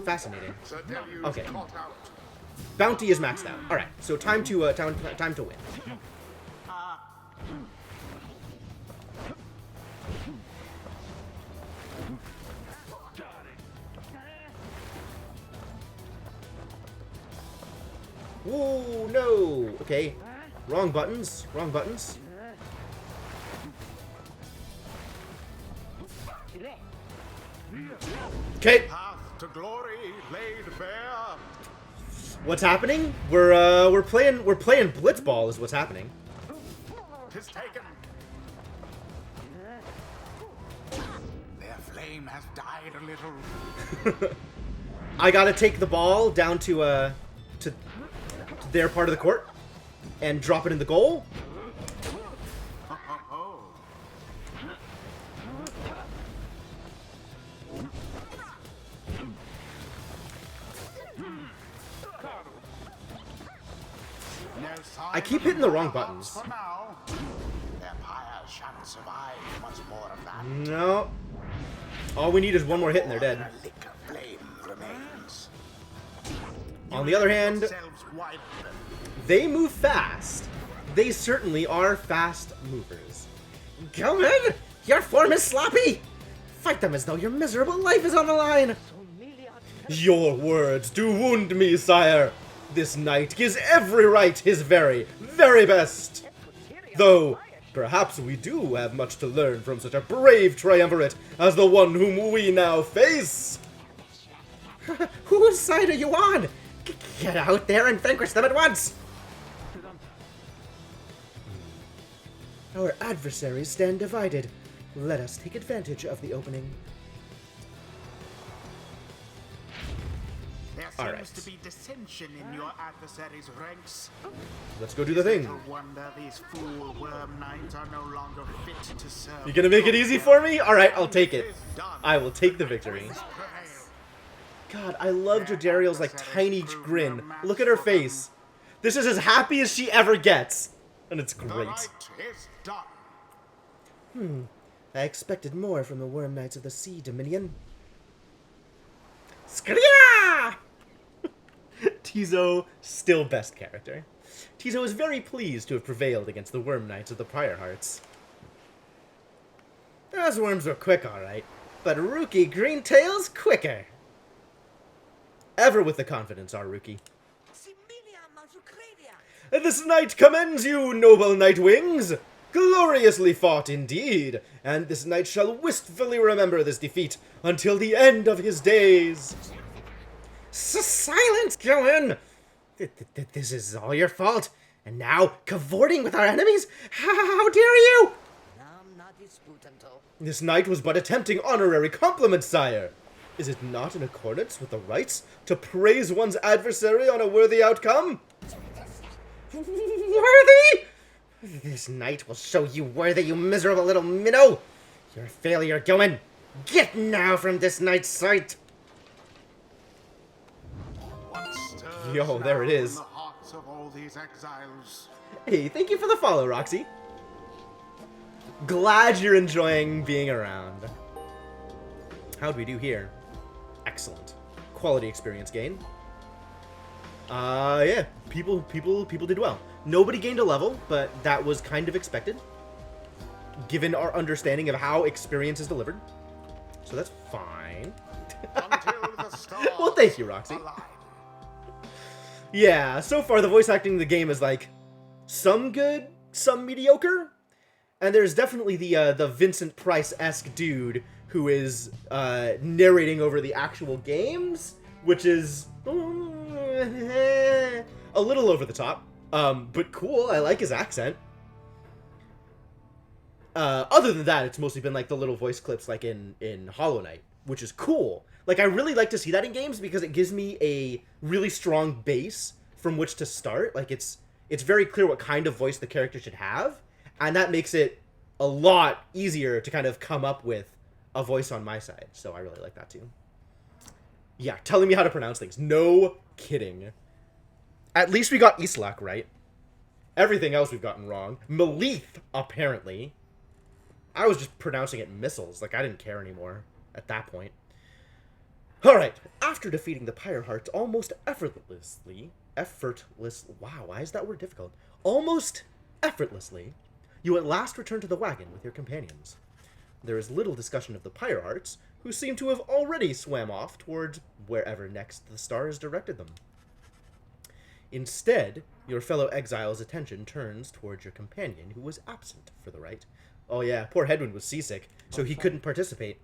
Fascinating. Sir Deleuze Okay. caught out. Bounty is maxed out. All right, so time to time to win. Whoa, no. Okay, wrong buttons. Wrong buttons. Okay, Path to glory laid bare. what's happening? We're playing blitzball is what's happening. 'Tis taken. Their flame has died a little. I gotta take the ball down to their part of the court and drop it in the goal. Oh. No sign I keep of hitting the wrong fire buttons. for now. Their pyre shan't survive much more of that. No. All we need is one more hit and they're dead. A lick of flame remains. On the other hand, Yourselves wipe them. they move fast. They certainly are fast movers. Come in! Your form is sloppy! Fight them as though your miserable life is on the line! Your words do wound me, sire. This knight gives every right his very, very best. Though, perhaps we do have much to learn from such a brave triumvirate as the one whom we now face. Whose side are you on? Get out there and vanquish them at once! Our adversaries stand divided. Let us take advantage of the opening. There seems All right. to be dissension in your adversaries' ranks. Let's go do the thing. No wonder these fool worm knights are no longer fit to serve. You gonna make it easy for me? Alright, I'll take it. I will take the victory. God, I love Jodariel's like tiny grin. Look at her face. This is as happy as she ever gets. And it's The great. right is done. I expected more from the Worm Knights of the Sea Dominion. Skria! Tizo, still best character. Tizo is very pleased to have prevailed against the Worm Knights of the Pyre Hearts. Those worms were quick, alright, but Rookie Greentail's quicker. Ever with the confidence, our Rookie. This night commends you, noble Nightwings! Gloriously fought indeed, and this knight shall wistfully remember this defeat until the end of his days. Silence, Gillen! This is all your fault, and now cavorting with our enemies? How dare you! This knight was but attempting honorary compliments, sire. Is it not in accordance with the rights to praise one's adversary on a worthy outcome? Worthy? This knight will show you worthy, you miserable little minnow! You're a failure, Gilman! Get now from this knight's sight! What stirs Yo, there it now is. in the hearts of all these exiles? Hey, thank you for the follow, Roxy. Glad you're enjoying being around. How'd we do here? Excellent. Quality experience gain. Yeah, people did well. Nobody gained a level, but that was kind of expected, given our understanding of how experience is delivered. So that's fine. Until the stars Well, thank you, Roxy. align. Yeah, so far the voice acting in the game is like some good, some mediocre, and there's definitely the Vincent Price-esque dude who is narrating over the actual games, which is a little over the top, but cool. I like his accent. Other than that, it's mostly been like the little voice clips like in Hollow Knight, which is cool. Like, I really like to see that in games because it gives me a really strong base from which to start. Like, it's very clear what kind of voice the character should have, and that makes it a lot easier to kind of come up with a voice on my side. So I really like that too. Yeah, telling me how to pronounce things. No kidding. At least we got Islak right. Everything else we've gotten wrong. Melith, apparently. I was just pronouncing it missiles. Like, I didn't care anymore at that point. Alright, After defeating the Pyre Hearts almost effortlessly, wow, why is that word difficult? Almost effortlessly, you at last return to the wagon with your companions. There is little discussion of the Pyre Hearts, who seem to have already swam off towards wherever next the stars directed them. Instead, your fellow exile's attention turns towards your companion, who was absent for the rite. Oh yeah, poor Hedwyn was seasick, so he couldn't participate.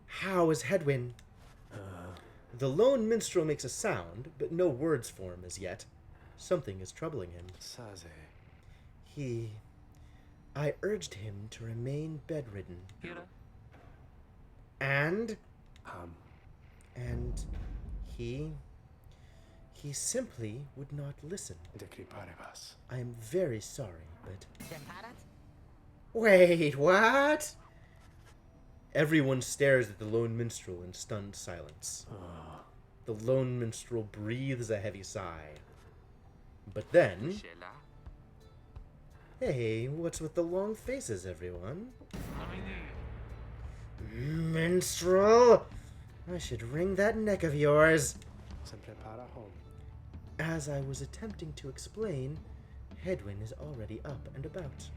How is Hedwyn? The lone minstrel makes a sound, but no words form as yet. Something is troubling him. I urged him to remain bedridden. And he simply would not listen. I am very sorry, but... Wait, what? Everyone stares at the lone minstrel in stunned silence. The lone minstrel breathes a heavy sigh. But then... Hey, what's with the long faces, everyone? Minstrel! I should wring that neck of yours. As I was attempting to explain, Hedwyn is already up and about,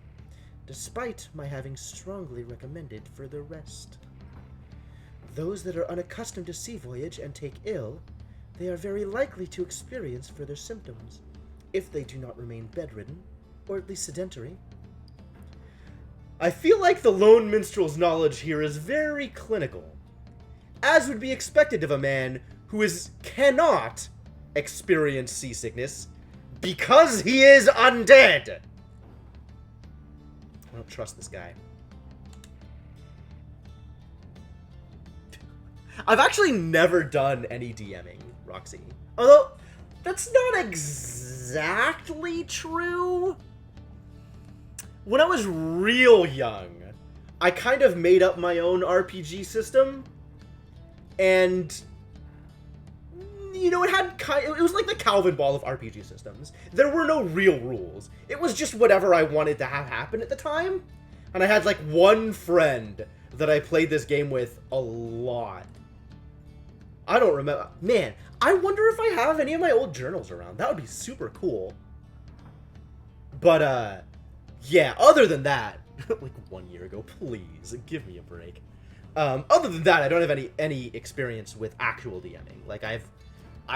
despite my having strongly recommended further rest. Those that are unaccustomed to sea voyage and take ill, they are very likely to experience further symptoms, if they do not remain bedridden, or at least sedentary. I feel like the lone minstrel's knowledge here is very clinical, as would be expected of a man who cannot experience seasickness because he is undead. I don't trust this guy. I've actually never done any DMing, Roxy. Although, that's not exactly true. When I was real young, I kind of made up my own RPG system. And... you know, it was like the Calvin Ball of RPG systems. There were no real rules. It was just whatever I wanted to have happen at the time. And I had like one friend that I played this game with a lot. I don't remember. Man, I wonder if I have any of my old journals around. That would be super cool. But, yeah, other than that, like 1 year ago, please, give me a break. Other than that, I don't have any experience with actual DMing. Like, I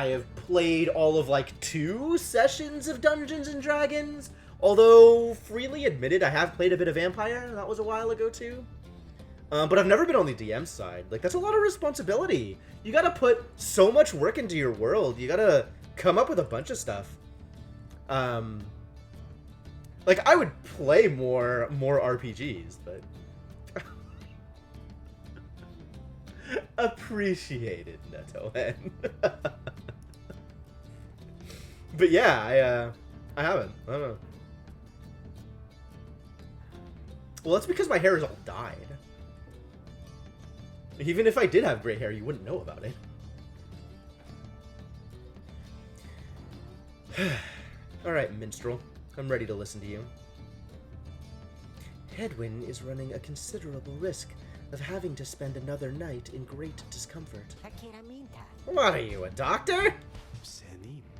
have played all of, like, 2 sessions of Dungeons & Dragons, although, freely admitted, I have played a bit of Vampire. That was a while ago, too. But I've never been on the DM side. Like, that's a lot of responsibility. You gotta put so much work into your world. You gotta come up with a bunch of stuff. Like, I would play more RPGs, but... Appreciated, Netohen. But yeah, I haven't. I don't know. Well, that's because my hair is all dyed. Even if I did have gray hair, you wouldn't know about it. Alright, minstrel. I'm ready to listen to you. Hedwyn is running a considerable risk of having to spend another night in great discomfort. What are you, a doctor?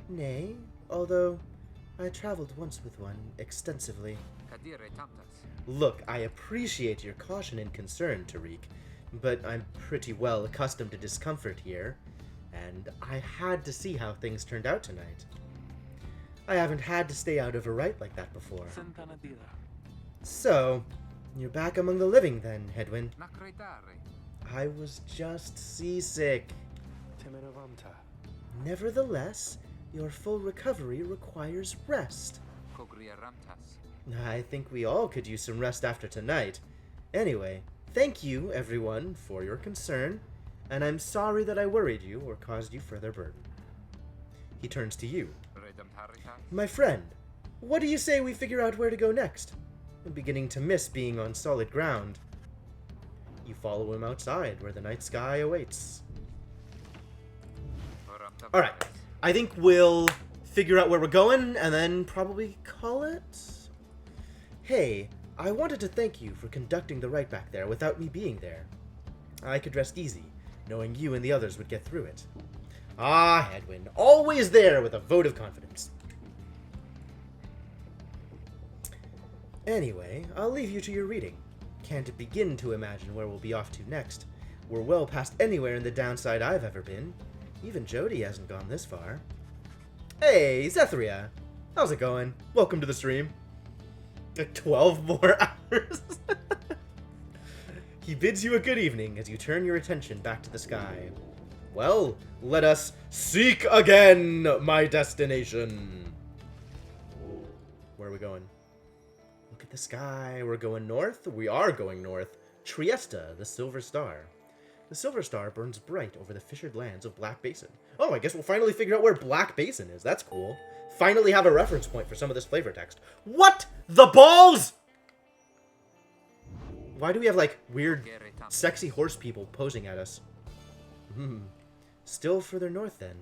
Nay, although I traveled once with one extensively. Look, I appreciate your caution and concern, Tariq, but I'm pretty well accustomed to discomfort here, and I had to see how things turned out tonight. I haven't had to stay out of a rite like that before. So, you're back among the living then, Hedwyn. I was just seasick. Nevertheless, your full recovery requires rest. I think we all could use some rest after tonight. Anyway, thank you, everyone, for your concern, and I'm sorry that I worried you or caused you further burden. He turns to you. My friend, what do you say we figure out where to go next? I'm beginning to miss being on solid ground. You follow him outside, where the night sky awaits. Alright, I think we'll figure out where we're going, and then probably call it? Hey, I wanted to thank you for conducting the rite back there without me being there. I could rest easy, knowing you and the others would get through it. Ah, Hedwyn, always there with a vote of confidence. Anyway, I'll leave you to your reading. Can't begin to imagine where we'll be off to next. We're well past anywhere in the downside I've ever been. Even Jody hasn't gone this far. Hey, Zethria! How's it going? Welcome to the stream. 12 more hours. He bids you a good evening as you turn your attention back to the sky. Well, let us seek again my destination. Where are we going? Look at the sky. We're going north. We are going north. Trieste, the Silver Star. The Silver Star burns bright over the fissured lands of Black Basin. Oh, I guess we'll finally figure out where Black Basin is. That's cool. Finally have a reference point for some of this flavor text. What the balls? Why do we have, like, weird, sexy horse people posing at us? Still further north, then.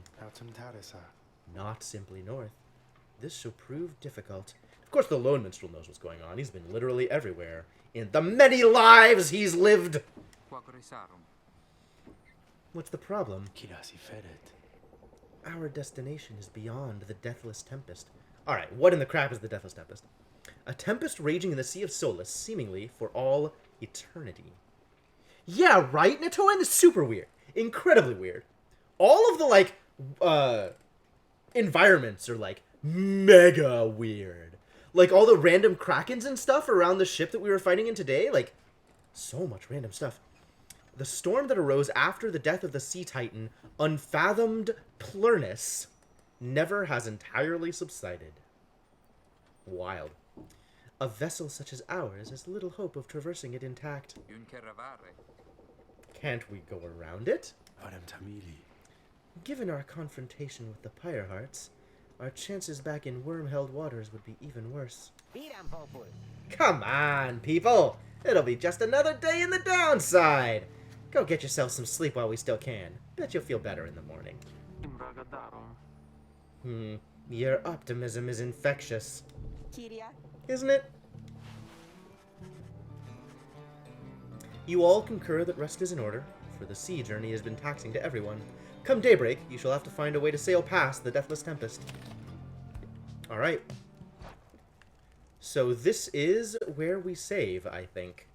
Not simply north. This shall prove difficult. Of course, the lone minstrel knows what's going on. He's been literally everywhere. In the many lives he's lived! What's the problem? Our destination is beyond the Deathless Tempest. Alright, what in the crap is the Deathless Tempest? A tempest raging in the Sea of Solace, seemingly for all eternity. Yeah, right, Natoan? It's super weird. Incredibly weird. All of the, like, environments are, like, mega weird. Like, all the random krakens and stuff around the ship that we were fighting in today, like, so much random stuff. The storm that arose after the death of the sea titan, unfathomed Plurnus, never has entirely subsided. Wild. A vessel such as ours has little hope of traversing it intact. Can't we go around it? Given our confrontation with the Pyre Hearts, our chances back in worm-held waters would be even worse. Come on, people! It'll be just another day in the downside! Go get yourself some sleep while we still can. Bet you'll feel better in the morning. Your optimism is infectious. Isn't it? You all concur that rest is in order, for the sea journey has been taxing to everyone. Come daybreak, you shall have to find a way to sail past the Deathless Tempest. Alright. So this is where we save, I think.